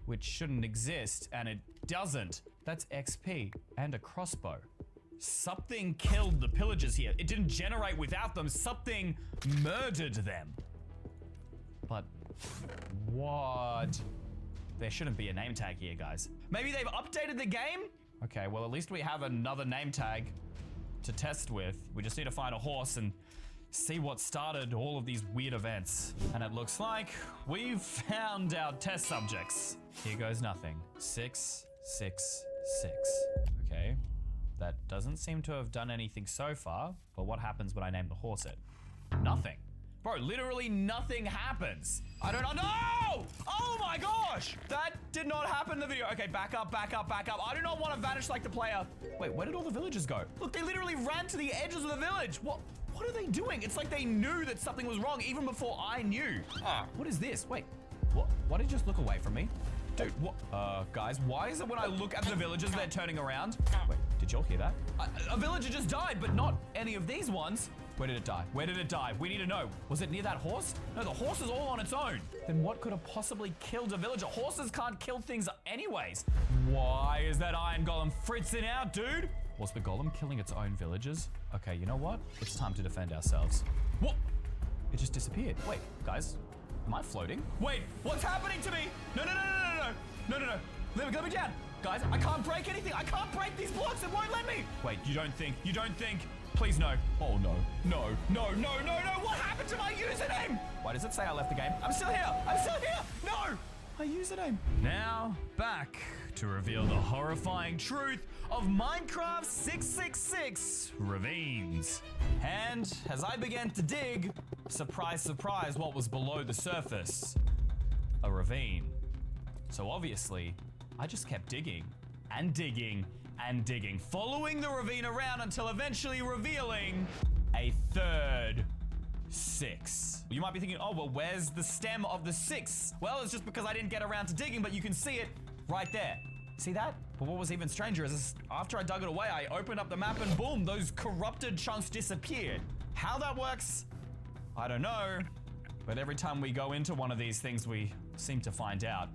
which shouldn't exist, and it doesn't. That's XP and a crossbow. Something killed the pillagers here. It didn't generate without them. Something murdered them. But what? There shouldn't be a name tag here, guys. Maybe they've updated the game Okay, well, at least we have another name tag to test with. We just need to find a horse and see what started all of these weird events. And it looks like we've found our test subjects. Here goes nothing. 6, 6, 6. Okay, that doesn't seem to have done anything so far, but what happens when I name the horse it? Nothing. Bro, literally nothing happens. I don't know. No! Oh my gosh! That did not happen in the video. Okay, back up, back up, back up. I do not want to vanish like the player. Wait, where did all the villagers go? Look, they literally ran to the edges of the village. What are they doing? It's like they knew that something was wrong even before I knew. What is this? Wait, what? Why did it just look away from me? Dude, what? Guys, why is it when I look at the villagers, they're turning around? Wait, did y'all hear that? A villager just died, but not any of these ones. Where did it die? Where did it die? We need to know. Was it near that horse? No, the horse is all on its own. Then what could have possibly killed a villager? Horses can't kill things anyways. Why is that iron golem fritzing out, dude? Was the golem killing its own villagers? Okay, you know what? It's time to defend ourselves. What? It just disappeared. Wait, guys, am I floating? Wait, what's happening to me? No, no, no, no, no, no, no, no, no. Let me down. Guys, I can't break anything. I can't break these blocks. It won't let me. Wait, you don't think. Please no. Oh no, no, no, no, no, no. What happened to my username? Why does it say I left the game? I'm still here. I'm still here. No, my username. Now back to reveal the horrifying truth of Minecraft 666 ravines. And as I began to dig, surprise, surprise, what was below the surface? A ravine. So obviously, I just kept digging and digging and digging, following the ravine around until eventually revealing a third 6. You might be thinking, oh, well, where's the stem of the 6? Well, it's just because I didn't get around to digging, but you can see it right there. See that? But what was even stranger is after I dug it away, I opened up the map and boom, those corrupted chunks disappeared. How that works, I don't know. But every time we go into one of these things, we seem to find out.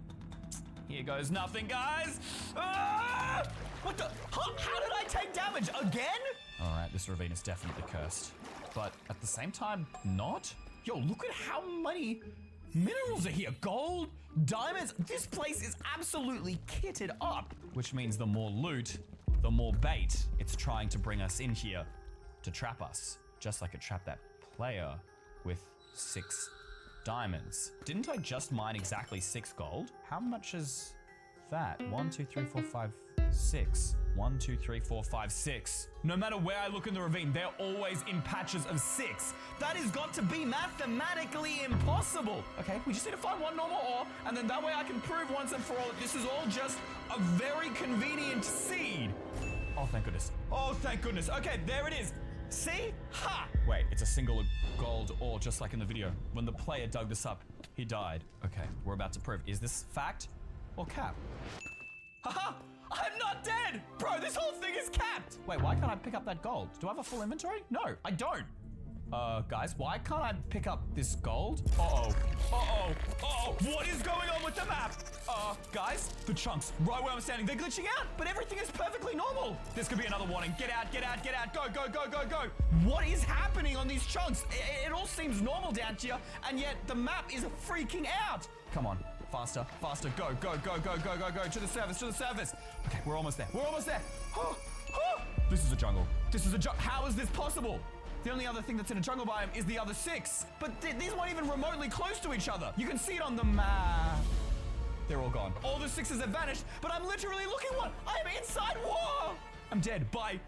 Here goes nothing, guys. Ah! What the? How did I take damage again? All right, this ravine is definitely cursed. But at the same time, not. Yo, look at how many minerals are here. Gold, diamonds. This place is absolutely kitted up. Which means the more loot, the more bait it's trying to bring us in here to trap us. Just like it trapped that player with 6 diamonds. Didn't I just mine exactly 6 gold? How much is that? 1, 2, 3, 4, 5, 6. 1, 2, 3, 4, 5, 6. No matter where I look in the ravine, they're always in patches of 6. That has got to be mathematically impossible. Okay, we just need to find one normal ore, and then that way I can prove once and for all that this is all just a very convenient seed. Oh, thank goodness. Oh, thank goodness. Okay, there it is. See? Ha! Wait, it's a single gold ore, just like in the video. When the player dug this up, he died. Okay, we're about to prove. Is this fact or cap? Haha! I'm not dead! Bro, this whole thing is capped! Wait, why can't I pick up that gold? Do I have a full inventory? No, I don't. Guys, why can't I pick up this gold? Uh-oh. Uh-oh. Uh-oh. What is going on with the map? Guys, the chunks right where I'm standing, they're glitching out, but everything is perfectly normal. This could be another warning. Get out, get out, get out. Go, go, go, go, go. What is happening on these chunks? It all seems normal down here, and yet the map is freaking out. Come on. Faster, faster, go, go, go, go, go, go, go, to the surface, to the surface. Okay, we're almost there, we're almost there. Oh, oh. This is a jungle. This is a jungle. How is this possible? The only other thing that's in a jungle biome is the other 6. But these weren't even remotely close to each other. You can see it on the map. They're all gone. All the 6s have vanished, but I'm literally looking one. I am inside war. I'm dead, bye.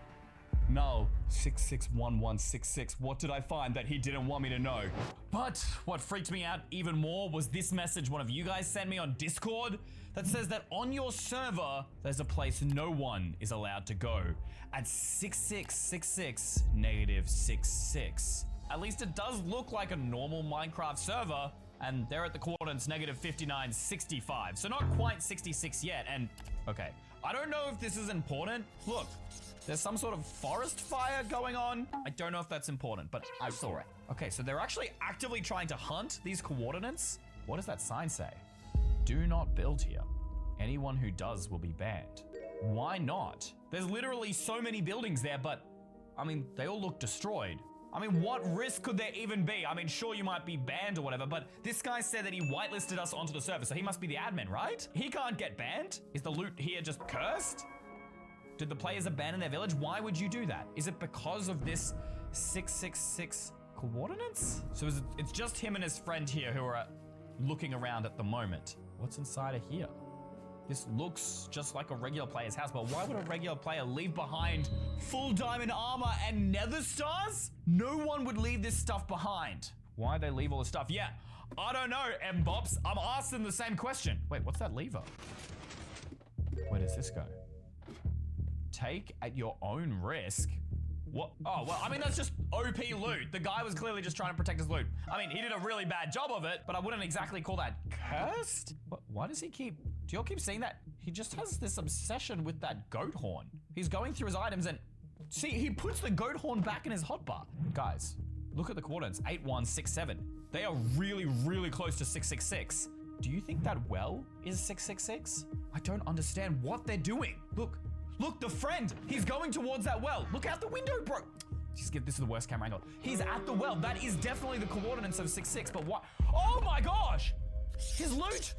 No, 661166. What did I find that he didn't want me to know? But what freaked me out even more was this message one of you guys sent me on Discord that says that on your server, there's a place no one is allowed to go at 6666 -66. At least it does look like a normal Minecraft server, and they're at the coordinates -5965. So not quite 66 yet, and okay. I don't know if this is important. Look. There's some sort of forest fire going on. I don't know if that's important, but I saw it. Okay, so they're actually actively trying to hunt these coordinates. What does that sign say? Do not build here. Anyone who does will be banned. Why not? There's literally so many buildings there, but I mean, they all look destroyed. I mean, what risk could there even be? I mean, sure, you might be banned or whatever, but this guy said that he whitelisted us onto the server, so he must be the admin, right? He can't get banned? Is the loot here just cursed? Did the players abandon their village? Why would you do that? Is it because of this 666 coordinates? So it's just him and his friend here who are looking around at the moment. What's inside of here? This looks just like a regular player's house, but why would a regular player leave behind full diamond armor and nether stars? No one would leave this stuff behind. Why'd they leave all this stuff? Yeah, I don't know, M-Bops. I'm asking the same question. Wait, what's that lever? Where does this go? Take at your own risk. What? Oh, well, I mean, that's just OP loot. The guy was clearly just trying to protect his loot. I mean, he did a really bad job of it, but I wouldn't exactly call that cursed. Why does he keep... Do y'all keep seeing that? He just has this obsession with that goat horn. He's going through his items and... See, he puts the goat horn back in his hotbar. Guys, look at the coordinates, 8167. They are really, really close to 666. Do you think that well is 666? I don't understand what they're doing. Look, the friend, he's going towards that well. Look out the window, bro. Just give this is the worst camera angle. He's at the well. That is definitely the coordinates of 66, but what? Oh my gosh, his loot.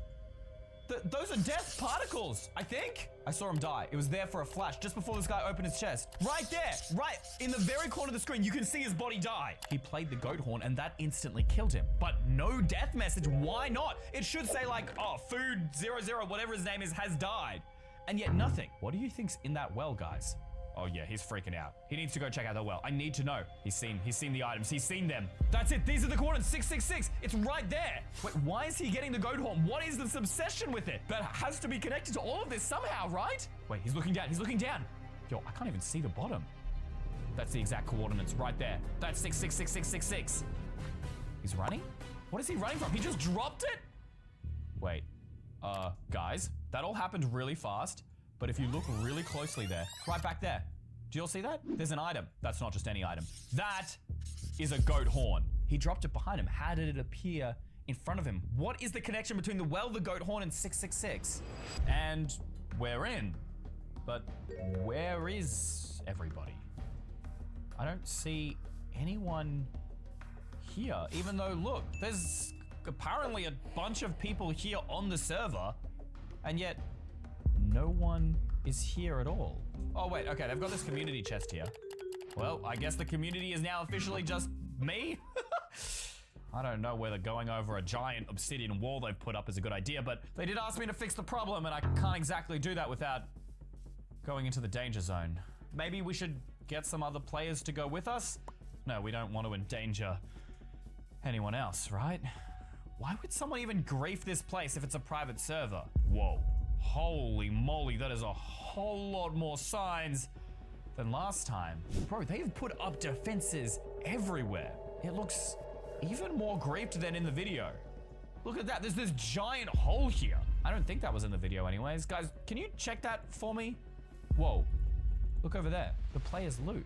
Those are death particles, I think. I saw him die. It was there for a flash just before this guy opened his chest. Right there, right in the very corner of the screen, you can see his body die. He played the goat horn and that instantly killed him. But no death message, why not? It should say like, oh, food 00, whatever his name is, has died. And yet nothing. What do you think's in that well, guys? Oh yeah, he's freaking out. He needs to go check out the well. I need to know. He's seen the items. He's seen them. That's it. These are the coordinates. 666. It's right there. Wait, why is he getting the goat horn? What is this obsession with it? That has to be connected to all of this somehow, right? Wait, he's looking down. He's looking down. Yo, I can't even see the bottom. That's the exact coordinates right there. That's 6666666. He's running? What is he running from? He just dropped it? Wait, guys, that all happened really fast. But if you look really closely there, right back there, do you all see that? There's an item. That's not just any item. That is a goat horn. He dropped it behind him. How did it appear in front of him? What is the connection between the well, the goat horn, and 666? And we're in. But where is everybody? I don't see anyone here, even though, look, there's apparently a bunch of people here on the server, and yet no one is here at all. Oh wait, okay, they've got this community chest here. Well, I guess the community is now officially just me. I don't know whether going over a giant obsidian wall they've put up is a good idea, but they did ask me to fix the problem and I can't exactly do that without going into the danger zone. Maybe we should get some other players to go with us? No, we don't want to endanger anyone else, right? Why would someone even grief this place if it's a private server? Whoa. Holy moly, that is a whole lot more signs than last time. Bro, they've put up defenses everywhere. It looks even more griefed than in the video. Look at that, there's this giant hole here. I don't think that was in the video anyways. Guys, can you check that for me? Whoa, look over there, the player's loot.